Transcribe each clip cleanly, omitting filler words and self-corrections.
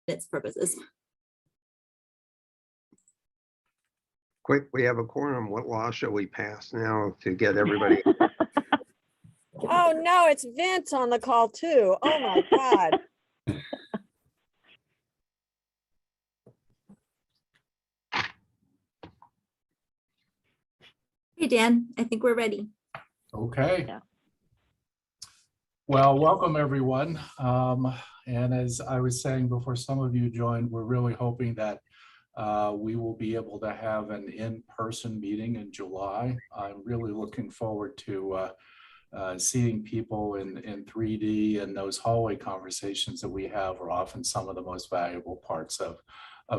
its purposes. Quick, we have a quorum. What law shall we pass now to get everybody? Oh, no, it's Vince on the call too. Oh, my God. Hey, Dan, I think we're ready. Okay. Yeah. Well, welcome everyone. And as I was saying before some of you joined, we're really hoping that we will be able to have an in-person meeting in July. I'm really looking forward to seeing people in 3D, and those hallway conversations that we have are often some of the most valuable parts of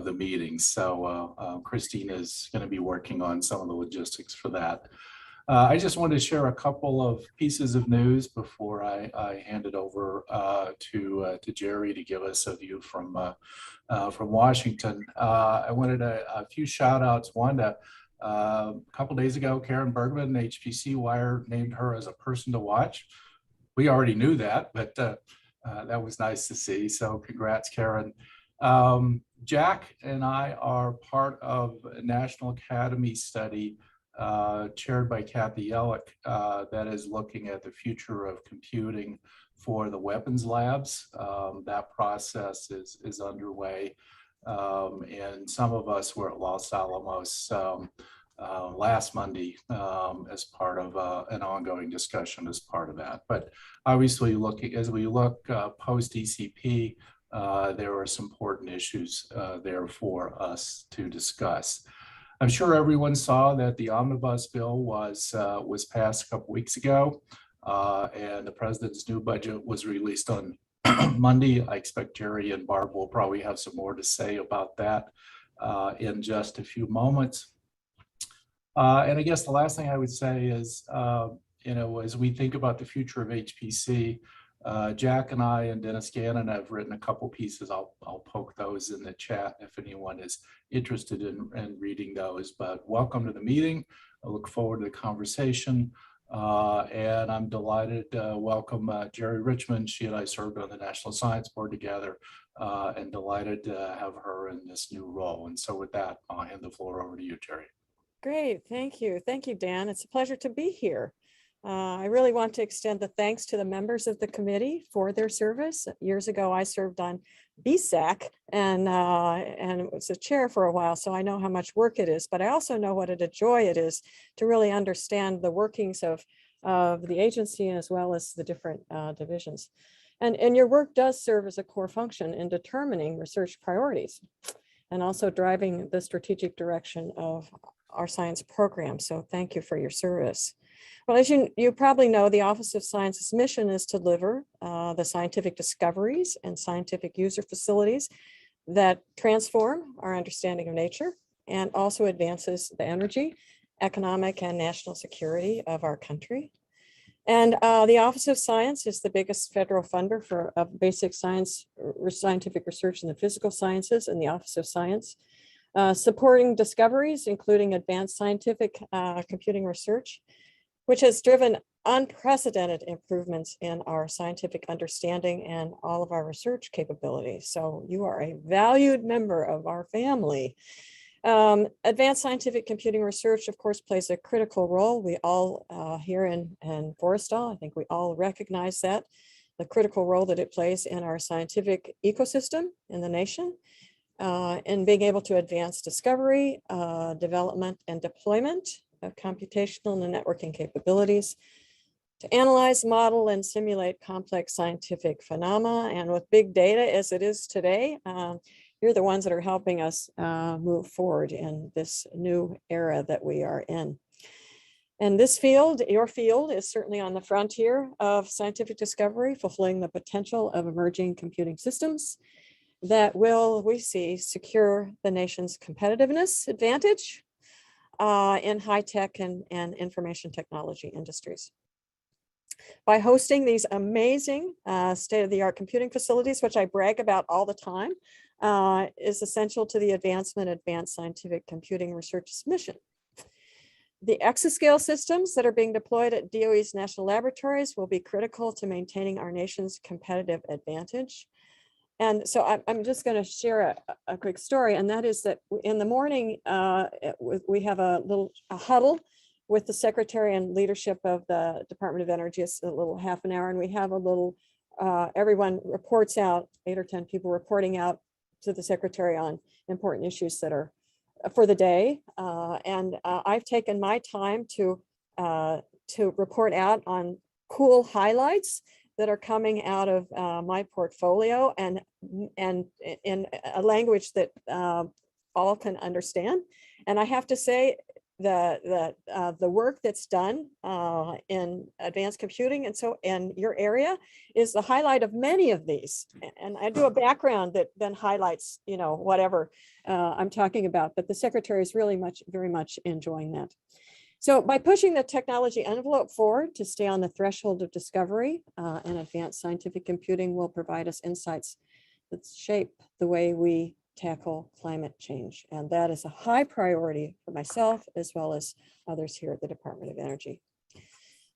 the meeting. So Christine is going to be working on some of the logistics for that. I just wanted to share a couple of pieces of news before I hand it over to Jerry to give us a view from Washington. I wanted a few shout outs. One, a couple days ago, Karen Bergman, HPC Wire, named her as a person to watch. We already knew that, but that was nice to see. So congrats, Karen. Jack and I are part of a National Academy study chaired by Kathy Yellick that is looking at the future of computing for the weapons labs. That process is underway. And some of us were at Los Alamos last Monday as part of an ongoing discussion as part of that. But obviously as we look post ECP, there are some important issues there for us to discuss. I'm sure everyone saw that the omnibus bill was passed a couple weeks ago, and the president's new budget was released on Monday. I expect Jerry and Barb will probably have some more to say about that in just a few moments. And I guess the last thing I would say is, as we think about the future of HPC, Jack and I and Dennis Gannon have written a couple pieces. I'll poke those in the chat if anyone is interested in reading those. But welcome to the meeting. I look forward to the conversation. And I'm delighted to welcome Jerry Richmond. She and I served on the National Science Board together, and delighted to have her in this new role. And so with that, I'll hand the floor over to you, Jerry. Great. Thank you. Thank you, Dan. It's a pleasure to be here. I really want to extend the thanks to the members of the committee for their service. Years ago, I served on BSAC and was a chair for a while, so I know how much work it is, but I also know what a joy it is to really understand the workings of the agency as well as the different divisions. And your work does serve as a core function in determining research priorities and also driving the strategic direction of our science program. So thank you for your service. Well, as you probably know, the Office of Science's mission is to deliver the scientific discoveries and scientific user facilities that transform our understanding of nature and also advances the energy, economic, and national security of our country. And the Office of Science is the biggest federal funder for basic science, scientific research in the physical sciences in the Office of Science, supporting discoveries, including advanced scientific computing research, which has driven unprecedented improvements in our scientific understanding and all of our research capabilities. So you are a valued member of our family. Advanced scientific computing research, of course, plays a critical role. We all here in Forrestal, I think we all recognize that, the critical role that it plays in our scientific ecosystem in the nation, in being able to advance discovery, development, and deployment of computational and networking capabilities, to analyze, model, and simulate complex scientific phenomena. And with big data as it is today, you're the ones that are helping us move forward in this new era that we are in. And this field, your field, is certainly on the frontier of scientific discovery, fulfilling the potential of emerging computing systems that will, we see, secure the nation's competitiveness advantage in high-tech and information technology industries. By hosting these amazing state-of-the-art computing facilities, which I brag about all the time, is essential to the advancement of advanced scientific computing research's mission. The exascale systems that are being deployed at DOE's national laboratories will be critical to maintaining our nation's competitive advantage. And so I'm just going to share a quick story, and that is that in the morning, we have a huddle with the secretary and leadership of the Department of Energy. It's a little half an hour, and we have a little, everyone reports out, 8 or 10 people reporting out to the secretary on important issues that are for the day. I've taken my time to report out on cool highlights that are coming out of my portfolio and in a language that all can understand. And I have to say that the work that's done in advanced computing and so in your area is the highlight of many of these. And I do a background that then highlights, you know, whatever I'm talking about, but the secretary is really very much enjoying that. So by pushing the technology envelope forward to stay on the threshold of discovery, and advanced scientific computing will provide us insights that shape the way we tackle climate change. And that is a high priority for myself as well as others here at the Department of Energy.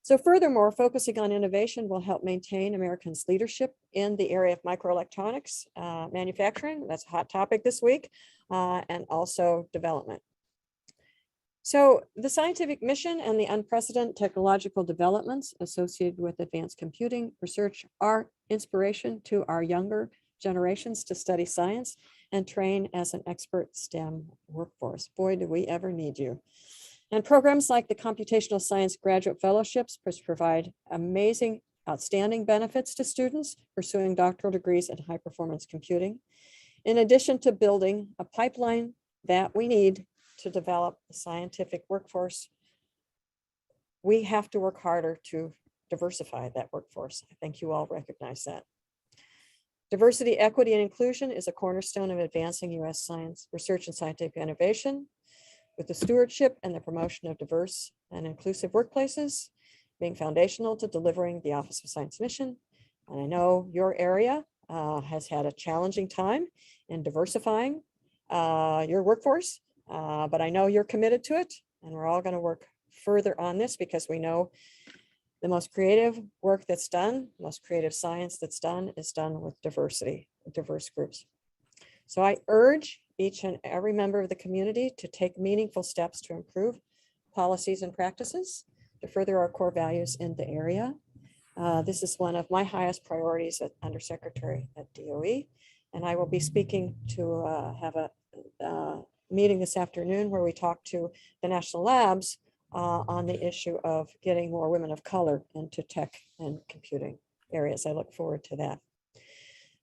So furthermore, focusing on innovation will help maintain Americans' leadership in the area of microelectronics manufacturing. That's a hot topic this week, and also development. So the scientific mission and the unprecedented technological developments associated with advanced computing research are inspiration to our younger generations to study science and train as an expert STEM workforce. Boy, do we ever need you. And programs like the Computational Science Graduate Fellowships provide amazing, outstanding benefits to students pursuing doctoral degrees in high performance computing, in addition to building a pipeline that we need to develop the scientific workforce. We have to work harder to diversify that workforce. I think you all recognize that. Diversity, equity, and inclusion is a cornerstone of advancing U.S. science, research, and scientific innovation, with the stewardship and the promotion of diverse and inclusive workplaces being foundational to delivering the Office of Science mission. And I know your area has had a challenging time in diversifying your workforce, but I know you're committed to it, and we're all going to work further on this because we know the most creative work that's done, most creative science that's done is done with diversity, diverse groups. So I urge each and every member of the community to take meaningful steps to improve policies and practices to further our core values in the area. This is one of my highest priorities as Undersecretary at DOE, and I will be speaking to have a meeting this afternoon where we talk to the national labs on the issue of getting more women of color into tech and computing areas. I look forward to that.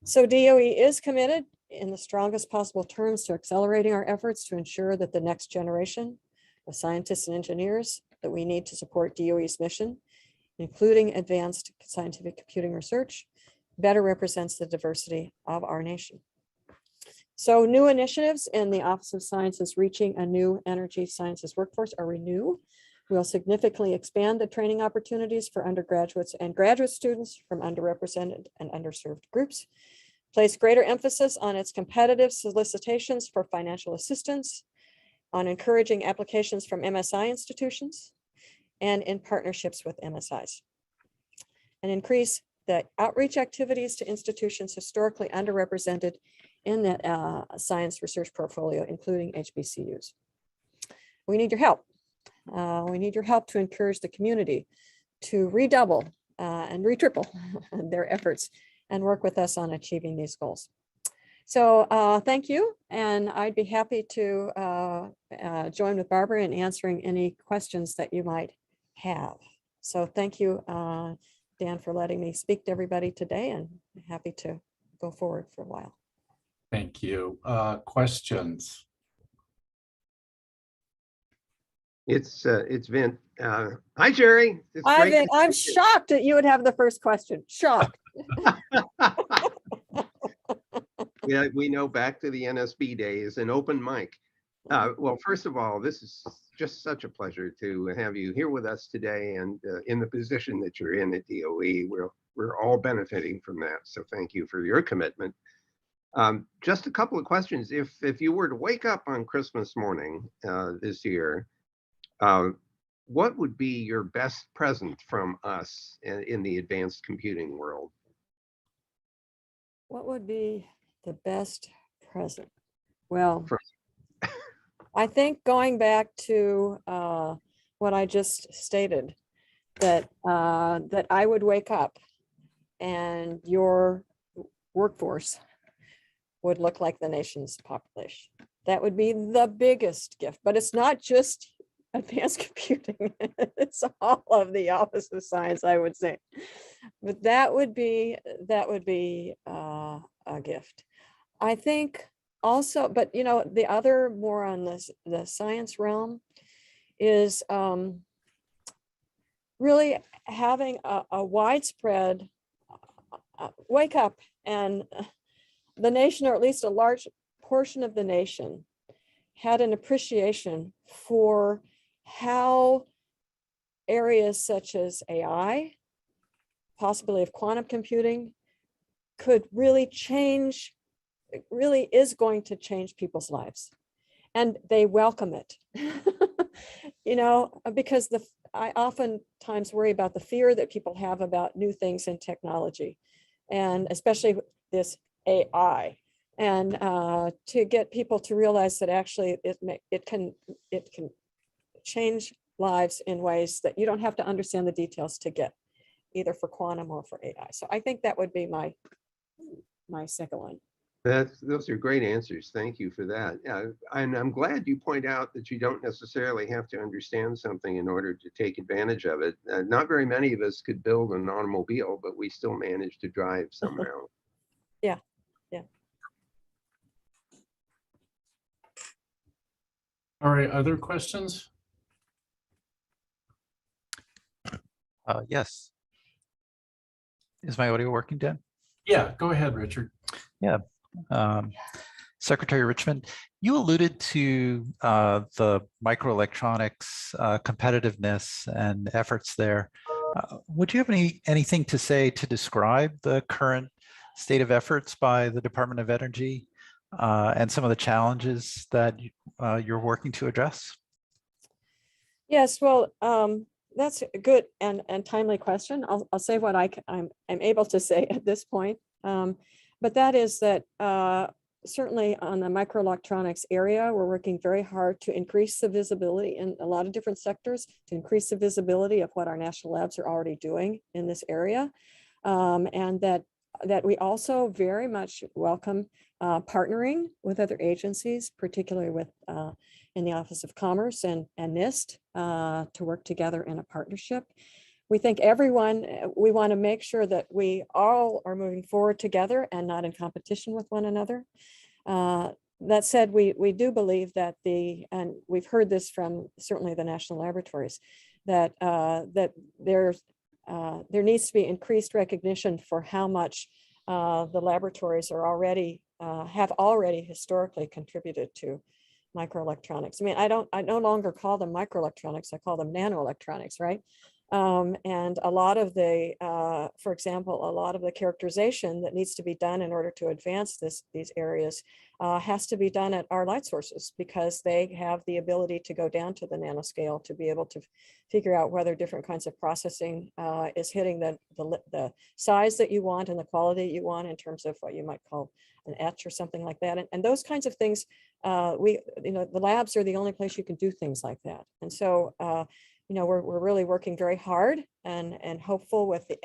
So DOE is committed in the strongest possible terms to accelerating our efforts to ensure that the next generation of scientists and engineers that we need to support DOE's mission, including advanced scientific computing research, better represents the diversity of our nation. So new initiatives in the Office of Sciences reaching a new energy sciences workforce are Renew. We'll significantly expand the training opportunities for undergraduates and graduate students from underrepresented and underserved groups, place greater emphasis on its competitive solicitations for financial assistance, on encouraging applications from MSI institutions, and in partnerships with MSIs, and increase the outreach activities to institutions historically underrepresented in that science research portfolio, including HBCUs. We need your help. We need your help to encourage the community to redouble and retriple their efforts and work with us on achieving these goals. So thank you, and I'd be happy to join with Barbara in answering any questions that you might have. So thank you, Dan, for letting me speak to everybody today, and I'm happy to go forward for a while. Thank you. Questions? It's Vint. Hi, Jerry. It's great to I'm see you. shocked that you would have the first question. Shocked. Yeah, we know back to the NSB days, an open mic. Well, first of all, this is just such a pleasure to have you here with us today, and in the position that you're in at DOE. We're all benefiting from that. So thank you for your commitment. Just a couple of questions. If you were to wake up on Christmas morning this year, what would be your best present from us in the advanced computing world? What would be the best present? Well, For- I think going back to what I just stated, that that I would wake up and your workforce would look like the nation's population. That would be the biggest gift, but it's not just advanced computing. It's all of the Office of Science, I would say. But that would be a gift. I think also, but you know, the other more on the science realm is really having a widespread wake up, and the nation, or at least a large portion of the nation, had an appreciation for how areas such as AI, possibly of quantum computing, could really change, it really is going to change people's lives. And they welcome it. You know, because I oftentimes worry about the fear that people have about new things in technology, and especially this AI. And to get people to realize that actually it can change lives in ways that you don't have to understand the details to get, either for quantum or for AI. So I think that would be my second one. Those are great answers. Thank you for that. And I'm glad you point out that you don't necessarily have to understand something in order to take advantage of it. Not very many of us could build an automobile, but we still manage to drive somehow. Yeah. All right, other questions? Yes. Is my audio working, Dan? Yeah, go ahead, Richard. Secretary Richmond, you alluded to the microelectronics competitiveness and efforts there. Would you have anything to say to describe the current state of efforts by the Department of Energy and some of the challenges that you're working to address? Yes, well, that's a good and timely question. I'll say what I'm able to say at this point. But that is that certainly on the microelectronics area, we're working very hard to increase the visibility in a lot of different sectors, to increase the visibility of what our national labs are already doing in this area. And that we also very much welcome partnering with other agencies, particularly with in the Office of Commerce and NIST, to work together in a partnership. We think everyone, we want to make sure that we all are moving forward together and not in competition with one another. That said, we do believe that and we've heard this from certainly the national laboratories, that that there needs to be increased recognition for how much the laboratories are already have already historically contributed to microelectronics. I mean, I no longer call them microelectronics, I call them nanoelectronics, right? And a lot of the, for example, a lot of the characterization that needs to be done in order to advance these areas has to be done at our light sources, because they have the ability to go down to the nanoscale to be able to figure out whether different kinds of processing is hitting the size that you want and the quality you want in terms of what you might call an etch or something like that. And those kinds of things, the labs are the only place you can do things like that. And so, we're really working very hard and hopeful with the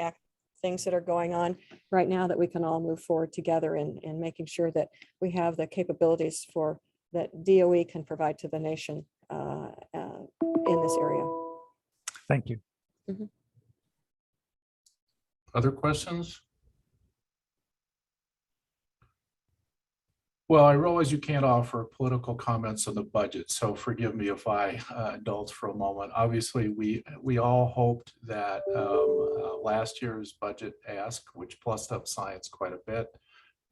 things that are going on right now that we can all move forward together in making sure that we have the capabilities for that DOE can provide to the nation in this area. Thank you. Mhm. Other questions? Well, I realize you can't offer political comments on the budget, so forgive me if I indulge for a moment. Obviously, we all hoped that last year's budget ask, which plussed up science quite a bit,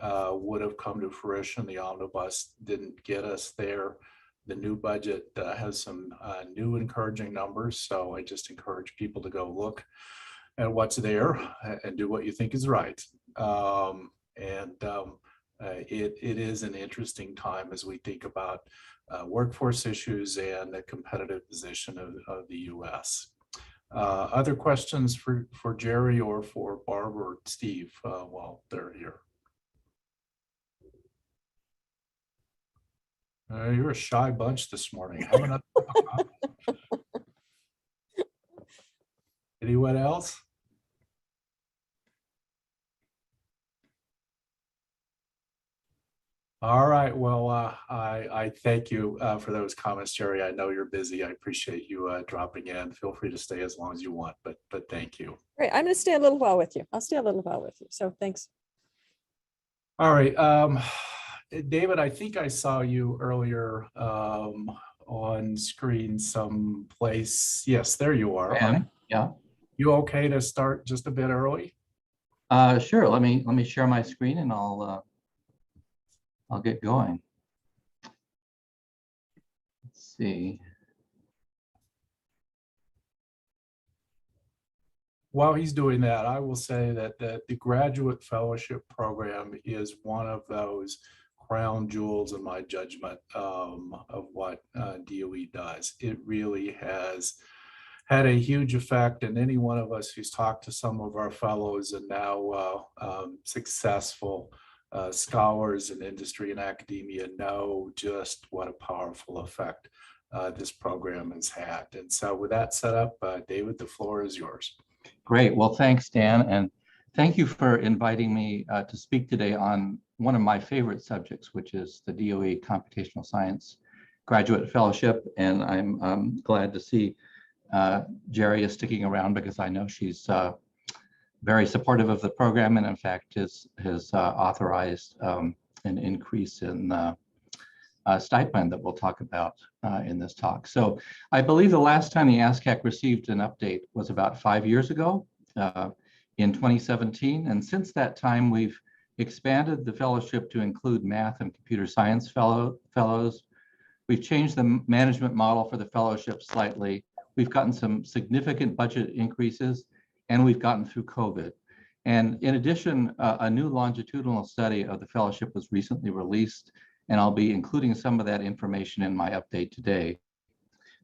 would have come to fruition. The omnibus didn't get us there. The new budget has some new encouraging numbers, so I just encourage people to go look at what's there and do what you think is right. It is an interesting time as we think about workforce issues and the competitive position of the U.S. Other questions for Jerry or for Barb or Steve while they're here? You're a shy bunch this morning. Have another cup of coffee. Anyone else? All right. Well, I thank you for those comments, Jerry. I know you're busy. I appreciate you dropping in. Feel free to stay as long as you want, but thank you. Great. I'm going to stay a little while with you. I'll stay a little while with you. So thanks. All right. David, I think I saw you earlier on screen someplace. Yes, there you are. Yeah. You okay to start just a bit early? Sure. Let me share my screen and I'll get going. Let's see. While he's doing that, I will say that the graduate fellowship program is one of those crown jewels in my judgment of what DOE does. It really has had a huge effect, and any one of us who's talked to some of our fellows and now successful scholars in industry and academia know just what a powerful effect this program has had. And so with that set up, David, the floor is yours. Great. Well, thanks, Dan. And thank you for inviting me to speak today on one of my favorite subjects, which is the DOE Computational Science Graduate Fellowship. And I'm glad to see Jerry is sticking around because I know she's very supportive of the program and in fact has authorized an increase in stipend that we'll talk about in this talk. So I believe the last time the ASCAC received an update was about 5 years ago in 2017. And since that time, we've expanded the fellowship to include math and computer science fellows. We've changed the management model for the fellowship slightly. We've gotten some significant budget increases, and we've gotten through COVID. And in addition, a new longitudinal study of the fellowship was recently released, and I'll be including some of that information in my update today.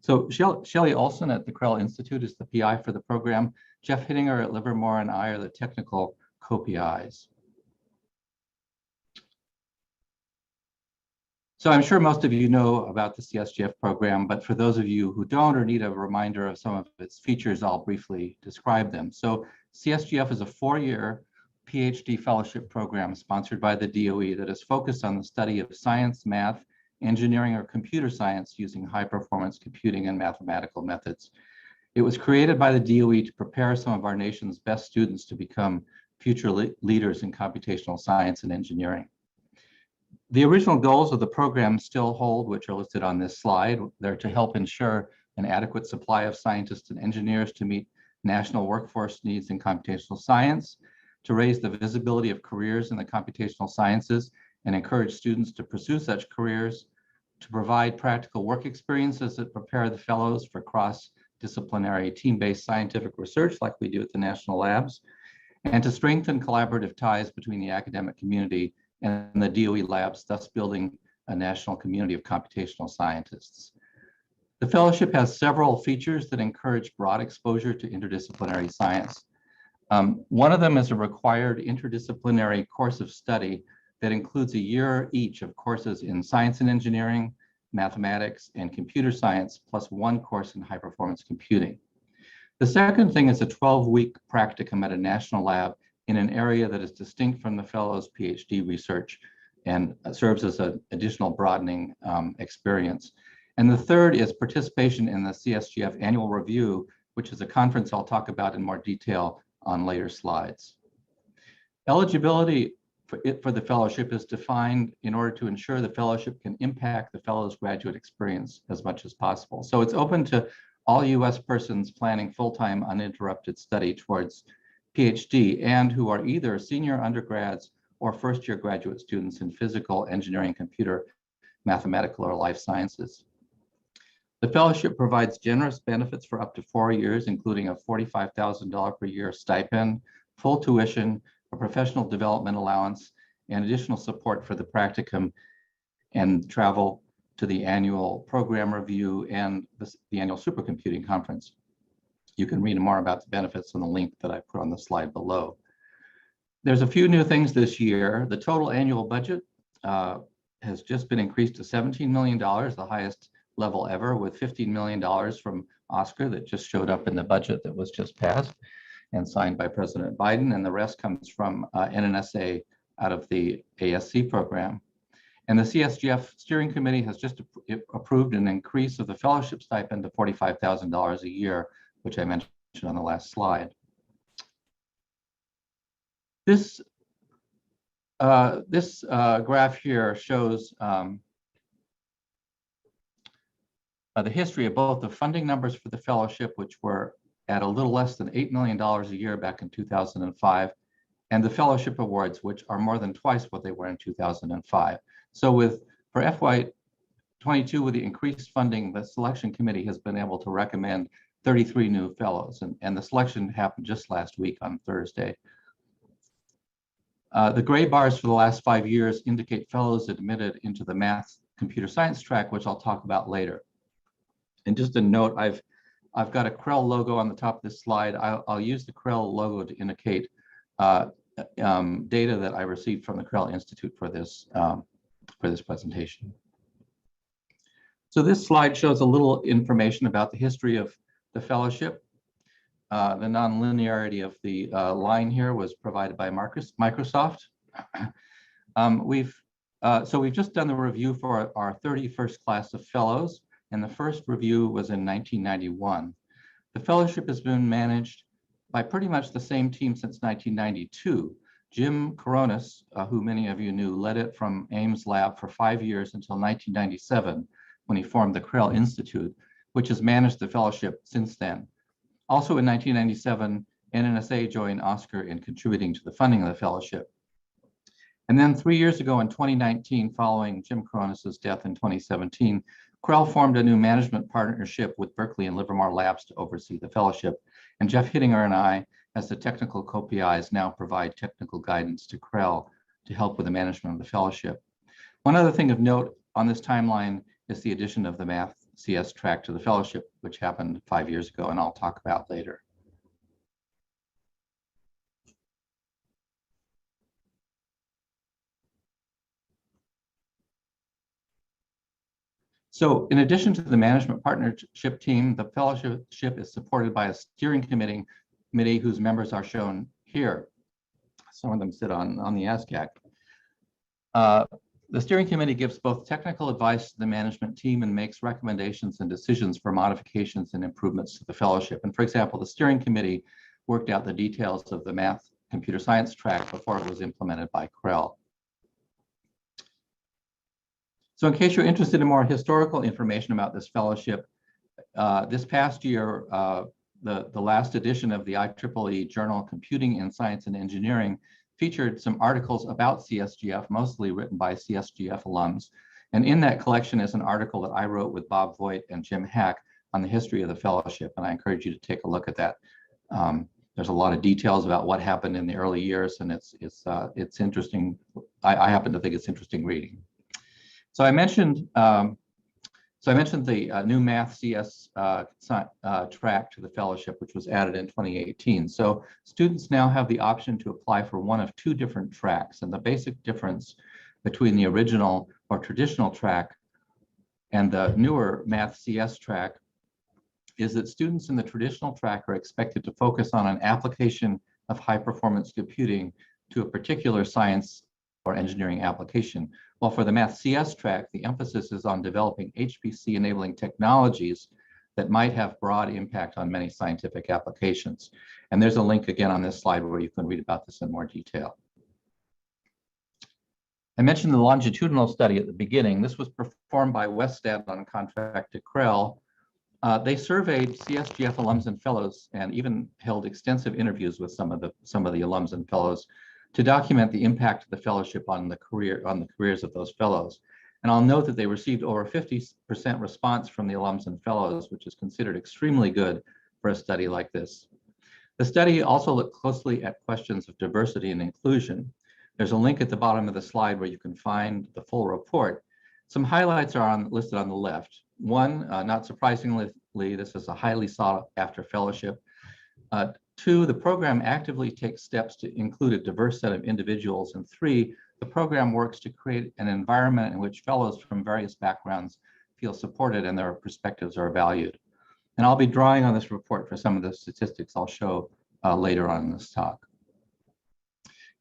So Shelley Olson at the Krell Institute is the PI for the program. Jeff Hittinger at Livermore and I are the technical co-PIs. So I'm sure most of you know about the CSGF program, but for those of you who don't or need a reminder of some of its features, I'll briefly describe them. So CSGF is a 4-year PhD fellowship program sponsored by the DOE that is focused on the study of science, math, engineering, or computer science using high-performance computing and mathematical methods. It was created by the DOE to prepare some of our nation's best students to become future leaders in computational science and engineering. The original goals of the program still hold, which are listed on this slide. They're to help ensure an adequate supply of scientists and engineers to meet national workforce needs in computational science, to raise the visibility of careers in the computational sciences and encourage students to pursue such careers, to provide practical work experiences that prepare the fellows for cross-disciplinary team-based scientific research like we do at the national labs, and to strengthen collaborative ties between the academic community and the DOE labs, thus building a national community of computational scientists. The fellowship has several features that encourage broad exposure to interdisciplinary science. One of them is a required interdisciplinary course of study that includes a year each of courses in science and engineering, mathematics, and computer science, plus one course in high-performance computing. The second thing is a 12-week practicum at a national lab in an area that is distinct from the fellow's PhD research and serves as an additional broadening experience. And the third is participation in the CSGF annual review, which is a conference I'll talk about in more detail on later slides. Eligibility for the fellowship is defined in order to ensure the fellowship can impact the fellow's graduate experience as much as possible. So it's open to all US persons planning full-time uninterrupted study towards PhD and who are either senior undergrads or first-year graduate students in physical, engineering, computer, mathematical, or life sciences. The fellowship provides generous benefits for up to 4 years, including a $45,000 per year stipend, full tuition, a professional development allowance, and additional support for the practicum and travel to the annual program review and the annual supercomputing conference. You can read more about the benefits on the link that I put on the slide below. There's a few new things this year. The total annual budget has just been increased to $17 million, the highest level ever, with $15 million from ASCAC that just showed up in the budget that was just passed and signed by President Biden, and the rest comes from NNSA out of the ASC program. And the CSGF steering committee has just approved an increase of the fellowship stipend to $45,000 a year, which I mentioned on the last slide. This graph here shows the history of both the funding numbers for the fellowship, which were at a little less than $8 million a year back in 2005, and the fellowship awards, which are more than twice what they were in 2005. So for FY22, with the increased funding, the selection committee has been able to recommend 33 new fellows, and the selection happened just last week on Thursday. The gray bars for the last 5 years indicate fellows admitted into the math computer science track, which I'll talk about later. And just a note, I've got a CREL logo on the top of this slide. I'll use the CREL logo to indicate data that I received from the CREL Institute for this presentation. So this slide shows a little information about the history of the fellowship. The nonlinearity of the line here was provided by Microsoft. So we've just done the review for our 31st class of fellows, and the first review was in 1991. The fellowship has been managed by pretty much the same team since 1992. Jim Coronis, who many of you knew, led it from Ames Lab for 5 years until 1997, when he formed the CREL Institute, which has managed the fellowship since then. Also in 1997, NNSA joined ASCAC in contributing to the funding of the fellowship. And then 3 years ago in 2019, following Jim Coronis's death in 2017, CREL formed a new management partnership with Berkeley and Livermore Labs to oversee the fellowship. And Jeff Hittinger and I, as the technical co-PIs, now provide technical guidance to CREL to help with the management of the fellowship. One other thing of note on this timeline is the addition of the Math CS track to the fellowship, which happened 5 years ago, and I'll talk about later. So in addition to the management partnership team, the fellowship is supported by a steering committee whose members are shown here. Some of them sit on the ASCAC. The steering committee gives both technical advice to the management team and makes recommendations and decisions for modifications and improvements to the fellowship. And for example, the steering committee worked out the details of the math computer science track before it was implemented by CREL. So in case you're interested in more historical information about this fellowship, this past year, the last edition of the IEEE Journal Computing in Science and Engineering featured some articles about CSGF, mostly written by CSGF alums. And in that collection is an article that I wrote with Bob Voigt and Jim Hack on the history of the fellowship, and I encourage you to take a look at that. There's a lot of details about what happened in the early years, and it's interesting. I happen to think it's interesting reading. So I mentioned the new Math CS track to the fellowship, which was added in 2018. So students now have the option to apply for one of two different tracks, and the basic difference between the original or traditional track and the newer Math CS track is that students in the traditional track are expected to focus on an application of high-performance computing to a particular science or engineering application. While for the Math CS track, the emphasis is on developing HPC-enabling technologies that might have broad impact on many scientific applications. And there's a link again on this slide where you can read about this in more detail. I mentioned the longitudinal study at the beginning. This was performed by Westat on contract to CREL. They surveyed CSGF alums and fellows and even held extensive interviews with some of the alums and fellows to document the impact of the fellowship on the careers of those fellows. And I'll note that they received over 50% response from the alums and fellows, which is considered extremely good for a study like this. The study also looked closely at questions of diversity and inclusion. There's a link at the bottom of the slide where you can find the full report. Some highlights are listed on the left. One, not surprisingly, this is a highly sought after fellowship. Two, the program actively takes steps to include a diverse set of individuals. And three, the program works to create an environment in which fellows from various backgrounds feel supported and their perspectives are valued. And I'll be drawing on this report for some of the statistics I'll show later on in this talk.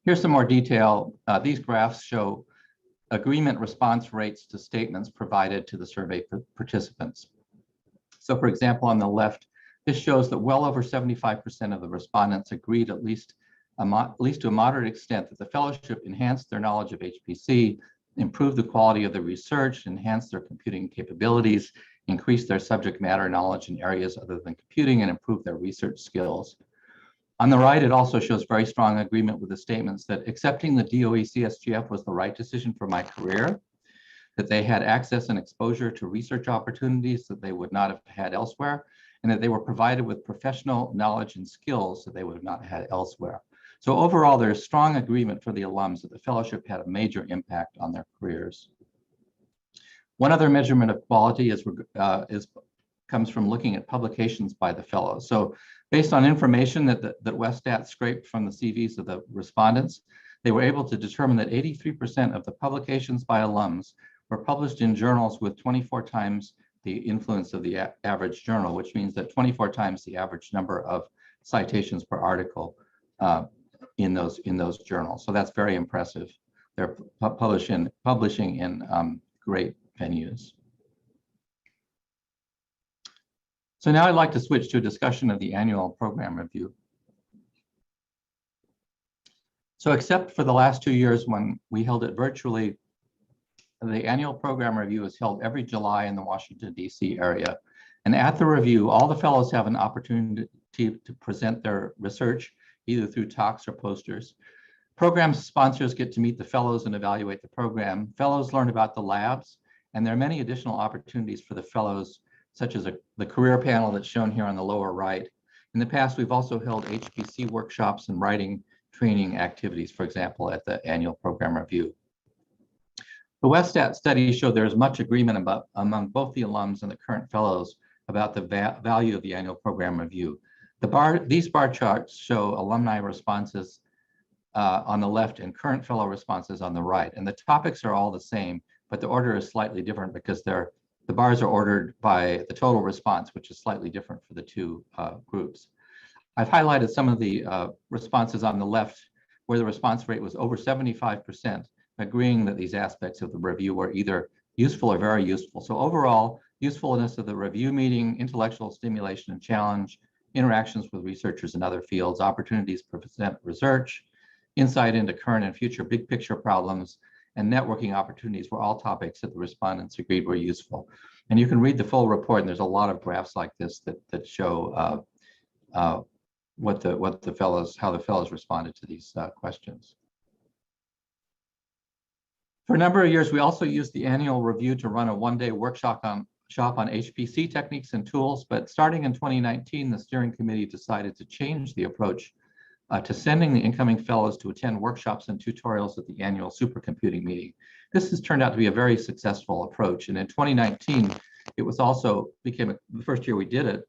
Here's some more detail. These graphs show agreement response rates to statements provided to the survey participants. So for example, on the left, this shows that well over 75% of the respondents agreed at least to a moderate extent that the fellowship enhanced their knowledge of HPC, improved the quality of the research, enhanced their computing capabilities, increased their subject matter knowledge in areas other than computing, and improved their research skills. On the right, it also shows very strong agreement with the statements that accepting the DOE CSGF was the right decision for my career, that they had access and exposure to research opportunities that they would not have had elsewhere, and that they were provided with professional knowledge and skills that they would have not had elsewhere. So overall, there's strong agreement for the alums that the fellowship had a major impact on their careers. One other measurement of quality comes from looking at publications by the fellows. So based on information that WSDAT scraped from the CVs of the respondents, they were able to determine that 83% of the publications by alums were published in journals with 24 times the influence of the average journal, which means that 24 times the average number of citations per article in those journals. So that's very impressive. They're publishing in great venues. So now I'd like to switch to a discussion of the annual program review. So except for the last 2 years when we held it virtually, the annual program review is held every July in the Washington, D.C. area. And at the review, all the fellows have an opportunity to present their research, either through talks or posters. Program sponsors get to meet the fellows and evaluate the program. Fellows learn about the labs, and there are many additional opportunities for the fellows, such as the career panel that's shown here on the lower right. In the past, we've also held HPC workshops and writing training activities, for example, at the annual program review. The WSDAT study showed there is much agreement among both the alums and the current fellows about the value of the annual program review. These bar charts show alumni responses on the left and current fellow responses on the right. And the topics are all the same, but the order is slightly different because the bars are ordered by the total response, which is slightly different for the two groups. I've highlighted some of the responses on the left where the response rate was over 75%, agreeing that these aspects of the review were either useful or very useful. So overall, usefulness of the review meeting, intellectual stimulation and challenge, interactions with researchers in other fields, opportunities to present research, insight into current and future big picture problems, and networking opportunities were all topics that the respondents agreed were useful. And you can read the full report, and there's a lot of graphs like this that show how the fellows responded to these questions. For a number of years, we also used the annual review to run a one-day workshop on HPC techniques and tools, but starting in 2019, the steering committee decided to change the approach to sending the incoming fellows to attend workshops and tutorials at the annual supercomputing meeting. This has turned out to be a very successful approach, and in 2019, it also became the first year we did it.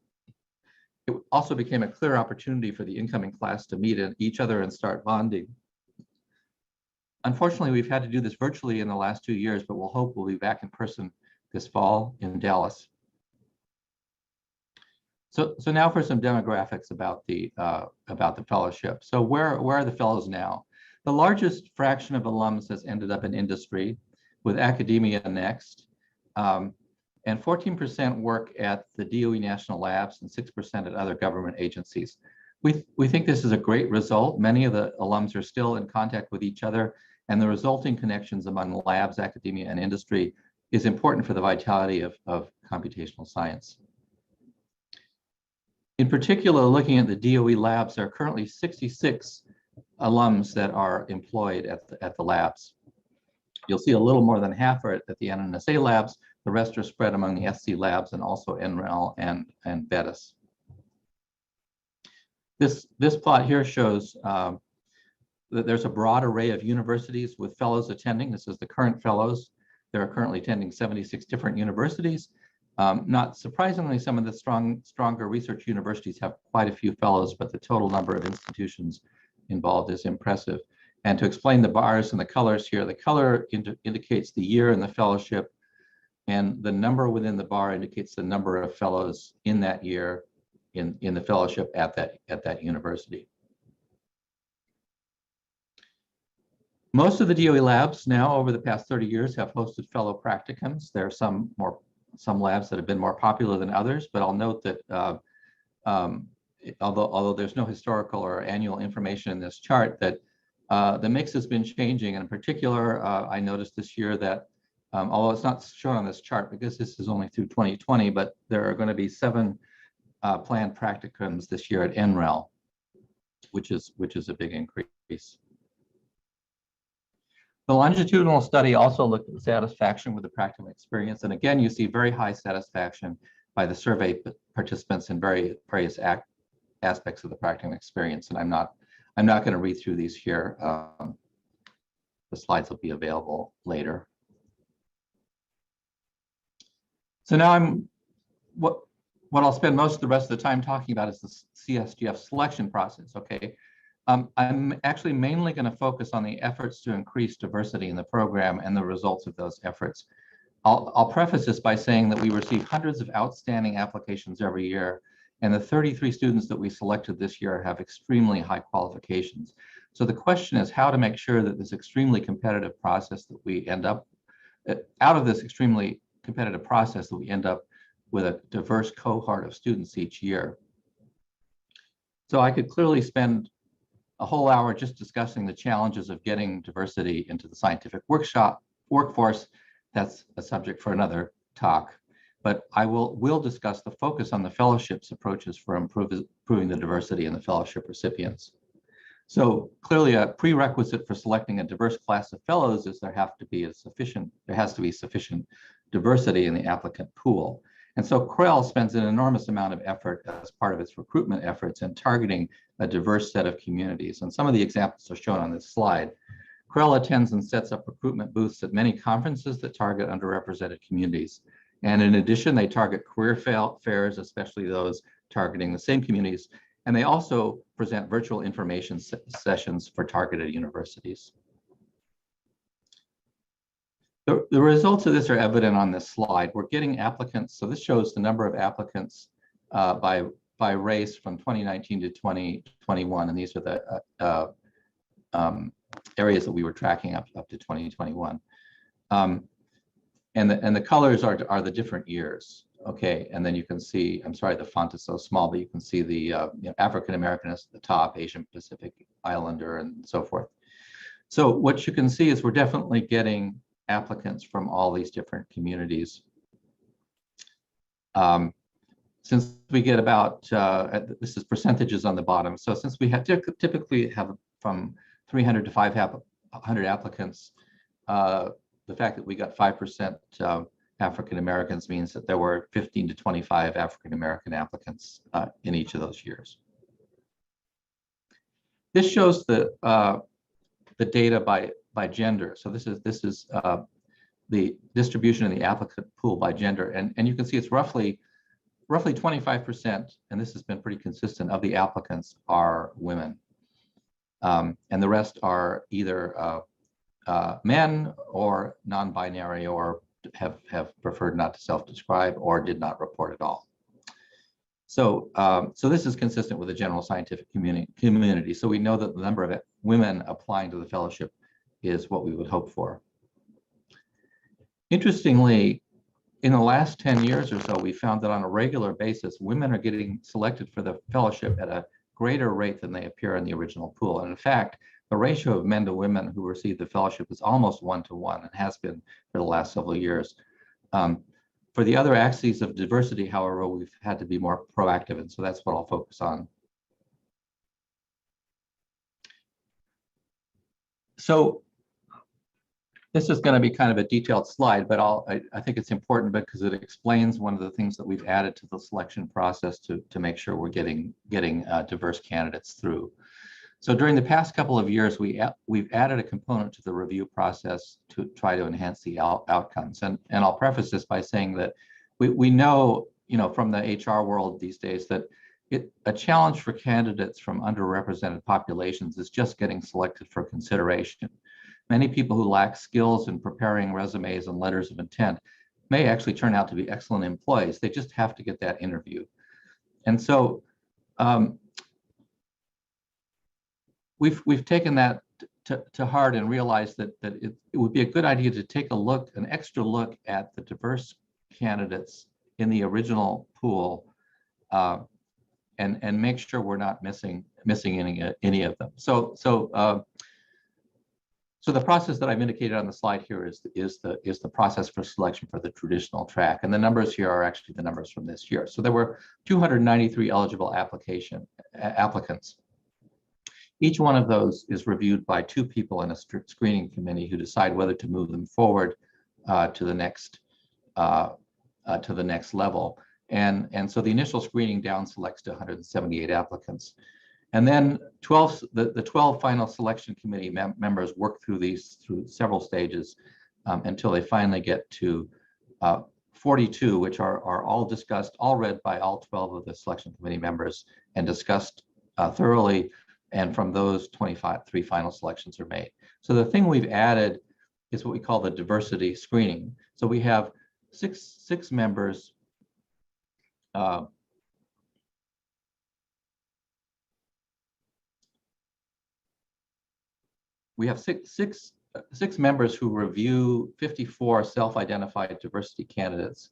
It also became a clear opportunity for the incoming class to meet each other and start bonding. Unfortunately, we've had to do this virtually in the last 2 years, but we'll be back in person this fall in Dallas. So now for some demographics about the fellowship. So where are the fellows now? The largest fraction of alums has ended up in industry, with academia next, and 14% work at the DOE national labs and 6% at other government agencies. We think this is a great result. Many of the alums are still in contact with each other, and the resulting connections among labs, academia, and industry is important for the vitality of computational science. In particular, looking at the DOE labs, there are currently 66 alums that are employed at the labs. You'll see a little more than half are at the NNSA labs. The rest are spread among the SC labs and also NREL and VETIS. This plot here shows that there's a broad array of universities with fellows attending. This is the current fellows. They're currently attending 76 different universities. Not surprisingly, some of the stronger research universities have quite a few fellows, but the total number of institutions involved is impressive. And to explain the bars and the colors here, the color indicates the year in the fellowship, and the number within the bar indicates the number of fellows in that year in the fellowship at that university. Most of the DOE labs now over the past 30 years have hosted fellow practicums. There are some labs that have been more popular than others, but I'll note that although there's no historical or annual information in this chart, that the mix has been changing. And in particular, I noticed this year that although it's not shown on this chart because this is only through 2020, but there are going to be 7 planned practicums this year at NREL, which is a big increase. The longitudinal study also looked at the satisfaction with the practical experience. And again, you see very high satisfaction by the survey participants in various aspects of the practical experience. And I'm not going to read through these here. The slides will be available later. So now what I'll spend most of the rest of the time talking about is the CSGF selection process, okay? I'm actually mainly going to focus on the efforts to increase diversity in the program and the results of those efforts. I'll preface this by saying that we receive hundreds of outstanding applications every year, and the 33 students that we selected this year have extremely high qualifications. So the question is how to make sure that this extremely competitive process that we end up, out of this extremely competitive process that we end up with a diverse cohort of students each year. So I could clearly spend a whole hour just discussing the challenges of getting diversity into the scientific workforce. That's a subject for another talk, but I will discuss the focus on the fellowship's approaches for improving the diversity in the fellowship recipients. So clearly a prerequisite for selecting a diverse class of fellows is there has to be sufficient diversity in the applicant pool. And so CREL spends an enormous amount of effort as part of its recruitment efforts in targeting a diverse set of communities. And some of the examples are shown on this slide. CREL attends and sets up recruitment booths at many conferences that target underrepresented communities. And in addition, they target career fairs, especially those targeting the same communities. And they also present virtual information sessions for targeted universities. The results of this are evident on this slide. We're getting applicants. So this shows the number of applicants by race from 2019 to 2021. And these are the areas that we were tracking up to 2021. And the colors are the different years. Okay, and then you can see, I'm sorry, the font is so small, but you can see the African American is at the top, Asian Pacific Islander, and so forth. So what you can see is we're definitely getting applicants from all these different communities. Since we get about, this is percentages on the bottom. So since we typically have from 300 to 500 applicants, the fact that we got 5% African Americans means that there were 15 to 25 African American applicants in each of those years. This shows the data by gender. So this is the distribution in the applicant pool by gender, and you can see it's roughly 25%, and this has been pretty consistent, of the applicants are women, and the rest are either men or non-binary, or have preferred not to self-describe or did not report at all. So so this is consistent with the general scientific community. So we know that the number of women applying to the fellowship is what we would hope for. Interestingly, in the last 10 years or so, we found that on a regular basis, women are getting selected for the fellowship at a greater rate than they appear in the original pool. And in fact, the ratio of men to women who receive the fellowship is almost 1-to-1 and has been for the last several years. For the other axes of diversity, however, we've had to be more proactive, and so that's what I'll focus on. So this is going to be kind of a detailed slide, but I think it's important because it explains one of the things that we've added to the selection process to make sure we're getting diverse candidates through. So during the past couple of years, we've added a component to the review process to try to enhance the outcomes. And I'll preface this by saying that we know, from the HR world these days that a challenge for candidates from underrepresented populations is just getting selected for consideration. Many people who lack skills in preparing resumes and letters of intent may actually turn out to be excellent employees. They just have to get that interview. And so we've taken that to heart and realized that it would be a good idea to take an extra look at the diverse candidates in the original pool and make sure we're not missing any of them. So the process that I've indicated on the slide here is the process for selection for the traditional track, and the numbers here are actually the numbers from this year. So there were 293 eligible applicants. Each one of those is reviewed by 2 people in a screening committee who decide whether to move them forward to the next level. And so the initial screening down selects to 178 applicants. And then the 12 final selection committee members work through several stages until they finally get to 42, which are all discussed, all read by all 12 of the selection committee members and discussed thoroughly. And from those 3 final selections are made. So the thing we've added is what we call the diversity screening. So we have six members we have six members who review 54 self-identified diversity candidates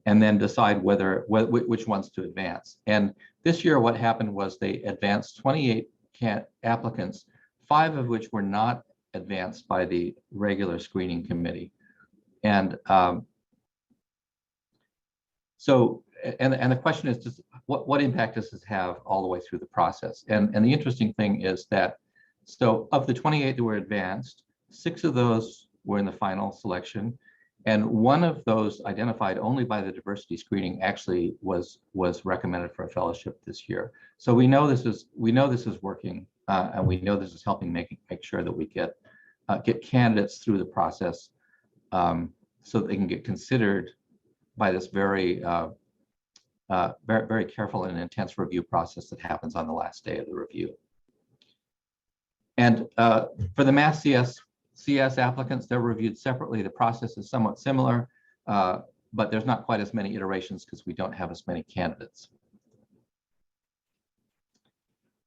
and then decide which ones to advance. And this year what happened was they advanced 28 applicants, 5 of which were not advanced by the regular screening committee. And the question is, what impact does this have all the way through the process? And the interesting thing is that, so of the 28 that were advanced, 6 of those were in the final selection, and 1 of those identified only by the diversity screening actually was recommended for a fellowship this year. So we know this is working, and we know this is helping make sure that we get candidates through the process, so they can get considered by this very careful and intense review process that happens on the last day of the review. And for the Mass CS applicants, they're reviewed separately. The process is somewhat similar, but there's not quite as many iterations because we don't have as many candidates.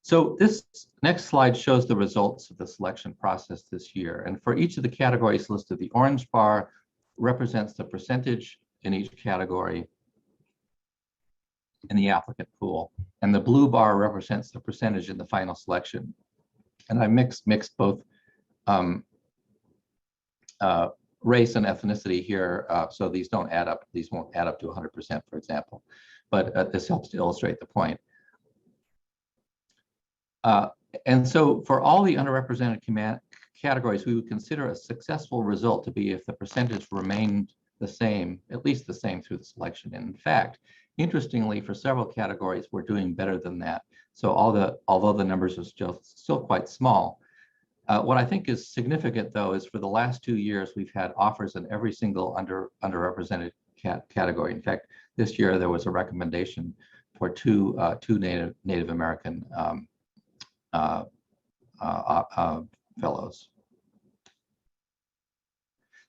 So this next slide shows the results of the selection process this year. And for each of the categories listed, the orange bar represents the percentage in each category in the applicant pool, and the blue bar represents the percentage in the final selection. And I mixed both race and ethnicity here, so these don't add up. These won't add up to 100%, for example, but this helps to illustrate the point. And so for all the underrepresented categories, we would consider a successful result to be if the percentage remained the same, at least the same through the selection. And in fact, interestingly, for several categories, we're doing better than that. So although the numbers are still quite small, what I think is significant, though, is for the last 2 years, we've had offers in every single underrepresented category. In fact, this year there was a recommendation for two Native American fellows.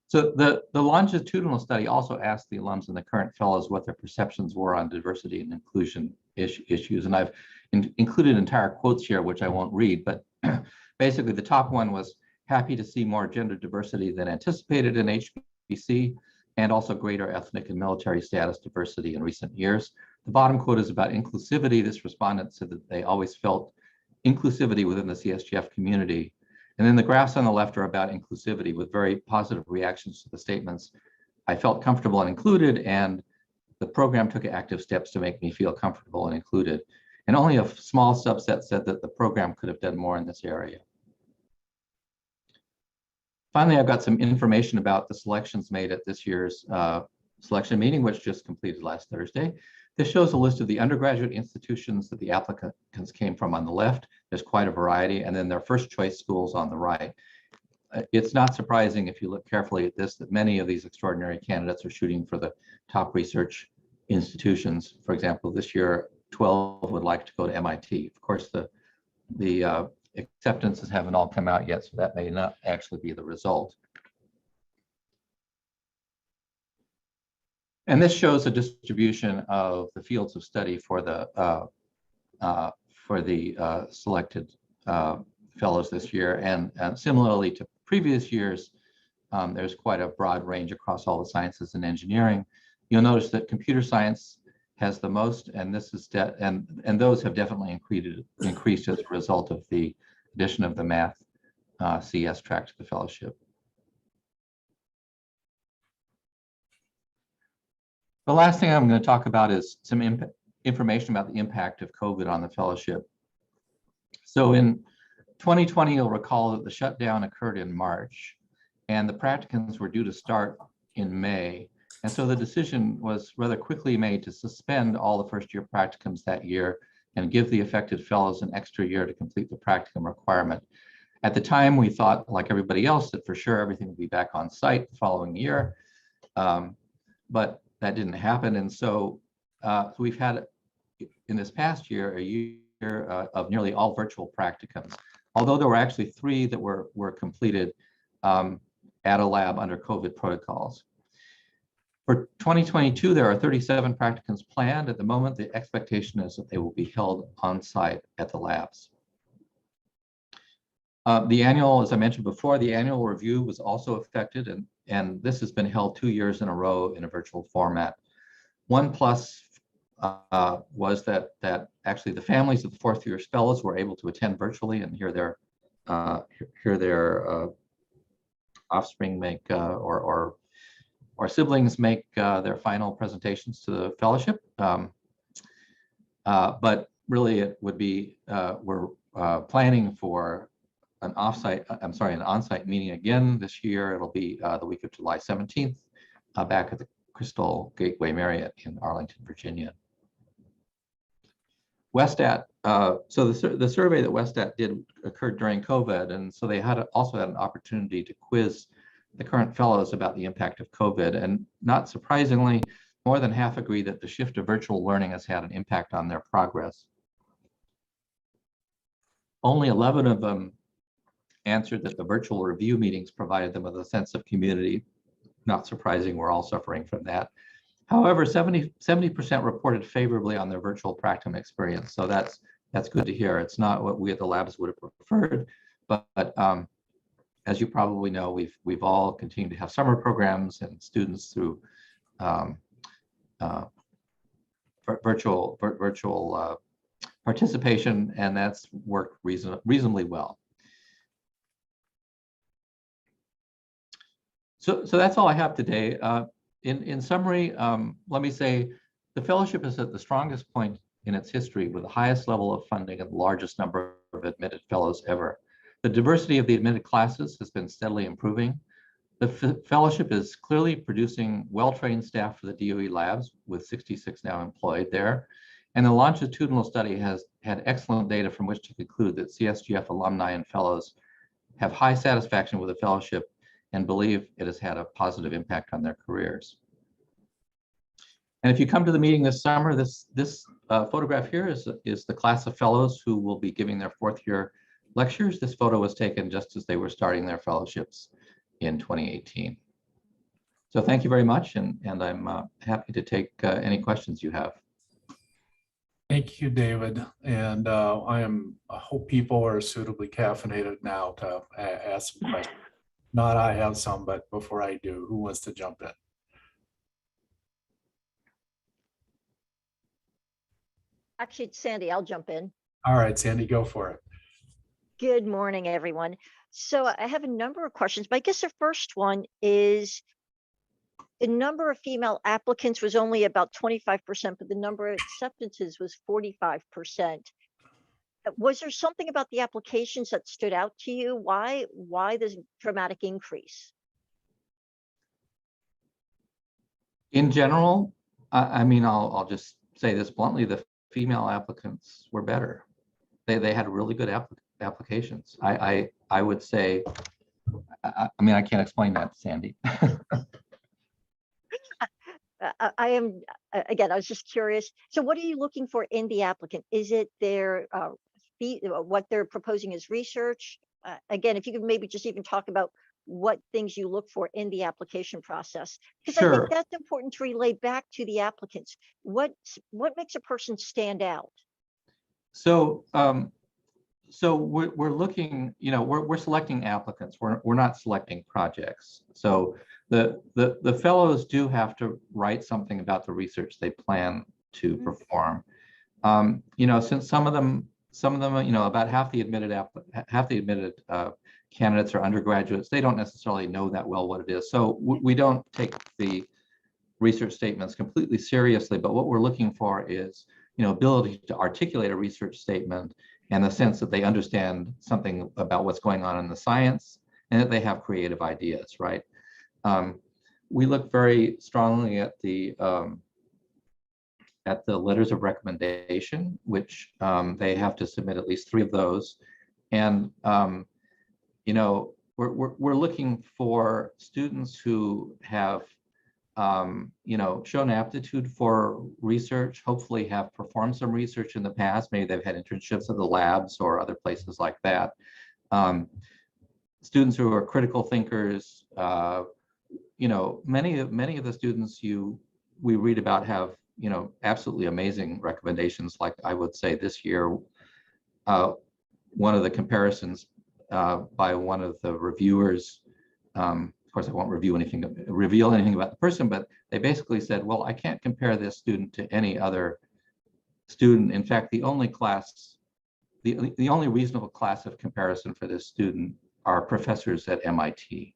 So the longitudinal study also asked the alums and the current fellows what their perceptions were on diversity and inclusion issues. And I've included entire quotes here, which I won't read, but basically the top one was happy to see more gender diversity than anticipated in HBC, and also greater ethnic and military status diversity in recent years. The bottom quote is about inclusivity. This respondent said that they always felt inclusivity within the CSGF community. And then the graphs on the left are about inclusivity with very positive reactions to the statements. I felt comfortable and included, and the program took active steps to make me feel comfortable and included. And only a small subset said that the program could have done more in this area. Finally, I've got some information about the selections made at this year's selection meeting, which just completed last Thursday. This shows a list of the undergraduate institutions that the applicants came from on the left. There's quite a variety, and then their first choice schools on the right. It's not surprising if you look carefully at this that many of these extraordinary candidates are shooting for the top research institutions. For example, this year, 12 would like to go to MIT. Of course, the acceptances haven't all come out yet, so that may not actually be the result. And this shows a distribution of the fields of study for the selected fellows this year. And similarly to previous years, there's quite a broad range across all the sciences and engineering. You'll notice that computer science has the most, and this is and those have definitely increased as a result of the addition of the math CS track to the fellowship. The last thing I'm going to talk about is some information about the impact of COVID on the fellowship. So in 2020, you'll recall that the shutdown occurred in March, and the practicums were due to start in May. And so the decision was rather quickly made to suspend all the first-year practicums that year and give the affected fellows an extra year to complete the practicum requirement. At the time, we thought, like everybody else, that for sure everything would be back on site the following year. But that didn't happen. And so we've had, in this past year, a year of nearly all virtual practicums, although there were actually 3 that were completed at a lab under COVID protocols. For 2022, there are 37 practicums planned. At the moment, the expectation is that they will be held on site at the labs. The annual, as I mentioned before, the annual review was also affected, and this has been held 2 years in a row in a virtual format. One plus was that actually the families of the 4th year fellows were able to attend virtually and hear their offspring make or siblings make their final presentations to the fellowship. But really, it would be we're planning for an on-site meeting again this year. It'll be the week of July 17th, back at the Crystal Gateway Marriott in Arlington, Virginia. WSDAT, so the survey that WSDAT did occurred during COVID, and so they also had an opportunity to quiz the current fellows about the impact of COVID. And not surprisingly, more than half agree that the shift to virtual learning has had an impact on their progress. Only 11 of them answered that the virtual review meetings provided them with a sense of community. Not surprising, we're all suffering from that. However, 70% reported favorably on their virtual practicum experience. So that's good to hear. It's not what we at the labs would have preferred, but as you probably know, we've all continued to have summer programs and students through virtual participation, and that's worked reasonably well. So that's all I have today. In summary, let me say the fellowship is at the strongest point in its history with the highest level of funding and the largest number of admitted fellows ever. The diversity of the admitted classes has been steadily improving. The fellowship is clearly producing well-trained staff for the DOE labs, with 66 now employed there. And the longitudinal study has had excellent data from which to conclude that CSGF alumni and fellows have high satisfaction with the fellowship and believe it has had a positive impact on their careers. And if you come to the meeting this summer, this photograph here is the class of fellows who will be giving their 4th year lectures. This photo was taken just as they were starting their fellowships in 2018. So thank you very much, and I'm happy to take any questions you have. Thank you, David. And I hope people are suitably caffeinated now to ask some questions. Not I have some, but before I do, who wants to jump in? Actually, it's Sandy. I'll jump in. All right, Sandy, go for it. Good morning, everyone. So I have a number of questions, but I guess the first one is the number of female applicants was only about 25%, but the number of acceptances was 45%. Was there something about the applications that stood out to you? Why this dramatic increase? In general, I mean, I'll just say this bluntly, the female applicants were better. They had really good applications. I would say, I mean, I can't explain that, Sandy. I am, again, I was just curious. So what are you looking for in the applicant? Is it their, what they're proposing as research? Again, if you could maybe just even talk about what things you look for in the application process. Because I Sure. think that's important to relay back to the applicants. What makes a person stand out? So, so we're looking, we're selecting applicants. We're not selecting projects. So the fellows do have to write something about the research they plan to perform. Since some of them, about half the admitted candidates are undergraduates, they don't necessarily know that well what it is. So we don't take the research statements completely seriously, but what we're looking for is, ability to articulate a research statement and the sense that they understand something about what's going on in the science and that they have creative ideas, right? We look very strongly at the letters of recommendation, which they have to submit at least 3 of those. And, we're looking for students who have, shown aptitude for research, hopefully have performed some research in the past. Maybe they've had internships at the labs or other places like that. Students who are critical thinkers, many of the students we read about have, absolutely amazing recommendations. Like I would say this year, one of the comparisons by one of the reviewers, of course, I won't reveal anything about the person, but they basically said, well, I can't compare this student to any other student. In fact, the only reasonable class of comparison for this student are professors at MIT.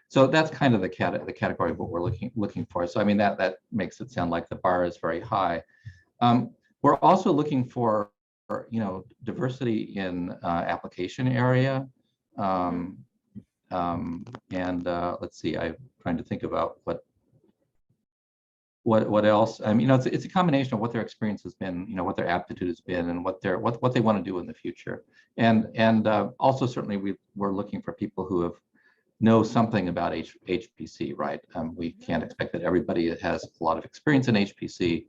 So that's kind of the category of what we're looking for. So I mean, that makes it sound like the bar is very high. We're also looking for, diversity in application area. Let's see, I'm trying to think about what else. I mean, it's a combination of what their experience has been, what their aptitude has been, and what they want to do in the future. And also certainly we're looking for people who know something about HPC, right? We can't expect that everybody has a lot of experience in HPC.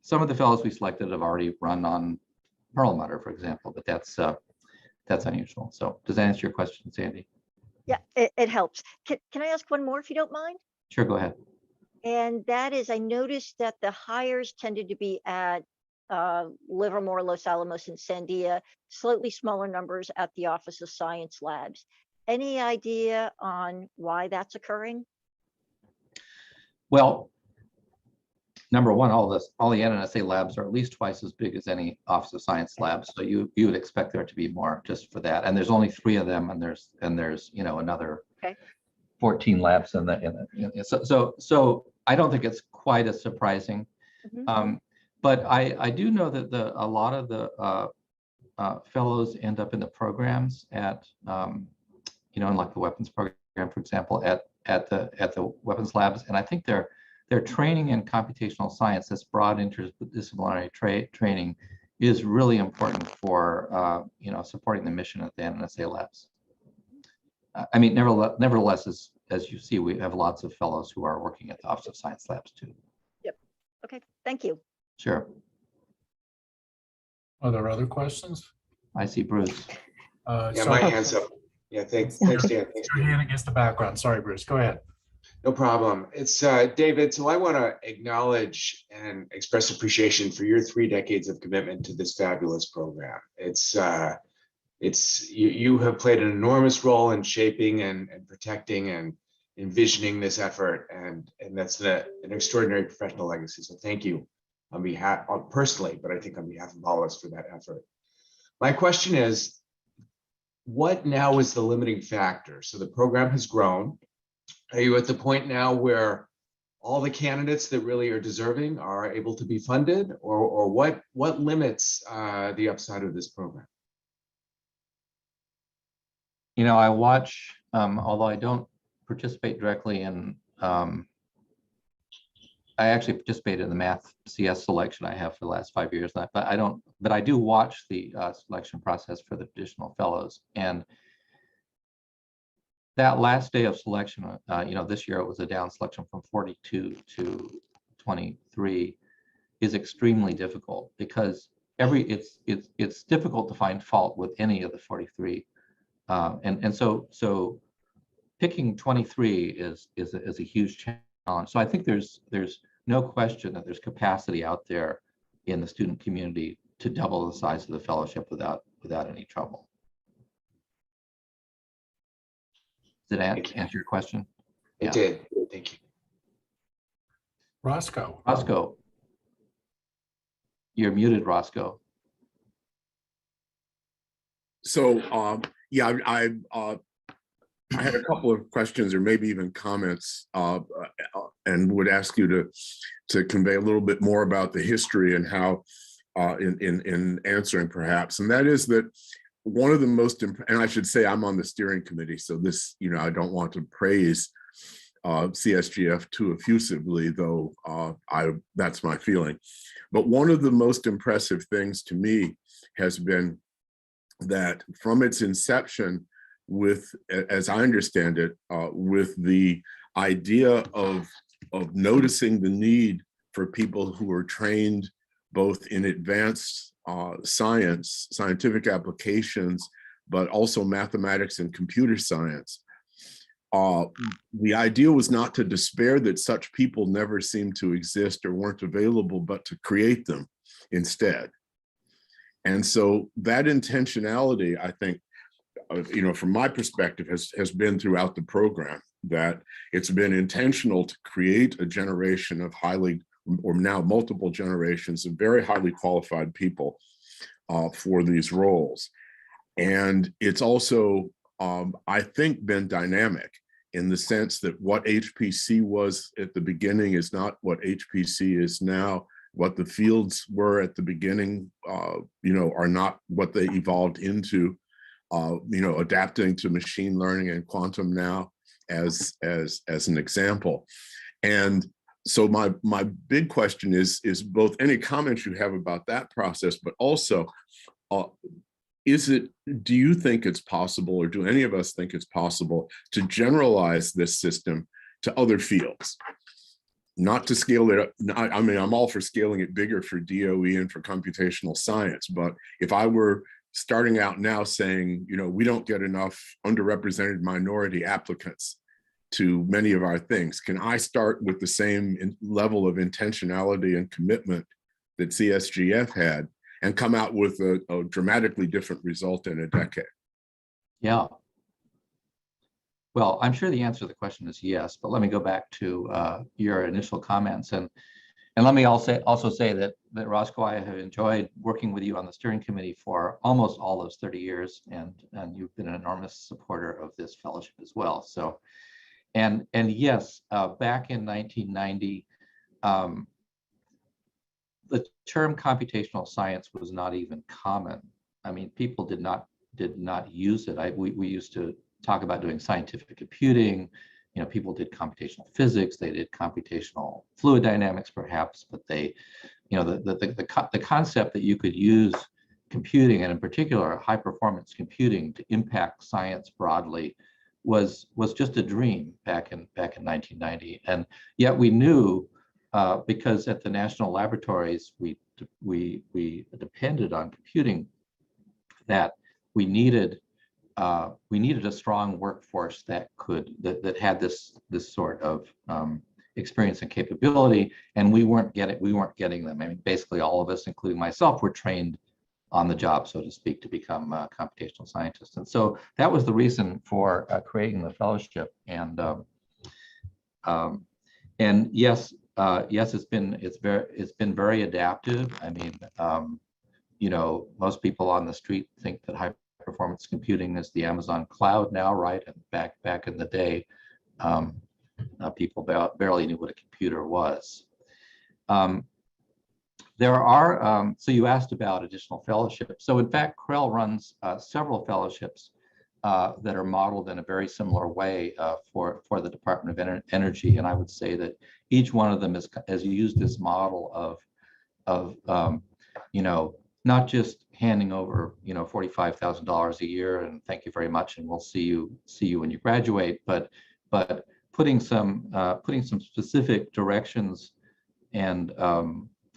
Some of the fellows we selected have already run on Perlmutter, for example, but that's unusual. So does that answer your question, Sandy? Yeah, it helps. Can I ask one more if you don't mind? Sure, go ahead. And that is, I noticed that the hires tended to be at Livermore, Los Alamos, and Sandia, slightly smaller numbers at the Office of Science Labs. Any idea on why that's occurring? Well, number one, all the NNSA labs are at least twice as big as any Office of Science labs, so you would expect there to be more just for that. And there's only 3 of them, and there's another 14 labs so I don't think it's quite as surprising. But I do know that a lot of the fellows end up in the programs at in like the weapons program, for example, at the weapons labs, and I think their training in computational science, this broad interdisciplinary training, is really important for supporting the mission at the NNSA labs. I mean, nevertheless, as you see, we have lots of fellows who are working at the Office of Science labs too. Yep. Okay. Thank you. Sure. Are there other questions? I see Bruce. Yeah, my hand's up. Yeah, thanks, Dan. Thanks, Your hand against the background. Sorry, Bruce. Go ahead. No problem. It's David. So I want to acknowledge and express appreciation for your 3 decades of commitment to this fabulous program. You have played an enormous role in shaping and protecting and envisioning this effort, and that's an extraordinary professional legacy. So thank you on behalf, personally, but I think on behalf of all of us, for that effort. My question is, what now is the limiting factor? So the program has grown. Are you at the point now where all the candidates that really are deserving are able to be funded, or what limits the upside of this program? I watch, although I don't participate directly in, I actually participated in the math CS selection I have for the last 5 years, but I do watch the selection process for the additional fellows. And that last day of selection, this year it was a down selection from 42 to 23, is extremely difficult because it's difficult to find fault with any of the 43, and so picking 23 is a huge challenge. So I think there's no question that there's capacity out there in the student community to double the size of the fellowship without any trouble. Did that Thank you. answer your question? It Yeah. did. Thank you. Roscoe. Roscoe, you're muted, Roscoe. So, yeah, I had a couple of questions or maybe even comments, and would ask you to convey a little bit more about the history and how in answering perhaps. And that is that one of the most, and I should say I'm on the steering committee, so this, I don't want to praise CSGF too effusively, though that's my feeling. But one of the most impressive things to me has been that from its inception, with, as I understand it, with the idea of noticing the need for people who are trained both in advanced scientific applications, but also mathematics and computer science. The idea was not to despair that such people never seemed to exist or weren't available, but to create them instead. And so that intentionality, I think, from my perspective, has been throughout the program, that it's been intentional to create a generation of highly, or now multiple generations of very highly qualified people for these roles. And it's also, I think, been dynamic in the sense that what HPC was at the beginning is not what HPC is now. What the fields were at the beginning, are not what they evolved into. Adapting to machine learning and quantum now, as an example. And so my big question is both any comments you have about that process, but also, do you think it's possible, or do any of us think it's possible to generalize this system to other fields? Not to scale it up. I mean, I'm all for scaling it bigger for DOE and for computational science, but if I were starting out now saying, we don't get enough underrepresented minority applicants to many of our things, can I start with the same level of intentionality and commitment that CSGF had and come out with a dramatically different result in a decade? Yeah. Well, I'm sure the answer to the question is yes, but let me go back to your initial comments. And let me also say that Roscoe, I have enjoyed working with you on the steering committee for almost all those 30 years, and you've been an enormous supporter of this fellowship as well. So, and yes, back in 1990, the term computational science was not even common. I mean, people did not use it. We used to talk about doing scientific computing. People did computational physics, they did computational fluid dynamics perhaps, but they, the concept that you could use computing, and in particular high performance computing, to impact science broadly was just a dream back in 1990. And yet we knew, because at the national laboratories we depended on computing, that we needed a strong workforce that had this sort of experience and capability, and we weren't getting them. I mean, basically all of us, including myself, were trained on the job, so to speak, to become computational scientists. And so that was the reason for creating the fellowship. And yes, it's been very adaptive. I mean, most people on the street think that high performance computing is the Amazon cloud now, right? And back in the day, people barely knew what a computer was. There are, so you asked about additional fellowships. So in fact, CREL runs several fellowships that are modeled in a very similar way for the Department of Energy. And I would say that each one of them has used this model of not just handing over, $45,000 a year and thank you very much and we'll see you when you graduate, but putting some specific directions and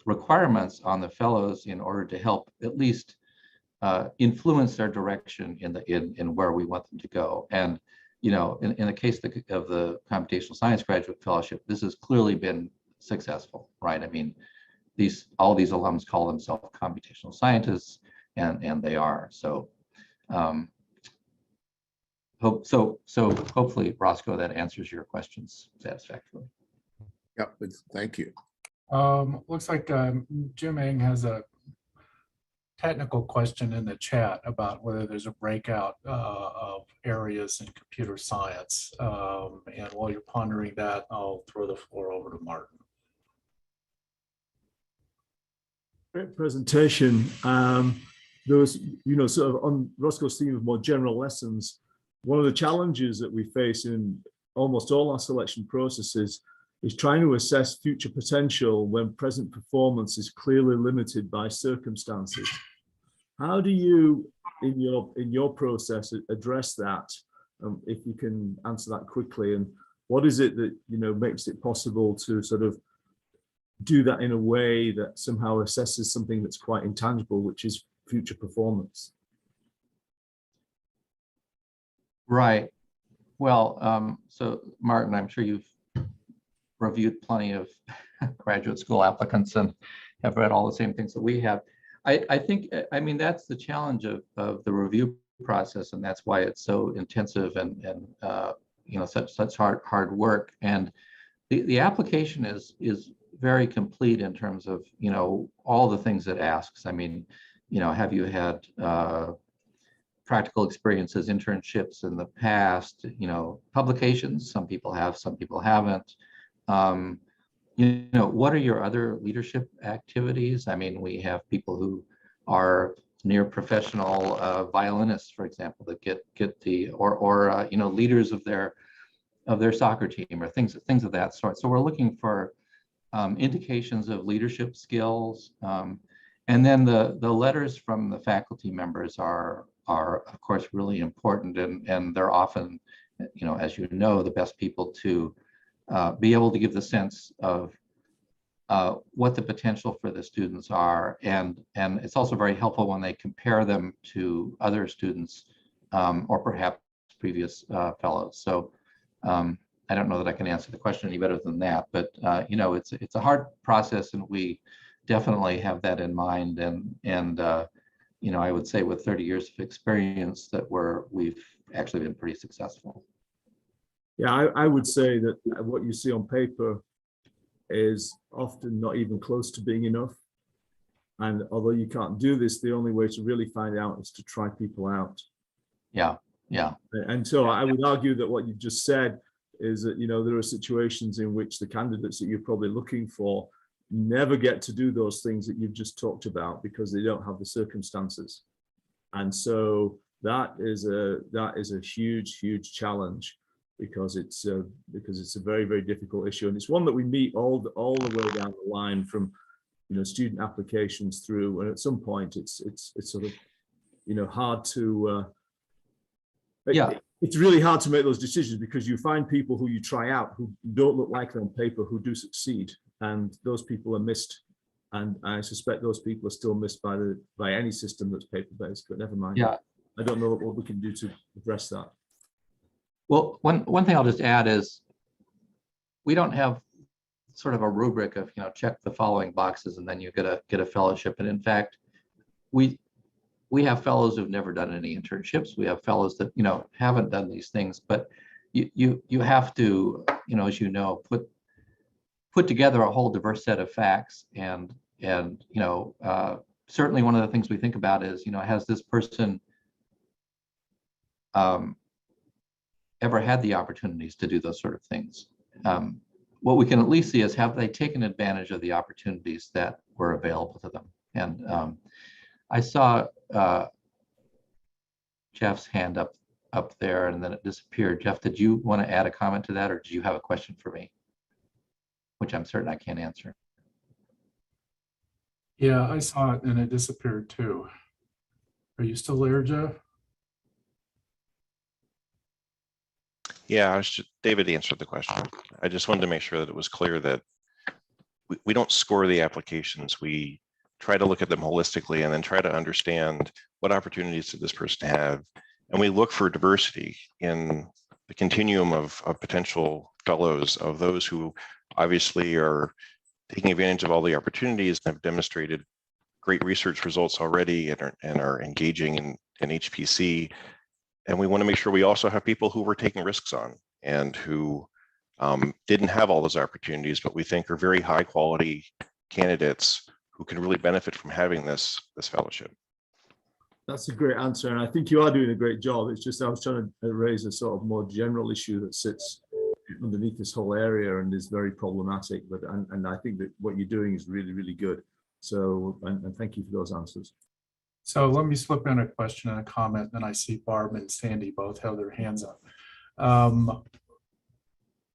requirements on the fellows in order to help at least influence their direction in where we want them to go. And in the case of the computational science graduate fellowship, this has clearly been successful, right? I mean, all these alums call themselves computational scientists, and they are. So, hopefully, Roscoe, that answers your questions satisfactorily. Yep, thank you. Looks like Jim Eng has a technical question in the chat about whether there's a breakout of areas in computer science. And while you're pondering that, I'll throw the floor over to Martin. Great presentation. There was, sort of on Roscoe's theme of more general lessons, one of the challenges that we face in almost all our selection processes is trying to assess future potential when present performance is clearly limited by circumstances. How do you, in your process, address that? If you can answer that quickly, and what is it that makes it possible to sort of do that in a way that somehow assesses something that's quite intangible, which is future performance? Right. Well, so Martin, I'm sure you've reviewed plenty of graduate school applicants and have read all the same things that we have. I think, I mean, that's the challenge of the review process, and that's why it's so intensive and such hard work. And the application is very complete in terms of all the things it asks. I mean, have you had practical experiences, internships in the past, publications? Some people have, some people haven't. What are your other leadership activities? I mean, we have people who are near professional violinists, for example, that get the or leaders of their soccer team or things of that sort. So we're looking for indications of leadership skills, and then the letters from the faculty members are of course really important, and they're often, as the best people to be able to give the sense of what the potential for the students are, and it's also very helpful when they compare them to other students or perhaps previous fellows. So I don't know that I can answer the question any better than that, but it's a hard process, and we definitely have that in mind. And I would say with 30 years of experience that we've actually been pretty successful. Yeah, I would say that what you see on paper is often not even close to being enough. And although you can't do this, the only way to really find out is to try people out. Yeah. And so I would argue that what you've just said is that, there are situations in which the candidates that you're probably looking for never get to do those things that you've just talked about because they don't have the circumstances. And so that is a huge challenge, because it's a very, very difficult issue, and it's one that we meet all the way down the line from student applications through, and at some point it's sort of hard to it's really hard to make those decisions, because you find people who you try out who don't look like them on paper who do succeed, and those people are missed, and I suspect those people are still missed by any system that's paper-based, but never mind. I don't know what we can do to address that. Well, one thing I'll just add is we don't have sort of a rubric of check the following boxes and then you get a fellowship. And in fact, we have fellows who've never done any internships. We have fellows that haven't done these things, but you have to put together a whole diverse set of facts, and certainly one of the things we think about is has this person ever had the opportunities to do those sort of things. What we can at least see is, have they taken advantage of the opportunities that were available to them? And I saw Jeff's hand up there, and then it disappeared. Jeff, did you want to add a comment to that, or do you have a question for me? Which I'm certain I can't answer. Yeah, I saw it and it disappeared too. Are you still there, Jeff? Yeah, David answered the question. I just wanted to make sure that it was clear that we don't score the applications. We try to look at them holistically and then try to understand what opportunities did this person have. And we look for diversity in the continuum of potential fellows, of those who obviously are taking advantage of all the opportunities and have demonstrated great research results already and are engaging in HPC. And we want to make sure we also have people who we're taking risks on and who didn't have all those opportunities, but we think are very high quality candidates who can really benefit from having this fellowship. That's a great answer, and I think you are doing a great job. It's just I was trying to raise a sort of more general issue that sits underneath this whole area and is very problematic. But and I think that what you're doing is really, really good. So and thank you for those answers. So let me slip in a question and a comment. Then I see Barb and Sandy both have their hands up.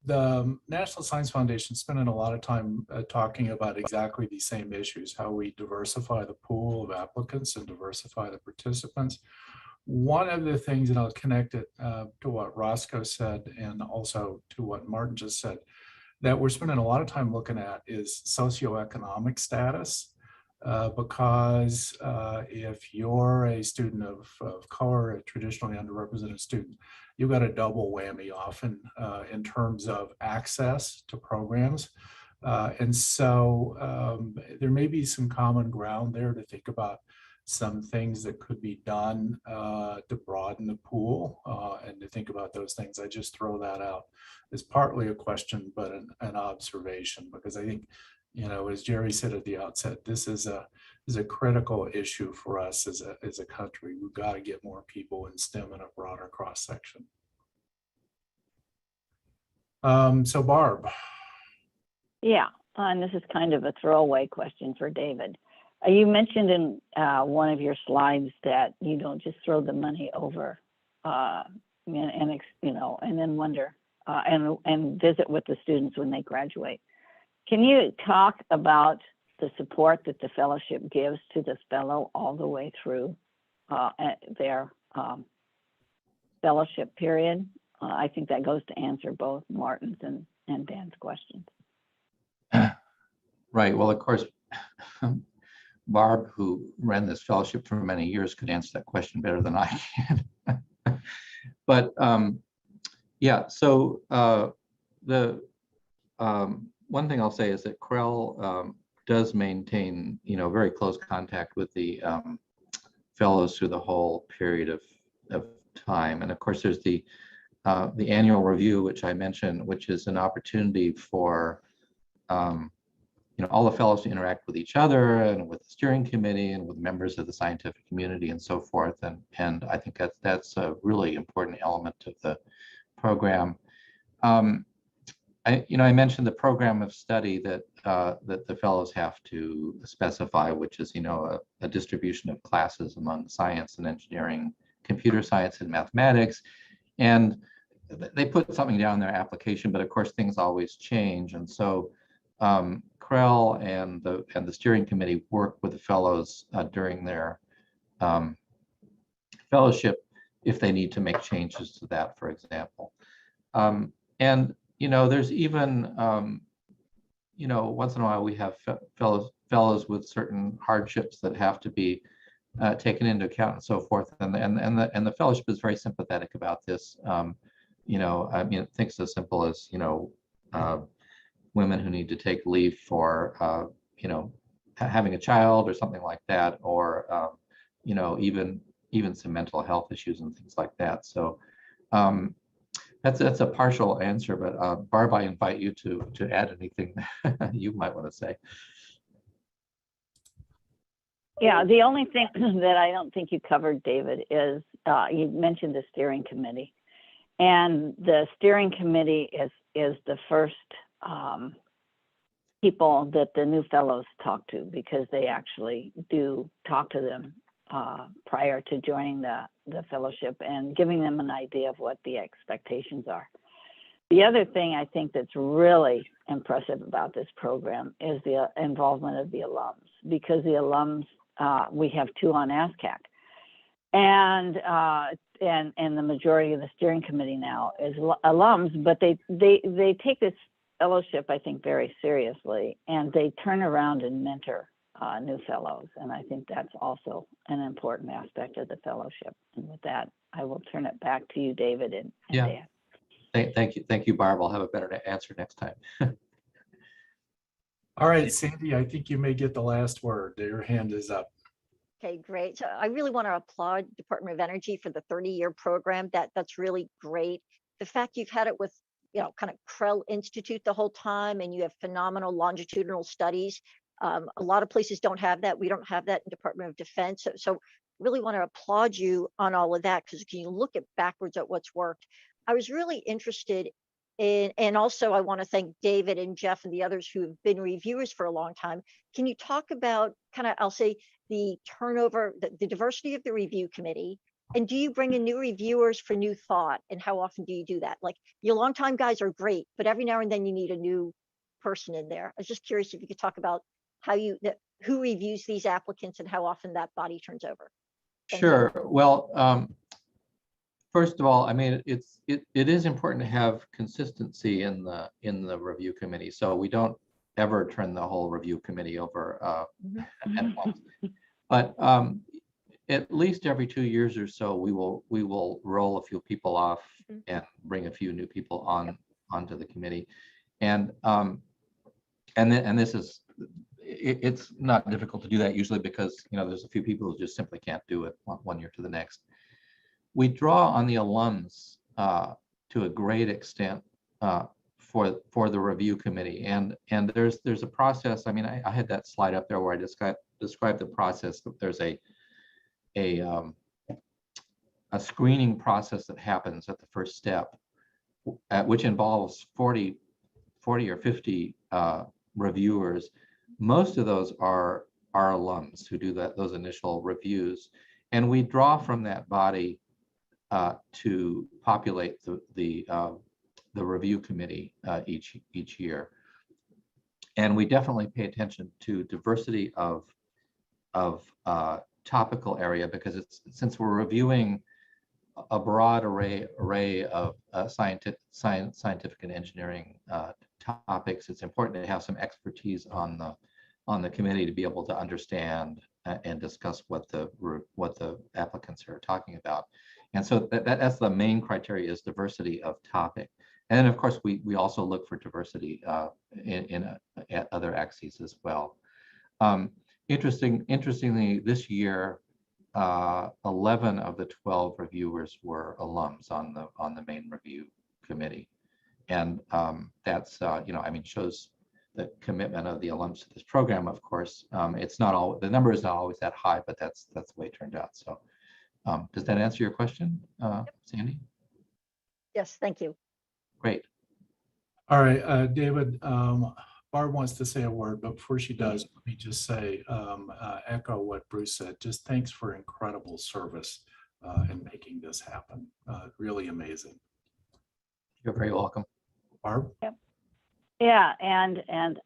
The National Science Foundation is spending a lot of time talking about exactly these same issues, how we diversify the pool of applicants and diversify the participants. One of the things, and I'll connect it to what Roscoe said and also to what Martin just said, that we're spending a lot of time looking at is socioeconomic status. Because if you're a student of color, a traditionally underrepresented student, you've got a double whammy often in terms of access to programs. And so there may be some common ground there to think about some things that could be done to broaden the pool and to think about those things. I just throw that out as partly a question, but an observation, because I think, you know, as Jerry said at the outset, this is a critical issue for us as a country. We've got to get more people in STEM in a broader cross section. So Barb. Yeah, and this is kind of a throwaway question for David. You mentioned in one of your slides that you don't just throw the money over and then wonder and visit with the students when they graduate. Can you talk about the support that the fellowship gives to this fellow all the way through their fellowship period? I think that goes to answer both Martin's and Dan's questions. Right. Well, of course, Barb, who ran this fellowship for many years, could answer that question better than I can. But yeah, so the one thing I'll say is that CREL does maintain, very close contact with the fellows through the whole period of time. And of course, there's the annual review, which I mentioned, which is an opportunity for all the fellows to interact with each other and with the steering committee and with members of the scientific community and so forth. And I think that's a really important element of the program. I mentioned the program of study that the fellows have to specify, which is a distribution of classes among science and engineering, computer science and mathematics, and they put something down in their application. But of course, things always change, and so CREL and the steering committee work with the fellows during their fellowship if they need to make changes to that, for example. And there's even, once in a while we have fellows with certain hardships that have to be taken into account and so forth. And the fellowship is very sympathetic about this. Things as simple as, women who need to take leave for, having a child or something like that, or, even some mental health issues and things like that. So, that's a partial answer, but Barb, I invite you to add anything you might want to say. Yeah, the only thing that I don't think you covered, David, is you mentioned the steering committee, and the steering committee is the first people that the new fellows talk to, because they actually do talk to them prior to joining the fellowship and giving them an idea of what the expectations are. The other thing I think that's really impressive about this program is the involvement of the alums. because the alums, we have 2 on ASCAC. And the majority of the steering committee now is alums, but they take this fellowship, I think, very seriously, and they turn around and mentor new fellows. And I think that's also an important aspect of the fellowship. And with that, I will turn it back to you, David and Dan. Thank you, Barb. I'll have a better answer next time. All right, Sandy, I think you may get the last word. Your hand is up. Okay, great. So I really want to applaud Department of Energy for the 30-year program. That's really great. The fact you've had it with, kind of Krell Institute the whole time, and you have phenomenal longitudinal studies. A lot of places don't have that. We don't have that in Department of Defense. So really want to applaud you on all of that, because you look at backwards at what's worked. I was really interested in, and also I want to thank David and Jeff and the others who have been reviewers for a long time. Can you talk about kind of, I'll say, the turnover, the diversity of the review committee? And do you bring in new reviewers for new thought? And how often do you do that? Like, your longtime guys are great, but every now and then you need a new person in there. I was just curious if you could talk about how who reviews these applicants and how often that body turns over. Sure. Well, first of all, I mean, it is important to have consistency in the review committee. So we don't ever turn the whole review committee over at once. But at least every 2 years or so, we will roll a few people off and bring a few new people onto the committee. And this is, it's not difficult to do that usually, because there's a few people who just simply can't do it one year to the next. We draw on the alums to a great extent for the review committee, and there's a process. I mean, I had that slide up there where I described the process. There's a screening process that happens at the first step, which involves 40 or 50 reviewers. Most of those are alums who do those initial reviews, and we draw from that body to populate the review committee each year. And we definitely pay attention to diversity of topical area, because since we're reviewing a broad array of scientific and engineering topics, it's important to have some expertise on the committee to be able to understand and discuss what the applicants are talking about. And so that's the main criteria, is diversity of topic. And then, of course, we also look for diversity at other axes as well. Interestingly, this year, 11 of the 12 reviewers were alums on the main review committee, and that's I mean, shows the commitment of the alums to this program. Of course, it's not all, the number is not always that high, but that's the way it turned out. So, does that answer your question, Sandy? Yes, thank you. Great. All right, David, Barb wants to say a word, but before she does, let me just say, echo what Bruce said. Just thanks for incredible service in making this happen. Really amazing. You're very welcome. Barb? Yep. Yeah, and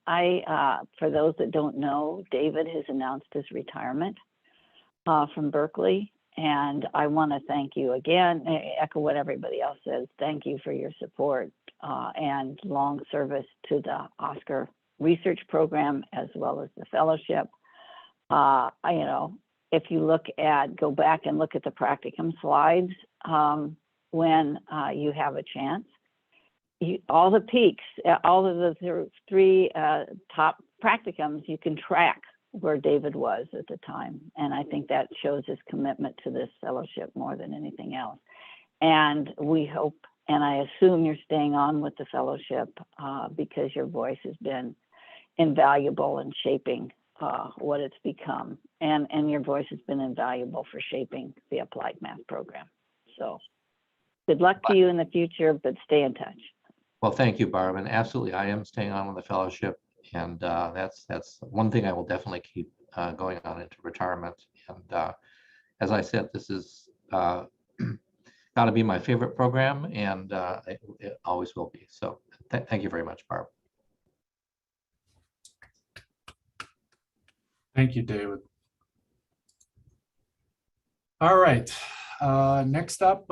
I, for those that don't know, David has announced his retirement from Berkeley. And I want to thank you again, echo what everybody else says. Thank you for your support and long service to the ASCAC research program, as well as the fellowship. If you go back and look at the practicum slides when you have a chance, all the peaks, all of the three top practicums, you can track where David was at the time. And I think that shows his commitment to this fellowship more than anything else. And we hope, and I assume you're staying on with the fellowship because your voice has been invaluable in shaping what it's become. And your voice has been invaluable for shaping the applied math program. So good luck to you in the future, but stay in touch. Well, thank you, Barb. And absolutely, I am staying on with the fellowship. And that's one thing I will definitely keep going on into retirement. And as I said, this is got to be my favorite program, and it always will be. So thank you very much, Barb. Thank you, David. All right. Next up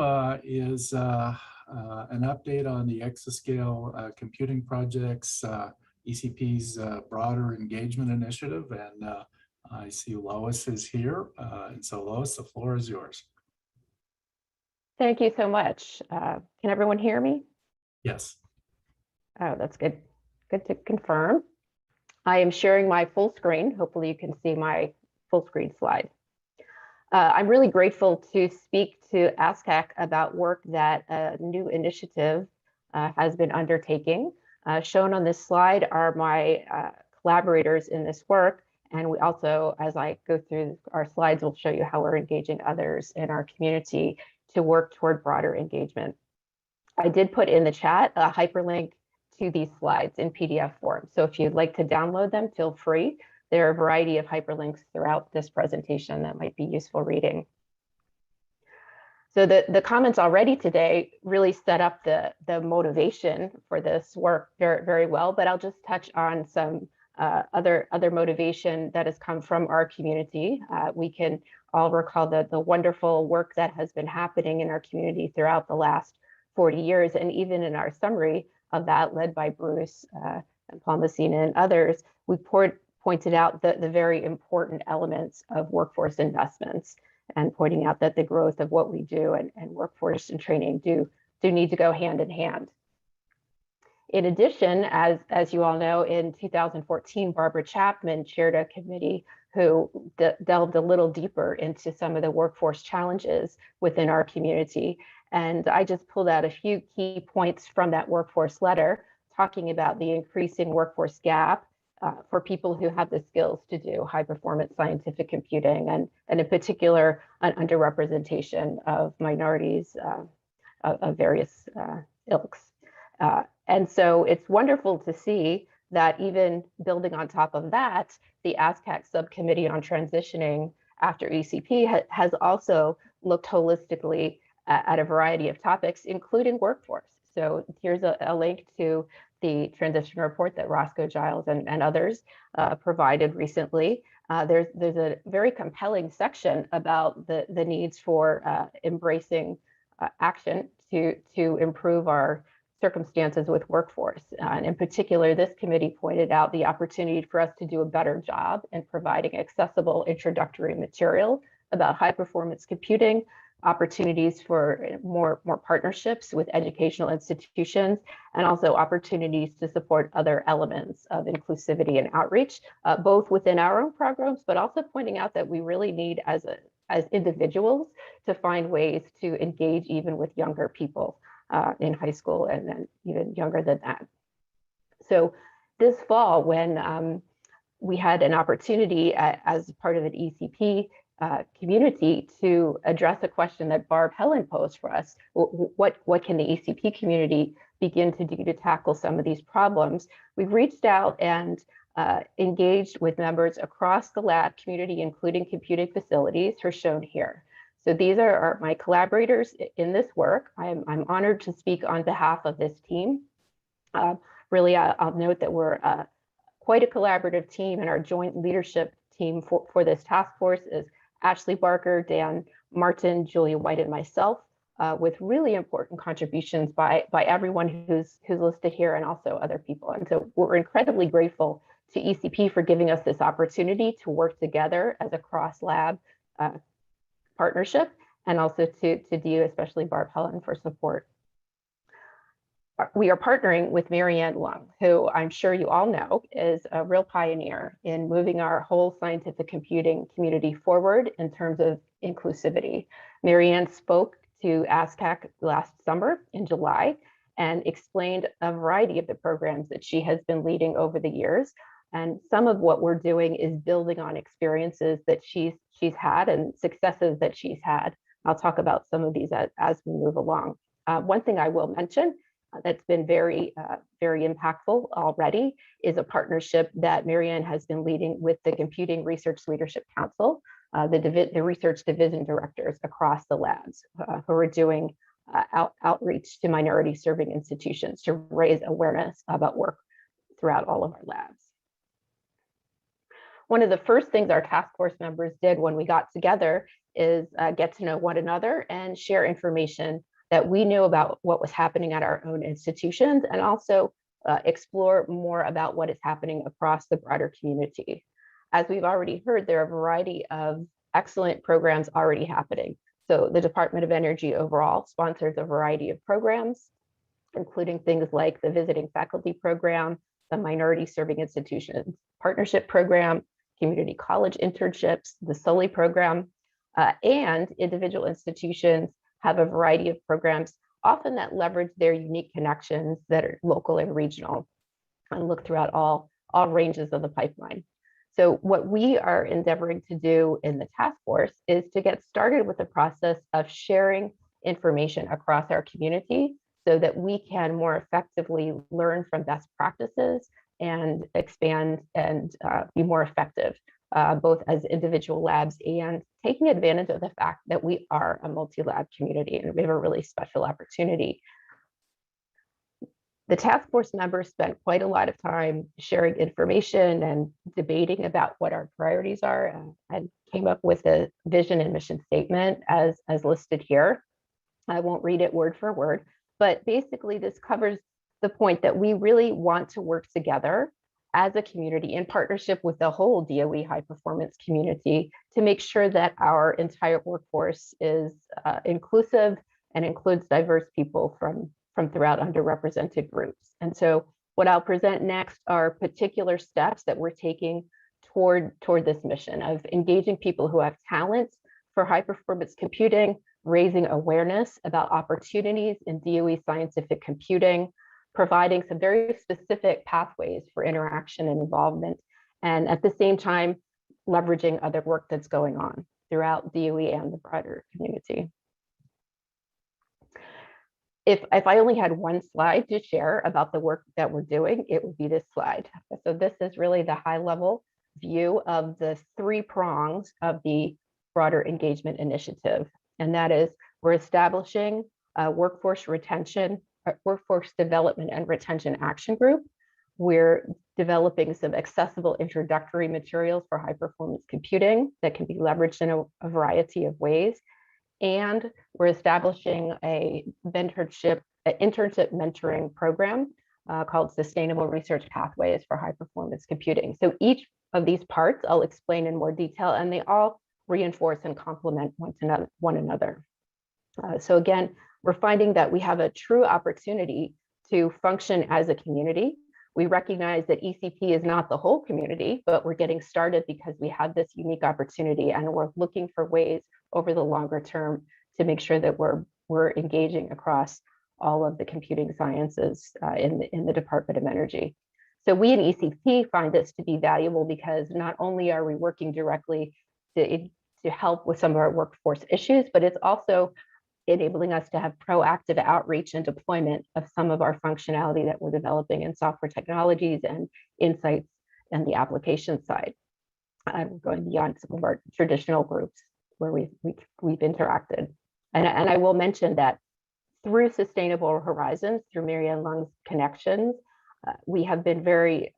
is an update on the exascale computing projects, ECP's broader engagement initiative. And I see Lois is here. And so Lois, the floor is yours. Thank you so much. Can everyone hear me? Yes. Oh, that's good. Good to confirm. I am sharing my full screen. Hopefully you can see my full screen slide. I'm really grateful to speak to ASCAC about work that a new initiative has been undertaking. Shown on this slide are my collaborators in this work. And we also, as I go through our slides, will show you how we're engaging others in our community to work toward broader engagement. I did put in the chat a hyperlink to these slides in PDF form. So if you'd like to download them, feel free. There are a variety of hyperlinks throughout this presentation that might be useful reading. So the comments already today really set up the motivation for this work very, very well, but I'll just touch on some other motivation that has come from our community. We can all recall the wonderful work that has been happening in our community throughout the last 40 years, and even in our summary of that, led by Bruce and Paul Messina and others, we pointed out the very important elements of workforce investments and pointing out that the growth of what we do and workforce and training do need to go hand in hand. In addition, as you all know, in 2014, Barbara Chapman chaired a committee who delved a little deeper into some of the workforce challenges within our community. And I just pulled out a few key points from that workforce letter, talking about the increasing workforce gap for people who have the skills to do high performance scientific computing, and in particular, an underrepresentation of minorities of various ilks. And so it's wonderful to see that even building on top of that, the ASCAC subcommittee on transitioning after ECP has also looked holistically at a variety of topics, including workforce. So here's a link to the transition report that Roscoe Giles and others provided recently. There's a very compelling section about the needs for embracing action to improve our circumstances with workforce. And in particular, this committee pointed out the opportunity for us to do a better job in providing accessible introductory material about high performance computing, opportunities for more partnerships with educational institutions, and also opportunities to support other elements of inclusivity and outreach, both within our own programs, but also pointing out that we really need as individuals to find ways to engage even with younger people in high school and then even younger than that. So this fall, when we had an opportunity as part of an ECP community to address a question that Barb Helen posed for us, what can the ECP community begin to do to tackle some of these problems? We've reached out and engaged with members across the lab community, including computing facilities, who are shown here. So these are my collaborators in this work. I'm honored to speak on behalf of this team. Really, I'll note that we're quite a collaborative team, and our joint leadership team for this task force is Ashley Barker, Dan Martin, Julia White, and myself, with really important contributions by everyone who's listed here and also other people. And so we're incredibly grateful to ECP for giving us this opportunity to work together as a cross-lab partnership, and also to DU, especially Barb Helen, for support. We are partnering with Marianne Lung, who I'm sure you all know is a real pioneer in moving our whole scientific computing community forward in terms of inclusivity. Marianne spoke to ASCAC last summer in July and explained a variety of the programs that she has been leading over the years. And some of what we're doing is building on experiences that she's had and successes that she's had. I'll talk about some of these as we move along. One thing I will mention that's been very impactful already is a partnership that Marianne has been leading with the Computing Research Leadership Council, the research division directors across the labs who are doing outreach to minority serving institutions to raise awareness about work throughout all of our labs. One of the first things our task force members did when we got together is get to know one another and share information that we knew about what was happening at our own institutions, and also explore more about what is happening across the broader community. As we've already heard, there are a variety of excellent programs already happening. So the Department of Energy overall sponsors a variety of programs, including things like the Visiting Faculty Program, the Minority Serving Institutions Partnership Program, community college internships, the SOLI program, and individual institutions have a variety of programs, often that leverage their unique connections that are local and regional, and look throughout all ranges of the pipeline. So what we are endeavoring to do in the task force is to get started with the process of sharing information across our community so that we can more effectively learn from best practices and expand and be more effective, both as individual labs and taking advantage of the fact that we are a multi-lab community and we have a really special opportunity. The task force members spent quite a lot of time sharing information and debating about what our priorities are, and came up with a vision and mission statement as listed here. I won't read it word for word, but basically this covers the point that we really want to work together as a community in partnership with the whole DOE high performance community to make sure that our entire workforce is inclusive and includes diverse people from throughout underrepresented groups. And so what I'll present next are particular steps that we're taking toward this mission of engaging people who have talents for high performance computing, raising awareness about opportunities in DOE scientific computing, providing some very specific pathways for interaction and involvement, and at the same time, leveraging other work that's going on throughout DOE and the broader community. If I only had one slide to share about the work that we're doing, it would be this slide. So this is really the high level view of the 3 prongs of the broader engagement initiative. And that is, we're establishing a workforce development and retention action group. We're developing some accessible introductory materials for high performance computing that can be leveraged in a variety of ways. And we're establishing a internship mentoring program called Sustainable Research Pathways for High Performance Computing. So each of these parts I'll explain in more detail, and they all reinforce and complement one another. So again, we're finding that we have a true opportunity to function as a community. We recognize that ECP is not the whole community, but we're getting started because we have this unique opportunity, and we're looking for ways over the longer term to make sure that we're engaging across all of the computing sciences in the Department of Energy. So we in ECP find this to be valuable because not only are we working directly to help with some of our workforce issues, but it's also enabling us to have proactive outreach and deployment of some of our functionality that we're developing in software technologies and insights and the application side. I'm going beyond some of our traditional groups where we've interacted. And I will mention that through Sustainable Horizons, through Marianne Lung's connections, we have been very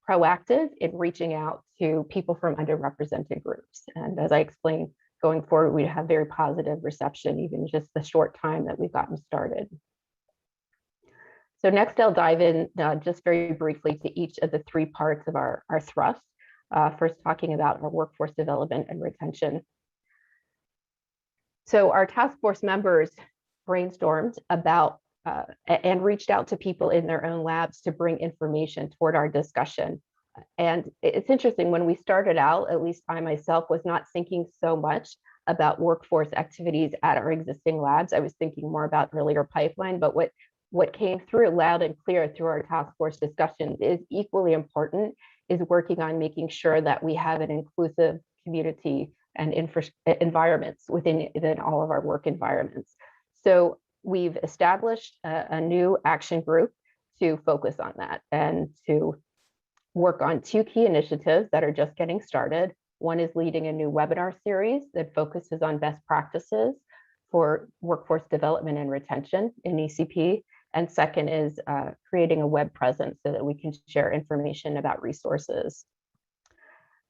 proactive in reaching out to people from underrepresented groups. And as I explained, going forward, we have very positive reception, even just the short time that we've gotten started. So next I'll dive in just very briefly to each of the 3 parts of our thrust. First, talking about our workforce development and retention. So our task force members brainstormed about and reached out to people in their own labs to bring information toward our discussion. And it's interesting, when we started out, at least I myself was not thinking so much about workforce activities at our existing labs. I was thinking more about earlier pipeline, but what came through loud and clear through our task force discussions is equally important, is working on making sure that we have an inclusive community and environments within all of our work environments. So we've established a new action group to focus on that and to work on 2 key initiatives that are just getting started. One is leading a new webinar series that focuses on best practices for workforce development and retention in ECP. And second is creating a web presence so that we can share information about resources.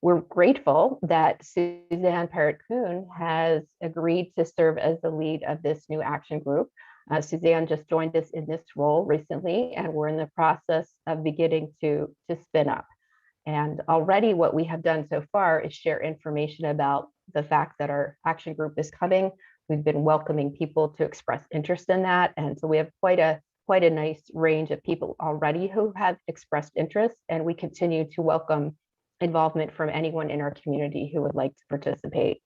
We're grateful that Suzanne Parrott-Kuhn has agreed to serve as the lead of this new action group. Suzanne just joined us in this role recently, and we're in the process of beginning to spin up. And already what we have done so far is share information about the fact that our action group is coming. We've been welcoming people to express interest in that. And so we have quite a nice range of people already who have expressed interest, and we continue to welcome involvement from anyone in our community who would like to participate.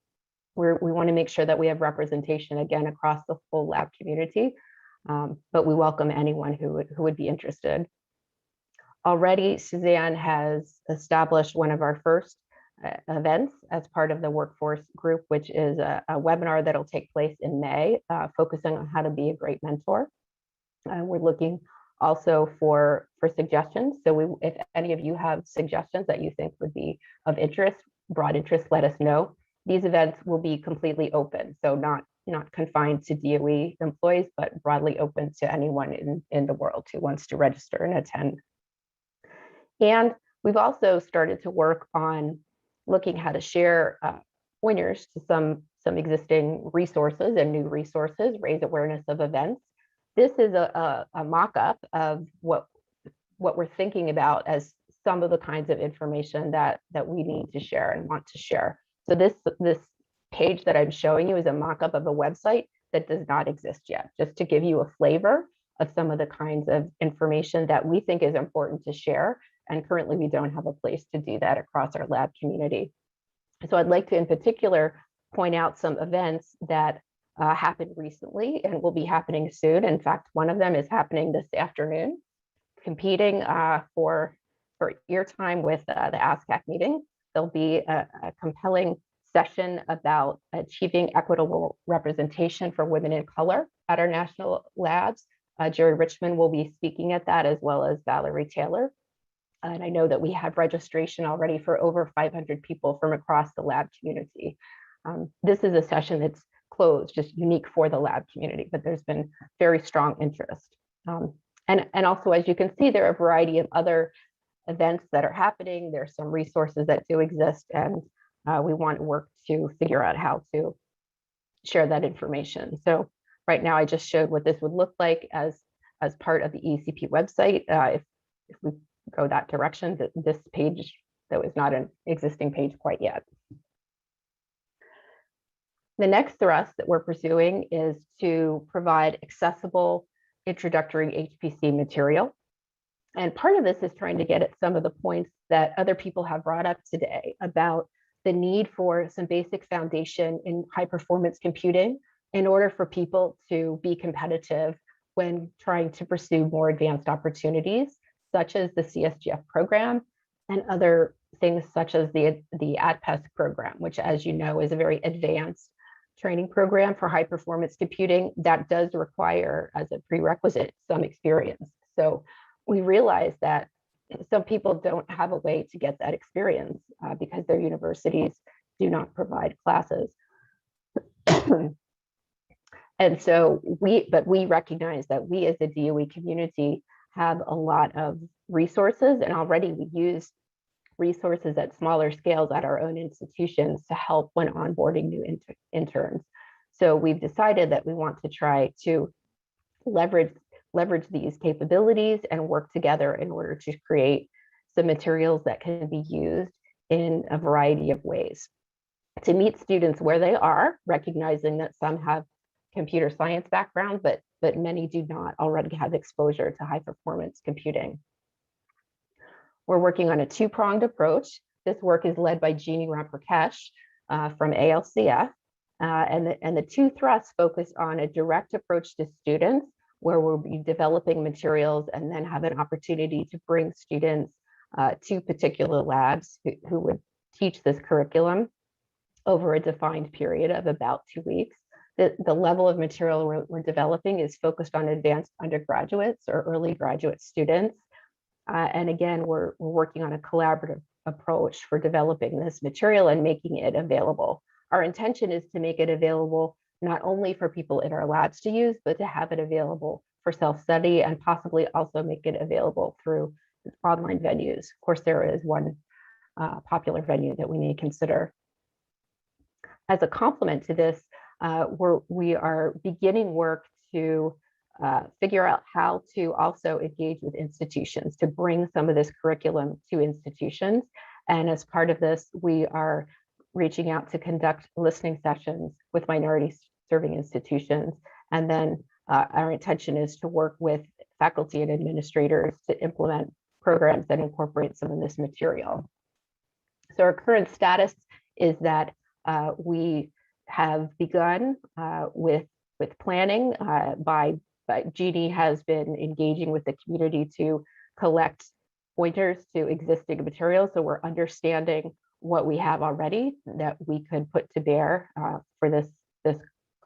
We want to make sure that we have representation again across the full lab community, but we welcome anyone who would be interested. Already, Suzanne has established one of our first events as part of the workforce group, which is a webinar that'll take place in May, focusing on how to be a great mentor. We're looking also for suggestions. So if any of you have suggestions that you think would be of interest, broad interest, let us know. These events will be completely open, so not confined to DOE employees, but broadly open to anyone in the world who wants to register and attend. And we've also started to work on looking how to share pointers to some existing resources and new resources, raise awareness of events. This is a mock-up of what we're thinking about as some of the kinds of information that we need to share and want to share. So this page that I'm showing you is a mock-up of a website that does not exist yet, just to give you a flavor of some of the kinds of information that we think is important to share. And currently we don't have a place to do that across our lab community. So I'd like to in particular point out some events that happened recently and will be happening soon. In fact, one of them is happening this afternoon, competing for ear time with the ASCAC meeting. There'll be a compelling session about achieving equitable representation for women in color at our national labs. Jerry Richmond will be speaking at that, as well as Valerie Taylor. And I know that we have registration already for over 500 people from across the lab community. This is a session that's closed, just unique for the lab community, but there's been very strong interest. And also, as you can see, there are a variety of other events that are happening. There's some resources that do exist, and we want to work to figure out how to share that information. So right now, I just showed what this would look like as part of the ECP website. If we go that direction, this page, that was not an existing page quite yet. The next thrust that we're pursuing is to provide accessible introductory HPC material. And part of this is trying to get at some of the points that other people have brought up today about the need for some basic foundation in high performance computing in order for people to be competitive when trying to pursue more advanced opportunities, such as the CSGF program and other things such as the ADPES program, which, as you know, is a very advanced training program for high performance computing that does require as a prerequisite some experience. So we realize that some people don't have a way to get that experience because their universities do not provide classes. And so we recognize that we as a DOE community have a lot of resources, and already we use resources at smaller scales at our own institutions to help when onboarding new interns. So we've decided that we want to try to leverage these capabilities and work together in order to create some materials that can be used in a variety of ways to meet students where they are, recognizing that some have computer science background, but many do not already have exposure to high performance computing. We're working on a two-pronged approach. This work is led by Jeannie Ramprakash from ALCF, and the two thrusts focus on a direct approach to students, where we'll be developing materials and then have an opportunity to bring students to particular labs who would teach this curriculum over a defined period of about 2 weeks. The level of material we're developing is focused on advanced undergraduates or early graduate students. And again, we're working on a collaborative approach for developing this material and making it available. Our intention is to make it available not only for people in our labs to use, but to have it available for self-study and possibly also make it available through online venues. Of course, there is one popular venue that we may consider. As a complement to this, we are beginning work to figure out how to also engage with institutions, to bring some of this curriculum to institutions. And as part of this, we are reaching out to conduct listening sessions with minority serving institutions. And then our intention is to work with faculty and administrators to implement programs that incorporate some of this material. So our current status is that we have begun with planning. Jeannie has been engaging with the community to collect pointers to existing materials. So we're understanding what we have already that we could put to bear for this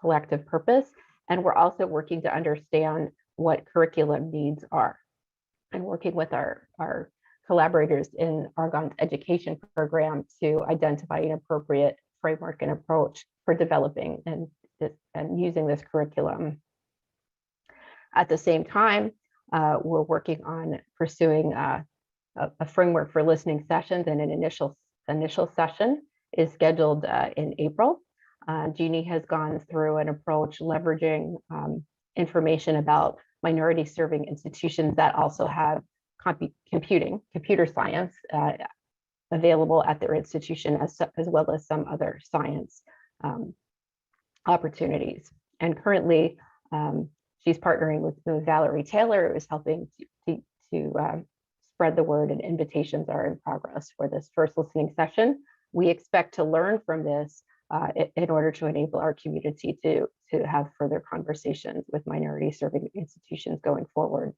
collective purpose. And we're also working to understand what curriculum needs are, and working with our collaborators in Argonne's education program to identify an appropriate framework and approach for developing and using this curriculum. At the same time, we're working on pursuing a framework for listening sessions, and an initial session is scheduled in April. Jeannie has gone through an approach leveraging information about minority serving institutions that also have computer science available at their institution, as well as some other science opportunities. And currently, she's partnering with Valerie Taylor, who is helping to spread the word, and invitations are in progress for this first listening session. We expect to learn from this in order to enable our community to have further conversations with minority serving institutions going forward.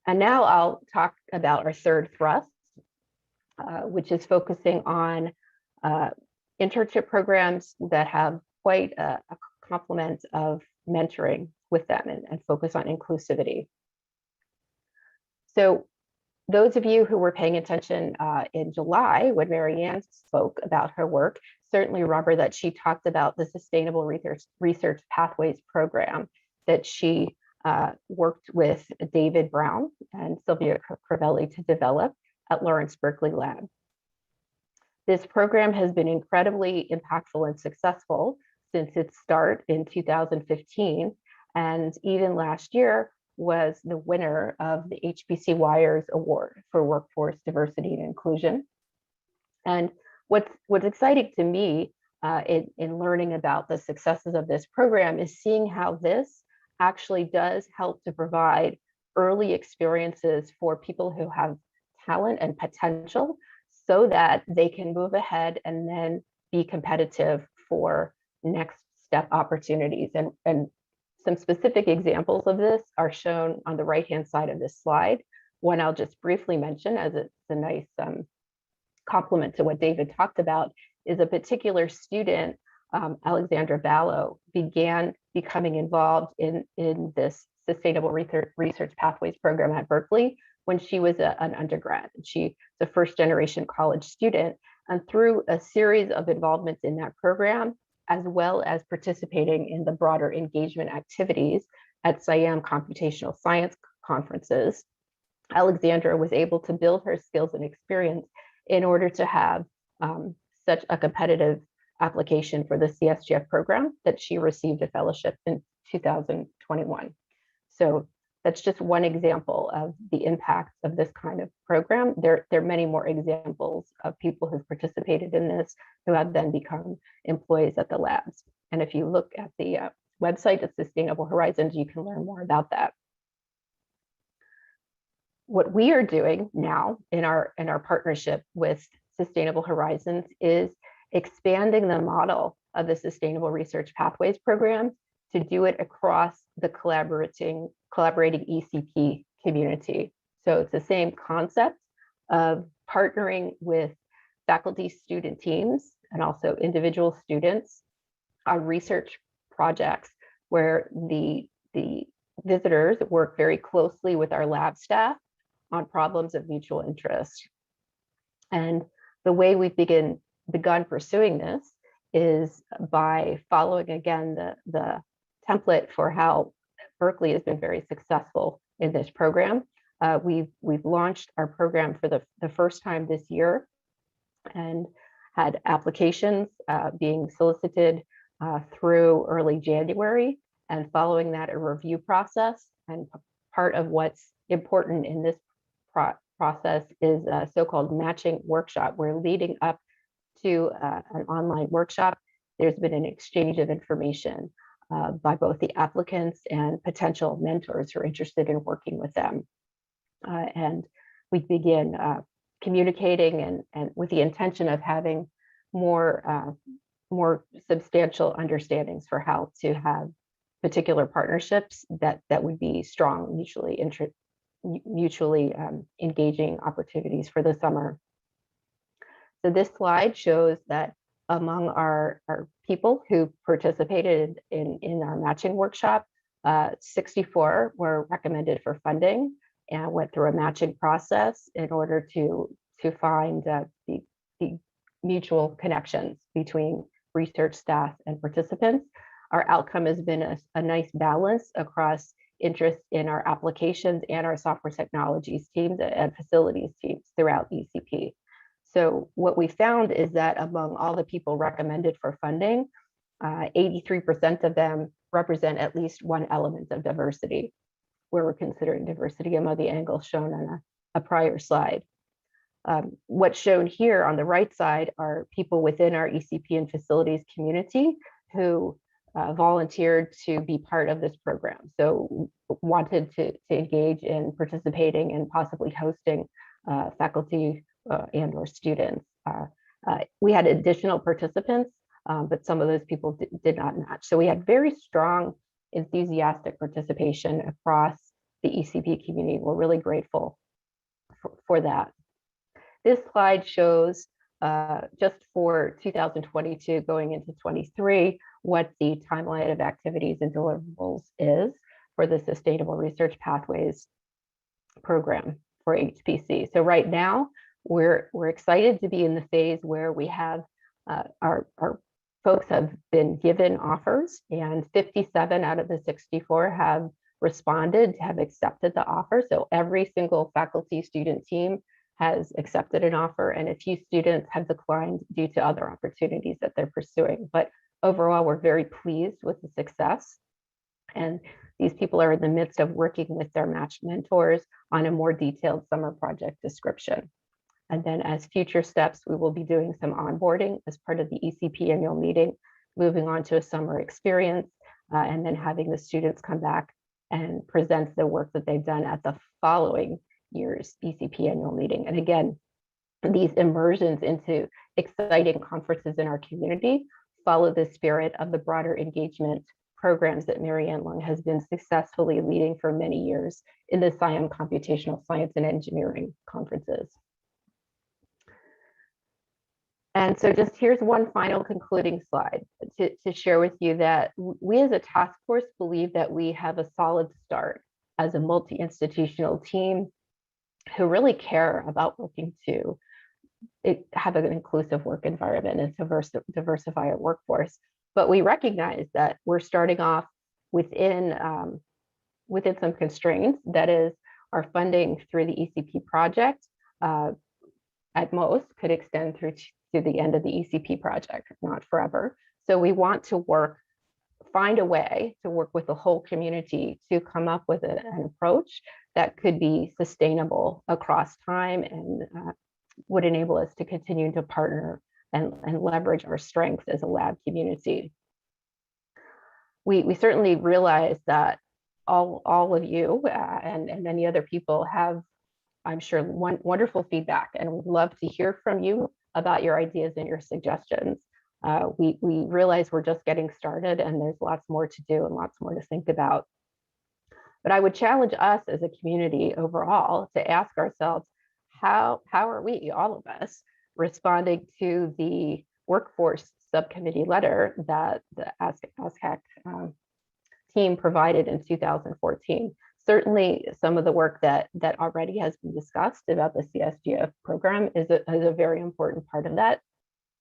And now I'll talk about our third thrust, which is focusing on internship programs that have quite a complement of mentoring with them, and focus on inclusivity. So those of you who were paying attention in July when Marianne spoke about her work certainly remember that she talked about the Sustainable Research Pathways program that she worked with David Brown and Sylvia Crivelli to develop at Lawrence Berkeley Lab. This program has been incredibly impactful and successful since its start in 2015, and even last year was the winner of the HBC Wires Award for Workforce Diversity and Inclusion. And what's exciting to me in learning about the successes of this program is seeing how this actually does help to provide early experiences for people who have talent and potential, so that they can move ahead and then be competitive for next step opportunities. And some specific examples of this are shown on the right-hand side of this slide. One I'll just briefly mention, as it's a nice complement to what David talked about, is a particular student, Alexandra Ballo, began becoming involved in this Sustainable Research Pathways program at Berkeley when she was an undergrad. She's a first-generation college student, and through a series of involvements in that program, as well as participating in the broader engagement activities at SIAM computational science conferences, Alexandra was able to build her skills and experience in order to have such a competitive application for the CSGF program that she received a fellowship in 2021. So that's just one example of the impact of this kind of program. There are many more examples of people who've participated in this who have then become employees at the labs. And if you look at the website of Sustainable Horizons, you can learn more about that. What we are doing now in our partnership with Sustainable Horizons is expanding the model of the Sustainable Research Pathways program to do it across the collaborating ECP community. So it's the same concept of partnering with faculty student teams and also individual students on research projects where the visitors work very closely with our lab staff on problems of mutual interest. And the way we've begun pursuing this is by following, again, the template for how Berkeley has been very successful in this program. we've launched our program for the first time this year and had applications being solicited through early January, and following that a review process. And part of what's important in this process is a so-called matching workshop. We're leading up to an online workshop. There's been an exchange of information by both the applicants and potential mentors who are interested in working with them. And we begin communicating and with the intention of having more substantial understandings for how to have particular partnerships that would be strong, mutually engaging opportunities for the summer. So this slide shows that among our people who participated in our matching workshop, 64 were recommended for funding and went through a matching process in order to find the mutual connections between research staff and participants. Our outcome has been a nice balance across interest in our applications and our software technologies teams and facilities teams throughout ECP. So what we found is that among all the people recommended for funding, 83% of them represent at least one element of diversity, where we're considering diversity among the angles shown on a prior slide. What's shown here on the right side are people within our ECP and facilities community who volunteered to be part of this program. So wanted to engage in participating and possibly hosting faculty and or students. We had additional participants, but some of those people did not match. So we had very strong, enthusiastic participation across the ECP community. We're really grateful for that. This slide shows just for 2022 going into 23, what the timeline of activities and deliverables is for the Sustainable Research Pathways program for HPC. So right now, we're excited to be in the phase where we have our folks have been given offers, and 57 out of the 64 have responded, have accepted the offer. So every single faculty student team has accepted an offer, and a few students have declined due to other opportunities that they're pursuing. But overall, we're very pleased with the success. And these people are in the midst of working with their matched mentors on a more detailed summer project description. And then as future steps, we will be doing some onboarding as part of the ECP annual meeting, moving on to a summer experience, and then having the students come back and present the work that they've done at the following year's ECP annual meeting. And again, these immersions into exciting conferences in our community follow the spirit of the broader engagement programs that Marianne Lung has been successfully leading for many years in the SCIEM Computational Science and Engineering conferences. And so just here's one final concluding slide to share with you that we as a task force believe that we have a solid start as a multi-institutional team who really care about working to have an inclusive work environment and diversify our workforce. But we recognize that we're starting off within some constraints. That is, our funding through the ECP project at most could extend through to the end of the ECP project, not forever. So we want to find a way to work with the whole community to come up with an approach that could be sustainable across time and would enable us to continue to partner and leverage our strengths as a lab community. We certainly realize that all of you and many other people have, I'm sure, wonderful feedback, and we'd love to hear from you about your ideas and your suggestions. We realize we're just getting started and there's lots more to do and lots more to think about. But I would challenge us as a community overall to ask ourselves, how are we, all of us, responding to the workforce subcommittee letter that the ASCAC team provided in 2014? Certainly some of the work that already has been discussed about the CSGF program is a very important part of that.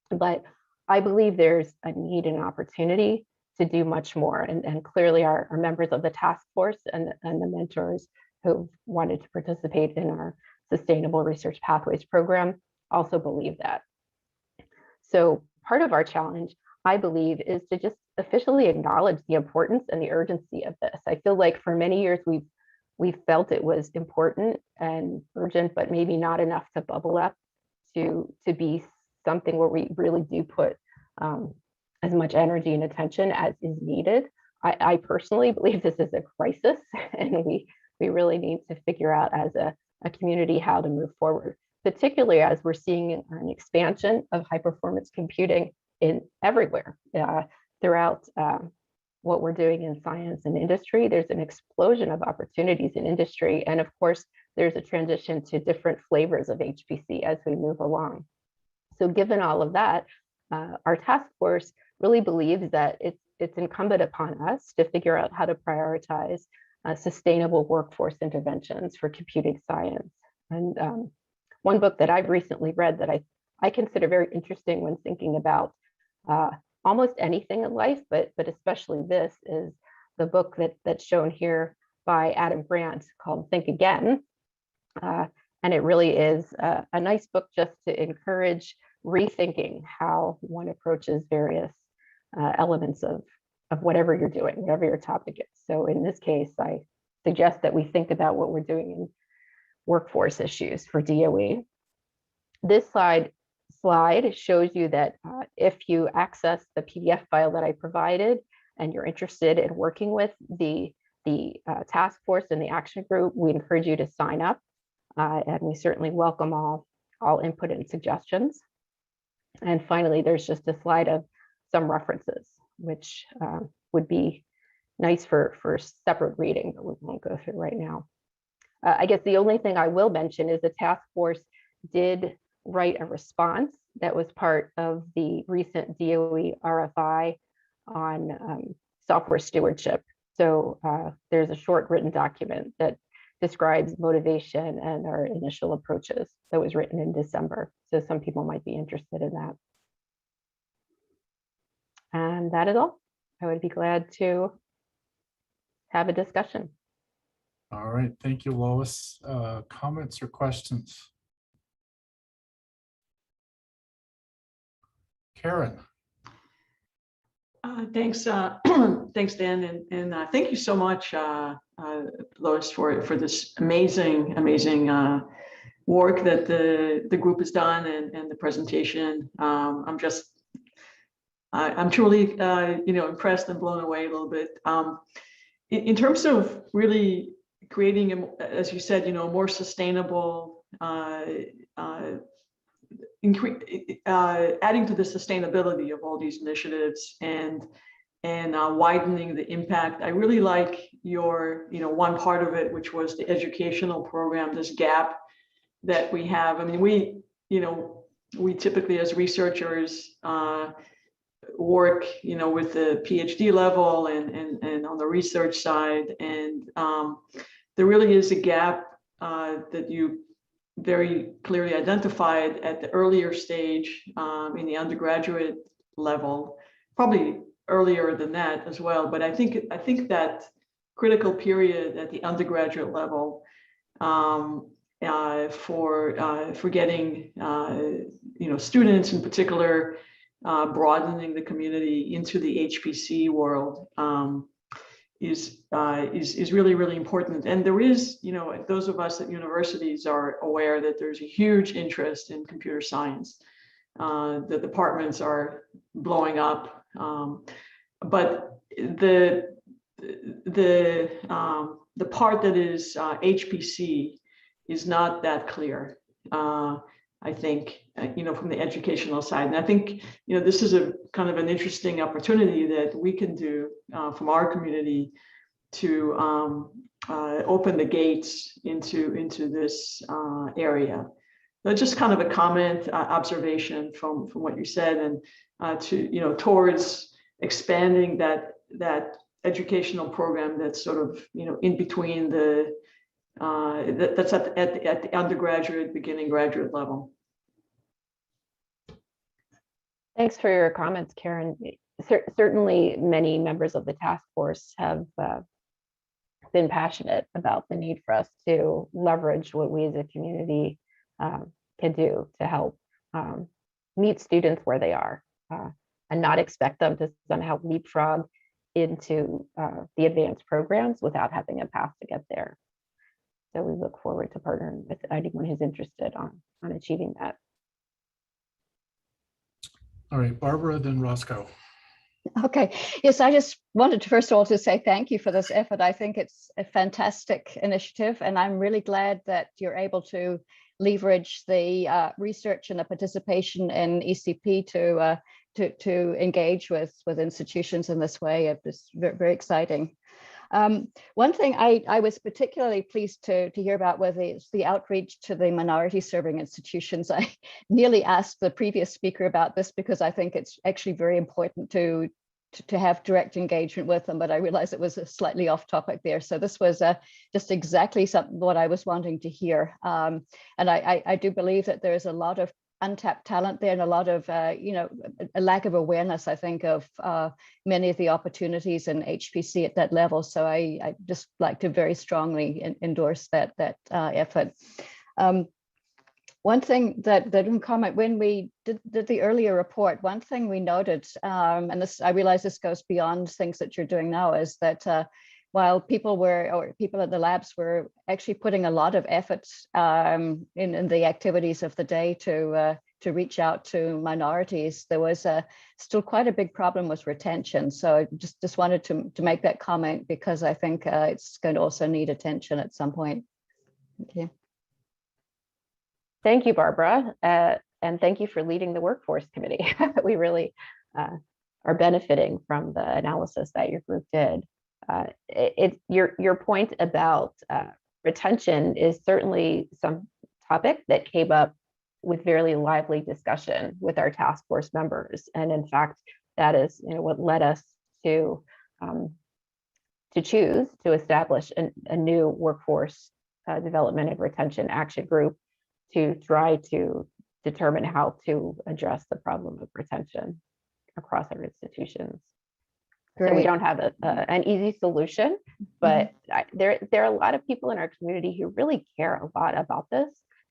But I believe there's a need and opportunity to do much more. And clearly our members of the task force and the mentors who've wanted to participate in our Sustainable Research Pathways program also believe that. So part of our challenge, I believe, is to just officially acknowledge the importance and the urgency of this. I feel like for many years we've felt it was important and urgent, but maybe not enough to bubble up to be something where we really do put as much energy and attention as is needed. I personally believe this is a crisis, and we really need to figure out as a community how to move forward, particularly as we're seeing an expansion of high performance computing in everywhere throughout what we're doing in science and industry. There's an explosion of opportunities in industry. And of course, there's a transition to different flavors of HPC as we move along. So given all of that, our task force really believes that it's incumbent upon us to figure out how to prioritize sustainable workforce interventions for computing science. And one book that I've recently read that I consider very interesting when thinking about almost anything in life, but especially this, is the book that's shown here by Adam Grant called Think Again. And it really is a nice book just to encourage rethinking how one approaches various elements of whatever you're doing, whatever your topic is. So in this case, I suggest that we think about what we're doing in workforce issues for DOE. This slide shows you that if you access the PDF file that I provided and you're interested in working with the task force and the action group, we encourage you to sign up. And we certainly welcome all input and suggestions. And finally, there's just a slide of some references, which would be nice for separate reading, but we won't go through right now. I guess the only thing I will mention is the task force did write a response that was part of the recent DOE RFI on software stewardship. So there's a short written document that describes motivation and our initial approaches that was written in December. So some people might be interested in that. And that is all. I would be glad to have a discussion. All right, thank you, Lois. Comments or questions? Karen. Thanks, thanks, Dan, and thank you so much, Lois, for this amazing work that the group has done and the presentation. I'm truly impressed and blown away a little bit. In terms of really creating, as you said, a more sustainable, adding to the sustainability of all these initiatives and widening the impact. I really like your, one part of it, which was the educational program, this gap that we have. I mean, we typically as researchers work, with the PhD level and on the research side. And there really is a gap that you very clearly identified at the earlier stage in the undergraduate level, probably earlier than that as well. But I think that critical period at the undergraduate level for getting students in particular, broadening the community into the HPC world is really, really important. And there is, those of us at universities are aware that there's a huge interest in computer science. The departments are blowing up, but the part that is HPC is not that clear. I think, from the educational side. And I think, this is a kind of an interesting opportunity that we can do from our community to open the gates into this area. But just kind of a comment, observation from what you said, and towards expanding that educational program that's sort of, in between the that's at the undergraduate, beginning graduate level. Thanks for your comments, Karen. Certainly many members of the task force have been passionate about the need for us to leverage what we as a community can do to help meet students where they are and not expect them to somehow leapfrog into the advanced programs without having a path to get there. So we look forward to partnering with anyone who's interested on achieving that. All right, Barbara, then Roscoe. Okay, yes, I just wanted to first of all to say thank you for this effort. I think it's a fantastic initiative, and I'm really glad that you're able to leverage the research and the participation in ECP to engage with institutions in this way. It's very, very exciting. One thing I was particularly pleased to hear about was the outreach to the minority serving institutions. I nearly asked the previous speaker about this because I think it's actually very important to have direct engagement with them, but I realized it was a slightly off topic there. So this was just exactly what I was wanting to hear. And I do believe that there's a lot of untapped talent there and a lot of, a lack of awareness, I think, of many of the opportunities in HPC at that level. So I just like to very strongly endorse that effort. One thing that didn't comment when we did the earlier report, one thing we noted, and this, I realize this goes beyond things that you're doing now, is that while people at the labs were actually putting a lot of effort in the activities of the day to reach out to minorities, there was still quite a big problem with retention. So I just wanted to make that comment because I think it's going to also need attention at some point. Okay. Thank you, Barbara, and thank you for leading the workforce committee. We really are benefiting from the analysis that your group did. Your point about retention is certainly some topic that came up with very lively discussion with our task force members, and in fact, that is what led us to choose to establish a new workforce development and retention action group to try to determine how to address the problem of retention across our institutions. Great. So we don't have an easy solution, but there are a lot of people in our community who really care a lot about this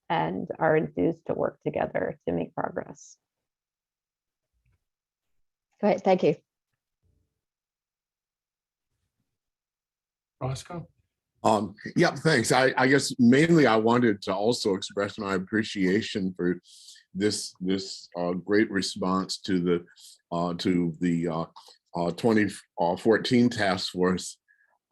and are enthused to work together to make progress. Great, thank you. Roscoe? Yeah, thanks. I guess mainly I wanted to also express my appreciation for this great response to the 2014 task force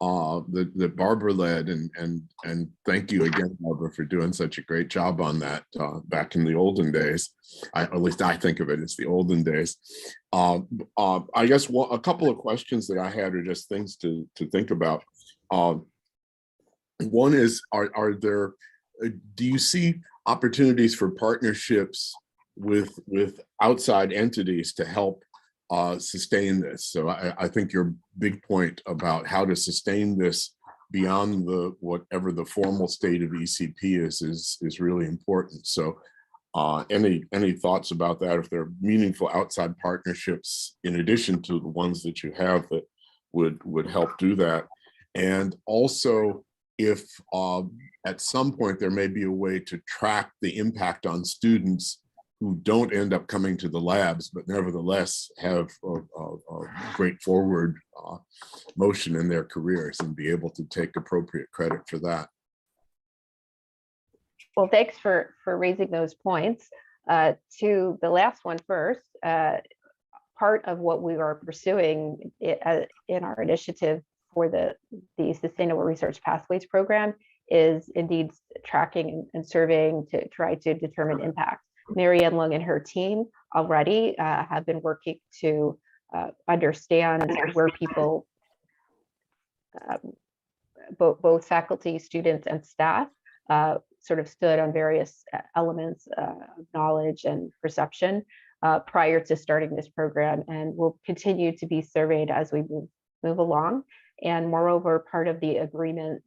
that Barbara led, and thank you again, Barbara, for doing such a great job on that back in the olden days. At least I think of it as the olden days. I guess a couple of questions that I had are just things to think about. One is, do you see opportunities for partnerships with outside entities to help sustain this? So I think your big point about how to sustain this beyond whatever the formal state of ECP is really important. So any thoughts about that, if there are meaningful outside partnerships in addition to the ones that you have that would help do that? And also, if at some point there may be a way to track the impact on students who don't end up coming to the labs, but nevertheless have a great forward motion in their careers and be able to take appropriate credit for that. Well, thanks for raising those points. To the last one first, part of what we are pursuing in our initiative for the Sustainable Research Pathways program is indeed tracking and surveying to try to determine impact. Marianne Lung and her team already have been working to understand where people, both faculty, students, and staff sort of stood on various elements of knowledge and perception prior to starting this program, and will continue to be surveyed as we move along. And moreover, part of the agreement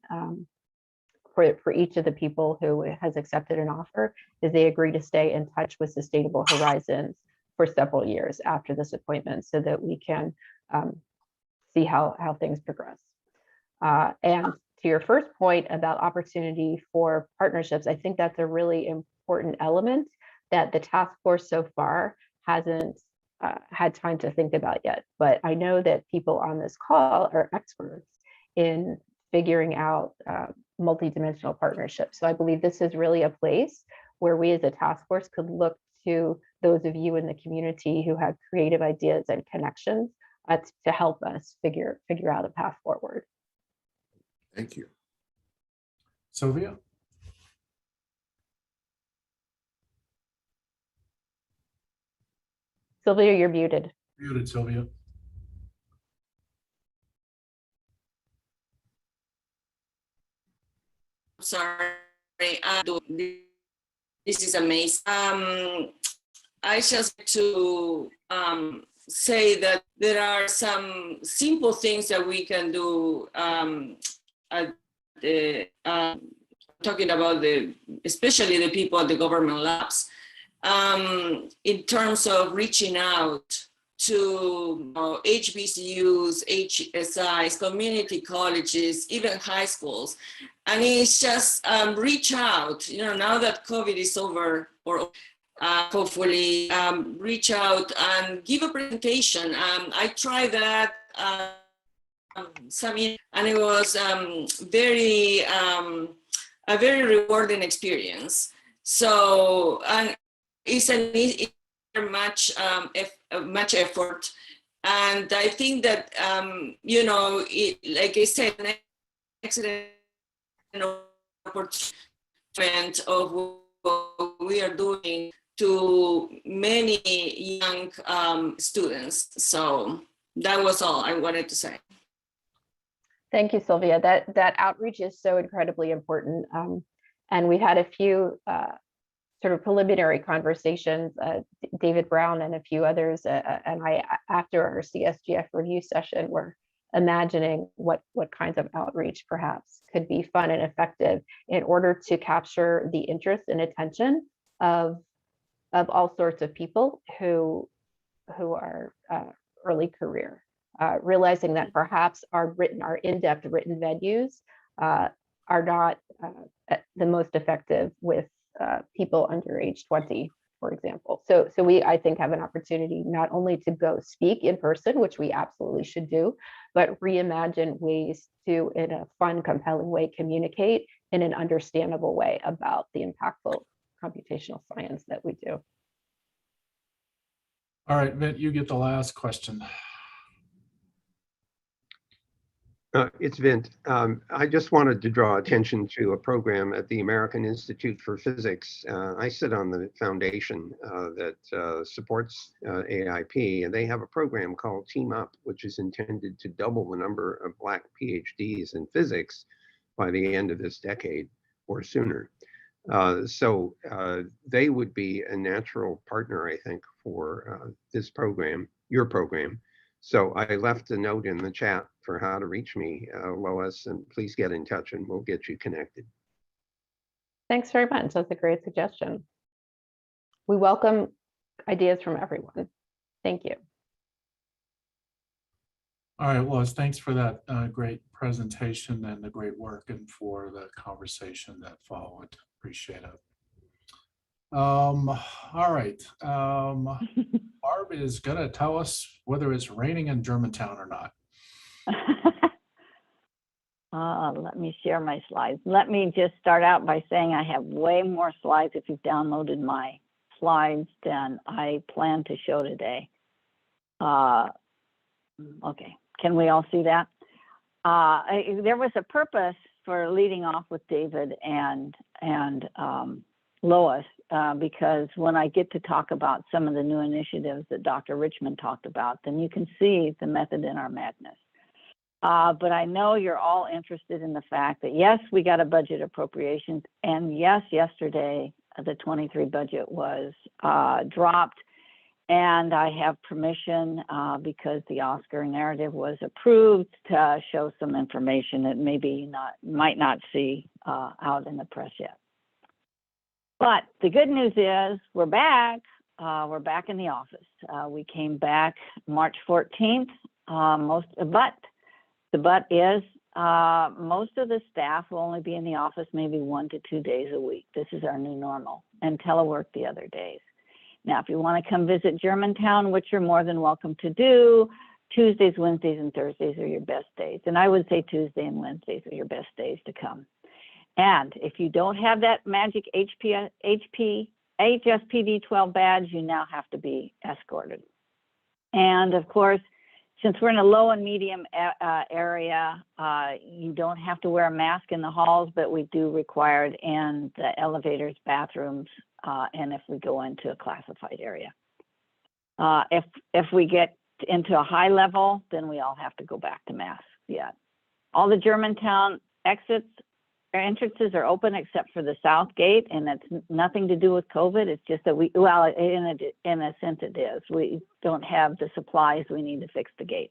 for each of the people who has accepted an offer is they agree to stay in touch with Sustainable Horizons for several years after this appointment, so that we can see how things progress. And to your first point about opportunity for partnerships, I think that's a really important element that the task force so far hasn't had time to think about yet. But I know that people on this call are experts in figuring out multidimensional partnerships. So I believe this is really a place where we as a task force could look to those of you in the community who have creative ideas and connections to help us figure out a path forward. Thank you. Sylvia? Sylvia, you're muted. Muted, Sylvia. Sorry, this is amazing. I just to say that there are some simple things that we can do at the, talking about especially the people at the government labs, in terms of reaching out to HBCUs, HSIs, community colleges, even high schools. And it's just reach out, now that COVID is over, or hopefully reach out and give a presentation. I tried that and it was a very rewarding experience. So, and it's much effort. And I think that, like I said, an excellent opportunity of what we are doing to many young students. So that was all I wanted to say. Thank you, Sylvia. That outreach is so incredibly important. And we've had a few sort of preliminary conversations, David Brown and a few others, and I, after our CSGF review session, were imagining what kinds of outreach perhaps could be fun and effective in order to capture the interest and attention of all sorts of people who are early career, realizing that perhaps our in-depth written venues are not the most effective with people under age 20, for example. So we, I think, have an opportunity not only to go speak in person, which we absolutely should do, but reimagine ways to, in a fun, compelling way, communicate in an understandable way about the impactful computational science that we do. All right, Vint, you get the last question. It's Vint. I just wanted to draw attention to a program at the American Institute for Physics. I sit on the foundation that supports AIP, and they have a program called Team Up, which is intended to double the number of Black PhDs in physics by the end of this decade or sooner. So they would be a natural partner, I think, for this program, your program. So I left a note in the chat for how to reach me, Lois, and please get in touch and we'll get you connected. Thanks very much. That's a great suggestion. We welcome ideas from everyone. Thank you. All right, Lois, thanks for that great presentation and the great work and for the conversation that followed. Appreciate it. All right. Barb is going to tell us whether it's raining in Germantown or not. Let me share my slides. Let me just start out by saying I have way more slides if you've downloaded my slides than I plan to show today. Okay, can we all see that? There was a purpose for leading off with David and Lois, because when I get to talk about some of the new initiatives that Dr. Richmond talked about, then you can see the method in our madness. But I know you're all interested in the fact that, yes, we got a budget appropriations, and yes, yesterday the 23 budget was dropped, and I have permission because the Oscar narrative was approved to show some information that maybe might not see out in the press yet. But the good news is we're back. We're back in the office. We came back March 14th. But is most of the staff will only be in the office maybe 1 to 2 days a week. This is our new normal, and telework the other days. Now, if you want to come visit Germantown, which you're more than welcome to do, Tuesdays, Wednesdays, and Thursdays are your best days. And I would say Tuesday and Wednesdays are your best days to come. And if you don't have that magic HSPD 12 badge, you now have to be escorted. And of course, since we're in a low and medium area, you don't have to wear a mask in the halls, but we do require it in the elevators, bathrooms, and if we go into a classified area. If we get into a high level, then we all have to go back to masks. Yeah. All the Germantown entrances are open except for the south gate, and that's nothing to do with COVID. It's just that well, in a sense it is. We don't have the supplies we need to fix the gate.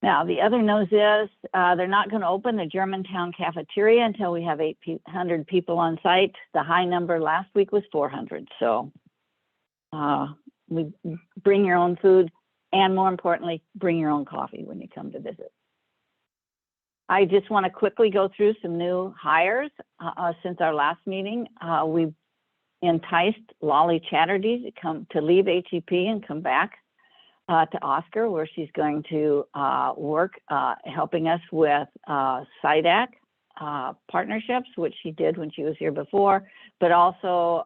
Now, the other news is they're not going to open the Germantown cafeteria until we have 800 people on site. The high number last week was 400. So we bring your own food, and more importantly, bring your own coffee when you come to visit. I just want to quickly go through some new hires since our last meeting. We've enticed Lolly Chatterjee to leave HEP and come back to Oscar, where she's going to work helping us with SIDAC partnerships, which she did when she was here before, but also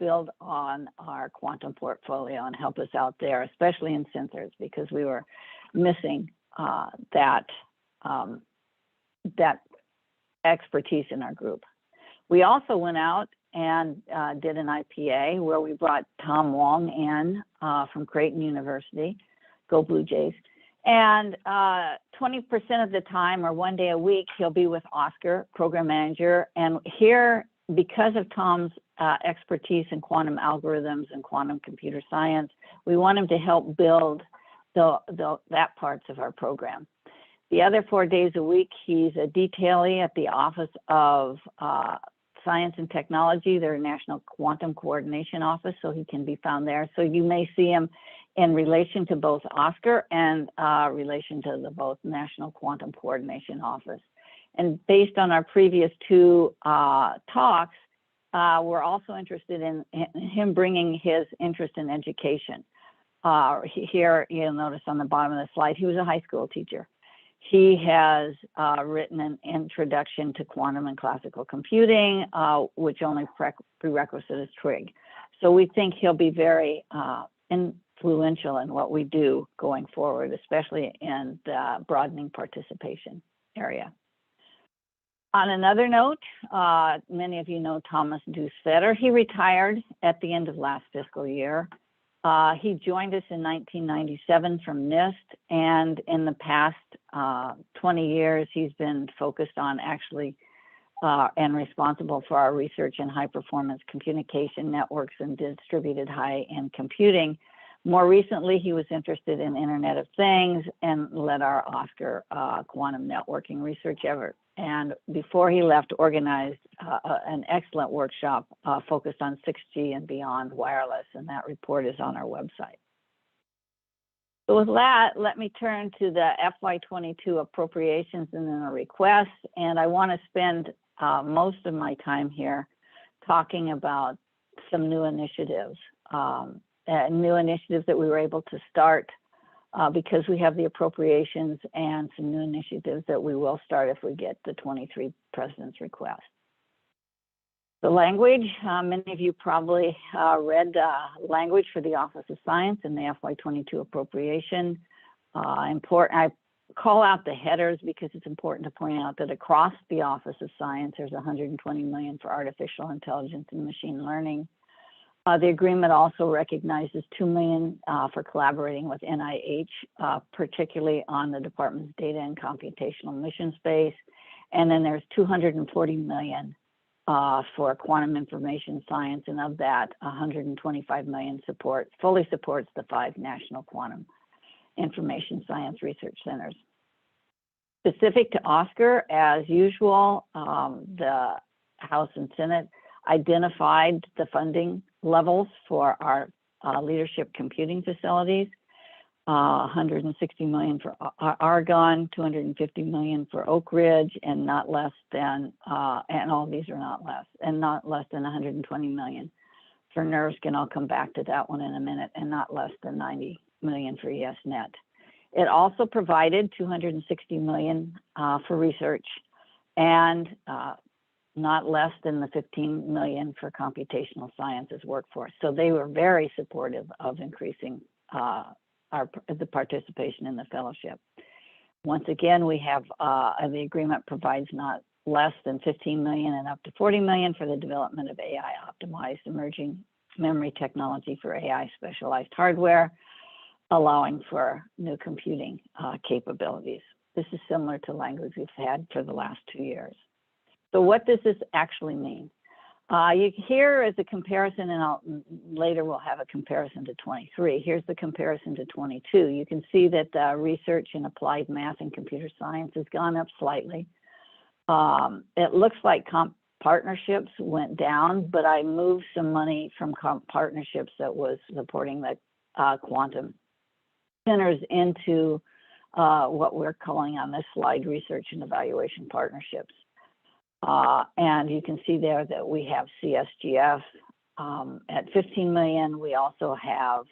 build on our quantum portfolio and help us out there, especially in sensors, because we were missing that expertise in our group. We also went out and did an IPA where we brought Tom Wong in from Creighton University, go Blue Jays. And 20% of the time, or 1 day a week, he'll be with Oscar, program manager. And here, because of Tom's expertise in quantum algorithms and quantum computer science, we want him to help build that parts of our program. The other 4 days a week, he's a detailee at the Office of Science and Technology, their National Quantum Coordination Office, so he can be found there. So you may see him in relation to both Oscar and relation to the both National Quantum Coordination Office. And based on our previous 2 talks, we're also interested in him bringing his interest in education. Here, you'll notice on the bottom of the slide, he was a high school teacher. He has written an introduction to quantum and classical computing, which only prerequisite is trig. So we think he'll be very influential in what we do going forward, especially in the broadening participation area. On another note, many of you know Thomas Deuce-Fetter. He retired at the end of last fiscal year. He joined us in 1997 from NIST, and in the past 20 years, he's been focused on actually and responsible for our research in high performance communication networks and distributed high-end computing. More recently, he was interested in Internet of Things and led our Oscar quantum networking research effort. And before he left, organized an excellent workshop focused on 6G and beyond wireless, and that report is on our website. So with that, let me turn to the FY22 appropriations and then a request. And I want to spend most of my time here talking about some new initiatives that we were able to start because we have the appropriations, and some new initiatives that we will start if we get the 23 President's request. The language, many of you probably read language for the Office of Science and the FY22 appropriation. I call out the headers because it's important to point out that across the Office of Science, there's $120 million for artificial intelligence and machine learning. The agreement also recognizes $2 million for collaborating with NIH, particularly on the department's data and computational mission space. And then there's $240 million for quantum information science, and of that, $125 million fully supports the 5 national quantum information science research centers. Specific to Oscar, as usual, the House and Senate identified the funding levels for our leadership computing facilities. 160 million for Argonne, 250 million for Oak Ridge, and not less than, and all these are not less, and not less than 120 million for NERSC, and I'll come back to that one in a minute, and not less than 90 million for ESNet. It also provided 260 million for research, and not less than the 15 million for computational sciences workforce. So they were very supportive of increasing the participation in the fellowship. Once again, we have the agreement provides not less than 15 million and up to 40 million for the development of AI optimized emerging memory technology for AI specialized hardware, allowing for new computing capabilities. This is similar to language we've had for the last 2 years. So what does this actually mean? Here is a comparison, and later we'll have a comparison to 23. Here's the comparison to 22. You can see that the research in applied math and computer science has gone up slightly. It looks like partnerships went down, but I moved some money from partnerships that was supporting the quantum centers into what we're calling on this slide research and evaluation partnerships. And you can see there that we have CSGF at 15 million. We also have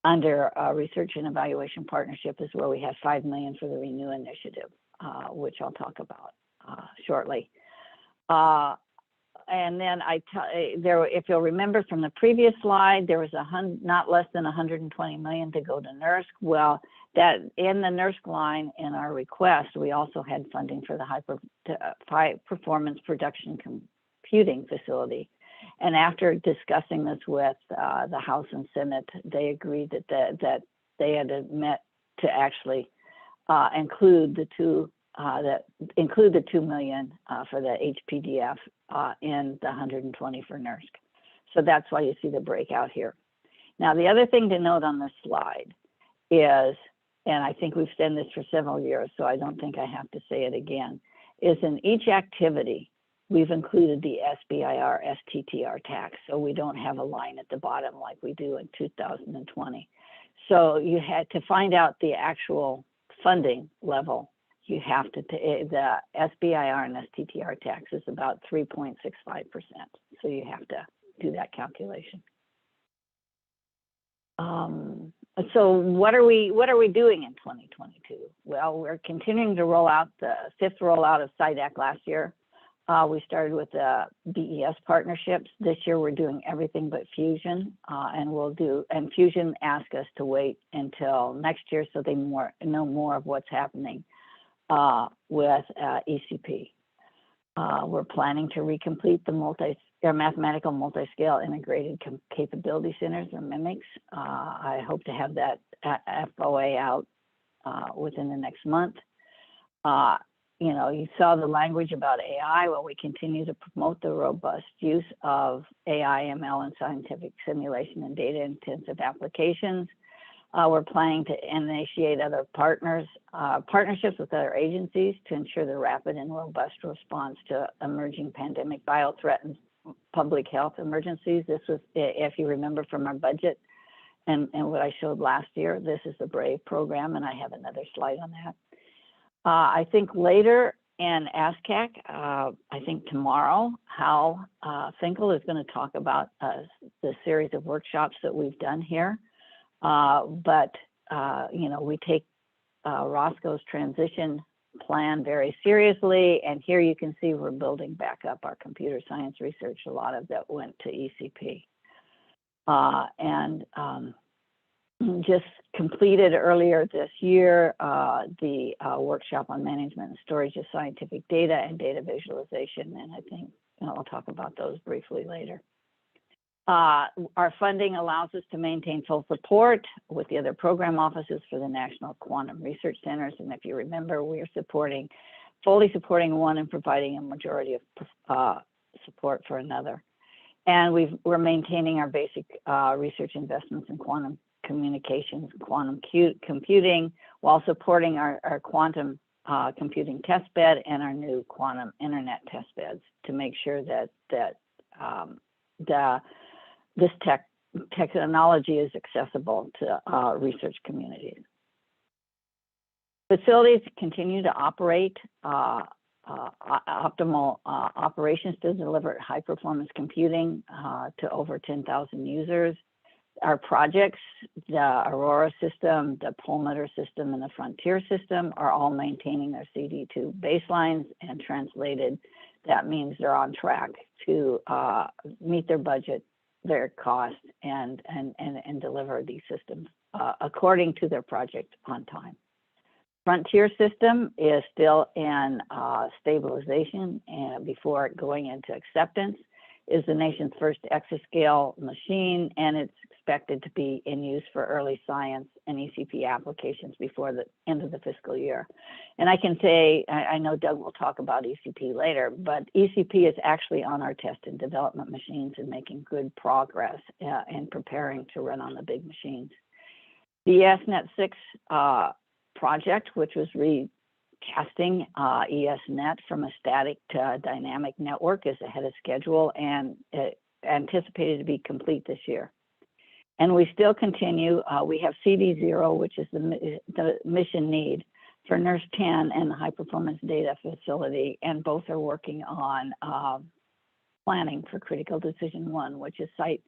under research and evaluation partnership is where we have 5 million for the Renew initiative, which I'll talk about shortly. And then if you'll remember from the previous slide, there was not less than 120 million to go to NERSC. Well, that in the NERSC line in our request, we also had funding for the high performance production computing facility. And after discussing this with the House and Senate, they agreed that they had met to actually include the 2 million for the HPDF in the 120 for NERSC. So that's why you see the breakout here. Now, the other thing to note on this slide is, and I think we've said this for several years, so I don't think I have to say it again, is in each activity, we've included the SBIR STTR tax. So we don't have a line at the bottom like we do in 2020. So you had to find out the actual funding level. You have to, the SBIR and STTR tax is about 3.65%. So you have to do that calculation. So what are we doing in 2022? Well, we're continuing to roll out the 5th rollout of SIDAC last year. We started with the BES partnerships. This year we're doing everything but Fusion, and Fusion asked us to wait until next year so they know more of what's happening with ECP. We're planning to recomplete the mathematical multi-scale integrated capability centers, or MIMICs. I hope to have that FOA out within the next month. You saw the language about AI. Well, we continue to promote the robust use of AI, ML, and scientific simulation and data-intensive applications. We're planning to initiate other partnerships with other agencies to ensure the rapid and robust response to emerging pandemic biothreat and public health emergencies. This was, if you remember from our budget and what I showed last year, this is the BRAVE program, and I have another slide on that. I think later in ASCAC, I think tomorrow, Hal Finkel is going to talk about the series of workshops that we've done here. We take Roscoe's transition plan very seriously, and here you can see we're building back up our computer science research. A lot of that went to ECP. Just completed earlier this year the workshop on management and storage of scientific data and data visualization, and I think I'll talk about those briefly later. Our funding allows us to maintain full support with the other program offices for the National Quantum Research Centers. And if you remember, we are fully supporting one and providing a majority of support for another. And we're maintaining our basic research investments in quantum communications, quantum computing, while supporting our quantum computing test bed and our new quantum internet test beds to make sure that this technology is accessible to research communities. Facilities continue to operate optimal operations to deliver high performance computing to over 10,000 users. Our projects, the Aurora system, the Polmeter system, and the Frontier system are all maintaining their CD2 baselines, and translated, that means they're on track to meet their budget, their cost, and deliver these systems according to their project on time. Frontier system is still in stabilization, and before going into acceptance, is the nation's first exascale machine, and it's expected to be in use for early science and ECP applications before the end of the fiscal year. And I can say, I know Doug will talk about ECP later, but ECP is actually on our test and development machines and making good progress in preparing to run on the big machines. The ESnet 6 project, which was recasting ESnet from a static to dynamic network, is ahead of schedule and anticipated to be complete this year. And we still continue, we have CD0, which is the mission need for NERSC 10 and the high performance data facility, and both are working on planning for critical decision 1, which is site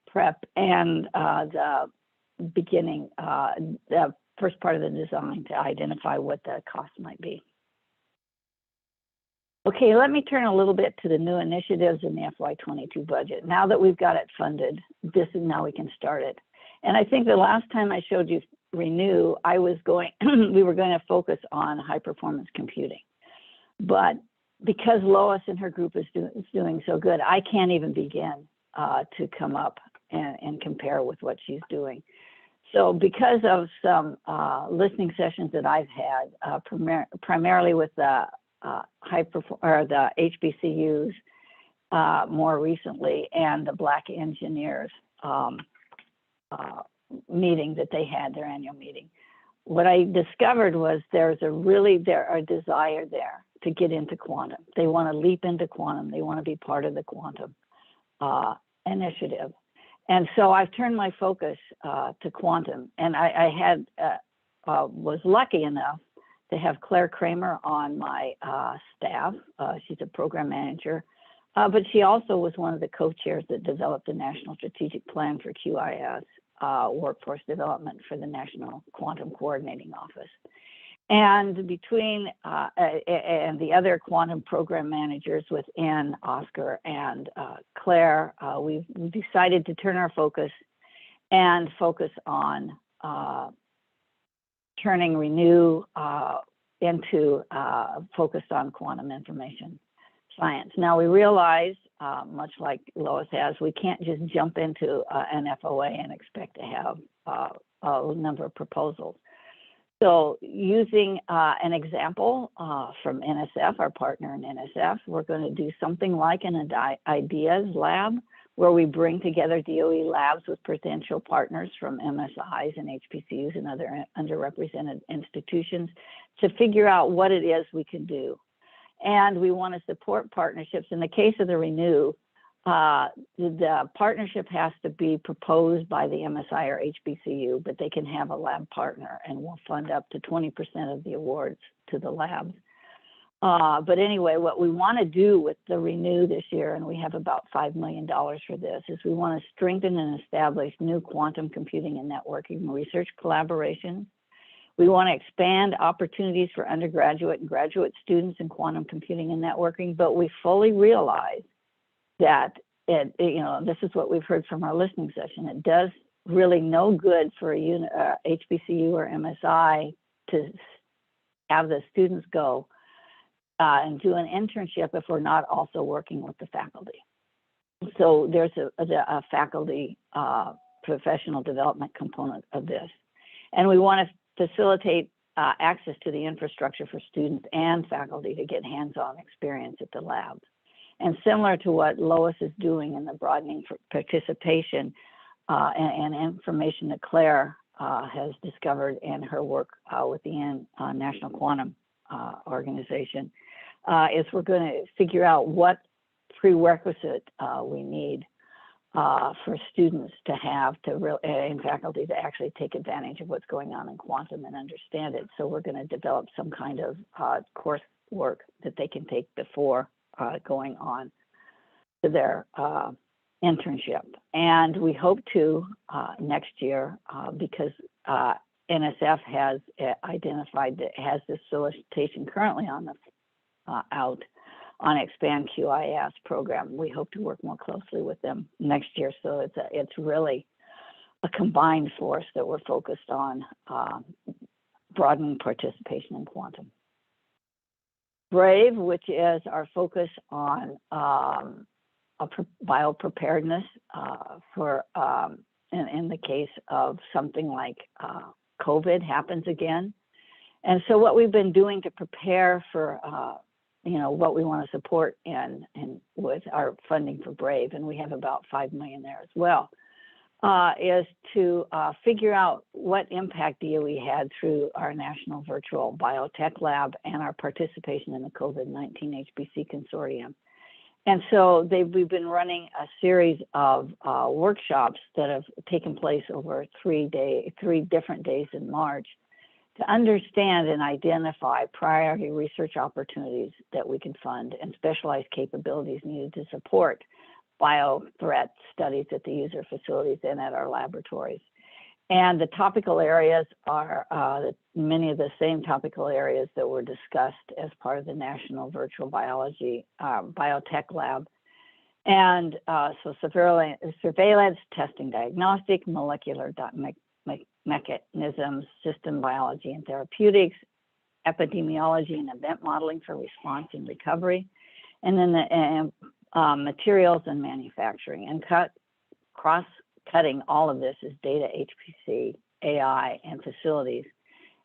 prep and the beginning, the first part of the design to identify what the cost might be. Okay, let me turn a little bit to the new initiatives in the FY22 budget. Now that we've got it funded, this is now we can start it. And I think the last time I showed you Renew, I was going, we were going to focus on high performance computing. But because Lois and her group is doing so good, I can't even begin to come up and compare with what she's doing. So because of some listening sessions that I've had, primarily with the the HBCUs more recently, and the Black engineers meeting that they had, their annual meeting, what I discovered was there's a desire there to get into quantum. They want to leap into quantum. They want to be part of the quantum initiative. And so I've turned my focus to quantum, and I was lucky enough to have Claire Kramer on my staff. She's a program manager, but she also was one of the co-chairs that developed the National Strategic Plan for QIS workforce development for the National Quantum Coordinating Office. And between and the other quantum program managers within Oscar and Claire, we've decided to turn our focus and focus on turning Renew into focused on quantum information science. Now we realize, much like Lois has, we can't just jump into an FOA and expect to have a number of proposals. So using an example from NSF, our partner in NSF, we're going to do something like an ideas lab, where we bring together DOE labs with potential partners from MSIs and HBCUs and other underrepresented institutions to figure out what it is we can do. And we want to support partnerships. In the case of the Renew, the partnership has to be proposed by the MSI or HBCU, but they can have a lab partner, and we'll fund up to 20% of the awards to the labs. But anyway, what we want to do with the Renew this year, and we have about $5 million for this, is we want to strengthen and establish new quantum computing and networking research collaborations. We want to expand opportunities for undergraduate and graduate students in quantum computing and networking, but we fully realize that this is what we've heard from our listening session. It does really no good for a HBCU or MSI to have the students go and do an internship if we're not also working with the faculty. So there's a faculty professional development component of this. And we want to facilitate access to the infrastructure for students and faculty to get hands-on experience at the labs. And similar to what Lois is doing in the broadening for participation and information that Claire has discovered in her work with the National Quantum Organization, is we're going to figure out what prerequisite we need for students to have and faculty to actually take advantage of what's going on in quantum and understand it. So we're going to develop some kind of coursework that they can take before going on to their internship. And we hope to next year, because NSF has identified that it has this solicitation currently on the out on Expand QIS program. We hope to work more closely with them next year. So it's really a combined force that we're focused on broadening participation in quantum. BRAVE, which is our focus on biopreparedness for in the case of something like COVID happens again. And so what we've been doing to prepare for what we want to support and with our funding for BRAVE, and we have about 5 million there as well, is to figure out what impact DOE had through our National Virtual Biotech Lab and our participation in the COVID-19 HPC Consortium. And so we've been running a series of workshops that have taken place over 3 different days in March to understand and identify priority research opportunities that we can fund and specialized capabilities needed to support bio-threat studies at the user facilities and at our laboratories. And the topical areas are many of the same topical areas that were discussed as part of the National Virtual Biotech Lab. And so surveillance, testing, diagnostic, molecular mechanisms, system biology and therapeutics, epidemiology and event modeling for response and recovery, and then the materials and manufacturing. And cross-cutting all of this is data, HPC, AI, and facilities.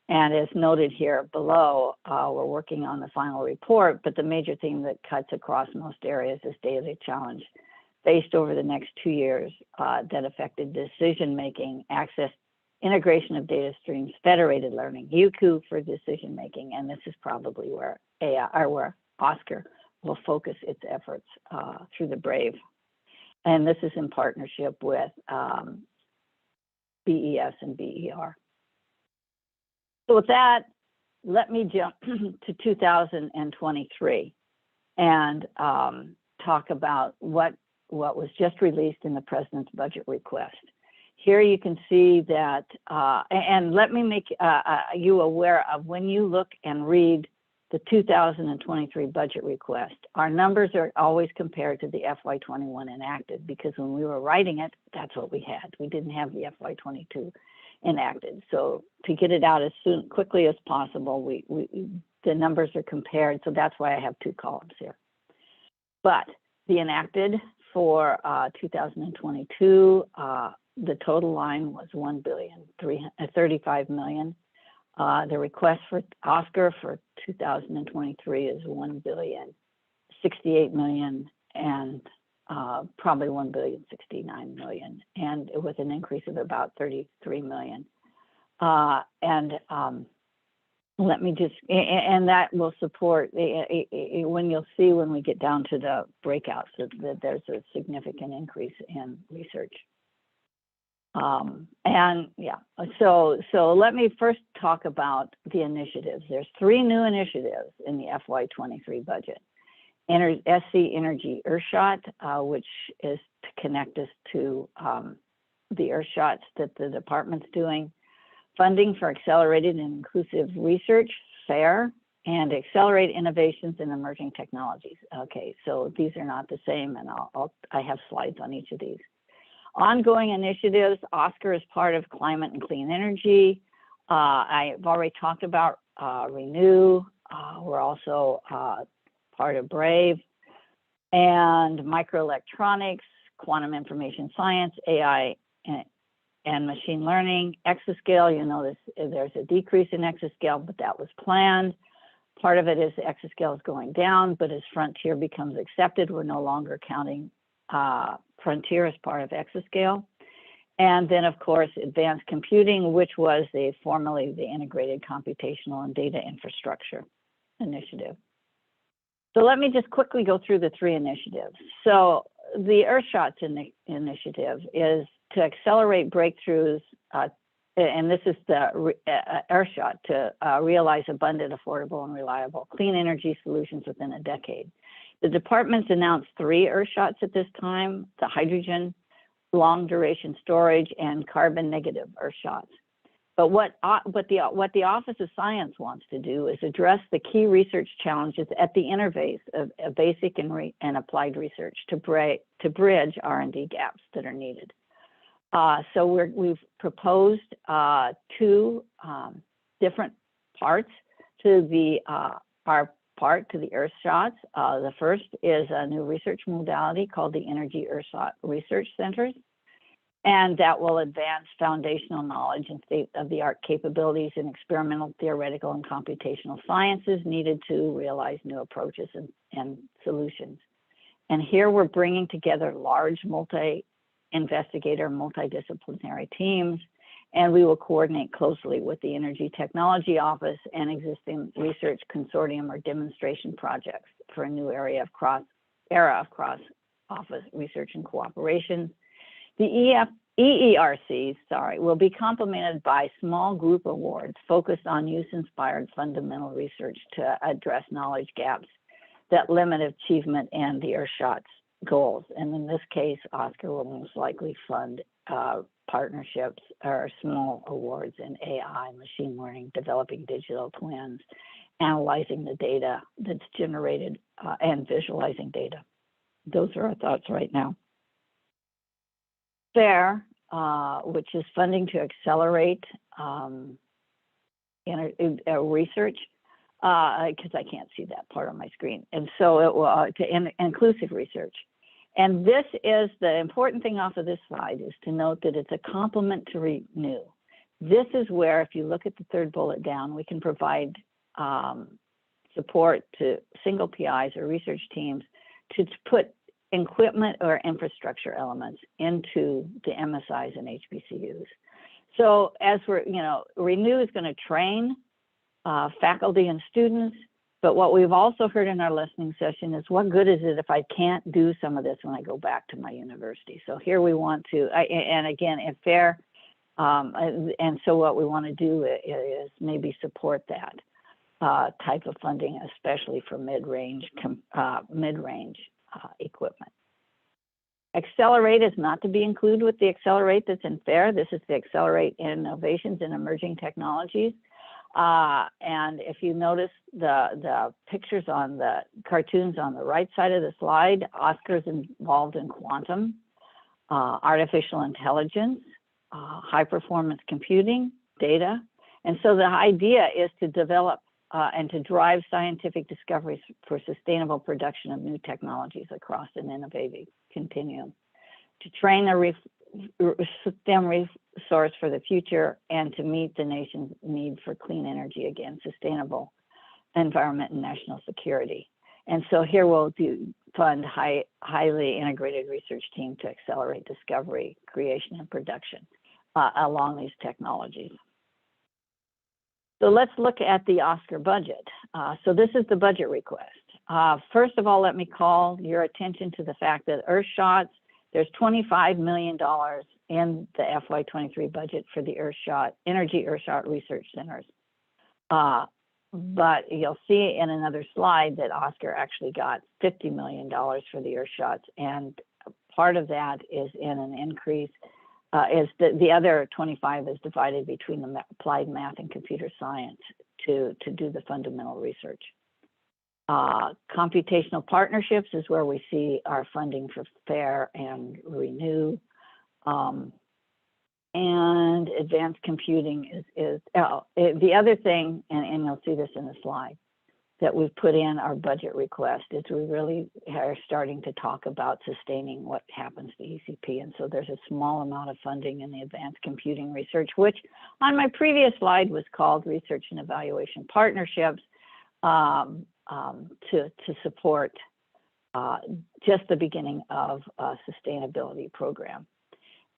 And as noted here below, we're working on the final report, but the major theme that cuts across most areas is data challenge faced over the next 2 years that affected decision-making, access, integration of data streams, federated learning, UQ for decision-making, and this is probably where where OSCAR will focus its efforts through the BRAVE. And this is in partnership with BES and BER. So with that, let me jump to 2023 and talk about what was just released in the President's budget request. Here you can see that, and let me make you aware of when you look and read the 2023 budget request, our numbers are always compared to the FY21 enacted, because when we were writing it, that's what we had. We didn't have the FY22 enacted. So to get it out as quickly as possible, the numbers are compared. So that's why I have 2 columns here. But the enacted for 2022, the total line was $1,335 million. The request for OSCAR for 2023 is $1,068 million and probably $1,069 million, and with an increase of about $33 million. Let me just, and that will support, when you'll see when we get down to the breakouts, that there's a significant increase in research. And yeah, so let me first talk about the initiatives. There's 3 new initiatives in the FY23 budget. SC Energy Earthshot, which is to connect us to the Earthshots that the department's doing. Funding for accelerated and inclusive research, FAIR, and accelerate innovations in emerging technologies. Okay, so these are not the same, and I have slides on each of these. Ongoing initiatives, OSCAR is part of climate and clean energy. I've already talked about Renew. We're also part of BRAVE, and microelectronics, quantum information science, AI, and machine learning. Exascale, you notice there's a decrease in Exascale, but that was planned. Part of it is Exascale is going down, but as Frontier becomes accepted, we're no longer counting Frontier as part of Exascale. And then, of course, advanced computing, which was formerly the Integrated Computational and Data Infrastructure Initiative. So let me just quickly go through the 3 initiatives. So the Earthshots initiative is to accelerate breakthroughs, and this is the Earthshot to realize abundant, affordable, and reliable clean energy solutions within a decade. The department's announced 3 Earthshots at this time: the hydrogen, long duration storage, and carbon negative Earthshots. But what the Office of Science wants to do is address the key research challenges at the interface of basic and applied research to bridge R&D gaps that are needed. So we've proposed 2 different parts to our part to the Earthshots. The first is a new research modality called the Energy Earthshot Research Centers. And that will advance foundational knowledge and state-of-the-art capabilities in experimental, theoretical, and computational sciences needed to realize new approaches and solutions. And here we're bringing together large multi-investigator, multidisciplinary teams, and we will coordinate closely with the Energy Technology Office and existing research consortium or demonstration projects for a new era of cross-office research and cooperation. The EERCs, will be complemented by small group awards focused on use-inspired fundamental research to address knowledge gaps that limit achievement and the Earthshot's goals. And in this case, OSCAR will most likely fund partnerships or small awards in AI, machine learning, developing digital twins, analyzing the data that's generated, and visualizing data. Those are our thoughts right now. FAIR, which is funding to accelerate research, because I can't see that part on my screen. And so it will to inclusive research. And this is the important thing off of this slide is to note that it's a complement to Renew. This is where, if you look at the 3rd bullet down, we can provide support to single PIs or research teams to put equipment or infrastructure elements into the MSIs and HBCUs. So as we're, Renew is going to train faculty and students, but what we've also heard in our listening session is what good is it if I can't do some of this when I go back to my university? So here we want to, and again, if FAIR, and so what we want to do is maybe support that type of funding, especially for mid-range equipment. Accelerate is not to be included with the Accelerate that's in FAIR. This is the Accelerate Innovations in Emerging Technologies. And if you notice the pictures on the cartoons on the right side of the slide, OSCAR is involved in quantum, artificial intelligence, high performance computing, data. And so the idea is to develop and to drive scientific discoveries for sustainable production of new technologies across an innovative continuum, to train the STEM resource for the future, and to meet the nation's need for clean energy, again, sustainable environment and national security. And so here we'll fund highly integrated research team to accelerate discovery, creation, and production along these technologies. So let's look at the OSCAR budget. So this is the budget request. First of all, let me call your attention to the fact that Earthshots, there's $25 million in the FY23 budget for the Energy Earthshot Research Centers. But you'll see in another slide that OSCAR actually got $50 million for the Earthshots, and part of that is in an increase. The other 25 is divided between the applied math and computer science to do the fundamental research. Computational partnerships is where we see our funding for FAIR and Renew. And advanced computing is the other thing, and you'll see this in the slide, that we've put in our budget request is we really are starting to talk about sustaining what happens to ECP. And so there's a small amount of funding in the advanced computing research, which on my previous slide was called research and evaluation partnerships, to support just the beginning of a sustainability program.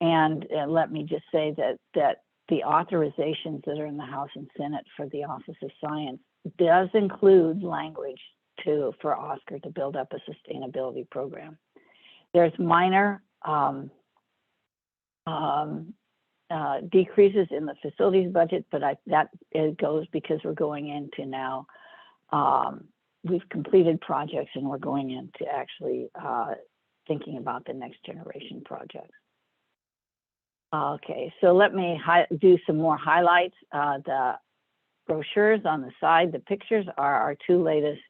And let me just say that the authorizations that are in the House and Senate for the Office of Science does include language for OSCAR to build up a sustainability program. There's minor decreases in the facilities budget, but that it goes because we're going into now, we've completed projects and we're going into actually thinking about the next generation projects. Okay, so let me do some more highlights. The brochures on the side, the pictures are our two latest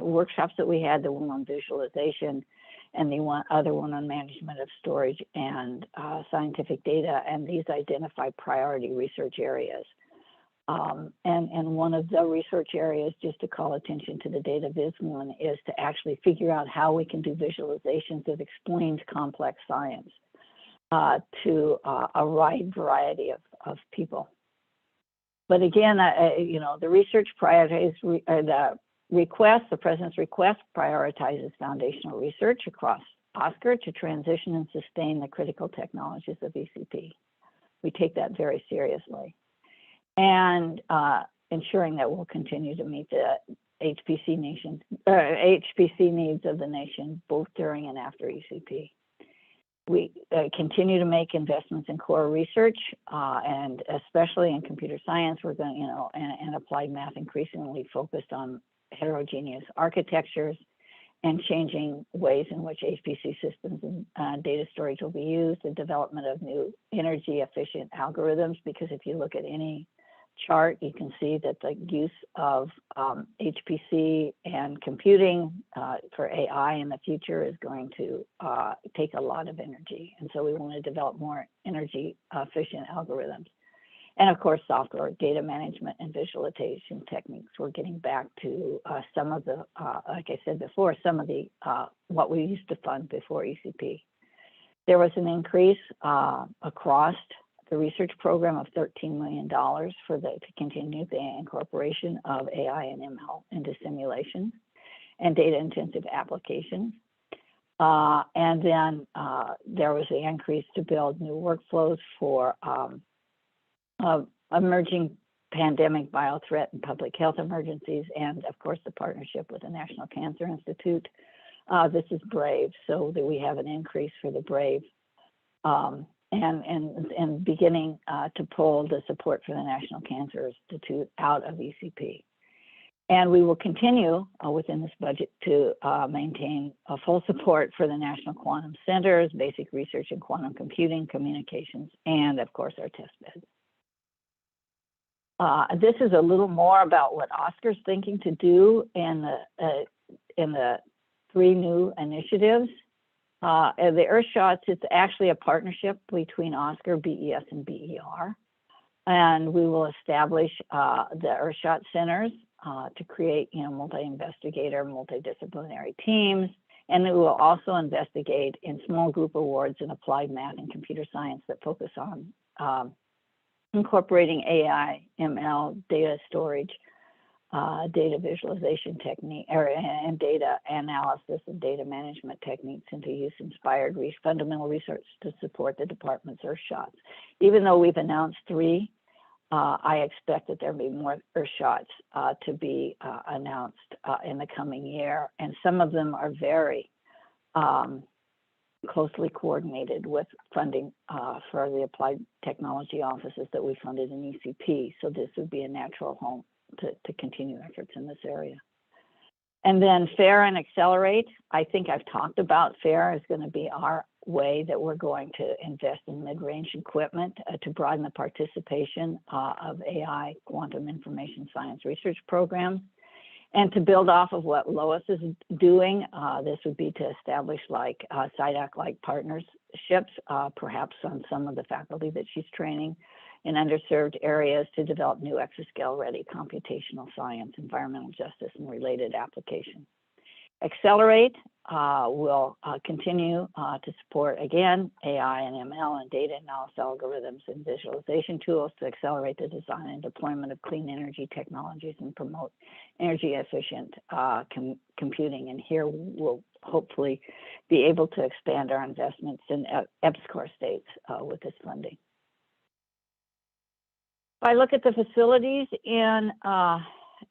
workshops that we had, the one on visualization and the other one on management of storage and scientific data, and these identify priority research areas. And one of the research areas, just to call attention to the data viz one, is to actually figure out how we can do visualizations that explains complex science to a wide variety of people. But again, you know, the research priorities, the President's request prioritizes foundational research across ASCAC to transition and sustain the critical technologies of ECP. We take that very seriously. And ensuring that we'll continue to meet the HPC needs of the nation, both during and after ECP. We continue to make investments in core research, and especially in computer science. We're going, you know, and applied math, increasingly focused on heterogeneous architectures and changing ways in which HPC systems and data storage will be used, the development of new energy efficient algorithms, because if you look at any chart, you can see that the use of HPC and computing for AI in the future is going to take a lot of energy. And so we want to develop more energy efficient algorithms. And of course, software, data management, and visualization techniques. We're getting back to some of the, like I said before, some of the, what we used to fund before ECP. There was an increase across the research program of $13 million to continue the incorporation of AI and ML into simulation and data intensive applications. And then there was an increase to build new workflows for emerging pandemic, biothreat, and public health emergencies, and of course the partnership with the National Cancer Institute. This is BRAVE, so that we have an increase for the BRAVE, and beginning to pull the support for the National Cancer Institute out of ECP. And we will continue within this budget to maintain a full support for the National Quantum Centers, basic research in quantum computing, communications, and of course our test beds. This is a little more about what Oscar's thinking to do in the 3 new initiatives. The Earthshots, it's actually a partnership between Oscar, BES, and BER. And we will establish the Earthshot centers to create, you know, multi-investigator, multidisciplinary teams. And we will also investigate in small group awards in applied math and computer science that focus on incorporating AI, ML, data storage, data visualization technique, and data analysis and data management techniques into use-inspired fundamental research to support the department's Earthshots. Even though we've announced 3, I expect that there'll be more Earthshots to be announced in the coming year, and some of them are very closely coordinated with funding for the applied technology offices that we funded in ECP. So this would be a natural home to continue efforts in this area. And then FAIR and Accelerate. I think I've talked about FAIR is going to be our way that we're going to invest in mid-range equipment to broaden the participation of AI quantum information science research programs. And to build off of what Lois is doing, this would be to establish like SIDAC-like partnerships, perhaps on some of the faculty that she's training in underserved areas to develop new exascale-ready computational science, environmental justice, and related applications. Accelerate will continue to support, again, AI and ML and data analysis algorithms and visualization tools to accelerate the design and deployment of clean energy technologies and promote energy efficient computing. And here we'll hopefully be able to expand our investments in EPSCoR states with this funding. If I look at the facilities in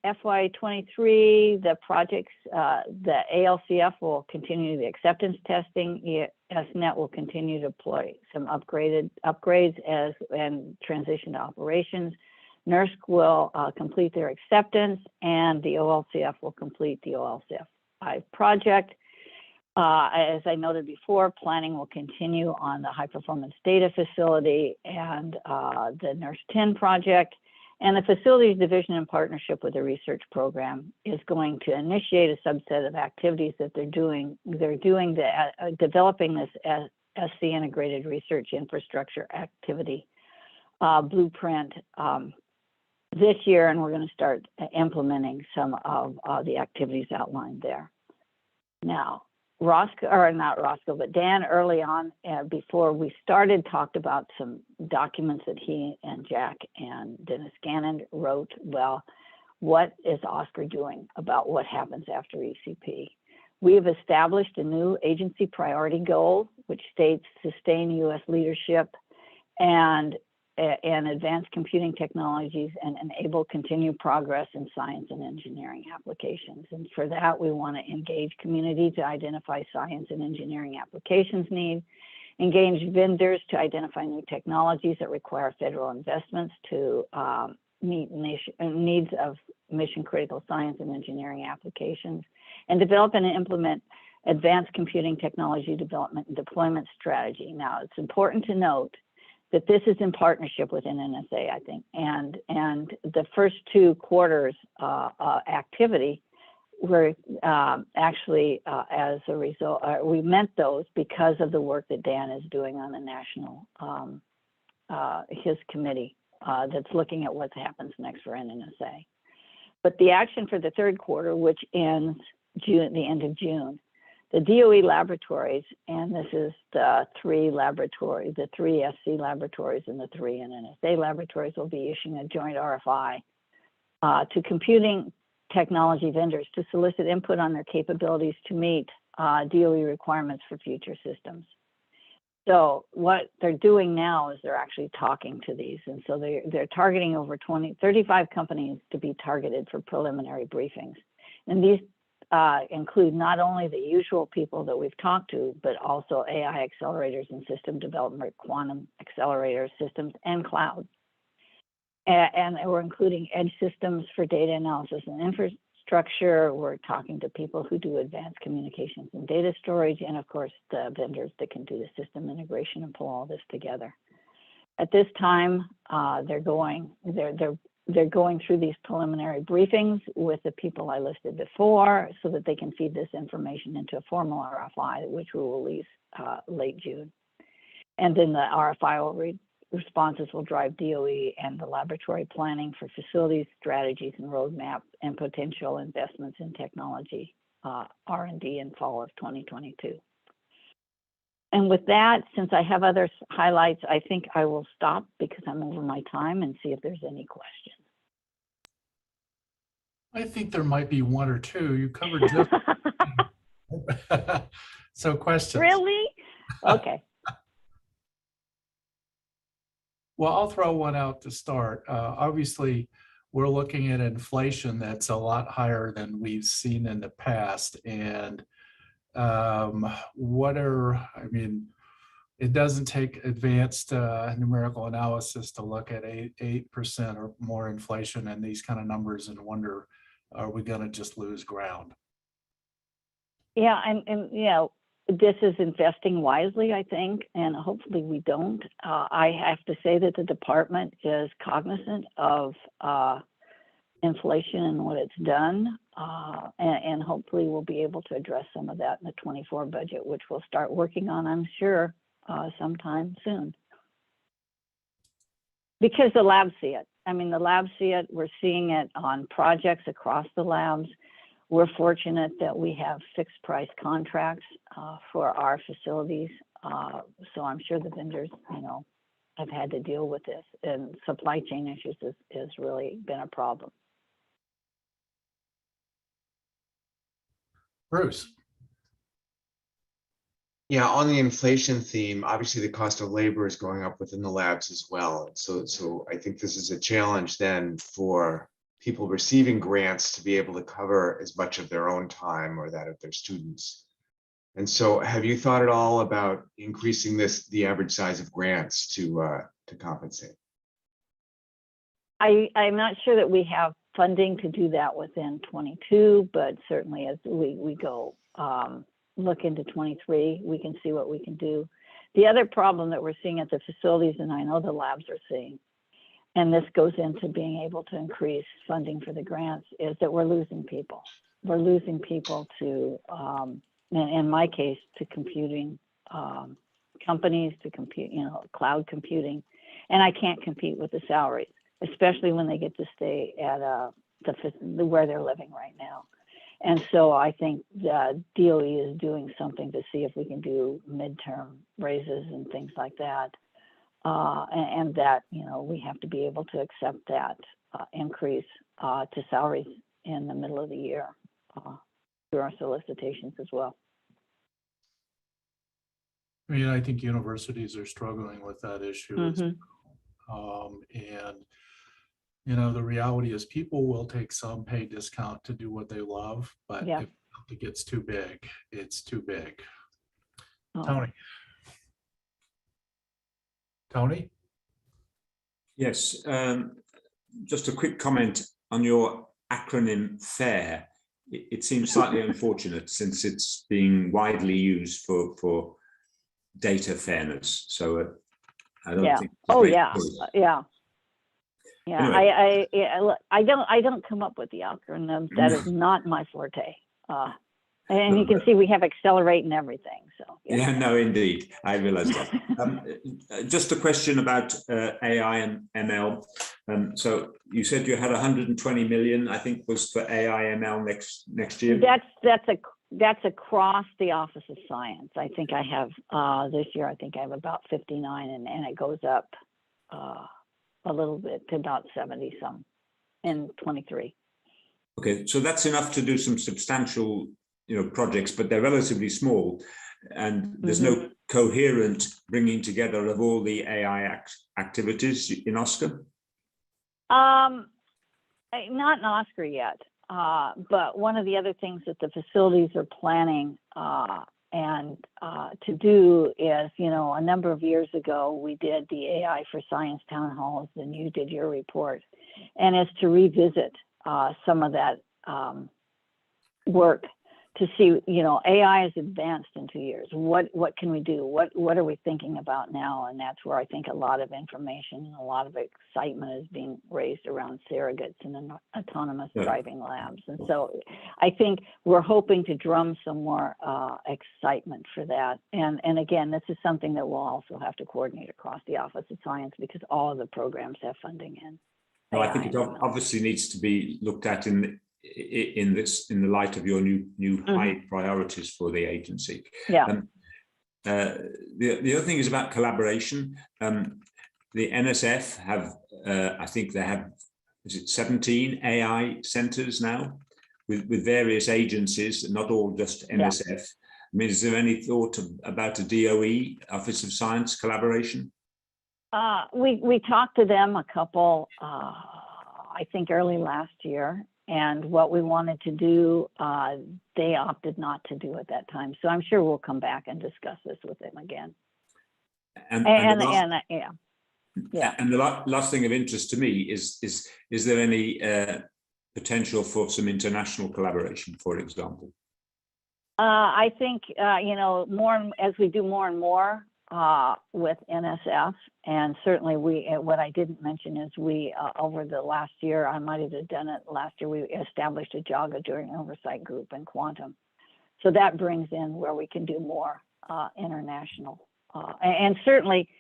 FY23, the projects, the ALCF will continue the acceptance testing. ESNet will continue to deploy some upgrades and transition to operations. NERSC will complete their acceptance, and the OLCF will complete the OLCF 5 project. As I noted before, planning will continue on the high performance data facility and the NERSC 10 project. And the facilities division, in partnership with the research program, is going to initiate a subset of activities that they're doing. They're developing this SC integrated research infrastructure activity blueprint this year, and we're going to start implementing some of the activities outlined there. Now, Roscoe, or not Roscoe, but Dan early on, before we started, talked about some documents that he and Jack and Dennis Gannon wrote. Well, what is OSCR doing about what happens after ECP? We have established a new agency priority goal, which states sustain U.S. leadership and advanced computing technologies and enable continued progress in science and engineering applications. And for that, we want to engage community to identify science and engineering applications need, engage vendors to identify new technologies that require federal investments to meet needs of mission critical science and engineering applications, and develop and implement advanced computing technology development and deployment strategy. Now, it's important to note that this is in partnership with NNSA, I think, and the first 2 quarters activity were actually as a result, we meant those because of the work that Dan is doing on the national, his committee that's looking at what happens next for NNSA. But the action for the 3rd quarter, which ends June, the end of June, the DOE laboratories, and this is the 3 laboratories, the 3 SC laboratories and the 3 NNSA laboratories, will be issuing a joint RFI to computing technology vendors to solicit input on their capabilities to meet DOE requirements for future systems. So what they're doing now is they're actually talking to these. And so they're targeting over 35 companies to be targeted for preliminary briefings. And these include not only the usual people that we've talked to, but also AI accelerators and system development, quantum accelerators, systems, and cloud. And we're including edge systems for data analysis and infrastructure. We're talking to people who do advanced communications and data storage, and of course, the vendors that can do the system integration and pull all this together. At this time, they're going through these preliminary briefings with the people I listed before so that they can feed this information into a formal RFI, which we will release late June. And then the RFI responses will drive DOE and the laboratory planning for facilities, strategies, and roadmap and potential investments in technology, R&D in fall of 2022. And with that, since I have other highlights, I think I will stop because I'm over my time and see if there's any questions. I think there might be 1 or 2. You covered just so questions. Really? Okay. Well, I'll throw one out to start. Obviously, we're looking at inflation that's a lot higher than we've seen in the past. And it doesn't take advanced numerical analysis to look at 8% or more inflation and these kind of numbers and wonder, are we going to just lose ground? Yeah, and you know, this is investing wisely, I think, and hopefully we don't. I have to say that the department is cognizant of inflation and what it's done, and hopefully we'll be able to address some of that in the 24 budget, which we'll start working on, I'm sure, sometime soon. Because the labs see it. I mean, the labs see it. We're seeing it on projects across the labs. We're fortunate that we have fixed price contracts for our facilities. So I'm sure the vendors, you know, have had to deal with this, and supply chain issues has really been a problem. Bruce. Yeah, on the inflation theme, obviously the cost of labor is going up within the labs as well. So I think this is a challenge then for people receiving grants to be able to cover as much of their own time or that of their students. And so have you thought at all about increasing the average size of grants to compensate? I'm not sure that we have funding to do that within 22, but certainly as we go look into 23, we can see what we can do. The other problem that we're seeing at the facilities, and I know the labs are seeing, and this goes into being able to increase funding for the grants, is that we're losing people. We're losing people to, in my case, to computing companies, to compute, cloud computing, and I can't compete with the salaries, especially when they get to stay at where they're living right now. And so I think the DOE is doing something to see if we can do midterm raises and things like that. And that, we have to be able to accept that increase to salaries in the middle of the year through our solicitations as well. I mean, I think universities are struggling with that issue. And the reality is people will take some pay discount to do what they love, but if it gets too big, it's too big. Tony? Yes, just a quick comment on your acronym FAIR. It seems slightly unfortunate since it's being widely used for data fairness. So I don't think. Anyway. I don't come up with the acronyms. That is not my forte. And you can see we have accelerate and everything. So yeah, no, indeed, I realize that. Just a question about AI and ML. So you said you had 120 million, I think, was for AI ML next year. That's across the Office of Science. I think I have this year. I think I have about 59, and it goes up a little bit to about 70 some in 23. Okay, so that's enough to do some substantial projects, but they're relatively small, and there's no coherent bringing together of all the AI activities in OSCAR? Not in OSCAR yet, but one of the other things that the facilities are planning to do is, a number of years ago, we did the AI for Science town halls, and you did your report, and is to revisit some of that work to see, AI has advanced in 2 years. What can we do? What are we thinking about now? And that's where I think a lot of information and a lot of excitement is being raised around surrogates and autonomous driving labs. And so I think we're hoping to drum some more excitement for that. And again, this is something that we'll also have to coordinate across the Office of Science because all of the programs have funding in. No, I think it obviously needs to be looked at in the light of your new high priorities for the agency. Yeah. The other thing is about collaboration. The NSF have, I think they have, is it 17 AI centers now with various agencies, not all just NSF. I mean, is there any thought about a DOE, Office of Science collaboration? We talked to them a couple, I think early last year. And what we wanted to do, they opted not to do at that time. So I'm sure we'll come back and discuss this with them again. And the last thing of interest to me is there any potential for some international collaboration, for example? I think, as we do more and more with NSF, and certainly what I didn't mention is over the last year, I might have done it last year, we established a JAGA Joint Oversight Group in quantum. So that brings in where we can do more international. And certainly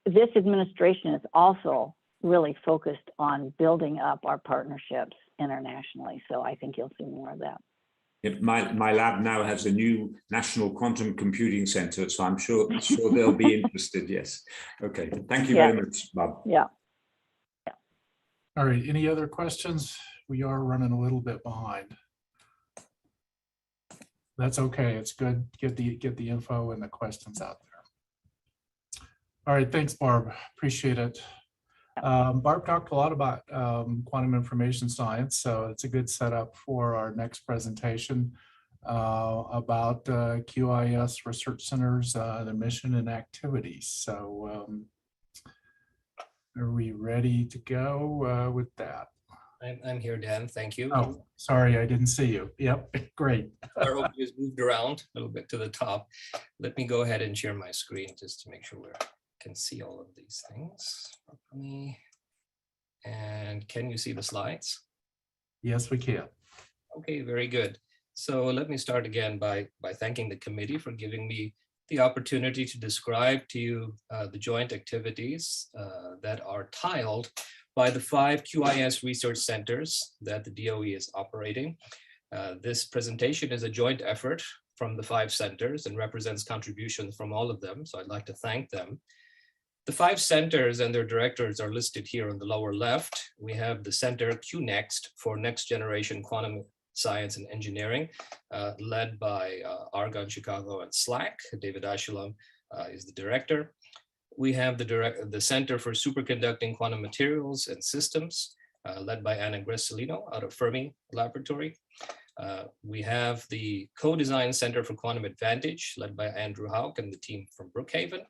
this administration is also really focused on building up our partnerships internationally. So I think you'll see more of that. My lab now has a new National Quantum Computing Center, so I'm sure they'll be interested. Yes. Okay. Thank you very much, Bob. Yeah. All right. Any other questions? We are running a little bit behind. That's okay. It's good. Get the info and the questions out there. All right. Thanks, Barb. Appreciate it. Barb talked a lot about quantum information science, so it's a good setup for our next presentation about QIS research centers, the mission and activities. So are we ready to go with that? I'm here, Dan. Thank you. Oh, sorry, I didn't see you. Yep, great. Our overview is moved around a little bit to the top. Let me go ahead and share my screen just to make sure we can see all of these things properly. And can you see the slides? Yes, we can. Okay, very good. So let me start again by thanking the committee for giving me the opportunity to describe to you the joint activities that are tiled by the 5 QIS research centers that the DOE is operating. This presentation is a joint effort from the 5 centers and represents contributions from all of them, so I'd like to thank them. The 5 centers and their directors are listed here on the lower left. We have the center QNext for Next Generation Quantum Science and Engineering, led by Argonne, Chicago, and SLAC. David Aishalam is the director. We have the Center for Superconducting Quantum Materials and Systems, led by Anna Gressolino out of Fermi Laboratory. We have the Co-Design Center for Quantum Advantage, led by Andrew Hauk and the team from Brookhaven.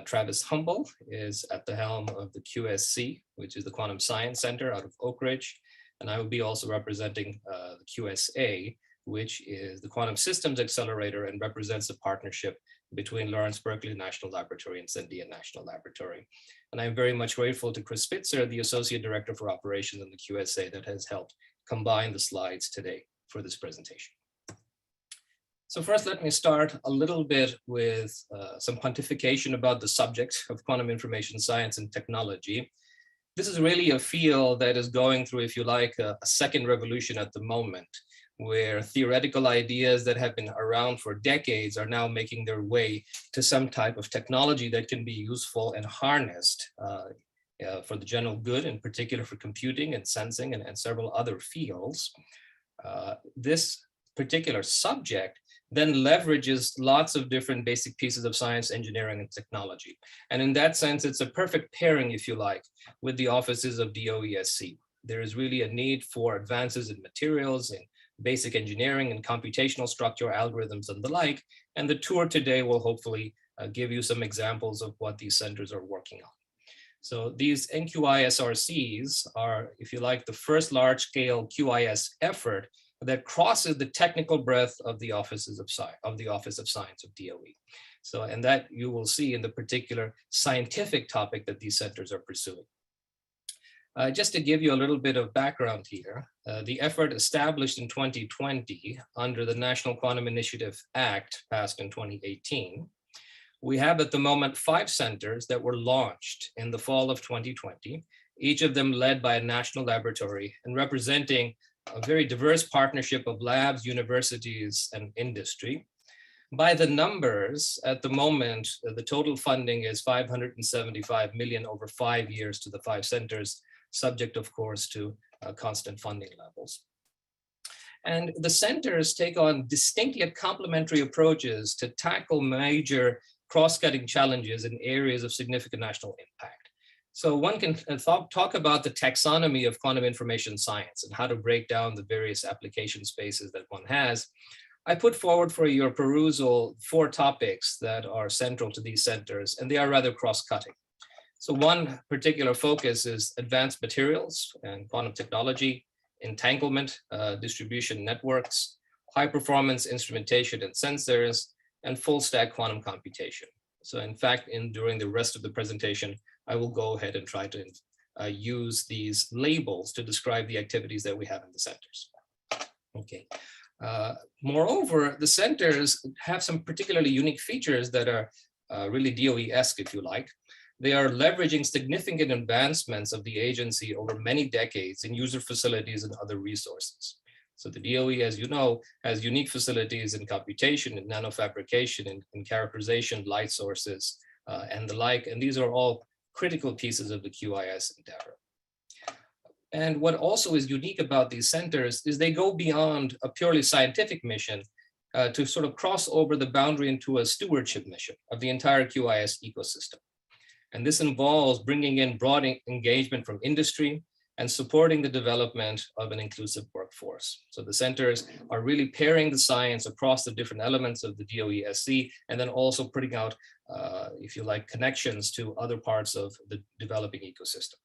Travis Humble is at the helm of the QSC, which is the Quantum Science Center out of Oak Ridge. And I will be also representing the QSA, which is the Quantum Systems Accelerator and represents a partnership between Lawrence Berkeley National Laboratory and Sandia National Laboratory. And I'm very much grateful to Chris Spitzer, the Associate Director for Operations in the QSA, that has helped combine the slides today for this presentation. So first, let me start a little bit with some pontification about the subject of quantum information science and technology. This is really a field that is going through, if you like, a second revolution at the moment, where theoretical ideas that have been around for decades are now making their way to some type of technology that can be useful and harnessed for the general good, in particular for computing and sensing and several other fields. This particular subject then leverages lots of different basic pieces of science, engineering, and technology. And in that sense, it's a perfect pairing, if you like, with the offices of DOESC. There is really a need for advances in materials, in basic engineering and computational structure algorithms and the like. And the tour today will hopefully give you some examples of what these centers are working on. So these NQISRCs are, if you like, the first large-scale QIS effort that crosses the technical breadth of the offices of the Office of Science of DOE. So, and that you will see in the particular scientific topic that these centers are pursuing. Just to give you a little bit of background here, the effort established in 2020 under the National Quantum Initiative Act passed in 2018, we have at the moment 5 centers that were launched in the fall of 2020, each of them led by a national laboratory and representing a very diverse partnership of labs, universities, and industry. By the numbers, at the moment, the total funding is $575 million over 5 years to the 5 centers, subject, of course, to constant funding levels. And the centers take on distinct yet complementary approaches to tackle major cross-cutting challenges in areas of significant national impact. So one can talk about the taxonomy of quantum information science and how to break down the various application spaces that one has. I put forward for your perusal 4 topics that are central to these centers, and they are rather cross-cutting. So one particular focus is advanced materials and quantum technology, entanglement, distribution networks, high performance instrumentation and sensors, and full stack quantum computation. So in fact, during the rest of the presentation, I will go ahead and try to use these labels to describe the activities that we have in the centers. Okay. Moreover, the centers have some particularly unique features that are really DOE-esque, if you like. They are leveraging significant advancements of the agency over many decades in user facilities and other resources. So the DOE, as you know, has unique facilities in computation and nanofabrication and characterization, light sources, and the like. And these are all critical pieces of the QIS endeavor. And what also is unique about these centers is they go beyond a purely scientific mission to sort of cross over the boundary into a stewardship mission of the entire QIS ecosystem. And this involves bringing in broad engagement from industry and supporting the development of an inclusive workforce. So the centers are really pairing the science across the different elements of the DOE SC, and then also putting out, if you like, connections to other parts of the developing ecosystem.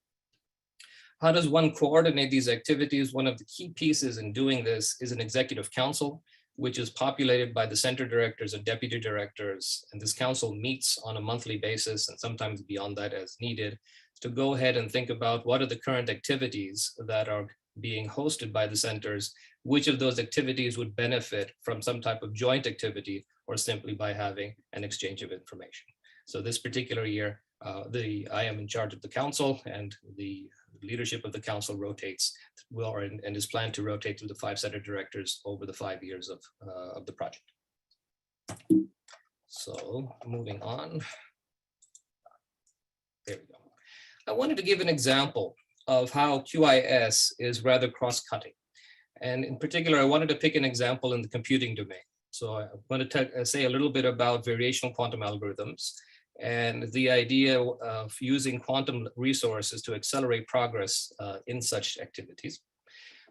How does one coordinate these activities? One of the key pieces in doing this is an executive council, which is populated by the center directors and deputy directors. And this council meets on a monthly basis and sometimes beyond that as needed to go ahead and think about what are the current activities that are being hosted by the centers, which of those activities would benefit from some type of joint activity or simply by having an exchange of information. So this particular year, I am in charge of the council, and the leadership of the council rotates and is planned to rotate through the 5 center directors over the 5 years of the project. So moving on. There we go. I wanted to give an example of how QIS is rather cross-cutting. And in particular, I wanted to pick an example in the computing domain. So I want to say a little bit about variational quantum algorithms and the idea of using quantum resources to accelerate progress in such activities.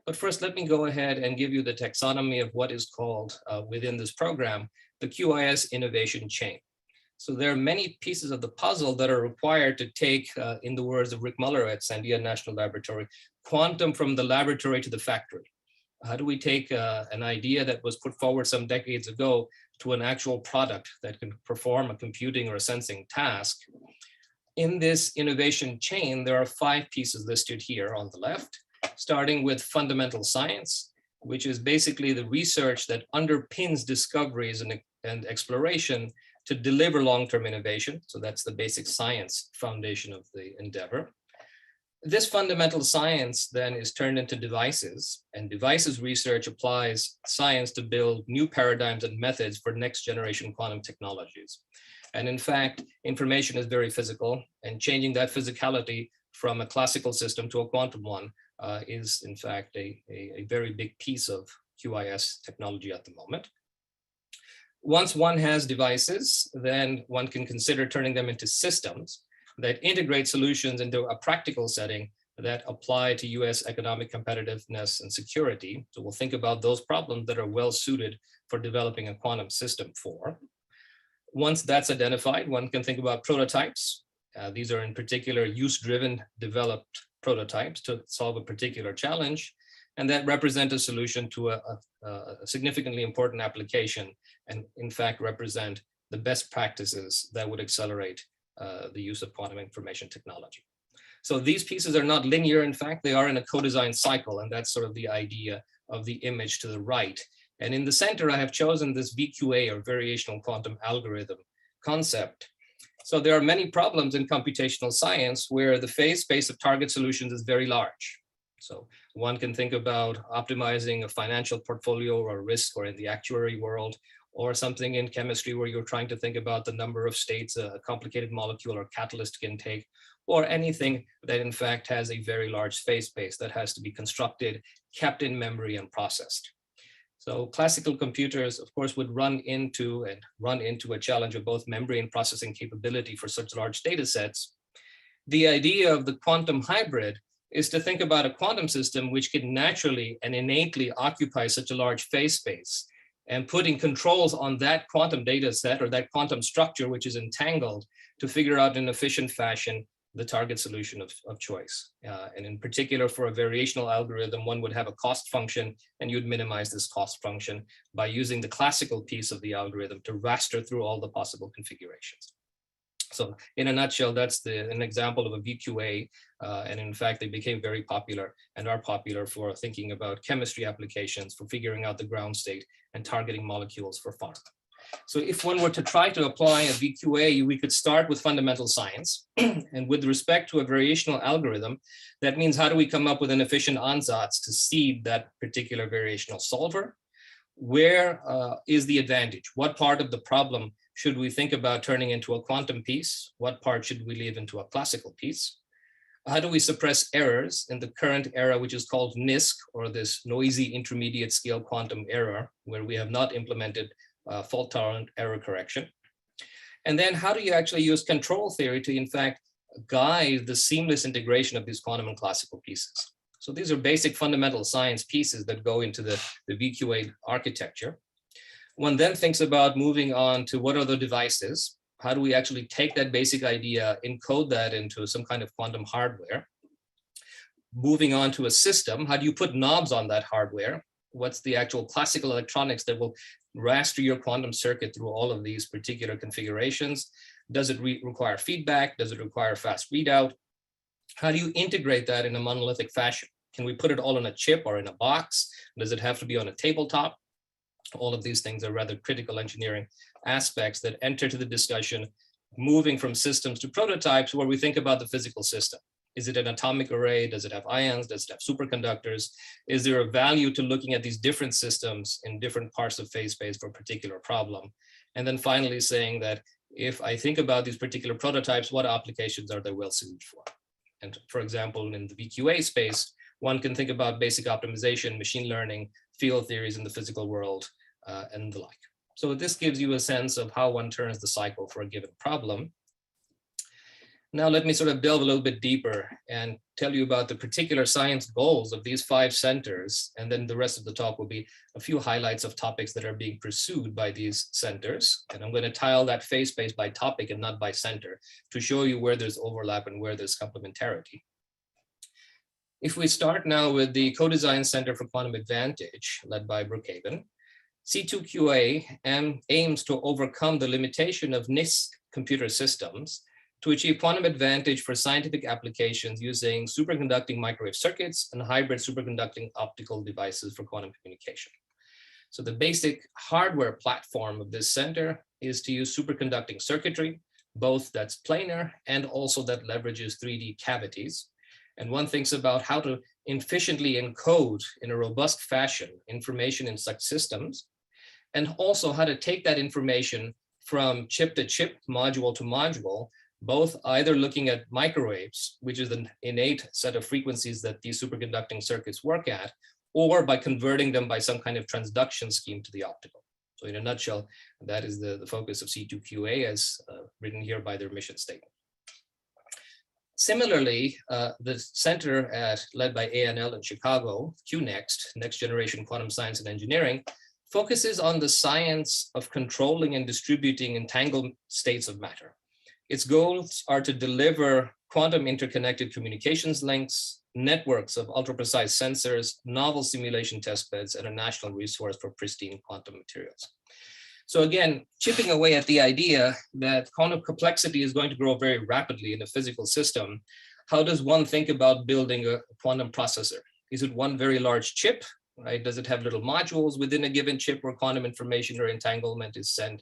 But first, let me go ahead and give you the taxonomy of what is called within this program, the QIS innovation chain. So there are many pieces of the puzzle that are required to take, in the words of Rick Muller at Sandia National Laboratory, quantum from the laboratory to the factory. How do we take an idea that was put forward some decades ago to an actual product that can perform a computing or a sensing task? In this innovation chain, there are 5 pieces listed here on the left, starting with fundamental science, which is basically the research that underpins discoveries and exploration to deliver long-term innovation. So that's the basic science foundation of the endeavor. This fundamental science then is turned into devices, and devices research applies science to build new paradigms and methods for next generation quantum technologies. And in fact, information is very physical, and changing that physicality from a classical system to a quantum one is in fact a very big piece of QIS technology at the moment. Once one has devices, then one can consider turning them into systems that integrate solutions into a practical setting that apply to US economic competitiveness and security. So we'll think about those problems that are well suited for developing a quantum system for. Once that's identified, one can think about prototypes. These are in particular use-driven developed prototypes to solve a particular challenge, and that represent a solution to a significantly important application, and in fact represent the best practices that would accelerate the use of quantum information technology. So these pieces are not linear. In fact, they are in a co-design cycle, and that's sort of the idea of the image to the right. And in the center, I have chosen this VQA, or variational quantum algorithm concept. So there are many problems in computational science where the phase space of target solutions is very large. So one can think about optimizing a financial portfolio or risk, or in the actuary world, or something in chemistry where you're trying to think about the number of states a complicated molecule or catalyst can take, or anything that in fact has a very large phase space that has to be constructed, kept in memory, and processed. So classical computers, of course, would run into a challenge of both memory and processing capability for such large data sets. The idea of the quantum hybrid is to think about a quantum system which can naturally and innately occupy such a large phase space, and putting controls on that quantum data set or that quantum structure which is entangled to figure out in efficient fashion the target solution of choice. And in particular, for a variational algorithm, one would have a cost function, and you'd minimize this cost function by using the classical piece of the algorithm to raster through all the possible configurations. So in a nutshell, that's an example of a VQA. And in fact, they became very popular and are popular for thinking about chemistry applications, for figuring out the ground state and targeting molecules for pharma. So if one were to try to apply a VQA, we could start with fundamental science. And with respect to a variational algorithm, that means how do we come up with an efficient ansatz to seed that particular variational solver? Where is the advantage? What part of the problem should we think about turning into a quantum piece? What part should we leave into a classical piece? How do we suppress errors in the current era, which is called NISQ, or this noisy intermediate scale quantum error, where we have not implemented fault tolerant error correction? And then how do you actually use control theory to, in fact, guide the seamless integration of these quantum and classical pieces? So these are basic fundamental science pieces that go into the VQA architecture. One then thinks about moving on to what are the devices? How do we actually take that basic idea, encode that into some kind of quantum hardware? Moving on to a system, how do you put knobs on that hardware? What's the actual classical electronics that will raster your quantum circuit through all of these particular configurations? Does it require feedback? Does it require fast readout? How do you integrate that in a monolithic fashion? Can we put it all on a chip or in a box? Does it have to be on a tabletop? All of these things are rather critical engineering aspects that enter to the discussion, moving from systems to prototypes where we think about the physical system. Is it an atomic array? Does it have ions? Does it have superconductors? Is there a value to looking at these different systems in different parts of phase space for a particular problem? And then finally saying that if I think about these particular prototypes, what applications are they well suited for? And for example, in the VQA space, one can think about basic optimization, machine learning, field theories in the physical world, and the like. So this gives you a sense of how one turns the cycle for a given problem. Now let me sort of delve a little bit deeper and tell you about the particular science goals of these 5 centers. And then the rest of the talk will be a few highlights of topics that are being pursued by these centers. And I'm going to tile that phase space by topic and not by center to show you where there's overlap and where there's complementarity. If we start now with the Co-Design Center for Quantum Advantage, led by Brookhaven, C2QA aims to overcome the limitation of NISQ computer systems to achieve quantum advantage for scientific applications using superconducting microwave circuits and hybrid superconducting optical devices for quantum communication. So the basic hardware platform of this center is to use superconducting circuitry, both that's planar and also that leverages 3D cavities. And one thinks about how to efficiently encode in a robust fashion information in such systems, and also how to take that information from chip to chip, module to module, both either looking at microwaves, which is an innate set of frequencies that these superconducting circuits work at, or by converting them by some kind of transduction scheme to the optical. So in a nutshell, that is the focus of C2QA as written here by their mission statement. Similarly, the center led by ANL in Chicago, QNext, Next Generation Quantum Science and Engineering, focuses on the science of controlling and distributing entangled states of matter. Its goals are to deliver quantum interconnected communications links, networks of ultra-precise sensors, novel simulation testbeds, and a national resource for pristine quantum materials. So again, chipping away at the idea that quantum complexity is going to grow very rapidly in a physical system, how does one think about building a quantum processor? Is it one very large chip, right? Does it have little modules within a given chip where quantum information or entanglement is sent?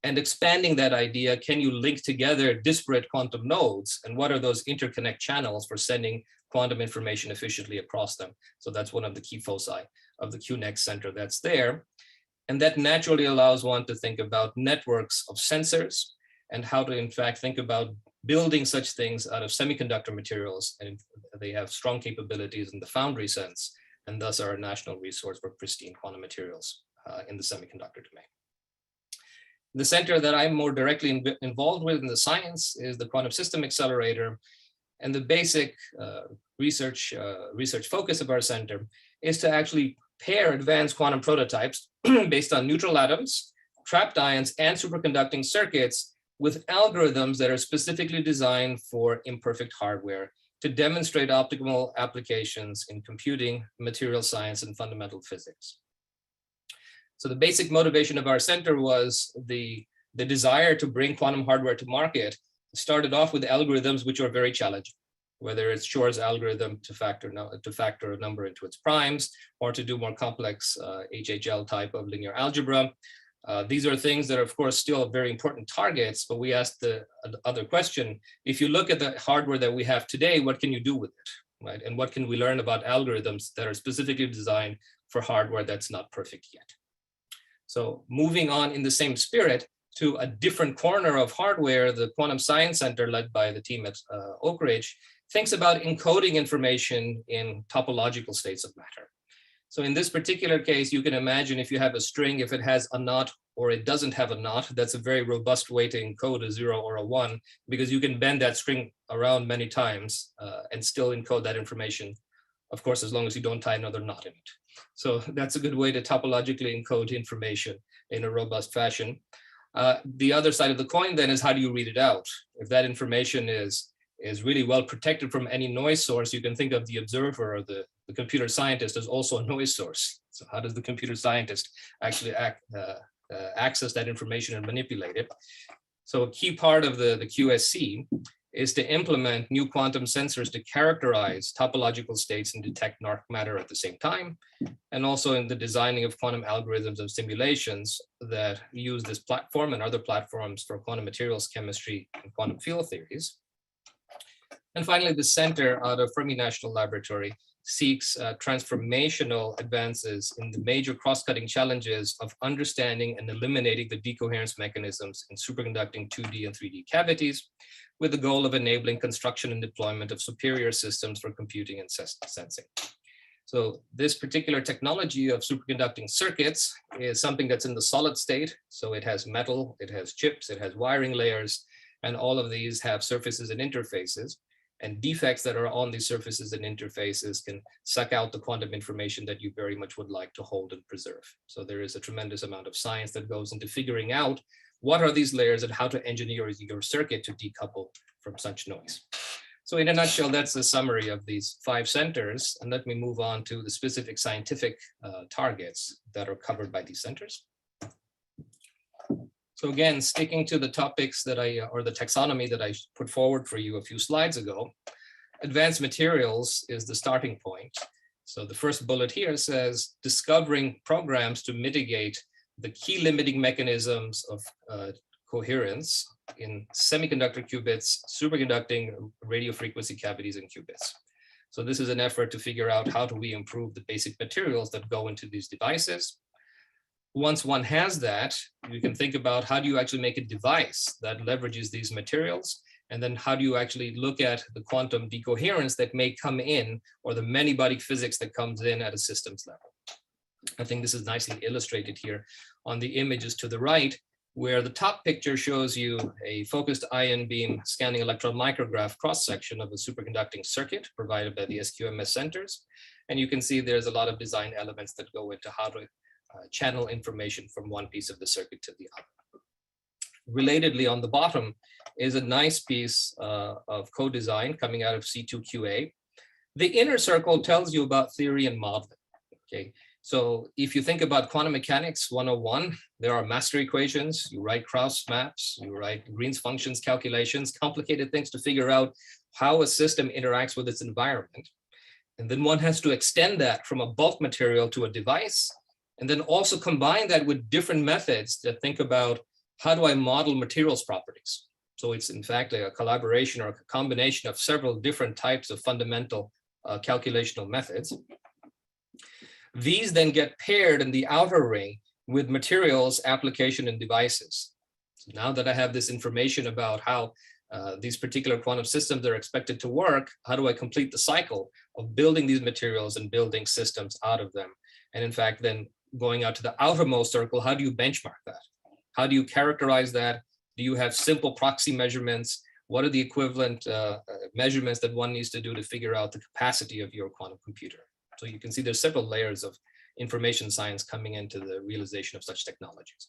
And expanding that idea, can you link together disparate quantum nodes? And what are those interconnect channels for sending quantum information efficiently across them? So that's one of the key foci of the QNext Center that's there. And that naturally allows one to think about networks of sensors and how to, in fact, think about building such things out of semiconductor materials. And they have strong capabilities in the foundry sense, and thus are a national resource for pristine quantum materials in the semiconductor domain. The center that I'm more directly involved with in the science is the Quantum System Accelerator. And the basic research focus of our center is to actually pair advanced quantum prototypes based on neutral atoms, trapped ions, and superconducting circuits with algorithms that are specifically designed for imperfect hardware to demonstrate optimal applications in computing, material science, and fundamental physics. So the basic motivation of our center was the desire to bring quantum hardware to market. It started off with algorithms which are very challenging, whether it's Shor's algorithm to factor a number into its primes, or to do more complex HHL type of linear algebra. These are things that are, of course, still very important targets, but we asked the other question, if you look at the hardware that we have today, what can you do with it, right? And what can we learn about algorithms that are specifically designed for hardware that's not perfect yet? So moving on in the same spirit to a different corner of hardware, the Quantum Science Center, led by the team at Oak Ridge, thinks about encoding information in topological states of matter. So in this particular case, you can imagine if you have a string, if it has a knot or it doesn't have a knot, that's a very robust way to encode a 0 or a 1, because you can bend that string around many times and still encode that information, of course, as long as you don't tie another knot in it. So that's a good way to topologically encode information in a robust fashion. The other side of the coin then is, how do you read it out? If that information is really well protected from any noise source, you can think of the observer or the computer scientist as also a noise source. So how does the computer scientist actually access that information and manipulate it? So a key part of the QSC is to implement new quantum sensors to characterize topological states and detect dark matter at the same time, and also in the designing of quantum algorithms of simulations that use this platform and other platforms for quantum materials chemistry and quantum field theories. And finally, the center out of Fermi National Laboratory seeks transformational advances in the major cross-cutting challenges of understanding and eliminating the decoherence mechanisms in superconducting 2D and 3D cavities, with the goal of enabling construction and deployment of superior systems for computing and sensing. So this particular technology of superconducting circuits is something that's in the solid state. So it has metal, it has chips, it has wiring layers, and all of these have surfaces and interfaces. And defects that are on these surfaces and interfaces can suck out the quantum information that you very much would like to hold and preserve. So there is a tremendous amount of science that goes into figuring out what are these layers and how to engineer your circuit to decouple from such noise. So in a nutshell, that's a summary of these 5 centers. And let me move on to the specific scientific targets that are covered by these centers. So again, sticking to the topics that or the taxonomy that I put forward for you a few slides ago, advanced materials is the starting point. So the first bullet here says, discovering programs to mitigate the key limiting mechanisms of coherence in semiconductor qubits, superconducting radio frequency cavities and qubits. So this is an effort to figure out how do we improve the basic materials that go into these devices. Once one has that, you can think about how do you actually make a device that leverages these materials, and then how do you actually look at the quantum decoherence that may come in, or the many-body physics that comes in at a systems level. I think this is nicely illustrated here on the images to the right, where the top picture shows you a focused ion beam scanning electron micrograph cross-section of a superconducting circuit provided by the SQMS centers. And you can see there's a lot of design elements that go into how to channel information from one piece of the circuit to the other. Relatedly, on the bottom is a nice piece of code design coming out of C2QA. The inner circle tells you about theory and modeling. Okay, so if you think about quantum mechanics 101, there are master equations, you write Krauss maps, you write Green's functions calculations, complicated things to figure out how a system interacts with its environment. And then one has to extend that from a bulk material to a device, and then also combine that with different methods that think about how do I model materials properties. So it's in fact a collaboration or a combination of several different types of fundamental calculational methods. These then get paired in the outer ring with materials, application, and devices. So now that I have this information about how these particular quantum systems are expected to work, how do I complete the cycle of building these materials and building systems out of them? And in fact, then going out to the outermost circle, how do you benchmark that? How do you characterize that? Do you have simple proxy measurements? What are the equivalent measurements that one needs to do to figure out the capacity of your quantum computer? So you can see there's several layers of information science coming into the realization of such technologies.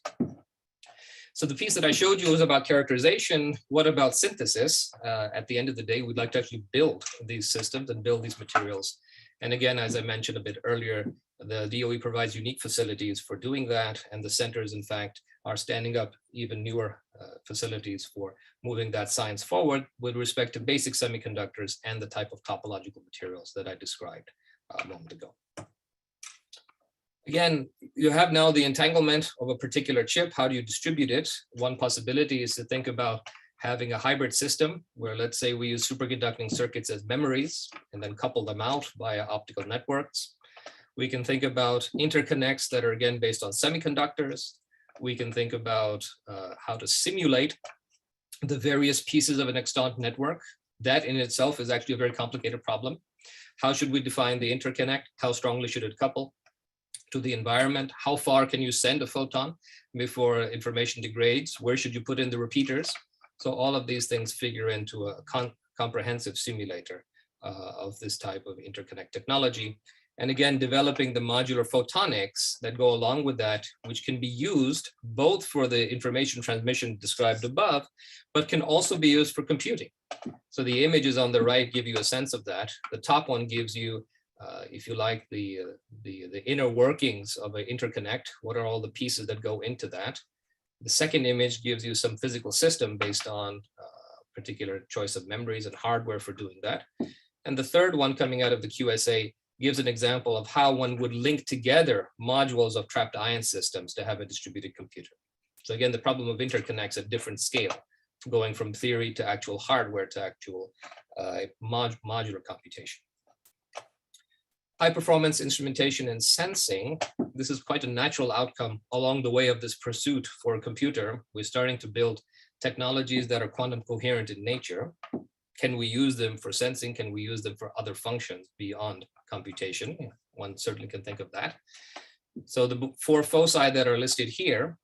So the piece that I showed you was about characterization. What about synthesis? At the end of the day, we'd like to actually build these systems and build these materials. And again, as I mentioned a bit earlier, the DOE provides unique facilities for doing that. And the centers, in fact, are standing up even newer facilities for moving that science forward with respect to basic semiconductors and the type of topological materials that I described a moment ago. Again, you have now the entanglement of a particular chip. How do you distribute it? One possibility is to think about having a hybrid system where, let's say, we use superconducting circuits as memories and then couple them out via optical networks. We can think about interconnects that are, again, based on semiconductors. We can think about how to simulate the various pieces of an extant network. That in itself is actually a very complicated problem. How should we define the interconnect? How strongly should it couple? to the environment. How far can you send a photon before information degrades? Where should you put in the repeaters? So all of these things figure into a comprehensive simulator of this type of interconnect technology. And again, developing the modular photonics that go along with that, which can be used both for the information transmission described above, but can also be used for computing. So the images on the right give you a sense of that. The top one gives you, if you like, the inner workings of an interconnect. What are all the pieces that go into that? The second image gives you some physical system based on particular choice of memories and hardware for doing that. And the third one coming out of the QSA gives an example of how one would link together modules of trapped ion systems to have a distributed computer. So again, the problem of interconnects at different scale, going from theory to actual hardware to actual modular computation. High performance instrumentation and sensing, this is quite a natural outcome along the way of this pursuit for a computer. We're starting to build technologies that are quantum coherent in nature. Can we use them for sensing? Can we use them for other functions beyond computation? One certainly can think of that. So the 4 foci that are listed here,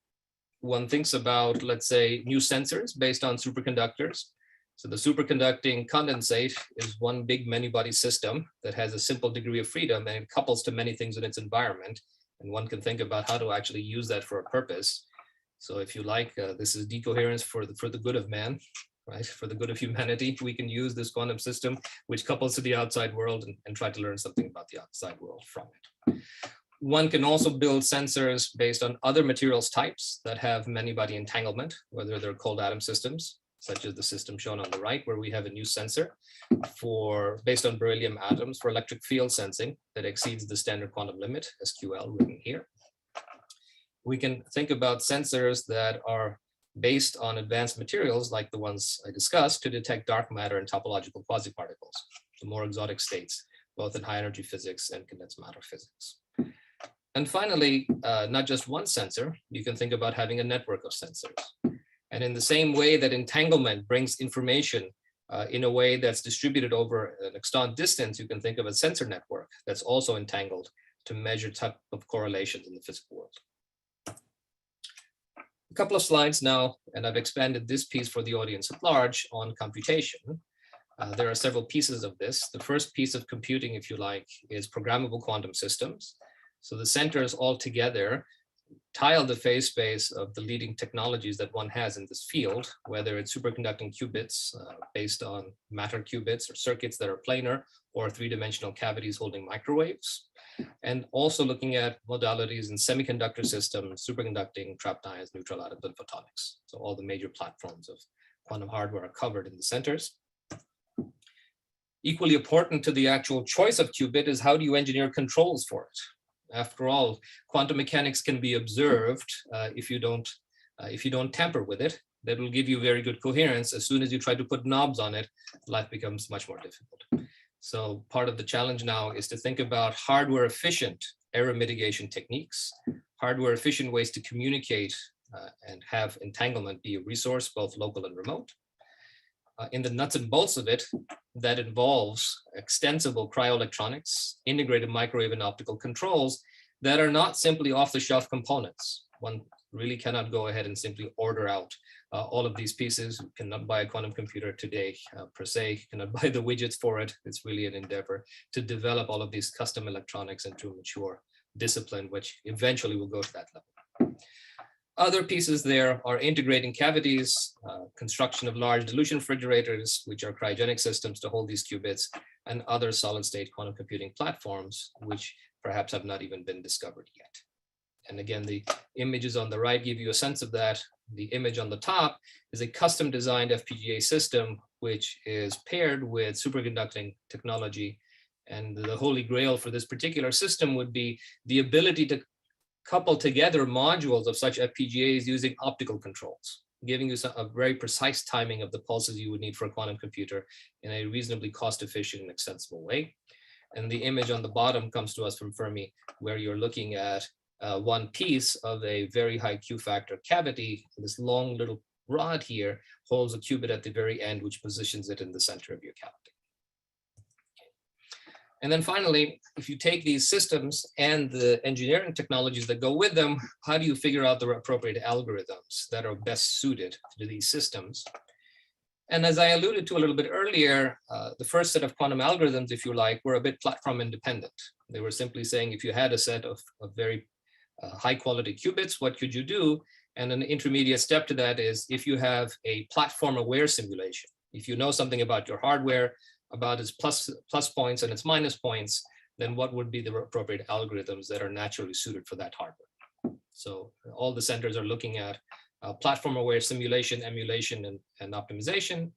one thinks about, let's say, new sensors based on superconductors. So the superconducting condensate is one big many-body system that has a simple degree of freedom, and it couples to many things in its environment. And one can think about how to actually use that for a purpose. So if you like, this is decoherence for the good of man, right? For the good of humanity. We can use this quantum system, which couples to the outside world and try to learn something about the outside world from it. One can also build sensors based on other materials types that have many-body entanglement, whether they're cold atom systems, such as the system shown on the right, where we have a new sensor based on beryllium atoms for electric field sensing that exceeds the standard quantum limit, SQL, written here. We can think about sensors that are based on advanced materials like the ones I discussed to detect dark matter and topological quasiparticles, the more exotic states, both in high energy physics and condensed matter physics. And finally, not just one sensor, you can think about having a network of sensors. And in the same way that entanglement brings information in a way that's distributed over an extant distance, you can think of a sensor network that's also entangled to measure type of correlations in the physical world. A couple of slides now, and I've expanded this piece for the audience at large on computation. There are several pieces of this. The first piece of computing, if you like, is programmable quantum systems. So the centers all together tile the phase space of the leading technologies that one has in this field, whether it's superconducting qubits based on matter qubits or circuits that are planar, or 3-dimensional cavities holding microwaves. And also looking at modalities in semiconductor systems, superconducting, trapped ions, neutral atoms, and photonics. So all the major platforms of quantum hardware are covered in the centers. Equally important to the actual choice of qubit is how do you engineer controls for it? After all, quantum mechanics can be observed if you don't tamper with it. That will give you very good coherence. As soon as you try to put knobs on it, life becomes much more difficult. So part of the challenge now is to think about hardware efficient error mitigation techniques, hardware efficient ways to communicate and have entanglement be a resource, both local and remote. In the nuts and bolts of it, that involves extensible cryoelectronics, integrated microwave and optical controls that are not simply off-the-shelf components. One really cannot go ahead and simply order out all of these pieces. You cannot buy a quantum computer today per se, you cannot buy the widgets for it. It's really an endeavor to develop all of these custom electronics into a mature discipline, which eventually will go to that level. Other pieces there are integrating cavities, construction of large dilution refrigerators, which are cryogenic systems to hold these qubits, and other solid state quantum computing platforms, which perhaps have not even been discovered yet. And again, the images on the right give you a sense of that. The image on the top is a custom designed FPGA system, which is paired with superconducting technology. And the holy grail for this particular system would be the ability to couple together modules of such FPGAs using optical controls, giving you a very precise timing of the pulses you would need for a quantum computer in a reasonably cost-efficient and extensible way. And the image on the bottom comes to us from Fermi, where you're looking at one piece of a very high Q factor cavity. This long little rod here holds a qubit at the very end, which positions it in the center of your cavity. And then finally, if you take these systems and the engineering technologies that go with them, how do you figure out the appropriate algorithms that are best suited to these systems? And as I alluded to a little bit earlier, the first set of quantum algorithms, if you like, were a bit platform independent. They were simply saying, if you had a set of very high quality qubits, what could you do? And an intermediate step to that is if you have a platform aware simulation, if you know something about your hardware, about its plus points and its minus points, then what would be the appropriate algorithms that are naturally suited for that hardware? So all the centers are looking at platform aware simulation, emulation, and optimization,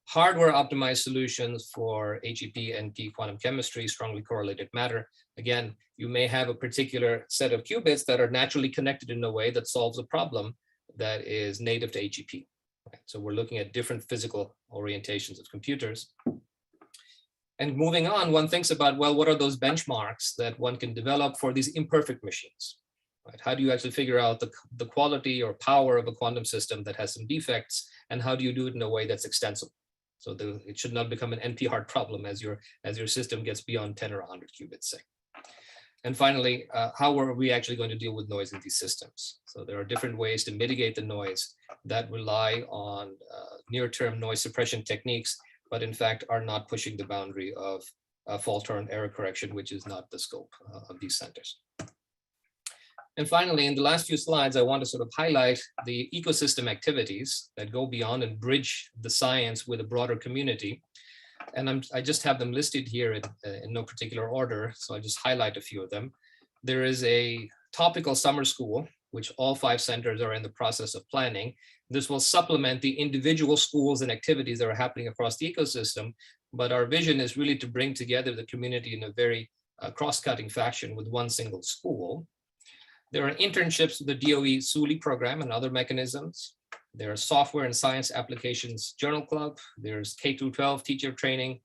hardware optimized solutions for HEP, NP, quantum chemistry, strongly correlated matter. Again, you may have a particular set of qubits that are naturally connected in a way that solves a problem that is native to HEP. Right? So we're looking at different physical orientations of computers. And moving on, one thinks about, well, what are those benchmarks that one can develop for these imperfect machines? Right? How do you actually figure out the quality or power of a quantum system that has some defects, and how do you do it in a way that's extensible? So it should not become an NP-hard problem as your system gets beyond 10 or 100 qubits, say. And finally, how are we actually going to deal with noise in these systems? So there are different ways to mitigate the noise that rely on near-term noise suppression techniques, but in fact are not pushing the boundary of fault-tolerant error correction, which is not the scope of these centers. And finally, in the last few slides, I want to sort of highlight the ecosystem activities that go beyond and bridge the science with a broader community. And I just have them listed here in no particular order, so I just highlight a few of them. There is a topical summer school, which all 5 centers are in the process of planning. This will supplement the individual schools and activities that are happening across the ecosystem, but our vision is really to bring together the community in a very cross-cutting fashion with one single school. There are internships with the DOE SULI program and other mechanisms. There are software and science applications journal club. There's K-12 teacher training,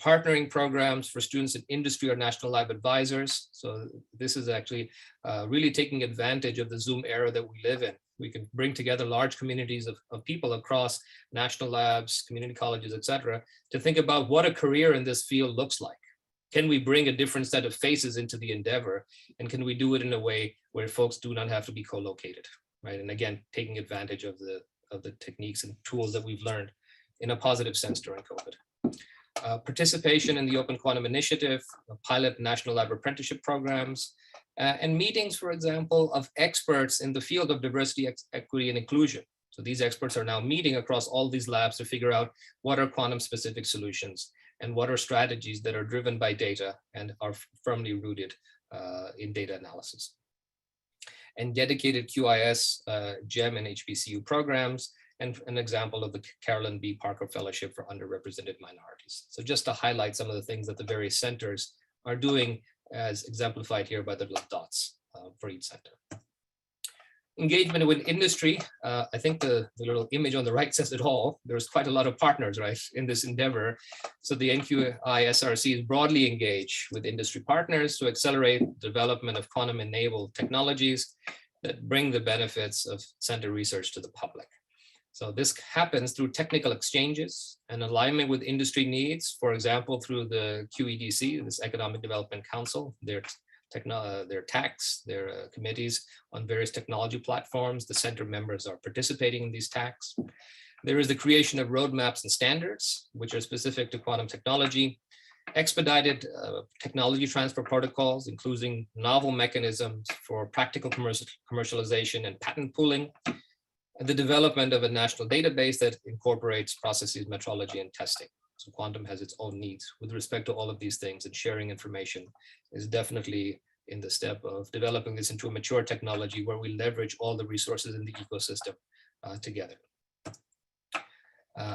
partnering programs for students in industry or national lab advisors. So this is actually really taking advantage of the Zoom era that we live in. We can bring together large communities of people across national labs, community colleges, et cetera, to think about what a career in this field looks like. Can we bring a different set of faces into the endeavor? And can we do it in a way where folks do not have to be co-located, right? And again, taking advantage of the techniques and tools that we've learned in a positive sense during COVID. Participation in the Open Quantum Initiative, pilot national lab apprenticeship programs, and meetings, for example, of experts in the field of diversity, equity, and inclusion. So these experts are now meeting across all these labs to figure out what are quantum specific solutions and what are strategies that are driven by data and are firmly rooted in data analysis. And dedicated QIS, GEM, and HBCU programs, and an example of the Carolyn B. Parker Fellowship for Underrepresented Minorities. So just to highlight some of the things that the various centers are doing as exemplified here by the little dots for each center. Engagement with industry, I think the little image on the right says it all. There's quite a lot of partners, right, in this endeavor. So the NQI SRC is broadly engaged with industry partners to accelerate development of quantum-enabled technologies that bring the benefits of center research to the public. So this happens through technical exchanges and alignment with industry needs, for example, through the QEDC, this Economic Development Council, their TACs, their committees on various technology platforms. The center members are participating in these TACs. There is the creation of roadmaps and standards, which are specific to quantum technology, expedited technology transfer protocols, including novel mechanisms for practical commercialization and patent pooling, and the development of a national database that incorporates processes, metrology, and testing. So quantum has its own needs with respect to all of these things, and sharing information is definitely in the step of developing this into a mature technology where we leverage all the resources in the ecosystem together.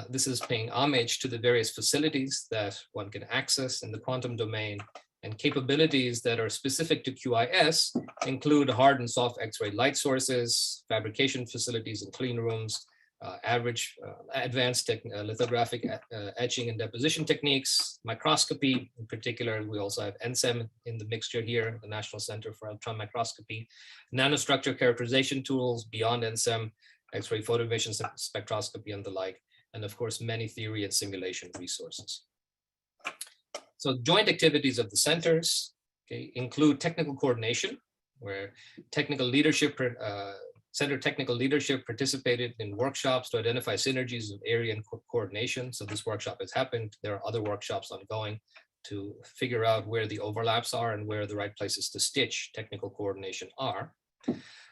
This is paying homage to the various facilities that one can access in the quantum domain, and capabilities that are specific to QIS include hard and soft X-ray light sources, fabrication facilities and clean rooms, advanced lithographic etching and deposition techniques, microscopy. In particular, we also have NSEM in the mixture here, the National Center for Electron Microscopy, nanostructure characterization tools beyond NSEM, X-ray photo emission spectroscopy and the like, and of course, many theory and simulation resources. So joint activities of the centers, okay, include technical coordination, where technical leadership, center technical leadership participated in workshops to identify synergies of area and coordination. So this workshop has happened. There are other workshops ongoing to figure out where the overlaps are and where the right places to stitch technical coordination are.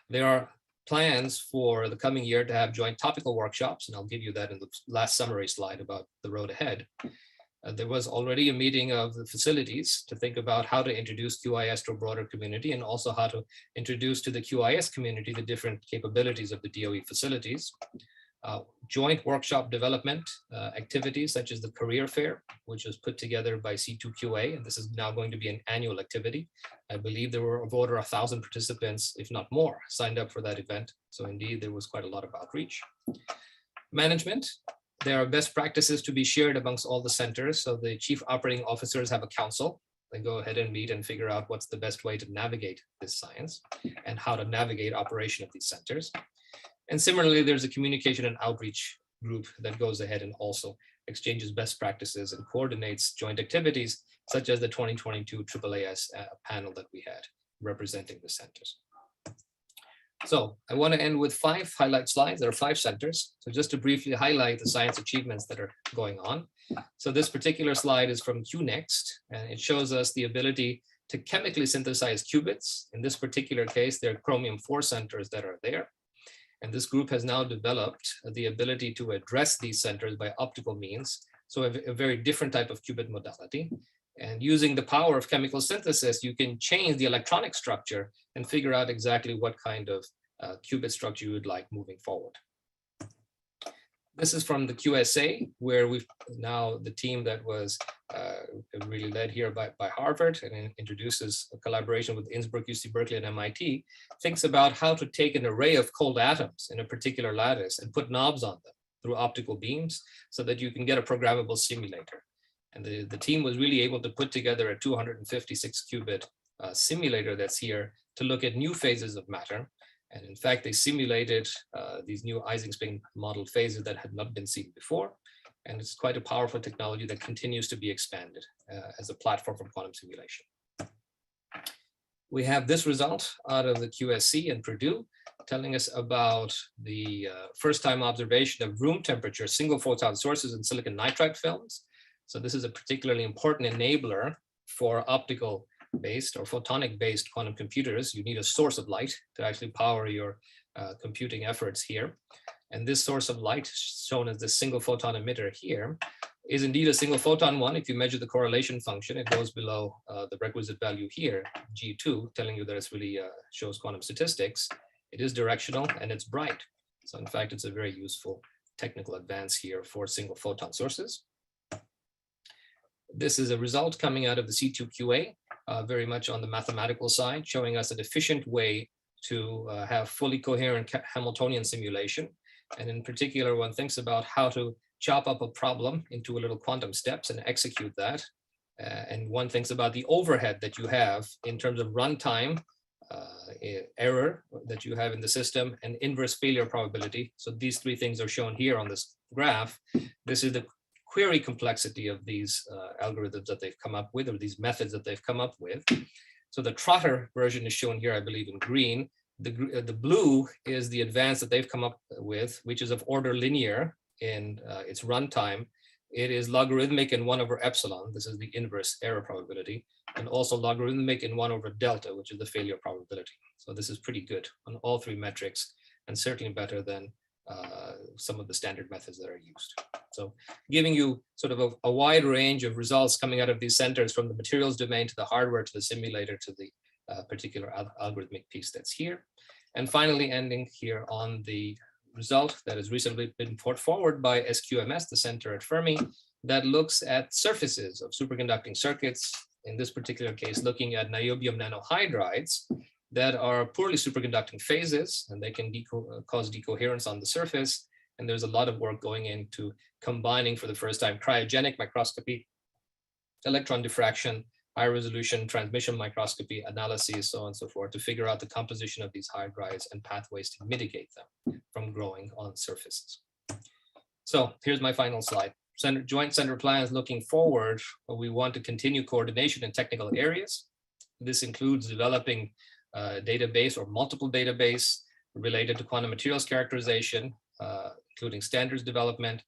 There are plans for the coming year to have joint topical workshops, and I'll give you that in the last summary slide about the road ahead. There was already a meeting of the facilities to think about how to introduce QIS to a broader community, and also how to introduce to the QIS community the different capabilities of the DOE facilities. Joint workshop development activities such as the career fair, which was put together by C2QA, and this is now going to be an annual activity. I believe there were over 1,000 participants, if not more, signed up for that event. So indeed, there was quite a lot of outreach. Management. There are best practices to be shared amongst all the centers. So the chief operating officers have a council. They go ahead and meet and figure out what's the best way to navigate this science and how to navigate operation of these centers. And similarly, there's a communication and outreach group that goes ahead and also exchanges best practices and coordinates joint activities, such as the 2022 AAAS panel that we had representing the centers. So I want to end with 5 highlight slides. There are 5 centers. So just to briefly highlight the science achievements that are going on. So this particular slide is from QNext, and it shows us the ability to chemically synthesize qubits. In this particular case, there are chromium-4 centers that are there. And this group has now developed the ability to address these centers by optical means. So a very different type of qubit modality. And using the power of chemical synthesis, you can change the electronic structure and figure out exactly what kind of qubit structure you would like moving forward. This is from the QSA, where we've now the team that was really led here by Harvard and introduces a collaboration with Innsbruck, UC Berkeley, and MIT, thinks about how to take an array of cold atoms in a particular lattice and put knobs on them through optical beams so that you can get a programmable simulator. And the team was really able to put together a 256 qubit simulator that's here to look at new phases of matter. And in fact, they simulated these new Ising-Spin model phases that had not been seen before. And it's quite a powerful technology that continues to be expanded as a platform for quantum simulation. We have this result out of the QSC in Purdue, telling us about the first time observation of room temperature single photon sources in silicon nitride films. So this is a particularly important enabler for optical based or photonic based quantum computers. You need a source of light to actually power your computing efforts here. And this source of light, shown as this single photon emitter here, is indeed a single photon one. If you measure the correlation function, it goes below the requisite value here, G2, telling you that it's really shows quantum statistics. It is directional and it's bright. So in fact, it's a very useful technical advance here for single photon sources. This is a result coming out of the C2QA, very much on the mathematical side, showing us an efficient way to have fully coherent Hamiltonian simulation. And in particular, one thinks about how to chop up a problem into little quantum steps and execute that. And one thinks about the overhead that you have in terms of runtime, error that you have in the system, and inverse failure probability. So these 3 things are shown here on this graph. This is the query complexity of these algorithms that they've come up with, or these methods that they've come up with. So the Trotter version is shown here, I believe, in green. The blue is the advance that they've come up with, which is of order linear in its runtime. It is logarithmic in 1/epsilon. This is the inverse error probability, and also logarithmic in 1/delta, which is the failure probability. So this is pretty good on all 3 metrics, and certainly better than some of the standard methods that are used. So giving you sort of a wide range of results coming out of these centers, from the materials domain to the hardware to the simulator to the particular algorithmic piece that's here. And finally ending here on the result that has recently been put forward by SQMS, the center at Fermi, that looks at surfaces of superconducting circuits, in this particular case looking at niobium nanohydrides that are poorly superconducting phases, and they can cause decoherence on the surface. And there's a lot of work going into combining for the first time cryogenic microscopy, electron diffraction, high resolution transmission microscopy analyses, so on and so forth, to figure out the composition of these hydrides and pathways to mitigate them from growing on surfaces. So here's my final slide. joint center plans looking forward, we want to continue coordination in technical areas. This includes developing a database or multiple database related to quantum materials characterization, including standards development,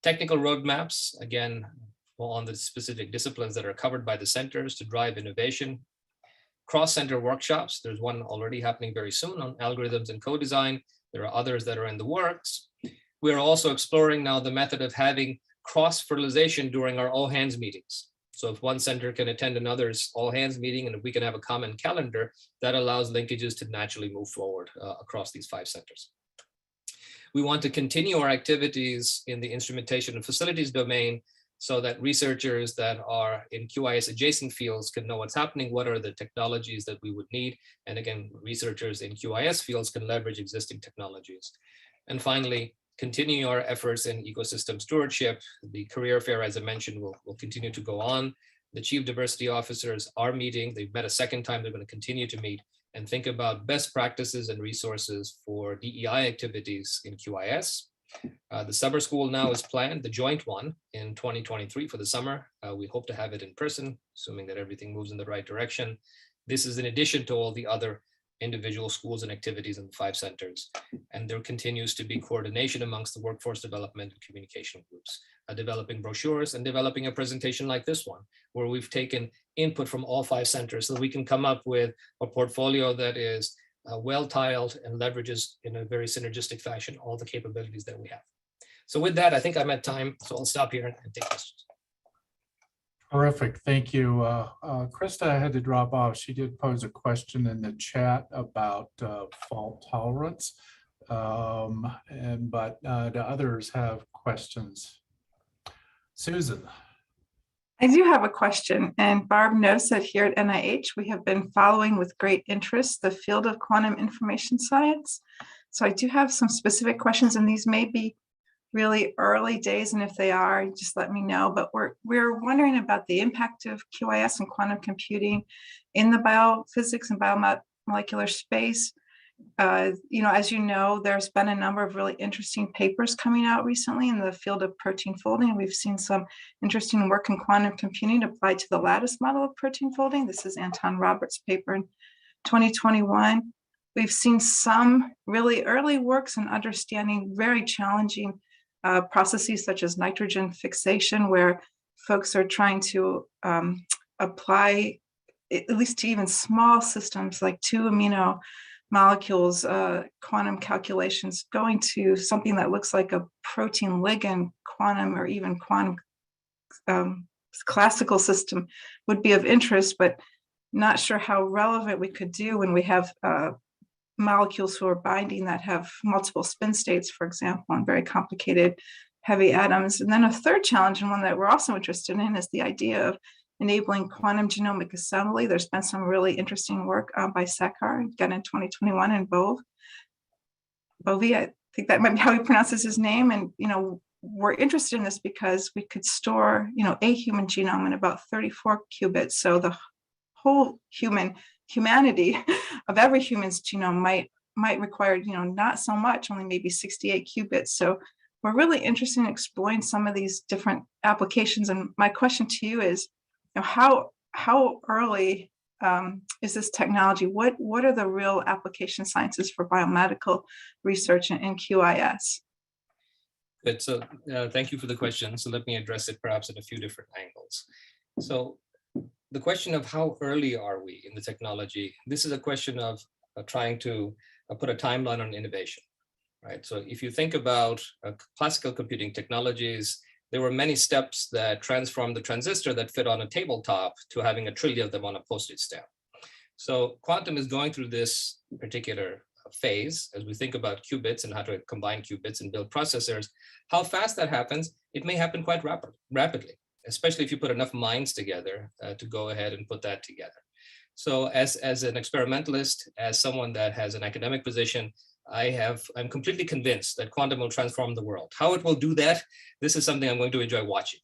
technical roadmaps, again, on the specific disciplines that are covered by the centers to drive innovation, cross-center workshops. There's one already happening very soon on algorithms and co-design. There are others that are in the works. We're also exploring now the method of having cross-fertilization during our all-hands meetings. So if one center can attend another's all-hands meeting and if we can have a common calendar, that allows linkages to naturally move forward across these 5 centers. We want to continue our activities in the instrumentation and facilities domain so that researchers that are in QIS adjacent fields can know what's happening, what are the technologies that we would need. And again, researchers in QIS fields can leverage existing technologies. And finally, continue our efforts in ecosystem stewardship. The career fair, as I mentioned, will continue to go on. The chief diversity officers are meeting. They've met a second time. They're going to continue to meet and think about best practices and resources for DEI activities in QIS. The summer school now is planned, the joint one, in 2023 for the summer. We hope to have it in person, assuming that everything moves in the right direction. This is in addition to all the other individual schools and activities in the 5 centers. And there continues to be coordination amongst the workforce development and communication groups, developing brochures and developing a presentation like this one, where we've taken input from all 5 centers so that we can come up with a portfolio that is well-tiled and leverages in a very synergistic fashion all the capabilities that we have. So with that, I think I'm at time, so I'll stop here and take questions. Terrific, thank you. Krista had to drop off. She did pose a question in the chat about fault tolerance, but the others have questions. Susan. I do have a question, and Barb knows that here at NIH, we have been following with great interest the field of quantum information science. So I do have some specific questions, and these may be really early days, and if they are, just let me know. But we're wondering about the impact of QIS and quantum computing in the biophysics and biomolecular space. As you know, there's been a number of really interesting papers coming out recently in the field of protein folding. We've seen some interesting work in quantum computing applied to the lattice model of protein folding. This is Anton Roberts' paper in 2021. We've seen some really early works in understanding very challenging processes such as nitrogen fixation, where folks are trying to apply, at least to even small systems like 2 amino molecules, quantum calculations, going to something that looks like a protein ligand quantum or even quantum classical system would be of interest, but not sure how relevant we could do when we have molecules who are binding that have multiple spin states, for example, on very complicated heavy atoms. And then a third challenge, and one that we're also interested in, is the idea of enabling quantum genomic assembly. There's been some really interesting work by Sekar, again in 2021, and Bove. I think that might be how he pronounces his name. And we're interested in this because we could store a human genome in about 34 qubits. So the whole humanity of every human's genome might require not so much, only maybe 68 qubits. So we're really interested in exploring some of these different applications. And my question to you is, how early is this technology? What are the real application sciences for biomedical research in QIS? Good. So thank you for the question. So let me address it perhaps at a few different angles. So the question of how early are we in the technology, this is a question of trying to put a timeline on innovation, right? So if you think about classical computing technologies, there were many steps that transformed the transistor that fit on a tabletop to having 1 trillion of them on a postage stamp. So quantum is going through this particular phase as we think about qubits and how to combine qubits and build processors. How fast that happens, it may happen quite rapidly, especially if you put enough minds together to go ahead and put that together. So as an experimentalist, as someone that has an academic position, I'm completely convinced that quantum will transform the world. How it will do that, this is something I'm going to enjoy watching,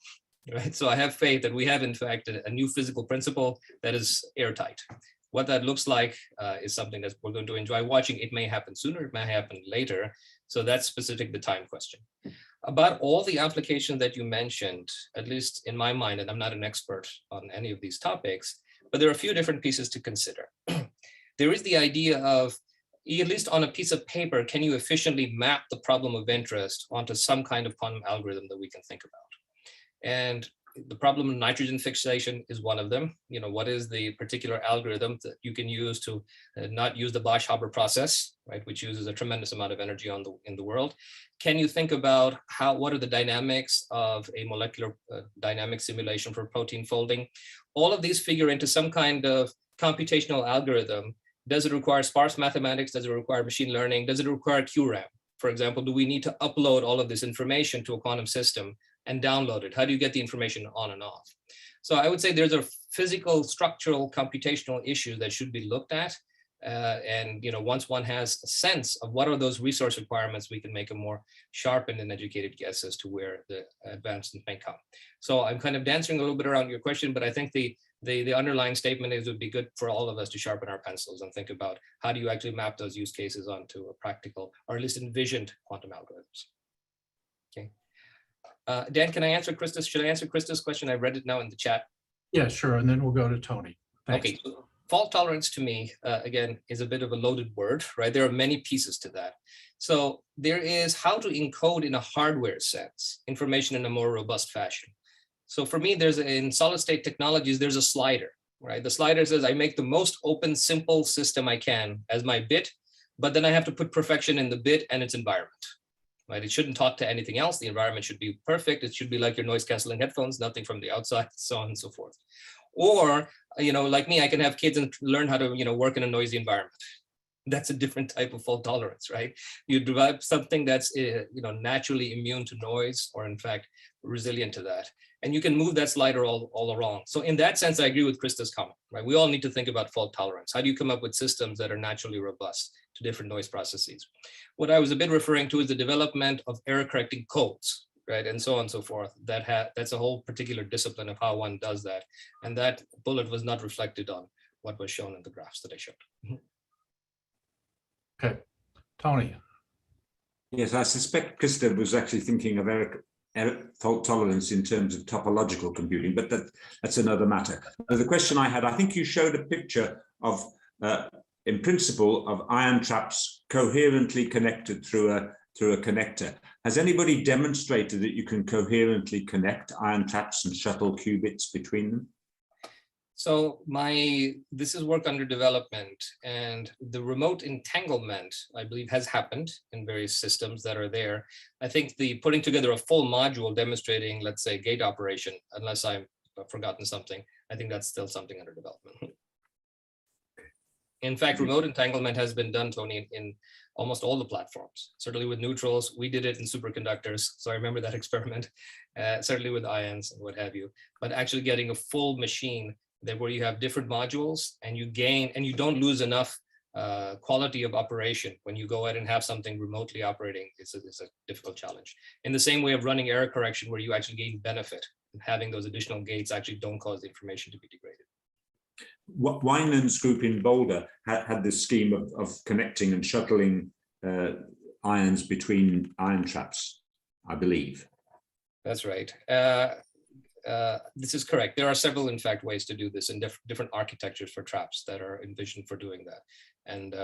right? So I have faith that we have, in fact, a new physical principle that is airtight. What that looks like is something that we're going to enjoy watching. It may happen sooner, it may happen later. So that's specific the time question. about all the applications that you mentioned, at least in my mind, and I'm not an expert on any of these topics, but there are a few different pieces to consider. There is the idea of, at least on a piece of paper, can you efficiently map the problem of interest onto some kind of quantum algorithm that we can think about? And the problem of nitrogen fixation is one of them. You know, what is the particular algorithm that you can use to not use the Bosch-Haber process, right, which uses a tremendous amount of energy in the world? Can you think about what are the dynamics of a molecular dynamic simulation for protein folding? All of these figure into some kind of computational algorithm. Does it require sparse mathematics? Does it require machine learning? Does it require QRAM? For example, do we need to upload all of this information to a quantum system and download it? How do you get the information on and off? So I would say there's a physical, structural, computational issue that should be looked at. And once one has a sense of what are those resource requirements, we can make a more sharpened and educated guess as to where the advancements may come. So I'm kind of dancing a little bit around your question, but I think the underlying statement is it would be good for all of us to sharpen our pencils and think about how do you actually map those use cases onto a practical, or at least envisioned, quantum algorithms. Okay. Dan, can I answer Krista's? Should I answer Krista's question? I read it now in the chat. Yeah, sure. And then we'll go to Tony. Thanks. Okay. So fault tolerance to me, again, is a bit of a loaded word, right? There are many pieces to that. So there is how to encode in a hardware sense information in a more robust fashion. So for me, in solid state technologies, there's a slider, right? The slider says I make the most open, simple system I can as my bit, but then I have to put perfection in the bit and its environment, right? It shouldn't talk to anything else. The environment should be perfect. It should be like your noise canceling headphones, nothing from the outside, so on and so forth. Or, like me, I can have kids and learn how to, work in a noisy environment. That's a different type of fault tolerance, right? You develop something that's, naturally immune to noise, or in fact, resilient to that. And you can move that slider all around. So in that sense, I agree with Krista's comment, right? We all need to think about fault tolerance. How do you come up with systems that are naturally robust to different noise processes? What I was a bit referring to is the development of error correcting codes, right? And so on and so forth. That's a whole particular discipline of how one does that. And that bullet was not reflected on what was shown in the graphs that I showed. Okay, Tony. Yes, I suspect Krista was actually thinking of fault tolerance in terms of topological computing, but that's another matter. The question I had, I think you showed a picture of, in principle, of ion traps coherently connected through a connector. Has anybody demonstrated that you can coherently connect ion traps and shuttle qubits between them? So this is work under development, and the remote entanglement, I believe, has happened in various systems that are there. I think the putting together a full module demonstrating, let's say, gate operation, unless I've forgotten something, I think that's still something under development. In fact, remote entanglement has been done, Tony, in almost all the platforms. Certainly with neutrals, we did it in superconductors. So I remember that experiment, certainly with ions and what have you, but actually getting a full machine where you have different modules and you gain, and you don't lose enough quality of operation when you go ahead and have something remotely operating. It's a difficult challenge. In the same way of running error correction, where you actually gain benefit, and having those additional gates actually don't cause the information to be degraded. Wineland's group in Boulder had this scheme of connecting and shuttling ions between ion traps, I believe. That's right. This is correct. There are several, in fact, ways to do this in different architectures for traps that are envisioned for doing that. And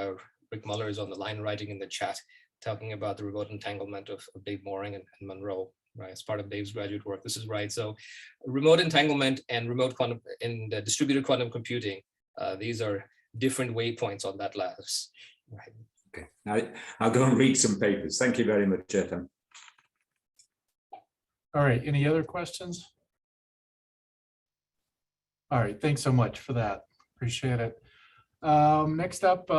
Rick Muller is on the line writing in the chat, talking about the remote entanglement of Dave Moring and Monroe, right, as part of Dave's graduate work. This is right. So remote entanglement and remote quantum and distributed quantum computing, these are different waypoints on that lattice. Right. Okay, I'll go and read some papers. Thank you very much, Chetan. All right, any other questions? All right, thanks so much for that. Appreciate it. Next up,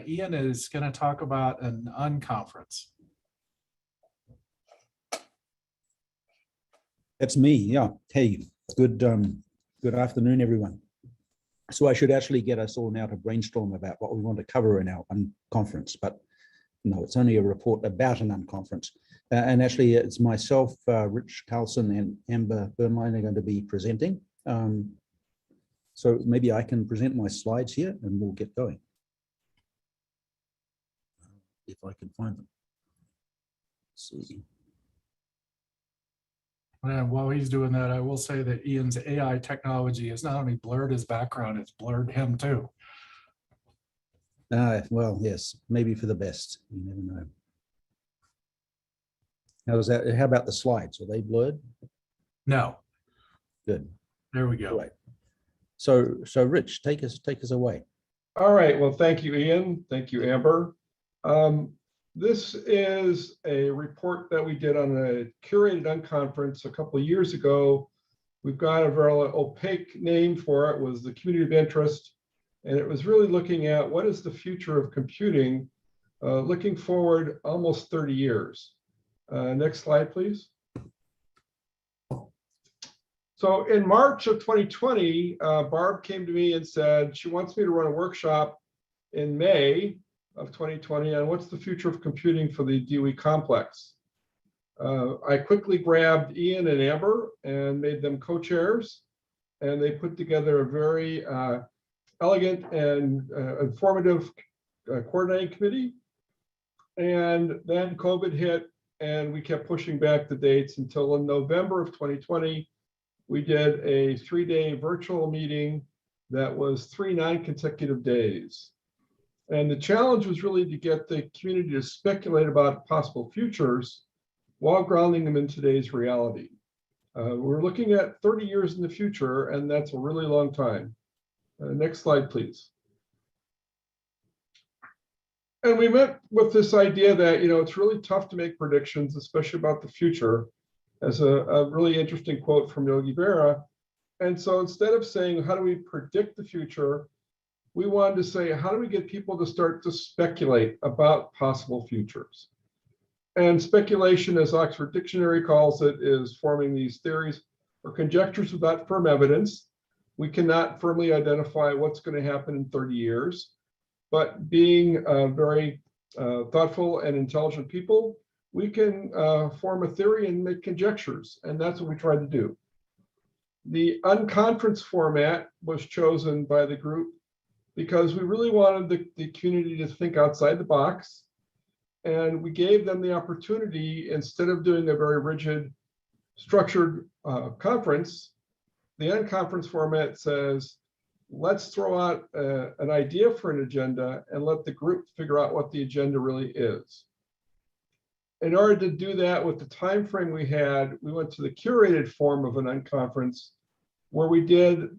Ian is going to talk about an unconference. That's me, yeah. Hey, good afternoon, everyone. So I should actually get us all now to brainstorm about what we want to cover in our unconference, but no, it's only a report about an unconference. And actually, it's myself, Rich Carlson, and Amber Bernlein are going to be presenting. So maybe I can present my slides here and we'll get going. If I can find them. Let's see. And while he's doing that, I will say that Ian's AI technology has not only blurred his background, it's blurred him too. Well, yes, maybe for the best. You never know. How's that? How about the slides? Are they blurred? No. Good. There we go. Right. So Rich, take us away. All right. Well, thank you, Ian. Thank you, Amber. This is a report that we did on a curated unconference a couple of years ago. We've got a very opaque name for it, was the community of interest. And it was really looking at what is the future of computing, looking forward almost 30 years. Next slide, please. So in March of 2020, Barb came to me and said she wants me to run a workshop in May of 2020 on what's the future of computing for the DOE complex. I quickly grabbed Ian and Amber and made them co-chairs, and they put together a very elegant and informative coordinating committee. And then COVID hit, and we kept pushing back the dates until in November of 2020, we did a 3-day virtual meeting that was 3 non-consecutive days. And the challenge was really to get the community to speculate about possible futures while grounding them in today's reality. We're looking at 30 years in the future, and that's a really long time. Next slide, please. And we met with this idea that, it's really tough to make predictions, especially about the future, as a really interesting quote from Yogi Berra. And so instead of saying, how do we predict the future, we wanted to say, how do we get people to start to speculate about possible futures? And speculation, as Oxford Dictionary calls it, is forming these theories or conjectures without firm evidence. We cannot firmly identify what's going to happen in 30 years, but being very thoughtful and intelligent people, we can form a theory and make conjectures, and that's what we tried to do. The unconference format was chosen by the group because we really wanted the community to think outside the box, and we gave them the opportunity, instead of doing a very rigid, structured conference, the unconference format says, let's throw out an idea for an agenda and let the group figure out what the agenda really is. In order to do that with the time frame we had, we went to the curated form of an unconference, where we did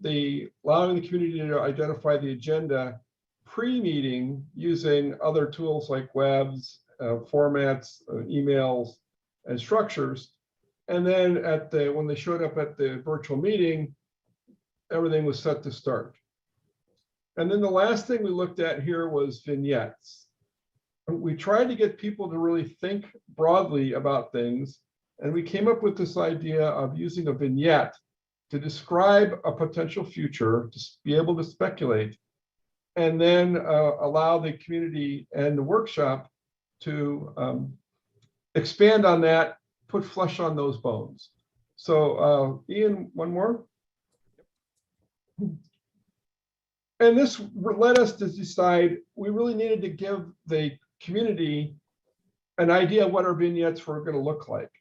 allowing the community to identify the agenda pre-meeting using other tools like webs, formats, emails, and structures. And then when they showed up at the virtual meeting, everything was set to start. And then the last thing we looked at here was vignettes. We tried to get people to really think broadly about things, and we came up with this idea of using a vignette to describe a potential future, to be able to speculate, and then allow the community and the workshop to expand on that, put flesh on those bones. So Ian, one more. And this led us to decide we really needed to give the community an idea of what our vignettes were going to look like.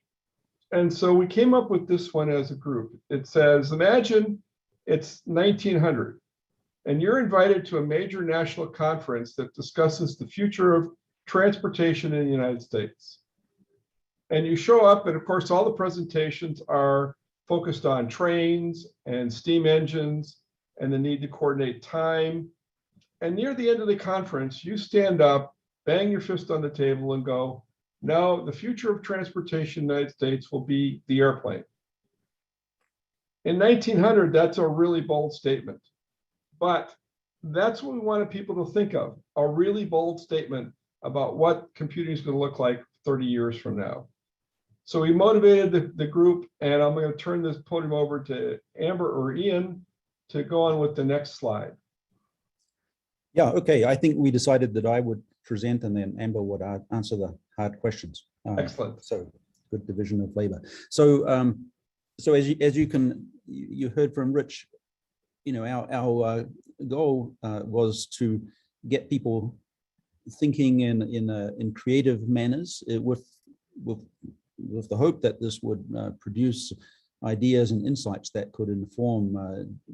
And so we came up with this one as a group. It says, imagine it's 1900 and you're invited to a major national conference that discusses the future of transportation in the United States. And you show up, and of course, all the presentations are focused on trains and steam engines and the need to coordinate time. And near the end of the conference, you stand up, bang your fist on the table and go, no, the future of transportation in the United States will be the airplane. In 1900, that's a really bold statement, but that's what we wanted people to think of, a really bold statement about what computing is going to look like 30 years from now. So we motivated the group, and I'm going to turn this podium over to Amber or Ian to go on with the next slide. Yeah, okay. I think we decided that I would present and then Amber would answer the hard questions. Excellent. So good division of labor. So so as you heard from Rich, our goal was to get people thinking in creative manners with with the hope that this would produce ideas and insights that could inform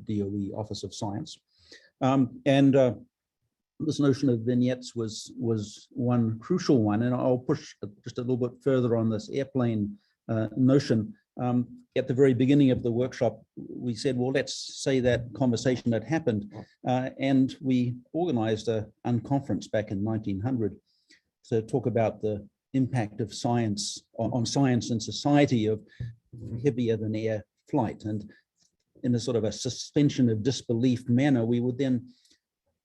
DOE Office of Science. This notion of vignettes was one crucial one, and I'll push just a little bit further on this airplane notion. At the very beginning of the workshop, we said, well, let's say that conversation had happened, and we organized an unconference back in 1900 to talk about the impact of science on science and society of heavier than air flight. And in a sort of a suspension of disbelief manner, we would then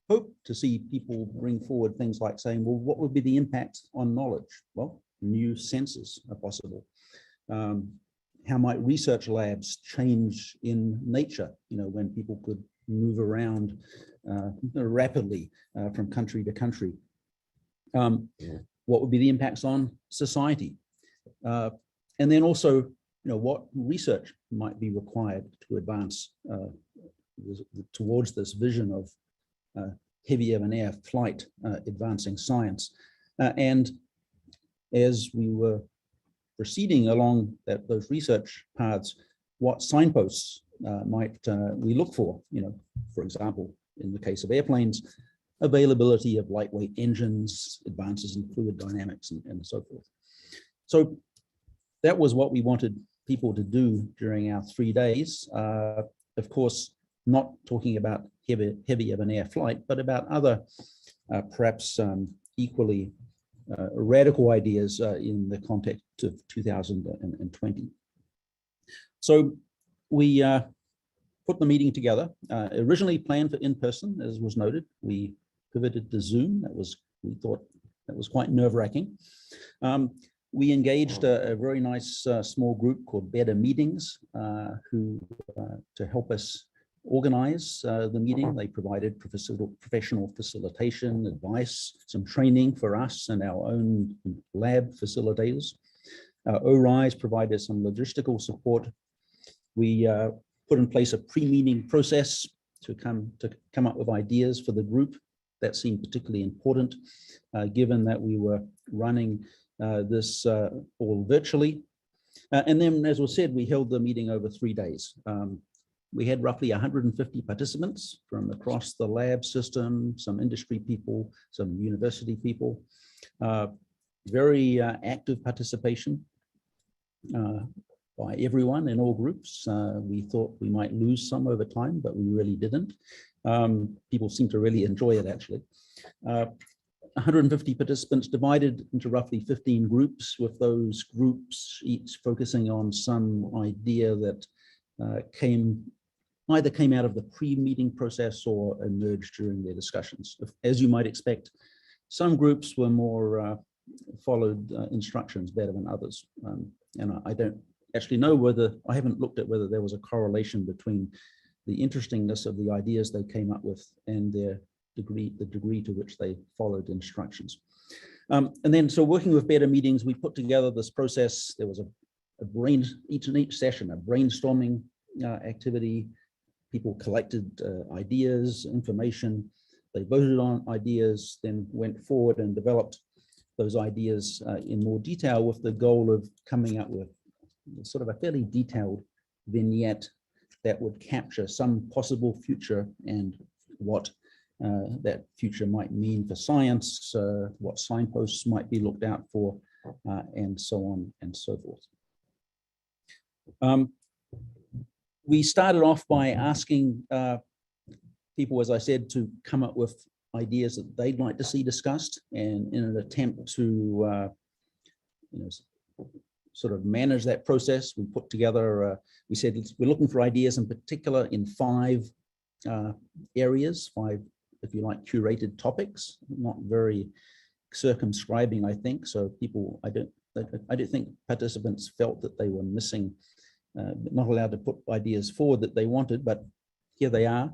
hope to see people bring forward things like saying, well, what would be the impact on knowledge? Well, new senses are possible. How might research labs change in nature, when people could move around rapidly from country to country? What would be the impacts on society? And then also, what research might be required to advance towards this vision of heavier than air flight, advancing science. And as we were proceeding along those research paths, what signposts might we look for? For example, in the case of airplanes, availability of lightweight engines, advances in fluid dynamics, and so forth. So that was what we wanted people to do during our 3 days. Of course, not talking about heavier than air flight, but about other perhaps equally radical ideas in the context of 2020. So we put the meeting together, originally planned for in-person, as was noted. We pivoted to Zoom. We thought that was quite nerve-wracking. We engaged a very nice small group called Better Meetings, who to help us organize the meeting. They provided professional facilitation, advice, some training for us and our own lab facilitators. ORISE provided some logistical support. We put in place a pre-meeting process to come up with ideas for the group. That seemed particularly important, given that we were running this all virtually. And then, as was said, we held the meeting over 3 days. We had roughly 150 participants from across the lab system, some industry people, some university people, very active participation by everyone in all groups. We thought we might lose some over time, but we really didn't. People seem to really enjoy it, actually. 150 participants divided into roughly 15 groups, with those groups each focusing on some idea that either came out of the pre-meeting process or emerged during their discussions. As you might expect, some groups were more followed instructions better than others. And I don't actually know I haven't looked at whether there was a correlation between the interestingness of the ideas they came up with and the degree to which they followed instructions. And then, so working with Better Meetings, we put together this process. There was each session, a brainstorming activity. People collected ideas, information. They voted on ideas, then went forward and developed those ideas in more detail, with the goal of coming up with sort of a fairly detailed vignette that would capture some possible future and what that future might mean for science, what signposts might be looked out for, and so on and so forth. We started off by asking people, as I said, to come up with ideas that they'd like to see discussed, and in an attempt to sort of manage that process, we put together, we said we're looking for ideas in particular in 5 areas, 5, if you like, curated topics, not very circumscribing, I think. So people, I don't think participants felt that they were missing, not allowed to put ideas forward that they wanted, but here they are,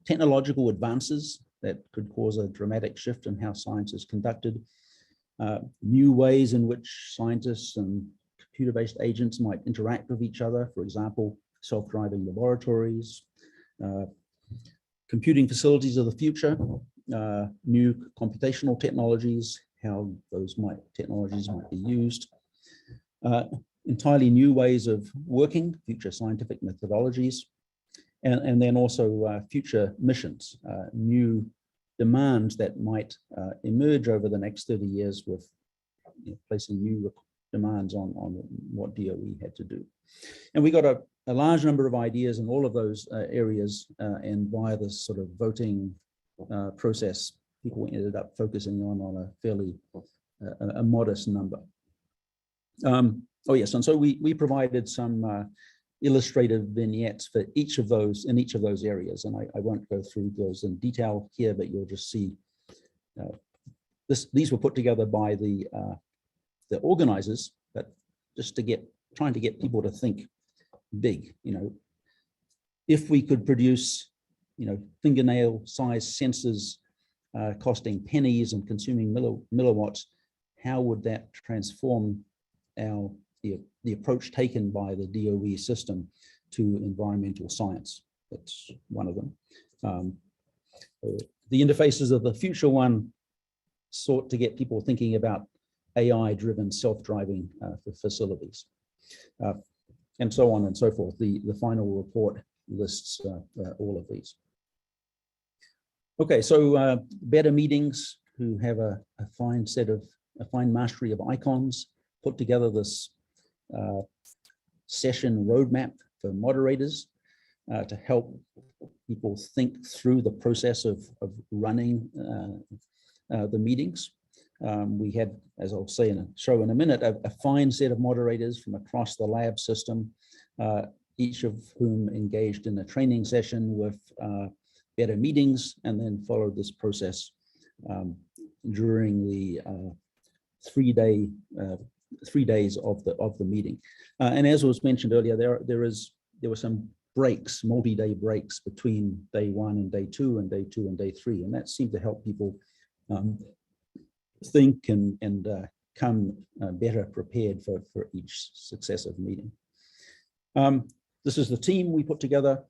technological advances that could cause a dramatic shift in how science is conducted, new ways in which scientists and computer-based agents might interact with each other, for example, self-driving laboratories, computing facilities of the future, new computational technologies, how those technologies might be used, entirely new ways of working, future scientific methodologies, and then also future missions, new demands that might emerge over the next 30 years with placing new demands on what DOE had to do. And we got a large number of ideas in all of those areas, and via this sort of voting process, people ended up focusing on a fairly a modest number. Oh yes, and so we provided some illustrative vignettes for each of those in each of those areas, and I won't go through those in detail here, but you'll just see these were put together by the organizers, but just trying to get people to think big. If we could produce fingernail size sensors costing pennies and consuming milliwatts, how would that transform the approach taken by the DOE system to environmental science? That's one of them. The interfaces of the future one sought to get people thinking about AI-driven self-driving for facilities, and so on and so forth. The final report lists all of these. Okay, so Better Meetings, who have a fine mastery of icons, put together this session roadmap for moderators to help people think through the process of running the meetings. We had, as I'll say show in a minute, a fine set of moderators from across the lab system, each of whom engaged in a training session with Better Meetings, and then followed this process during the 3 days of the meeting. And as was mentioned earlier, there were some breaks, multi-day breaks between day 1 and day 2, and day 2 and day 3, and that seemed to help people think and come better prepared for each successive meeting. This is the team we put together,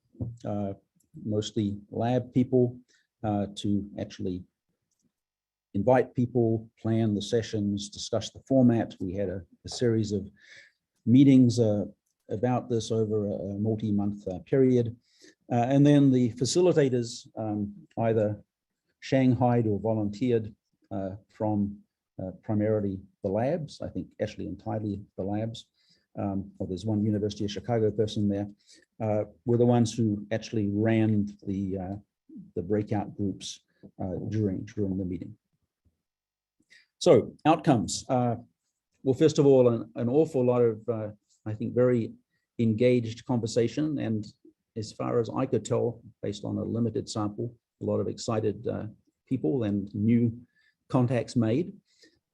mostly lab people, to actually invite people, plan the sessions, discuss the format. We had a series of meetings about this over a multi-month period. And then the facilitators either shanghaied or volunteered from primarily the labs, I think actually entirely the labs. Well, there's one University of Chicago person there, were the ones who actually ran the breakout groups during the meeting. So outcomes. Well, first of all, an awful lot of, I think, very engaged conversation. And as far as I could tell, based on a limited sample, a lot of excited people and new contacts made.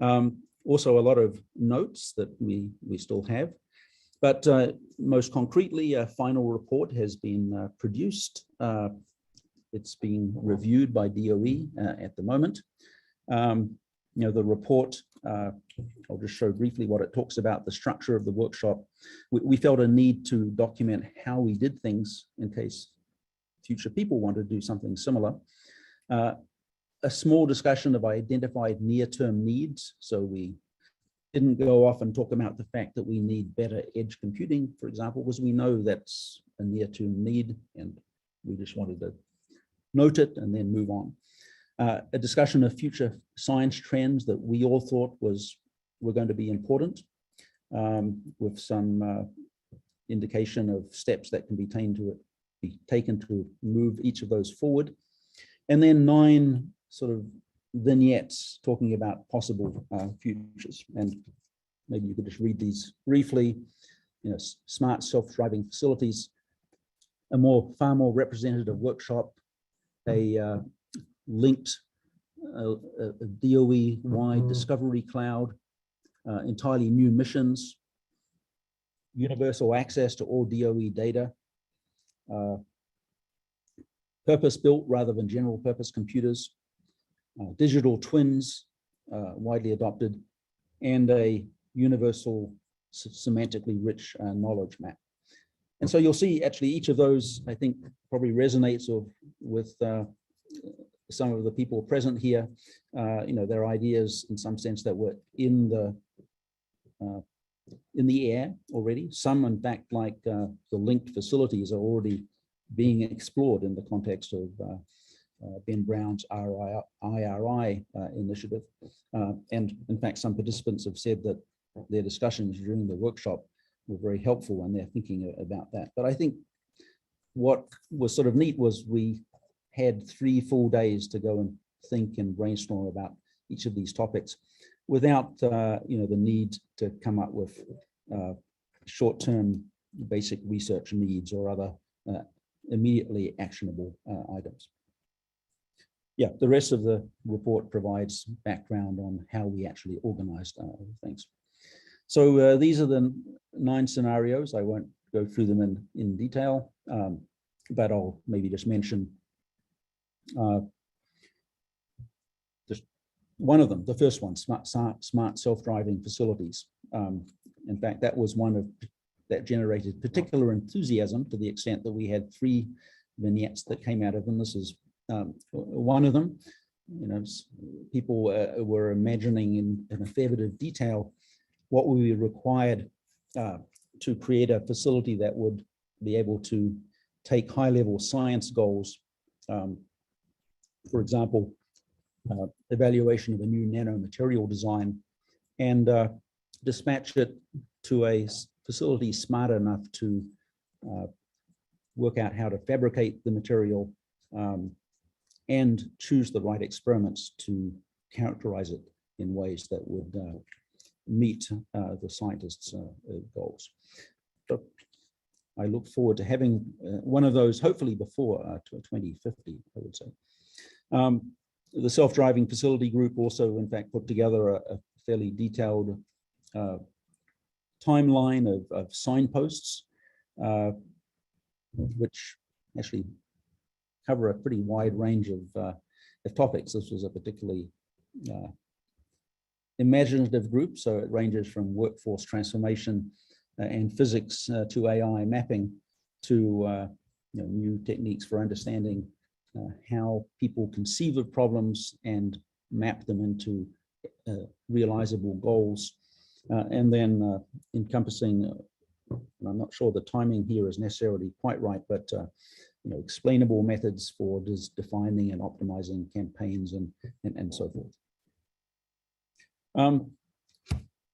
Also, a lot of notes that we still have. But most concretely, a final report has been produced. It's being reviewed by DOE at the moment. The report, I'll just show briefly what it talks about, the structure of the workshop. We felt a need to document how we did things in case future people want to do something similar. A small discussion of identified near-term needs. So we didn't go off and talk about the fact that we need better edge computing, for example, because we know that's a near-term need, and we just wanted to note it and then move on. A discussion of future science trends that we all thought were going to be important, with some indication of steps that can be taken to move each of those forward. And then 9 sort of vignettes talking about possible futures. And maybe you could just read these briefly. Smart self-driving facilities, a far more representative workshop, a linked DOE-wide discovery cloud, entirely new missions, universal access to all DOE data, purpose-built rather than general purpose computers, digital twins, widely adopted, and a universal semantically rich knowledge map. And so you'll see actually each of those, I think, probably resonates with some of the people present here. Their ideas in some sense that were in the in the air already. Some, in fact, like the linked facilities, are already being explored in the context of Ben Brown's IRI initiative. And in fact, some participants have said that their discussions during the workshop were very helpful and they're thinking about that. But I think what was sort of neat was we had 3 full days to go and think and brainstorm about each of these topics without the need to come up with short-term basic research needs or other immediately actionable items. Yeah, the rest of the report provides background on how we actually organized things. So these are the 9 scenarios. I won't go through them in detail, but I'll maybe just mention just one of them, the first one, smart self-driving facilities. In fact, that was one that generated particular enthusiasm to the extent that we had 3 vignettes that came out of them. This is one of them. People were imagining in a fair bit of detail what would be required to create a facility that would be able to take high-level science goals, for example, evaluation of a new nanomaterial design, and dispatch it to a facility smart enough to work out how to fabricate the material and choose the right experiments to characterize it in ways that would meet the scientists' goals. So I look forward to having one of those, hopefully before 2050, I would say. The self-driving facility group also, in fact, put together a fairly detailed timeline of signposts, which actually cover a pretty wide range of topics. This was a particularly imaginative group, so it ranges from workforce transformation and physics to AI mapping to new techniques for understanding how people conceive of problems and map them into realizable goals, and then encompassing, and I'm not sure the timing here is necessarily quite right, but explainable methods for defining and optimizing campaigns and so forth.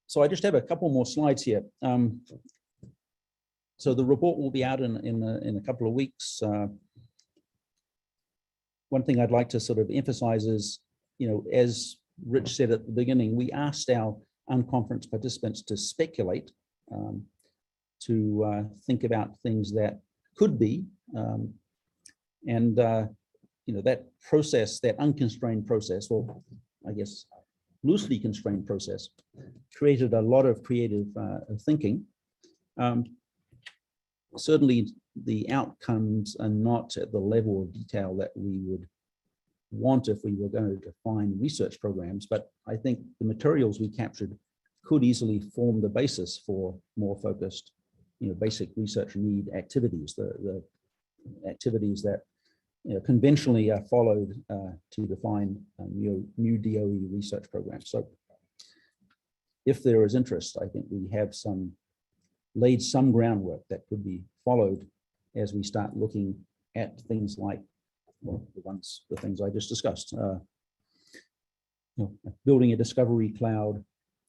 So I just have a couple more slides here. So the report will be out in a couple of weeks. One thing I'd like to sort of emphasize is, as Rich said at the beginning, we asked our unconference participants to speculate, to think about things that could be, and that process, that unconstrained process, or I guess loosely constrained process, created a lot of creative thinking. Certainly the outcomes are not at the level of detail that we would want if we were going to define research programs, but I think the materials we captured could easily form the basis for more focused, basic research need activities, the activities that conventionally are followed to define new DOE research programs. So if there is interest, I think we have laid some groundwork that could be followed as we start looking at things like, well, the things I just discussed, building a discovery cloud,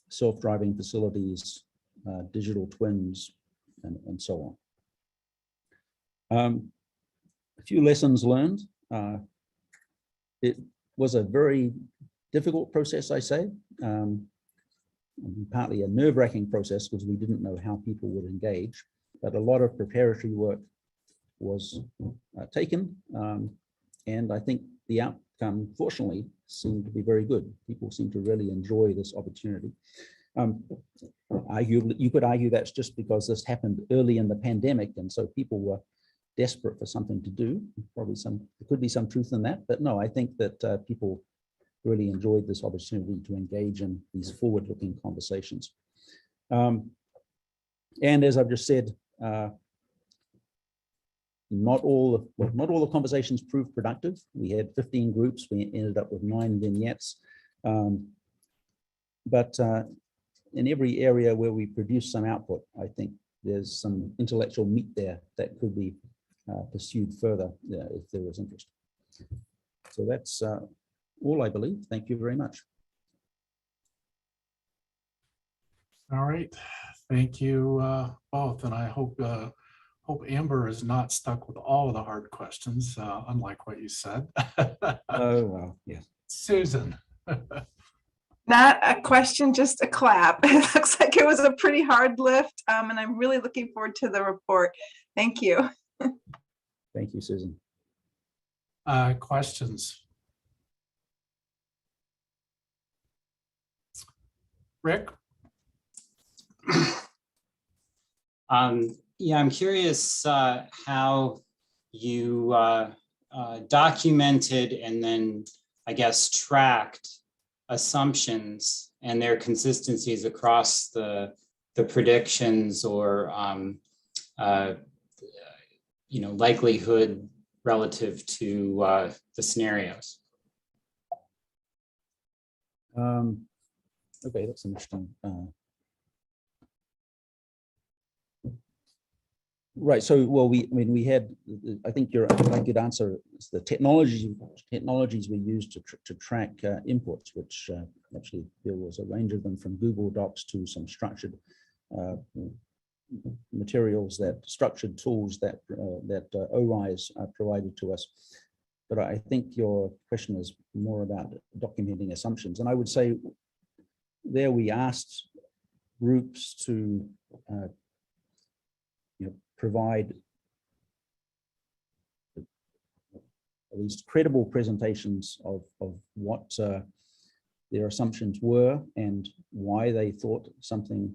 self-driving facilities, digital twins, and so on. A few lessons learned. It was a very difficult process, I say, partly a nerve-wracking process because we didn't know how people would engage, but a lot of preparatory work was taken, and I think the outcome, fortunately, seemed to be very good. People seem to really enjoy this opportunity. You could argue that's just because this happened early in the pandemic, and so people were desperate for something to do. Probably there could be some truth in that, but no, I think that people really enjoyed this opportunity to engage in these forward-looking conversations. And as I've just said, not all the conversations proved productive. We had 15 groups. We ended up with 9 vignettes. But in every area where we produce some output, I think there's some intellectual meat there that could be pursued further if there was interest. So that's all, I believe. Thank you very much. All right, thank you both, and I hope Amber is not stuck with all of the hard questions, unlike what you said. Oh, well, yes. Susan. Not a question, just a clap. It looks like it was a pretty hard lift, and I'm really looking forward to the report. Thank you. Thank you, Susan. Questions? Rick? Yeah, I'm curious how you documented and then, I guess, tracked assumptions and their consistencies across the predictions or likelihood relative to the scenarios. Okay, that's interesting. Right. So, well, we had. I think I could answer the technologies we used to track inputs, which actually there was a range of them, from Google Docs to some structured materials, structured tools that ORISE provided to us. But I think your question is more about documenting assumptions, and I would say there we asked groups to provide at least credible presentations of what their assumptions were and why they thought something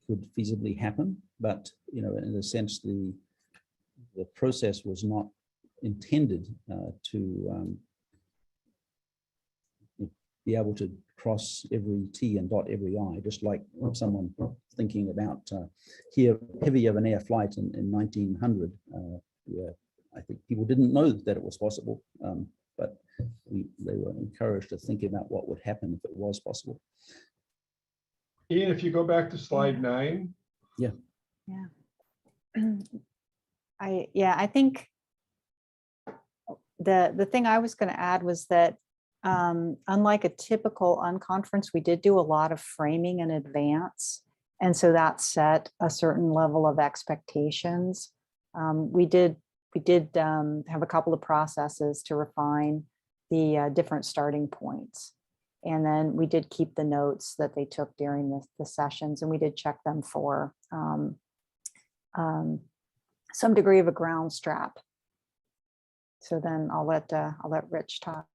could feasibly happen. But in a sense, the process was not intended to be able to cross every T and dot every I, just like someone thinking about heavy of an air flight in 1900, where I think people didn't know that it was possible, but they were encouraged to think about what would happen if it was possible. Ian, if you go back to slide 9. Yeah. Yeah. I think the thing I was going to add was that unlike a typical unconference, we did do a lot of framing in advance. And so that set a certain level of expectations. We did have a couple of processes to refine the different starting points. And then we did keep the notes that they took during the sessions, and we did check them for some degree of a ground strap. So then I'll let Rich talk.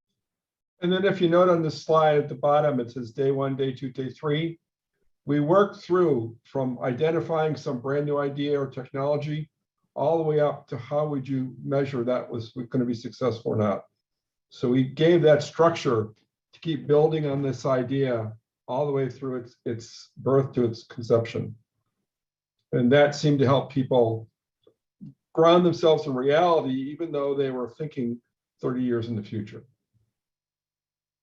And then if you note on the slide at the bottom, it says day 1, day 2, day 3. We worked through from identifying some brand new idea or technology all the way up to how would you measure that was going to be successful or not. So we gave that structure to keep building on this idea all the way through its birth to its conception. And that seemed to help people ground themselves in reality, even though they were thinking 30 years in the future.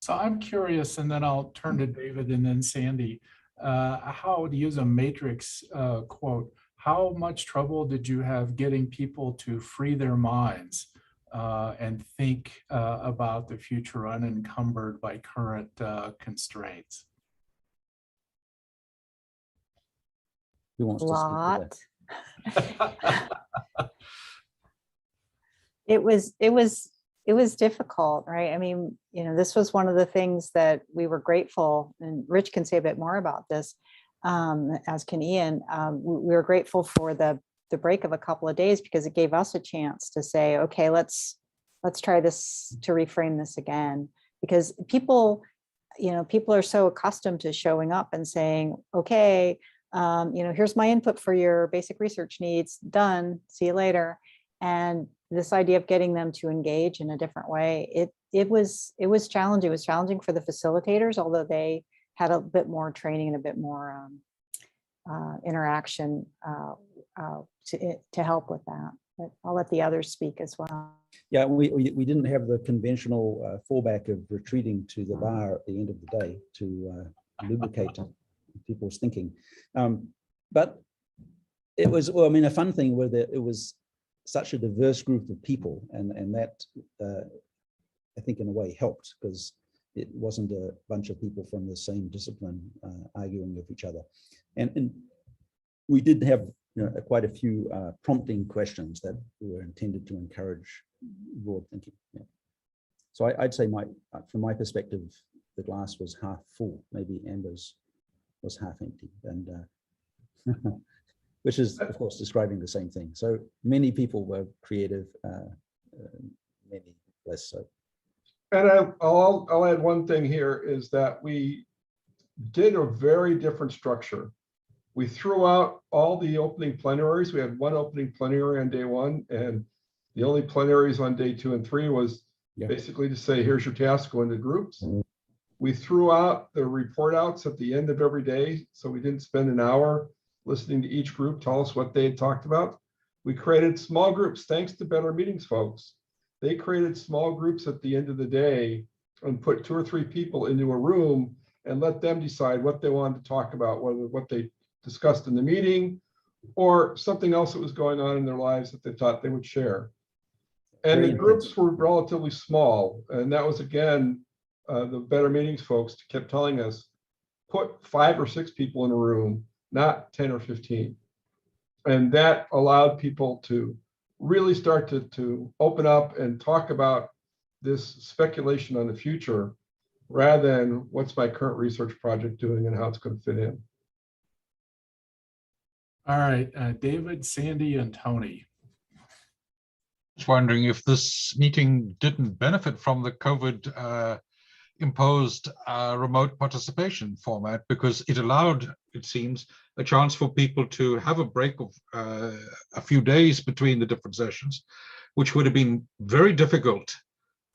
So I'm curious, and then I'll turn to David and then Sandy, how to use a matrix quote. How much trouble did you have getting people to free their minds and think about the future unencumbered by current constraints? Who wants to speak to that? It was difficult, right? I mean, this was one of the things that we were grateful, and Rich can say a bit more about this, as can Ian. We were grateful for the break of a couple of days, because it gave us a chance to say, okay, let's try this, to reframe this again, because people are so accustomed to showing up and saying, okay, here's my input for your basic research needs, done, see you later. And this idea of getting them to engage in a different way, it was challenging. It was challenging for the facilitators, although they had a bit more training and a bit more interaction to help with that. But I'll let the others speak as well. Yeah, we didn't have the conventional fallback of retreating to the bar at the end of the day to lubricate people's thinking. But it was, well, I mean, a fun thing was that it was such a diverse group of people, and that I think in a way helped, because it wasn't a bunch of people from the same discipline arguing with each other. And we did have quite a few prompting questions that were intended to encourage broad thinking. Yeah. So I'd say from my perspective, the glass was half full. Maybe Amber's was half empty, and which is of course describing the same thing. So many people were creative, many less so. And I'll add one thing here, is that we did a very different structure. We threw out all the opening plenaries. We had one opening plenary on day one, and the only plenaries on day 2 and 3 was basically to say, here's your task, go into groups. We threw out the report outs at the end of every day, so we didn't spend an hour listening to each group tell us what they had talked about. We created small groups, thanks to Better Meetings folks. They created small groups at the end of the day and put 2 or 3 people into a room and let them decide what they wanted to talk about, whether what they discussed in the meeting or something else that was going on in their lives that they thought they would share. And the groups were relatively small. And that was, again, the Better Meetings folks kept telling us, put 5 or 6 people in a room, not 10 or 15. And that allowed people to really start to open up and talk about this speculation on the future, rather than what's my current research project doing and how it's going to fit in. All right, David, Sandy, and Tony. Just wondering if this meeting didn't benefit from the COVID imposed remote participation format, because it allowed, it seems, a chance for people to have a break of a few days between the different sessions, which would have been very difficult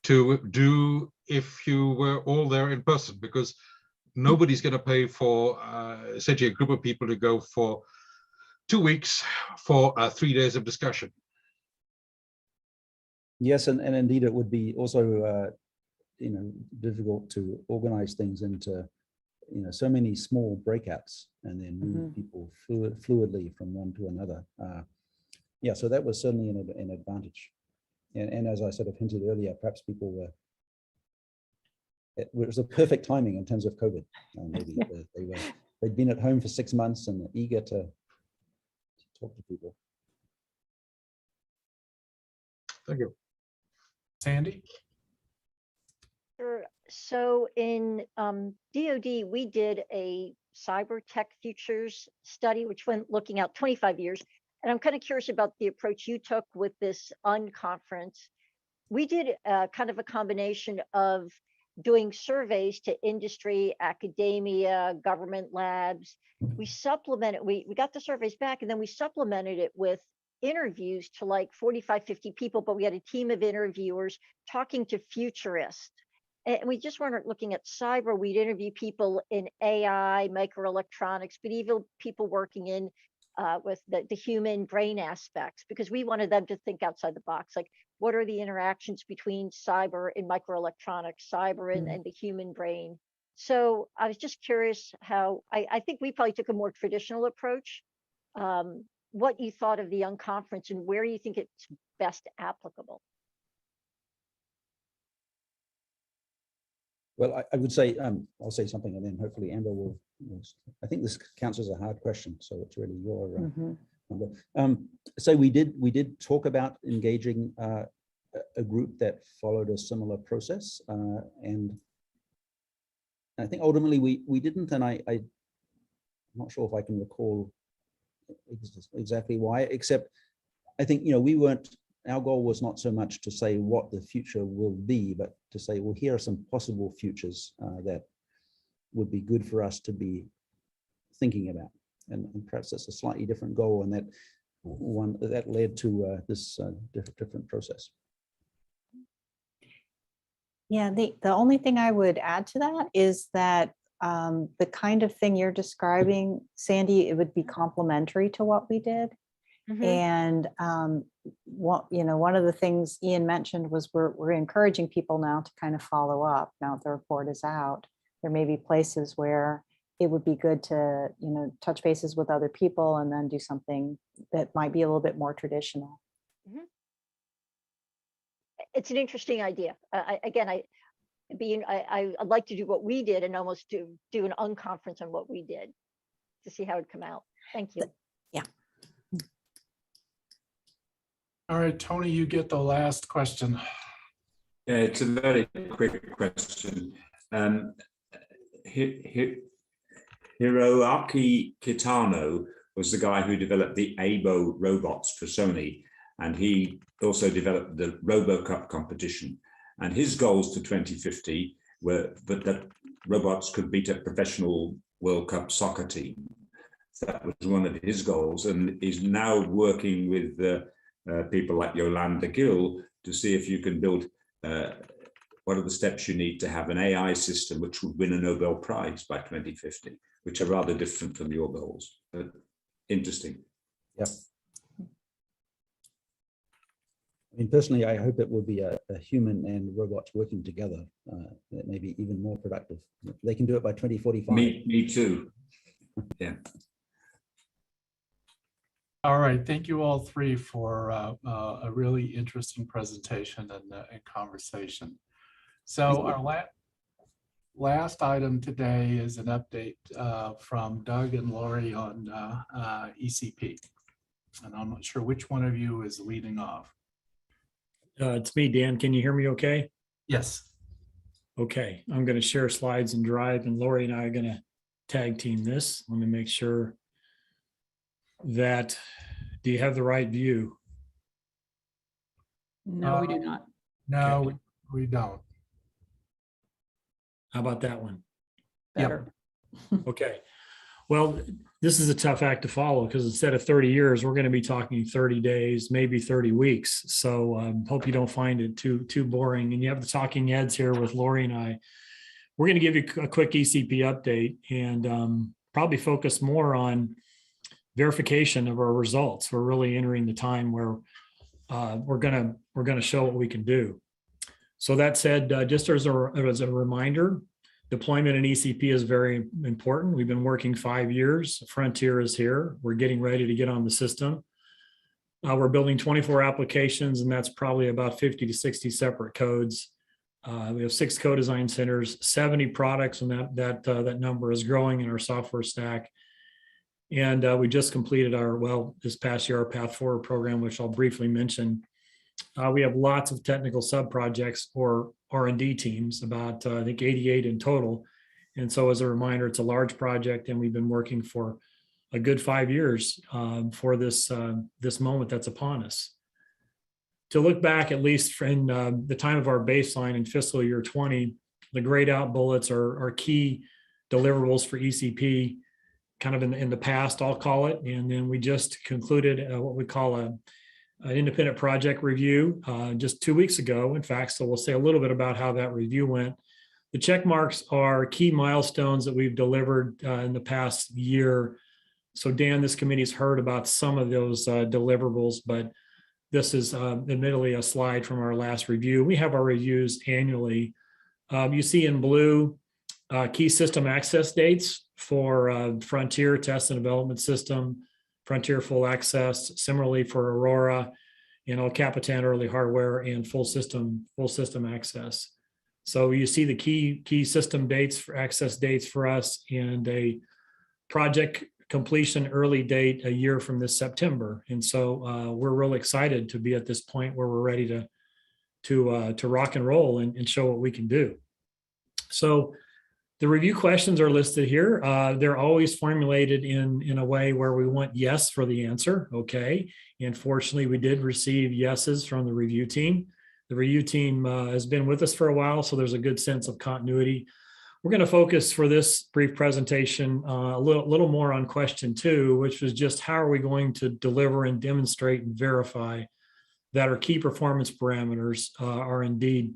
to do if you were all there in person, because nobody's going to pay for essentially a group of people to go for 2 weeks for 3 days of discussion. Yes, and indeed it would be also difficult to organize things into so many small breakouts and then move people fluidly from one to another. Yeah, so that was certainly an advantage. And as I sort of hinted earlier, perhaps people were, it was a perfect timing in terms of COVID. Maybe they'd been at home for 6 months and eager to talk to people. Thank you. Sandy? Sure. So in DoD, we did a cyber tech futures study, which went looking out 25 years. And I'm kind of curious about the approach you took with this unconference. We did kind of a combination of doing surveys to industry, academia, government labs. We supplemented, we got the surveys back, and then we supplemented it with interviews to like 45, 50 people, but we had a team of interviewers talking to futurists. And we just weren't looking at cyber. We'd interview people in AI, microelectronics, but even people working in with the human brain aspects, because we wanted them to think outside the box. Like, what are the interactions between cyber and microelectronics, cyber and the human brain? So I was just curious how, I think we probably took a more traditional approach. What you thought of the unconference and where you think it's best applicable. Well, I would say, I'll say something and then hopefully Amber will, I think this counts as a hard question, so it's really your number. So we did talk about engaging a group that followed a similar process. And I think ultimately we didn't, and I'm not sure if I can recall exactly why, except I think, we weren't, our goal was not so much to say what the future will be, but to say, well, here are some possible futures that would be good for us to be thinking about. And perhaps that's a slightly different goal, and that one that led to this different process. Yeah, the only thing I would add to that is that the kind of thing you're describing, Sandy, it would be complementary to what we did. And one of the things Ian mentioned was we're encouraging people now to kind of follow up now that the report is out. There may be places where it would be good to, touch bases with other people and then do something that might be a little bit more traditional. It's an interesting idea. I'd like to do what we did and almost do an unconference on what we did to see how it'd come out. Thank you. Yeah. All right, Tony, you get the last question. Yeah, it's a very quick question. Hiroaki Kitano was the guy who developed the ABO robots for Sony, and he also developed the RoboCup competition. And his goals to 2050 were that robots could beat a professional World Cup soccer team. That was one of his goals, and he's now working with people like Yolanda Gill to see if you can build what are the steps you need to have an AI system which would win a Nobel Prize by 2050, which are rather different from your goals, but interesting. Yep. I mean, personally, I hope it will be a human and robots working together that may be even more productive. They can do it by 2045. Me too. Yeah. All right, thank you all three for a really interesting presentation and conversation. So our last item today is an update from Doug and Lori on ECP. And I'm not sure which one of you is leading off. It's me, Dan. Can you hear me okay? Yes. Okay, I'm going to share slides and drive, and Lori and I are going to tag team this. Let me make sure that, do you have the right view? No, we do not. No, Okay. we don't. How about that one? Better. Okay. Well, this is a tough act to follow because instead of 30 years, we're going to be talking 30 days, maybe 30 weeks. So hope you don't find it too boring. And you have the talking heads here with Lori and I. We're going to give you a quick ECP update and probably focus more on verification of our results. We're really entering the time where we're going to show what we can do. So that said, just as a reminder, deployment in ECP is very important. We've been working 5 years. Frontier is here. We're getting ready to get on the system. We're building 24 applications, and that's probably about 50 to 60 separate codes. We have 6 co-design centers, 70 products, and that number is growing in our software stack. And we just completed this past year, our Path Forward program, which I'll briefly mention. We have lots of technical sub-projects or R&D teams, about I think 88 in total. And so as a reminder, it's a large project, and we've been working for a good 5 years for this moment that's upon us. To look back, at least in the time of our baseline in fiscal year 20, the grayed out bullets are key deliverables for ECP, kind of in the past, I'll call it. And then we just concluded what we call an independent project review just 2 weeks ago, in fact. So we'll say a little bit about how that review went. The check marks are key milestones that we've delivered in the past year. So Dan, this committee's heard about some of those deliverables, but this is admittedly a slide from our last review. We have our reviews annually. You see in blue key system access dates for Frontier Test and Development System, Frontier Full Access, similarly for Aurora, and El Capitan Early Hardware, and full system access. So you see the key system dates for access dates for us, and a project completion early date a year from this September. And so we're really excited to be at this point where we're ready to rock and roll and show what we can do. So the review questions are listed here. They're always formulated in a way where we want yes for the answer, okay? And fortunately, we did receive yeses from the review team. The review team has been with us for a while, so there's a good sense of continuity. We're going to focus for this brief presentation a little more on question 2, which was just how are we going to deliver and demonstrate and verify that our key performance parameters are indeed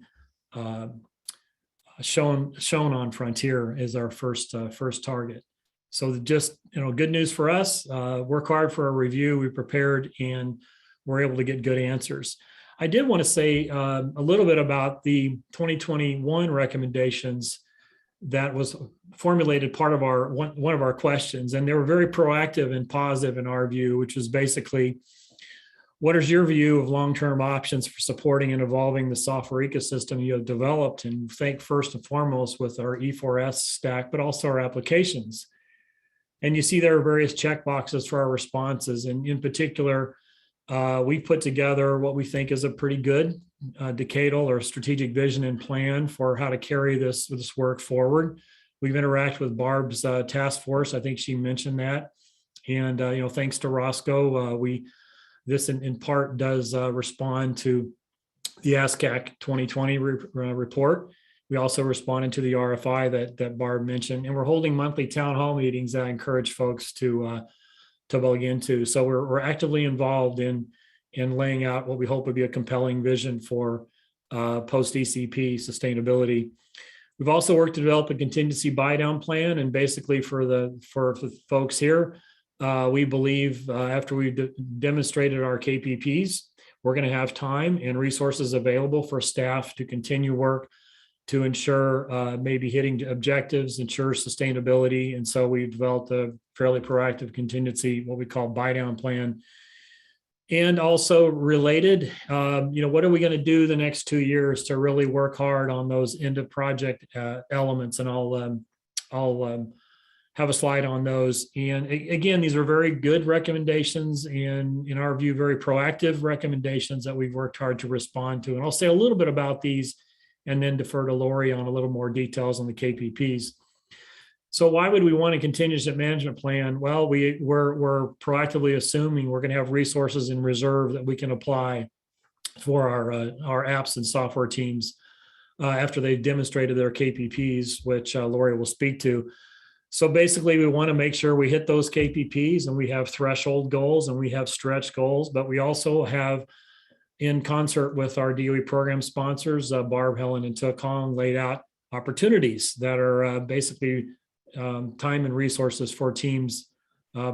shown on Frontier as our first target. So just, good news for us, work hard for a review, we prepared, and we're able to get good answers. I did want to say a little bit about the 2021 recommendations that was formulated part of our one of our questions, and they were very proactive and positive in our view, which was basically, what is your view of long-term options for supporting and evolving the software ecosystem you have developed? And think first and foremost with our E4S stack, but also our applications. And you see there are various checkboxes for our responses. And in particular, we put together what we think is a pretty good decadal or strategic vision and plan for how to carry this work forward. We've interacted with Barb's task force. I think she mentioned that. And, thanks to Roscoe, this in part does respond to the ASCAC 2020 report. We also responded to the RFI that Barb mentioned, and we're holding monthly town hall meetings that I encourage folks to plug into. So we're actively involved in laying out what we hope would be a compelling vision for post-ECP sustainability. We've also worked to develop a contingency buy-down plan, and basically for the folks here, we believe after we've demonstrated our KPPs, we're going to have time and resources available for staff to continue work to ensure maybe hitting objectives, ensure sustainability. And so we developed a fairly proactive contingency, what we call buy-down plan. And also related, what are we going to do the next 2 years to really work hard on those end of project elements? And I'll have a slide on those. And again, these are very good recommendations and, in our view, very proactive recommendations that we've worked hard to respond to. And I'll say a little bit about these and then defer to Lori on a little more details on the KPPs. So why would we want a contingent management plan? Well, we're proactively assuming we're going to have resources in reserve that we can apply for our apps and software teams after they've demonstrated their KPPs, which Lori will speak to. So basically, we want to make sure we hit those KPPs, and we have threshold goals and we have stretch goals, but we also have, in concert with our DOE program sponsors, Barb, Helen, and Tuk Hong, laid out opportunities that are basically time and resources for teams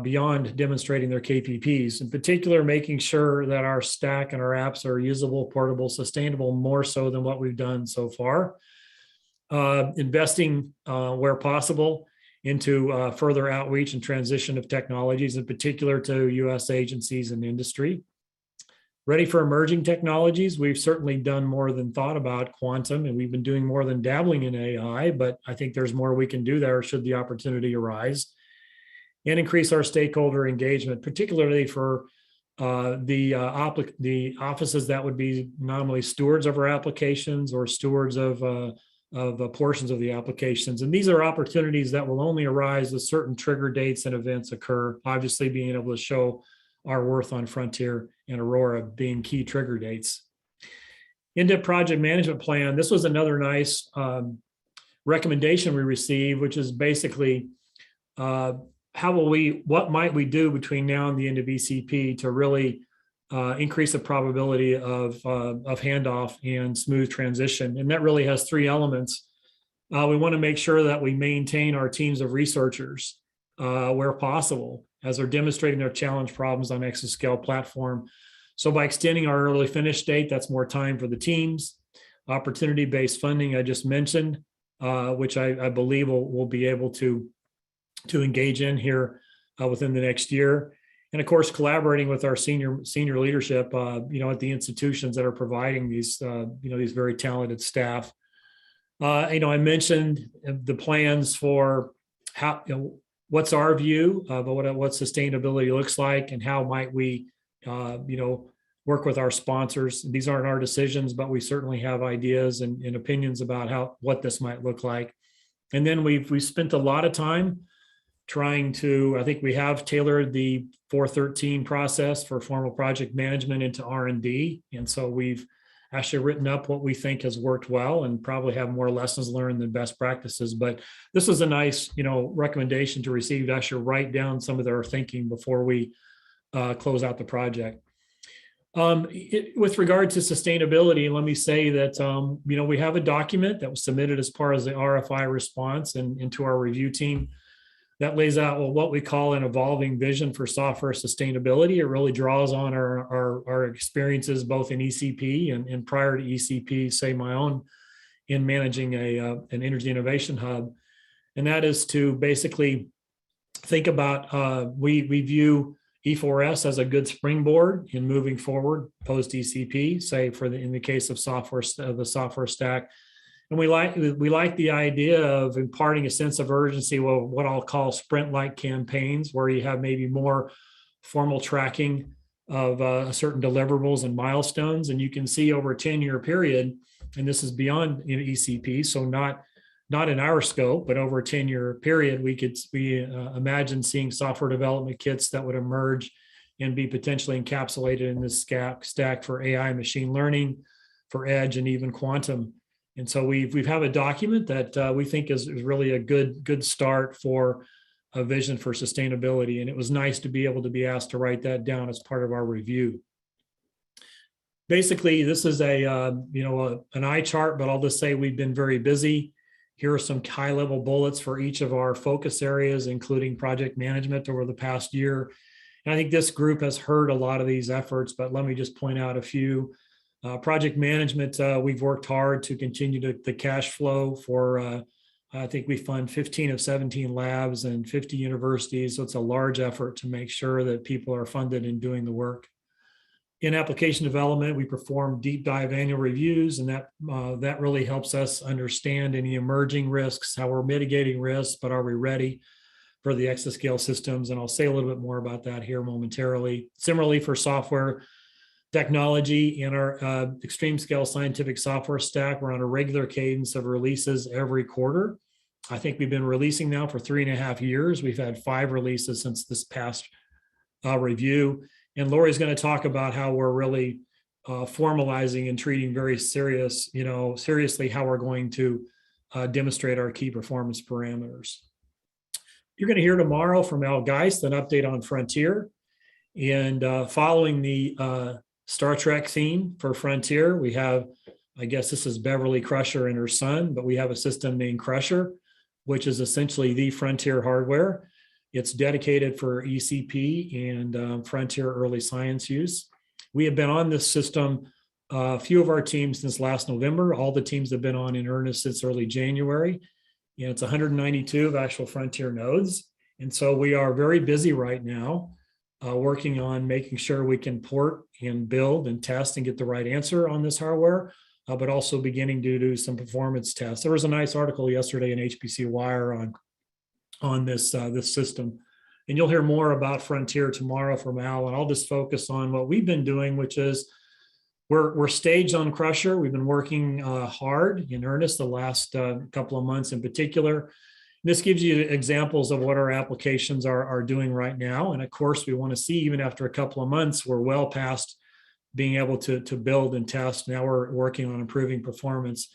beyond demonstrating their KPPs. In particular, making sure that our stack and our apps are usable, portable, sustainable, more so than what we've done so far. Investing where possible into further outreach and transition of technologies, in particular to US agencies and industry. Ready for emerging technologies. We've certainly done more than thought about quantum, and we've been doing more than dabbling in AI, but I think there's more we can do there should the opportunity arise. And increase our stakeholder engagement, particularly for the offices that would be nominally stewards of our applications or stewards of portions of the applications. And these are opportunities that will only arise as certain trigger dates and events occur, obviously being able to show our worth on Frontier and Aurora being key trigger dates. In-depth project management plan. This was another nice recommendation we received, which is basically what might we do between now and the end of ECP to really increase the probability of handoff and smooth transition. And that really has three elements. We want to make sure that we maintain our teams of researchers where possible, as they're demonstrating their challenge problems on exascale platform. So by extending our early finish date, that's more time for the teams. Opportunity-based funding I just mentioned, which I believe we'll be able to engage in here within the next year. And of course, collaborating with our senior leadership, at the institutions that are providing these, these very talented staff. I mentioned the plans for how, what's our view of what sustainability looks like, and how might we, work with our sponsors. These aren't our decisions, but we certainly have ideas and opinions about what this might look like. And then we've spent a lot of time trying to, I think we have tailored the 413 process for formal project management into R&D. And so we've actually written up what we think has worked well, and probably have more lessons learned than best practices. But this was a nice, recommendation to receive, to actually write down some of their thinking before we close out the project. With regard to sustainability, let me say that, we have a document that was submitted as part of the RFI response and into our review team that lays out what we call an evolving vision for software sustainability. It really draws on our experiences both in ECP and prior to ECP, say my own, in managing an energy innovation hub. And that is to basically think about, we view E4S as a good springboard in moving forward post ECP, say in the case of the software stack. And we like the idea of imparting a sense of urgency, well, what I'll call sprint-like campaigns, where you have maybe more formal tracking of certain deliverables and milestones. And you can see over a 10-year period, and this is beyond ECP, so not in our scope, but over a 10-year period, we imagine seeing software development kits that would emerge and be potentially encapsulated in this stack for AI, machine learning, for edge, and even quantum. And so we have a document that we think is really a good start for a vision for sustainability. And it was nice to be able to be asked to write that down as part of our review. Basically, this is an eye chart, but I'll just say we've been very busy. Here are some high-level bullets for each of our focus areas, including project management over the past year. And I think this group has heard a lot of these efforts, but let me just point out a few. Project management, we've worked hard to continue the cash flow for, I think we fund 15 of 17 labs and 50 universities. So it's a large effort to make sure that people are funded in doing the work. In application development, we perform deep dive annual reviews, and that really helps us understand any emerging risks, how we're mitigating risks, but are we ready for the exascale systems? And I'll say a little bit more about that here momentarily. Similarly, for software technology in our extreme scale scientific software stack, we're on a regular cadence of releases every quarter. I think we've been releasing now for 3.5 years. We've had 5 releases since this past review. And Lori's going to talk about how we're really formalizing and treating very seriously how we're going to demonstrate our key performance parameters. You're going to hear tomorrow from Al Geist an update on Frontier. And following the Star Trek theme for Frontier, we have, I guess this is Beverly Crusher and her son, but we have a system named Crusher, which is essentially the Frontier hardware. It's dedicated for ECP and Frontier early science use. We have been on this system, a few of our teams since last November. All the teams have been on in earnest since early January. And it's 192 of actual Frontier nodes. And so we are very busy right now working on making sure we can port and build and test and get the right answer on this hardware, but also beginning to do some performance tests. There was a nice article yesterday in HPC Wire on this system. And you'll hear more about Frontier tomorrow from Al, and I'll just focus on what we've been doing, which is we're staged on Crusher. We've been working hard in earnest the last couple of months in particular. This gives you examples of what our applications are doing right now. And of course, we want to see, even after a couple of months, we're well past being able to build and test. Now we're working on improving performance.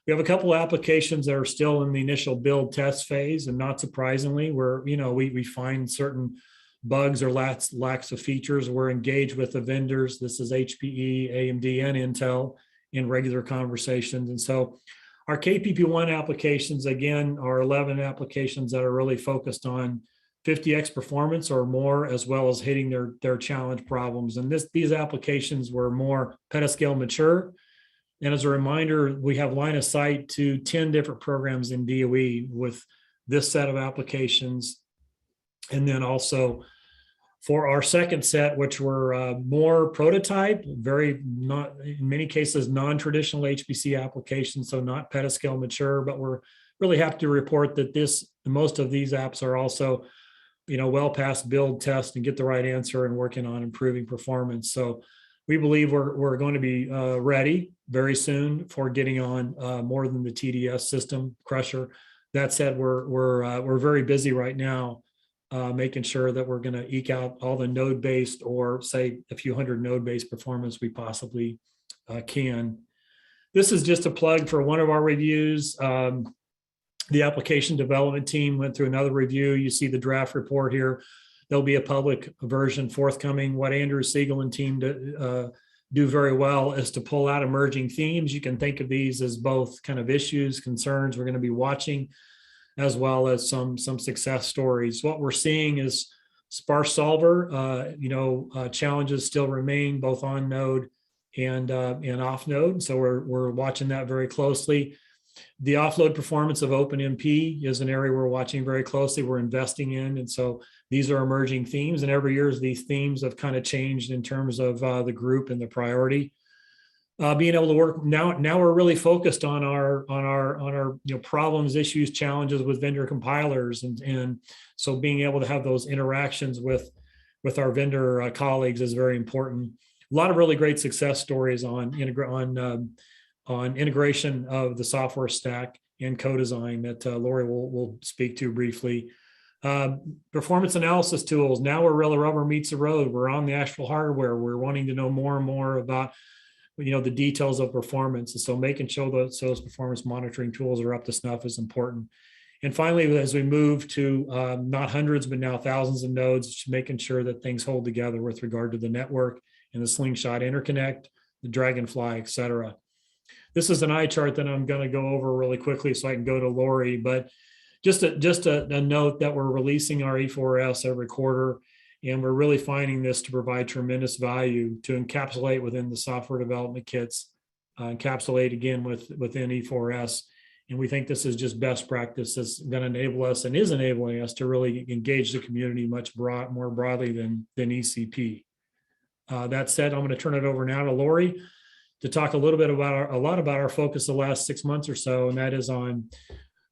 We have a couple of applications that are still in the initial build test phase, and not surprisingly, we find certain bugs or lacks of features. We're engaged with the vendors. This is HPE, AMD, and Intel in regular conversations. And so our KPP1 applications, again, are 11 applications that are really focused on 50x performance or more, as well as hitting their challenge problems. And these applications were more petascale mature. And as a reminder, we have line of sight to 10 different programs in DOE with this set of applications. And then also for our second set, which were more prototype, in many cases, non-traditional HPC applications, so not petascale mature, but we're really happy to report that most of these apps are also, well past build, test, and get the right answer and working on improving performance. So we believe we're going to be ready very soon for getting on more than the TDS system, Crusher. That said, we're very busy right now making sure that we're going to eke out all the node-based, or say a few hundred node-based performance we possibly can. This is just a plug for one of our reviews. The application development team went through another review. You see the draft report here. There'll be a public version forthcoming. What Andrew Siegel and team do very well is to pull out emerging themes. You can think of these as both kind of issues, concerns we're going to be watching, as well as some success stories. What we're seeing is sparse solver, challenges still remain both on node and off node. So we're watching that very closely. The offload performance of OpenMP is an area we're watching very closely, we're investing in. And so these are emerging themes, and every year these themes have kind of changed in terms of the group and the priority. Being able to work now we're really focused on our problems, issues, challenges with vendor compilers, and so being able to have those interactions with our vendor colleagues is very important. A lot of really great success stories on integration of the software stack and co-design that Lori will speak to briefly. Performance analysis tools. Now where really rubber meets the road. We're on the actual hardware. We're wanting to know more and more about the details of performance. And so making sure that those performance monitoring tools are up to snuff is important. And finally, as we move to not hundreds, but now thousands of nodes, making sure that things hold together with regard to the network and the Slingshot interconnect, the Dragonfly, et cetera. This is an eye chart that I'm going to go over really quickly so I can go to Lori, but just a note that we're releasing our E4S every quarter, and we're really finding this to provide tremendous value to encapsulate within the software development kits, encapsulate again within E4S. And we think this is just best practice that's going to enable us and is enabling us to really engage the community much more broadly than ECP. That said, I'm going to turn it over now to Lori to talk a little bit about our focus the last 6 months or so, and that is on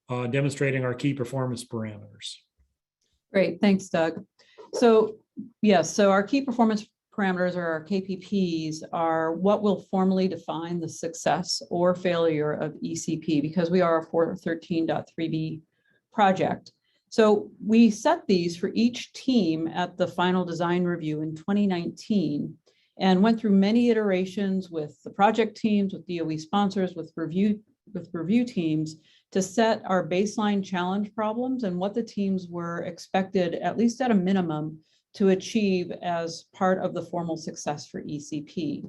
demonstrating our key performance parameters. Great, thanks, Doug. So yes, so our key performance parameters, or our KPPs, are what will formally define the success or failure of ECP, because we are a 413.3b project. So we set these for each team at the final design review in 2019 and went through many iterations with the project teams, with DOE sponsors, with review teams to set our baseline challenge problems and what the teams were expected, at least at a minimum, to achieve as part of the formal success for ECP.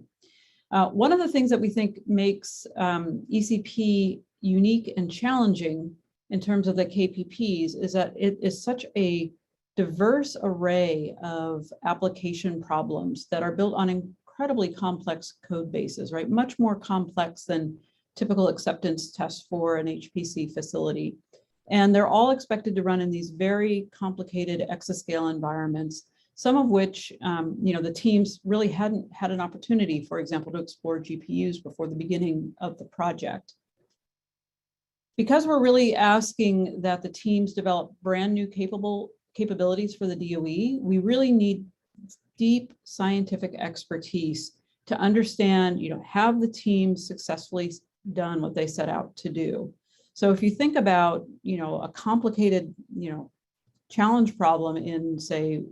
One of the things that we think makes ECP unique and challenging in terms of the KPPs is that it is such a diverse array of application problems that are built on incredibly complex code bases, right? Much more complex than typical acceptance tests for an HPC facility. And they're all expected to run in these very complicated exascale environments, some of which, the teams really hadn't had an opportunity, for example, to explore GPUs before the beginning of the project. Because we're really asking that the teams develop brand new capabilities for the DOE, we really need deep scientific expertise to understand, have the teams successfully done what they set out to do. So if you think about, a complicated, challenge problem in, say,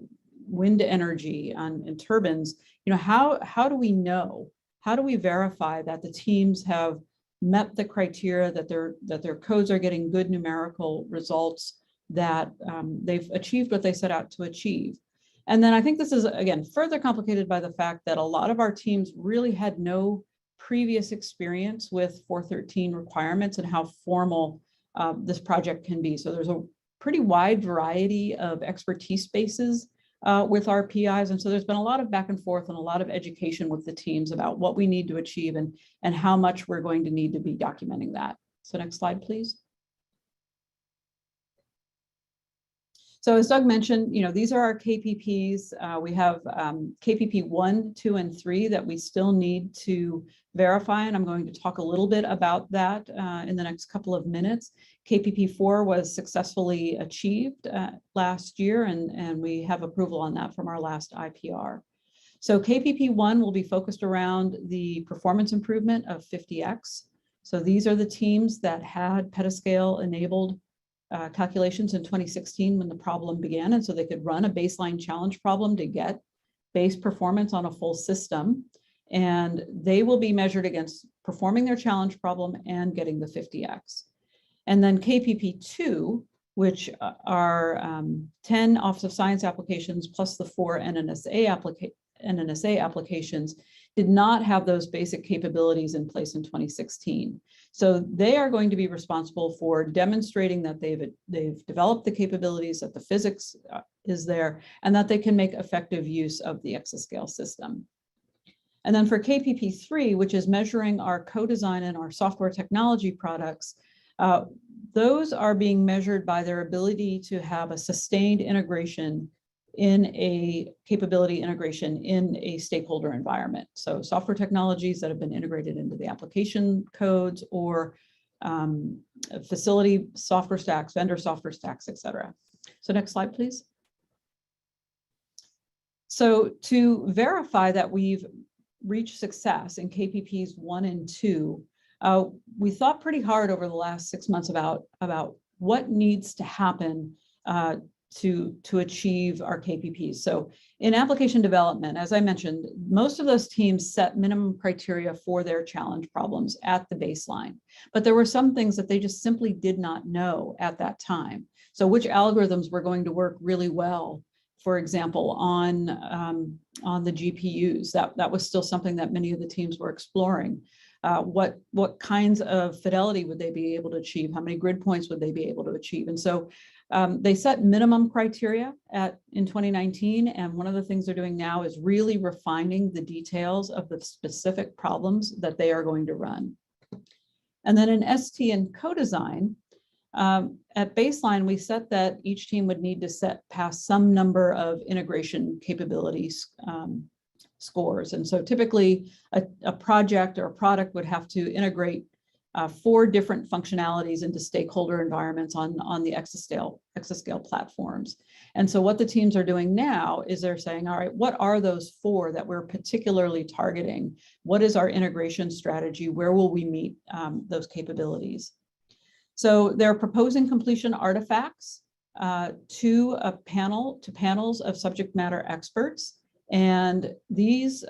wind energy and turbines, how do we know? How do we verify that the teams have met the criteria, that their codes are getting good numerical results, that they've achieved what they set out to achieve? And then I think this is, again, further complicated by the fact that a lot of our teams really had no previous experience with 413 requirements and how formal this project can be. So there's a pretty wide variety of expertise spaces with our PIs. And so there's been a lot of back and forth and a lot of education with the teams about what we need to achieve and how much we're going to need to be documenting that. So next slide, please. So as Doug mentioned, these are our KPPs. We have KPP 1, 2, and 3 that we still need to verify, and I'm going to talk a little bit about that in the next couple of minutes. KPP 4 was successfully achieved last year, and we have approval on that from our last IPR. So KPP 1 will be focused around the performance improvement of 50x. So these are the teams that had petascale enabled calculations in 2016 when the problem began, and so they could run a baseline challenge problem to get base performance on a full system, and they will be measured against performing their challenge problem and getting the 50x. And then KPP 2, which are 10 Office of Science applications plus the 4 NNSA applications, did not have those basic capabilities in place in 2016. So they are going to be responsible for demonstrating that they've developed the capabilities, that the physics is there, and that they can make effective use of the exascale system. And then for KPP 3, which is measuring our co-design and our software technology products, Those are being measured by their ability to have a sustained integration in a capability integration in a stakeholder environment. So software technologies that have been integrated into the application codes or facility software stacks, vendor software stacks, et cetera. So next slide, please. So to verify that we've reached success in KPPs 1 and 2, we thought pretty hard over the last 6 months about what needs to happen to achieve our KPPs. So in application development, as I mentioned, most of those teams set minimum criteria for their challenge problems at the baseline, but there were some things that they just simply did not know at that time. So which algorithms were going to work really well, for example, on the GPUs, that was still something that many of the teams were exploring. What kinds of fidelity would they be able to achieve? How many grid points would they be able to achieve? And so they set minimum criteria in 2019. And one of the things they're doing now is really refining the details of the specific problems that they are going to run. And then in ST and co-design, at baseline, we set that each team would need to pass some number of integration capabilities scores. And so typically a project or a product would have to integrate 4 different functionalities into stakeholder environments on the exascale platforms. And so what the teams are doing now is they're saying, all right, what are those 4 that we're particularly targeting? What is our integration strategy? Where will we meet those capabilities? So they're proposing completion artifacts to panels of subject matter experts. And these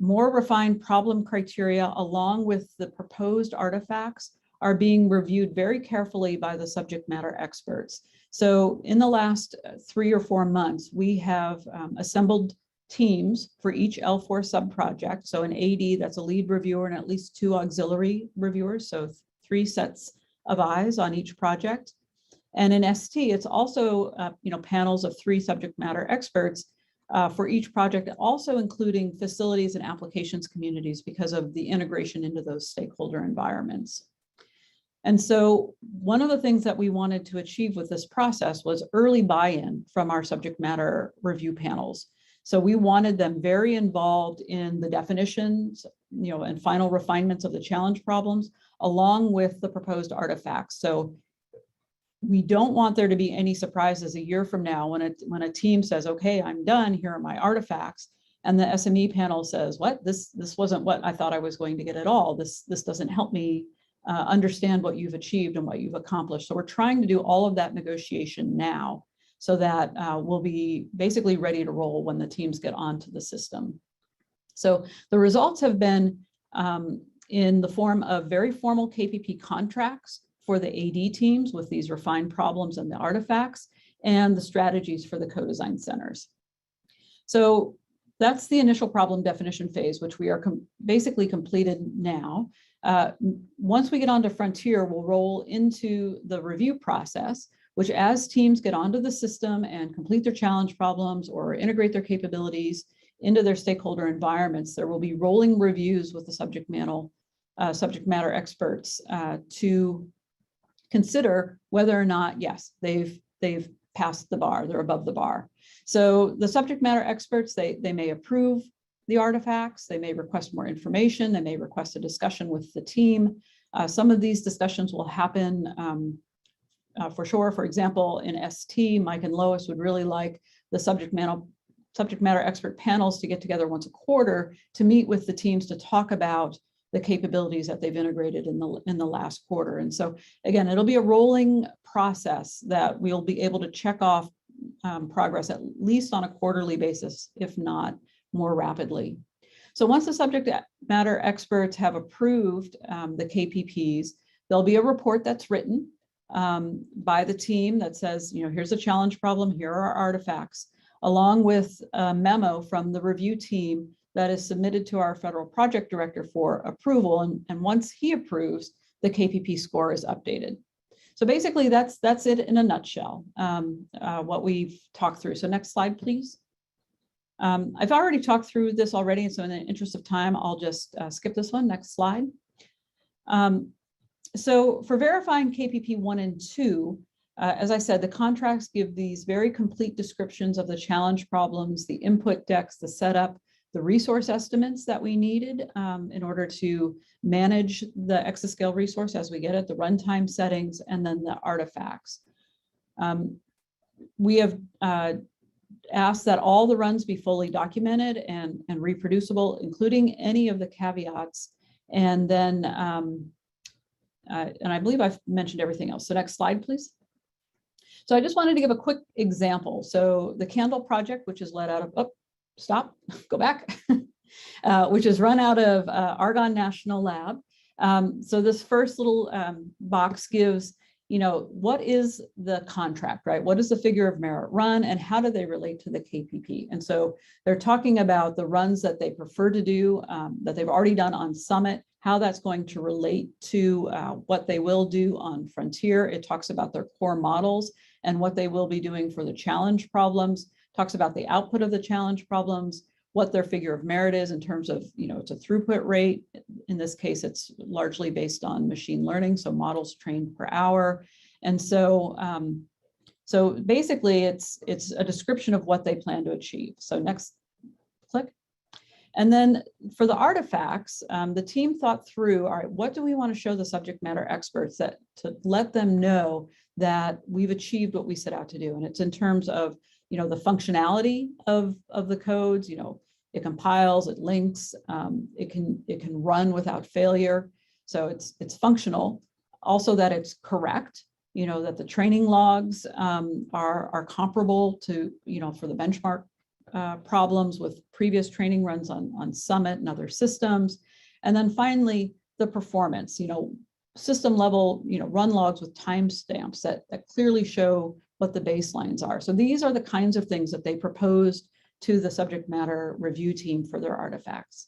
more refined problem criteria, along with the proposed artifacts, are being reviewed very carefully by the subject matter experts. So in the last 3 or 4 months, we have assembled teams for each L4 subproject. So an AD, that's a lead reviewer, and at least 2 auxiliary reviewers, so 3 sets of eyes on each project. And in ST, it's also panels of 3 subject matter experts for each project, also including facilities and applications communities because of the integration into those stakeholder environments. And so one of the things that we wanted to achieve with this process was early buy-in from our subject matter review panels. So we wanted them very involved in the definitions, and final refinements of the challenge problems, along with the proposed artifacts. So we don't want there to be any surprises a year from now when a team says, okay, I'm done, here are my artifacts. And the SME panel says, what, this wasn't what I thought I was going to get at all. This doesn't help me understand what you've achieved and what you've accomplished. So we're trying to do all of that negotiation now so that we'll be basically ready to roll when the teams get onto the system. So the results have been in the form of very formal KPP contracts for the AD teams with these refined problems and the artifacts, and the strategies for the co-design centers. So that's the initial problem definition phase, which we are basically completed now. Once we get onto Frontier, we'll roll into the review process, which as teams get onto the system and complete their challenge problems or integrate their capabilities into their stakeholder environments, there will be rolling reviews with the subject matter experts to consider whether or not, yes, they've passed the bar, they're above the bar. So the subject matter experts, they may approve the artifacts, they may request more information, they may request a discussion with the team. Some of these discussions will happen for sure. For example, in ST, Mike and Lois would really like the subject matter expert panels to get together once a quarter to meet with the teams to talk about the capabilities that they've integrated in the last quarter. And so again, it'll be a rolling process that we'll be able to check off progress at least on a quarterly basis, if not more rapidly. So once the subject matter experts have approved the KPPs, there'll be a report that's written by the team that says, here's a challenge problem, here are our artifacts, along with a memo from the review team that is submitted to our federal project director for approval. And once he approves, the KPP score is updated. So basically that's it in a nutshell, what we've talked through. So next slide, please. I've already talked through this already, and so in the interest of time, I'll just skip this one. Next slide. So for verifying KPP 1 and 2, as I said, the contracts give these very complete descriptions of the challenge problems, the input decks, the setup, the resource estimates that we needed in order to manage the exascale resource as we get it, the runtime settings, and then the artifacts. We have asked that all the runs be fully documented and reproducible, including any of the caveats. And then, and I believe I've mentioned everything else. So next slide, please. So I just wanted to give a quick example. So the Candle project, which is led out of, oh, stop, go back, which is run out of Argonne National Lab. So this first little box gives, what is the contract, right? What is the figure of merit run and how do they relate to the KPP? And so they're talking about the runs that they prefer to do, that they've already done on Summit, how that's going to relate to what they will do on Frontier. It talks about their core models and what they will be doing for the challenge problems, talks about the output of the challenge problems, what their figure of merit is in terms of, it's a throughput rate. In this case, it's largely based on machine learning, so models trained per hour. And so, so basically it's a description of what they plan to achieve. So next click. And then for the artifacts, the team thought through, all right, what do we want to show the subject matter experts that to let them know that we've achieved what we set out to do? And it's in terms of, the functionality of the codes, it compiles, it links, it can run without failure. So it's functional. Also that it's correct, that the training logs are comparable to, for the benchmark problems with previous training runs on Summit and other systems. And then finally, the performance, system level, run logs with timestamps that clearly show what the baselines are. So these are the kinds of things that they proposed to the subject matter review team for their artifacts.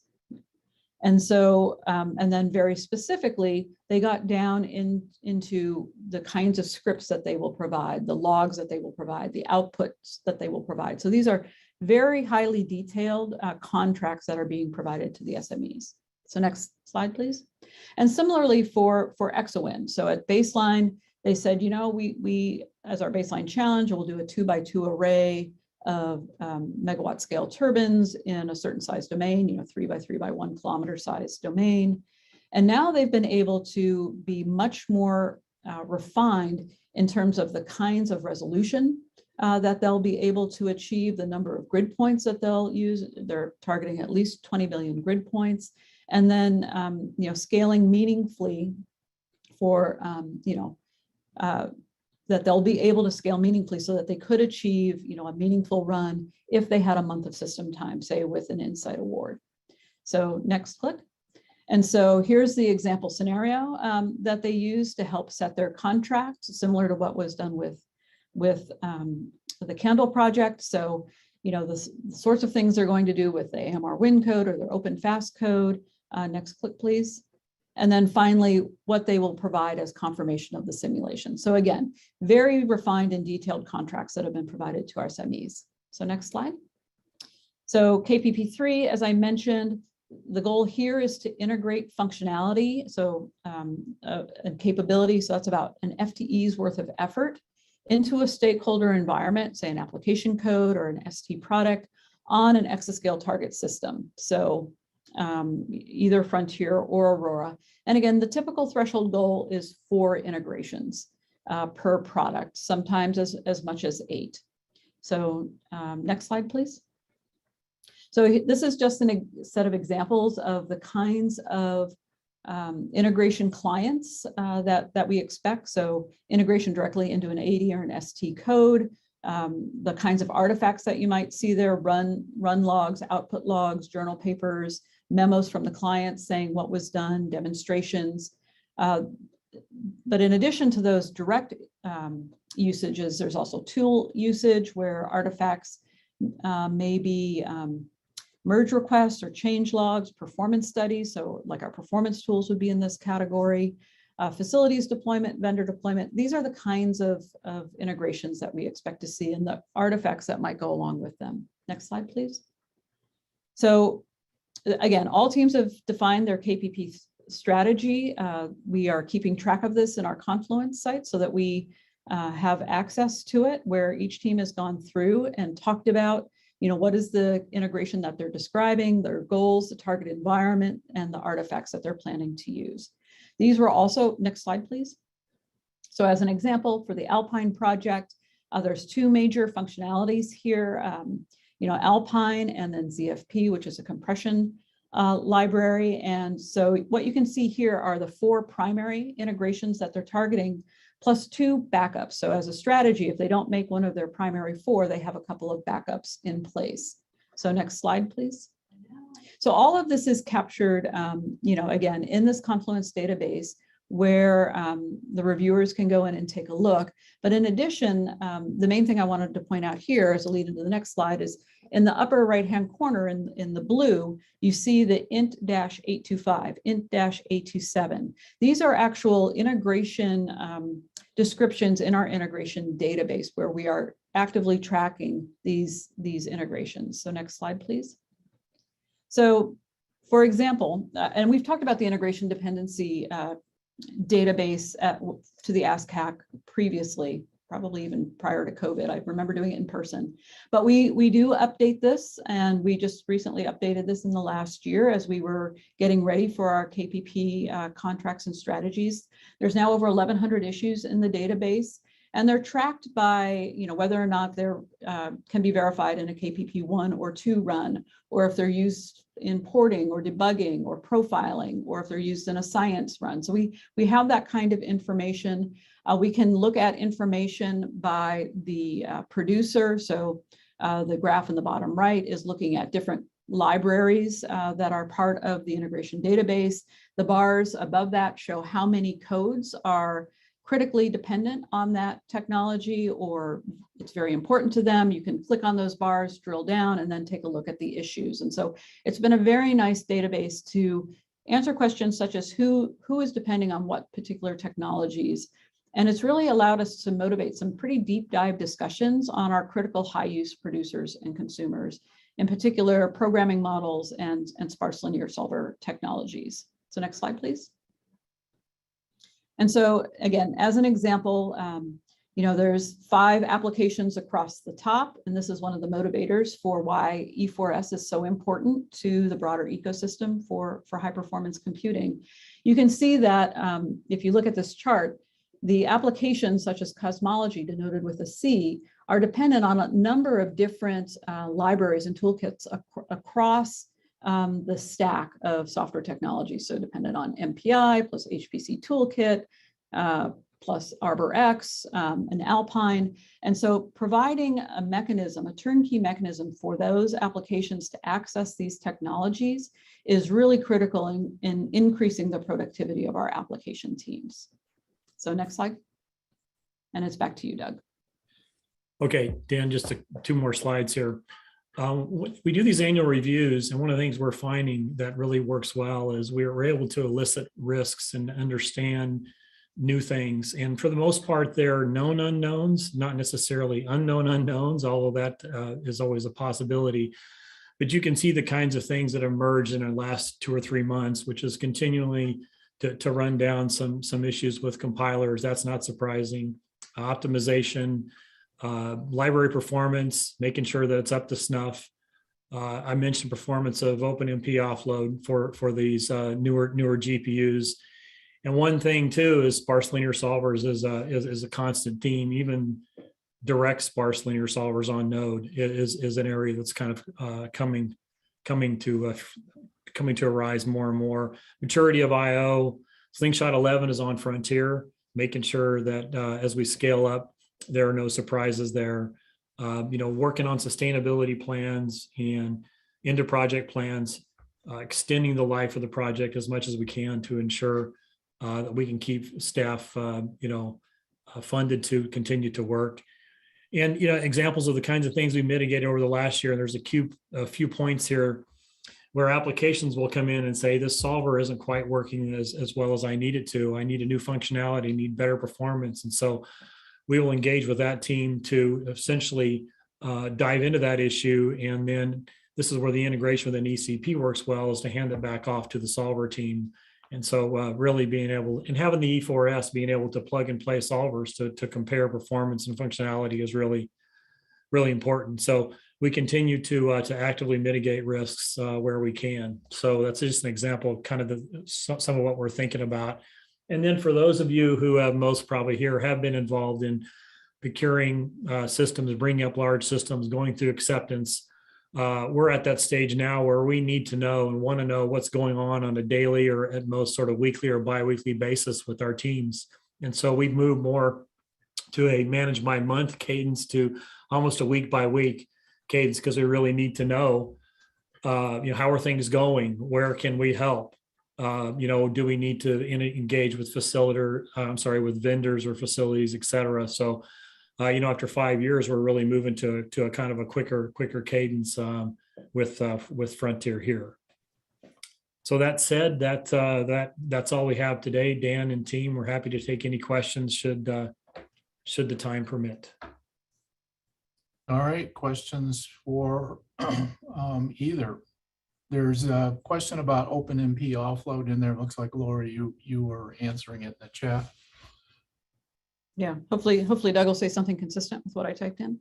And so, and then very specifically, they got down into the kinds of scripts that they will provide, the logs that they will provide, the outputs that they will provide. So these are very highly detailed contracts that are being provided to the SMEs. So next slide, please. And similarly for ExoWind. So at baseline, they said, we as our baseline challenge, we'll do a 2x2 array of megawatt scale turbines in a certain size domain, 3x3x1 kilometer size domain. And now they've been able to be much more refined in terms of the kinds of resolution that they'll be able to achieve, the number of grid points that they'll use. They're targeting at least 20 billion grid points. And then, scaling meaningfully for, that they'll be able to scale meaningfully so that they could achieve, a meaningful run if they had a month of system time, say with an Insight Award. So next click. And so here's the example scenario that they use to help set their contract, similar to what was done with the Candle project. So, the sorts of things they're going to do with the AMR Win code or their open fast code. Next click, please. And then finally, what they will provide as confirmation of the simulation. So again, very refined and detailed contracts that have been provided to our SMEs. So next slide. So KPP3, as I mentioned, the goal here is to integrate functionality, so and capability. So that's about an FTE's worth of effort into a stakeholder environment, say an application code or an ST product on an exascale target system. So either Frontier or Aurora. And again, the typical threshold goal is 4 integrations per product, sometimes as much as 8. So next slide, please. So this is just a set of examples of the kinds of integration clients that we expect. So integration directly into an AD or an ST code, the kinds of artifacts that you might see there, run logs, output logs, journal papers, memos from the client saying what was done, demonstrations. But in addition to those direct usages, there's also tool usage where artifacts may be merge requests or change logs, performance studies. So like our performance tools would be in this category, facilities deployment, vendor deployment. These are the kinds of integrations that we expect to see and the artifacts that might go along with them. Next slide, please. So again, all teams have defined their KPP strategy, we are keeping track of this in our Confluence site so that we have access to it, where each team has gone through and talked about, what is the integration that they're describing, their goals, the target environment, and the artifacts that they're planning to use. These were also, next slide, please. So as an example, for the Alpine project, there's two major functionalities here, Alpine and then ZFP, which is a compression library. And so what you can see here are the 4 primary integrations that they're targeting, plus 2 backups. So as a strategy, if they don't make one of their primary 4, they have a couple of backups in place. So next slide, please. So all of this is captured, again, in this Confluence database, where the reviewers can go in and take a look. But in addition, the main thing I wanted to point out here as a lead into the next slide is in the upper right-hand corner in the blue, you see the int-825, int-827. These are actual integration descriptions in our integration database where we are actively tracking these integrations. So next slide, please. So for example, and we've talked about the integration dependency database to the ASCAC previously, probably even prior to COVID. I remember doing it in person, but we do update this, and we just recently updated this in the last year as we were getting ready for our KPP contracts and strategies. There's now over 1,100 issues in the database, and they're tracked by whether or not they're can be verified in a KPP 1 or 2 run, or if they're used in porting or debugging or profiling, or if they're used in a science run. So we have that kind of information. We can look at information by the producer. So the graph in the bottom right is looking at different libraries that are part of the integration database. The bars above that show how many codes are critically dependent on that technology, or it's very important to them. You can click on those bars, drill down, and then take a look at the issues. And so it's been a very nice database to answer questions such as who is depending on what particular technologies. And it's really allowed us to motivate some pretty deep dive discussions on our critical high use producers and consumers, in particular programming models and sparse linear solver technologies. So next slide, please. And so again, as an example, there's 5 applications across the top, and this is one of the motivators for why E4S is so important to the broader ecosystem for high performance computing. You can see that if you look at this chart, the applications such as cosmology, denoted with a C, are dependent on a number of different libraries and toolkits across the stack of software technology. So dependent on MPI plus HPC toolkit, plus ArborX and Alpine. And so providing a mechanism, a turnkey mechanism for those applications to access these technologies is really critical in increasing the productivity of our application teams. So next slide. And it's back to you, Doug. Okay, Dan, just 2 more slides here. We do these annual reviews, and one of the things we're finding that really works well is we're able to elicit risks and understand new things. And for the most part, they're known unknowns, not necessarily unknown unknowns, although that is always a possibility. But you can see the kinds of things that emerged in the last 2 or 3 months, which is continually to run down some issues with compilers. That's not surprising. Optimization, library performance, making sure that it's up to snuff. I mentioned performance of OpenMP offload for these newer GPUs. And one thing too is sparse linear solvers is a constant theme. Even direct sparse linear solvers on node is an area that's kind of coming to arise more and more. Maturity of IO, Slingshot 11 is on frontier, making sure that as we scale up, there are no surprises there. Working on sustainability plans and into project plans, extending the life of the project as much as we can to ensure that we can keep staff, funded to continue to work. And, examples of the kinds of things we mitigated over the last year, there's a few points here where applications will come in and say, this solver isn't quite working as well as I need it to. I need a new functionality, need better performance. And so we will engage with that team to essentially dive into that issue. And then this is where the integration with an ECP works well, is to hand it back off to the solver team And so really being able, and having the E4S being able to plug and play solvers to compare performance and functionality is really, really important. So we continue to actively mitigate risks where we can. So that's just an example of kind of some of what we're thinking about. And then for those of you who have most probably here have been involved in procuring systems, bringing up large systems, going through acceptance, we're at that stage now where we need to know and want to know what's going on a daily or at most sort of weekly or biweekly basis with our teams. And so we've moved more to a manage by month cadence to almost a week by week cadence, because we really need to know, how are things going? Where can we help? Do we need to engage with with vendors or facilities, et cetera? So, after 5 years, we're really moving to a kind of a quicker cadence with Frontier here. So that said, that's all we have today. Dan and team, we're happy to take any questions should the time permit. All right, questions for either. There's a question about OpenMP offload in there. Looks like Lori, you were answering it in the chat. Yeah, hopefully Doug will say something consistent with what I typed in.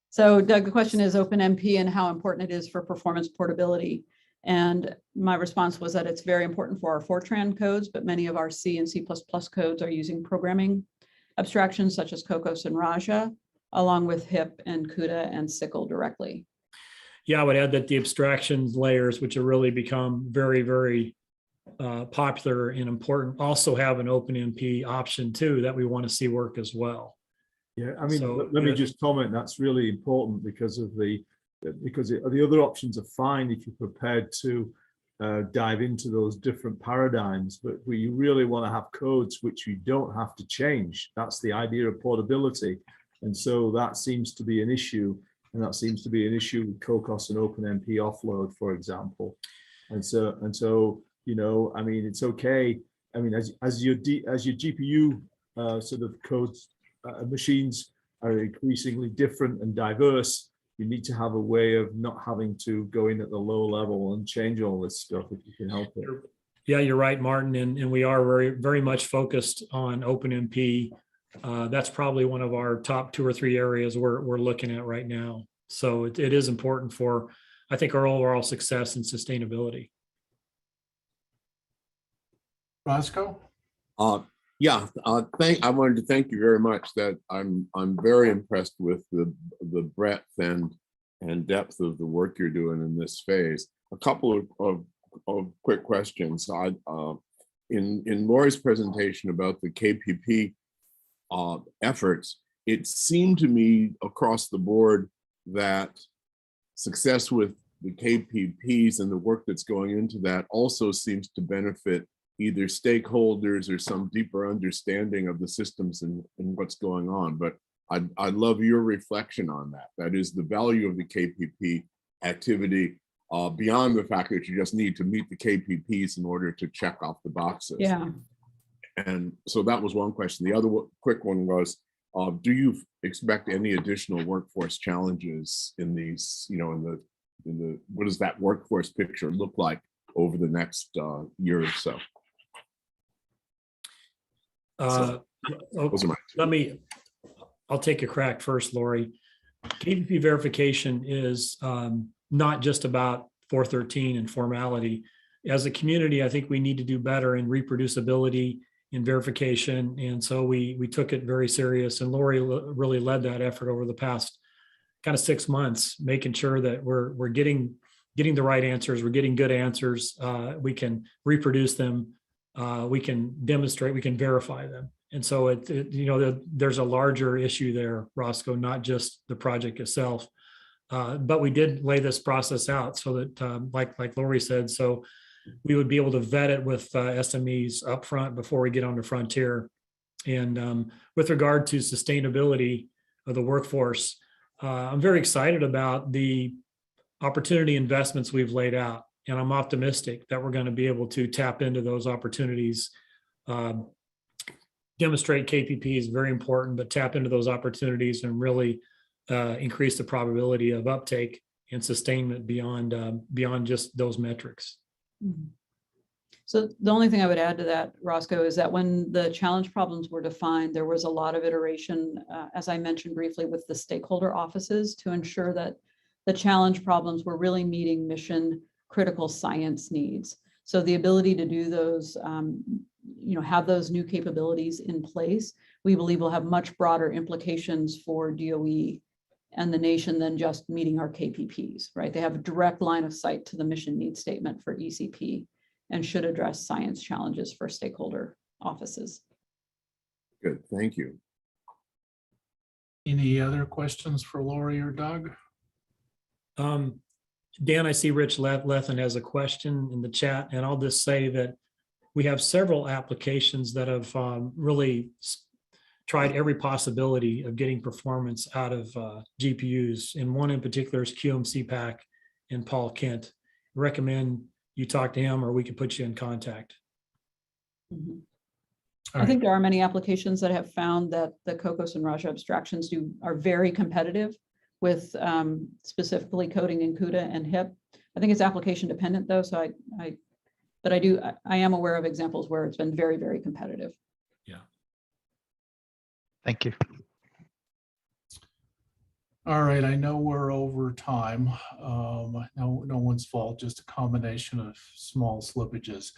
So Doug, the question is OpenMP and how important it is for performance portability. And my response was that it's very important for our Fortran codes, but many of our C and C++ codes are using programming abstractions such as Cocos and Raja, along with HIP and CUDA and SYCL directly. Yeah, I would add that the abstractions layers, which have really become very, very popular and important, also have an OpenMP option too that we want to see work as well. Yeah, I mean, So, let me just comment. That's really important because the other options are fine if you're prepared to dive into those different paradigms, but we really want to have codes which you don't have to change. That's the idea of portability, and so that seems to be an issue. And that seems to be an issue with Cocos and OpenMP offload, for example. And so, I mean, it's okay. I mean, as your GPU sort of codes machines are increasingly different and diverse, you need to have a way of not having to go in at the low level and change all this stuff if you can help it. Yeah, you're right, Martin, and we are very, very much focused on OpenMP. That's probably one of our top 2 or 3 areas we're looking at right now. So it is important for, I think, our overall success and sustainability. Roscoe? Yeah, I wanted to thank you very much. That I'm very impressed with the breadth and depth of the work you're doing in this phase. A couple of quick questions. In Lori's presentation about the KPP efforts, it seemed to me across the board that success with the KPPs and the work that's going into that also seems to benefit either stakeholders or some deeper understanding of the systems and what's going on. But I'd love your reflection on that. That is the value of the KPP activity beyond the fact that you just need to meet the KPPs in order to check off the boxes. Yeah. And so that was one question. The other quick one was, do you expect any additional workforce challenges in these, in the what does that workforce picture look like over the next year or so? Those are my I'll take a crack first, Lori. KPP verification is not just about 413 and formality. As a community, I think we need to do better in reproducibility in verification. And so we took it very serious, and Lori really led that effort over the past kind of 6 months, making sure that we're getting the right answers, we're getting good answers, we can reproduce them, we can demonstrate, we can verify them. And so there's a larger issue there, Roscoe, not just the project itself, but we did lay this process out so that, like Lori said, so we would be able to vet it with SMEs upfront before we get on the Frontier. And with regard to sustainability of the workforce, I'm very excited about the opportunity investments we've laid out, and I'm optimistic that we're going to be able to tap into those opportunities. Demonstrate KPP is very important, but tap into those opportunities and really increase the probability of uptake and sustainment beyond just those metrics. So the only thing I would add to that, Roscoe, is that when the challenge problems were defined, there was a lot of iteration, as I mentioned briefly, with the stakeholder offices to ensure that the challenge problems were really meeting mission critical science needs. So the ability to do those, have those new capabilities in place, we believe will have much broader implications for DOE and the nation than just meeting our KPPs, right? They have a direct line of sight to the mission needs statement for ECP and should address science challenges for stakeholder offices. Good, thank you. Any other questions for Lori or Doug? Dan, I see Rich Lethan has a question in the chat, and I'll just say that we have several applications that have really tried every possibility of getting performance out of GPUs. And one in particular is QMCPAC and Paul Kent. Recommend you talk to him, or we can put you in contact. I think there are many applications that have found that the COCOS and Raja abstractions are very competitive with specifically coding in CUDA and HIP. I think it's application dependent though, so I am aware of examples where it's been very, very competitive. Yeah. Thank you. All right, I know we're over time. No one's fault, just a combination of small slippages.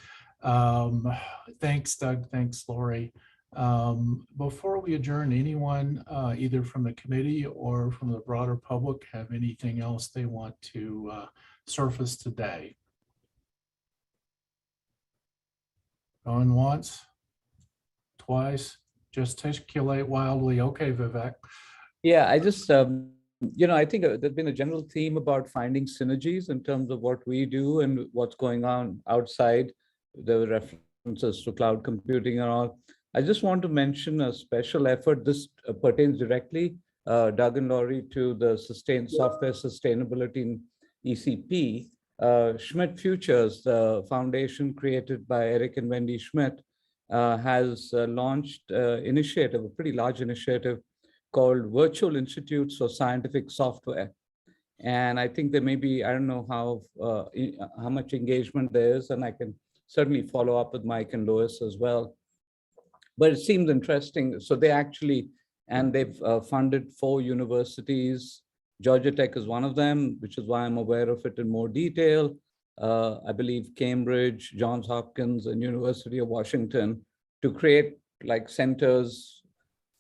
Thanks, Doug. Thanks, Lori. Before we adjourn, anyone either from the committee or from the broader public have anything else they want to surface today? Going once, twice, gesticulate wildly. Okay, Vivek. Yeah, I just, I think there's been a general theme about finding synergies in terms of what we do and what's going on outside. There were references to cloud computing and all. I just want to mention a special effort. This pertains directly, Doug and Laurie, to the software sustainability in ECP. Schmidt Futures, the foundation created by Eric and Wendy Schmidt, has launched an initiative, a pretty large initiative called Virtual Institutes for Scientific Software. And I think there may be, I don't know how much engagement there is, and I can certainly follow up with Mike and Lois as well. But it seems interesting. So they actually, and they've funded 4 universities. Georgia Tech is one of them, which is why I'm aware of it in more detail. I believe Cambridge, Johns Hopkins, and University of Washington, to create like centers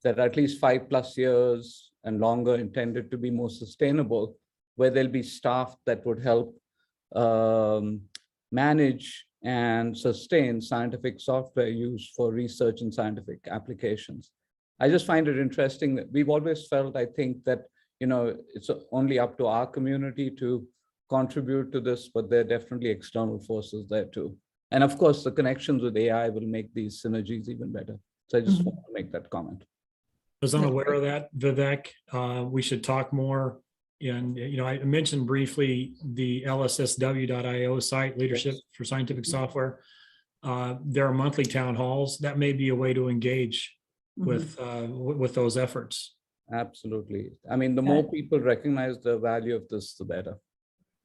that are at least 5+ years and longer, intended to be more sustainable, where there'll be staff that would help manage and sustain scientific software used for research and scientific applications. I just find it interesting that we've always felt, I think, that it's only up to our community to contribute to this, but there are definitely external forces there too. And of course, the connections with AI will make these synergies even better. So I just want to make that comment. I was unaware of that, Vivek. We should talk more. And I mentioned briefly the lssw.io site, Leadership for Scientific Software. There are monthly town halls. That may be a way to engage with those efforts. Absolutely. I mean, the more people recognize the value of this, the better.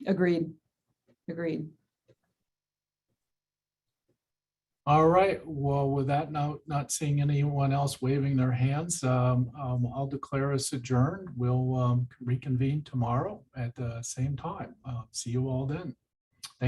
Agreed. Agreed. All right. Well, with that note, not seeing anyone else waving their hands, I'll declare us adjourned. We'll reconvene tomorrow at the same time. See you all then.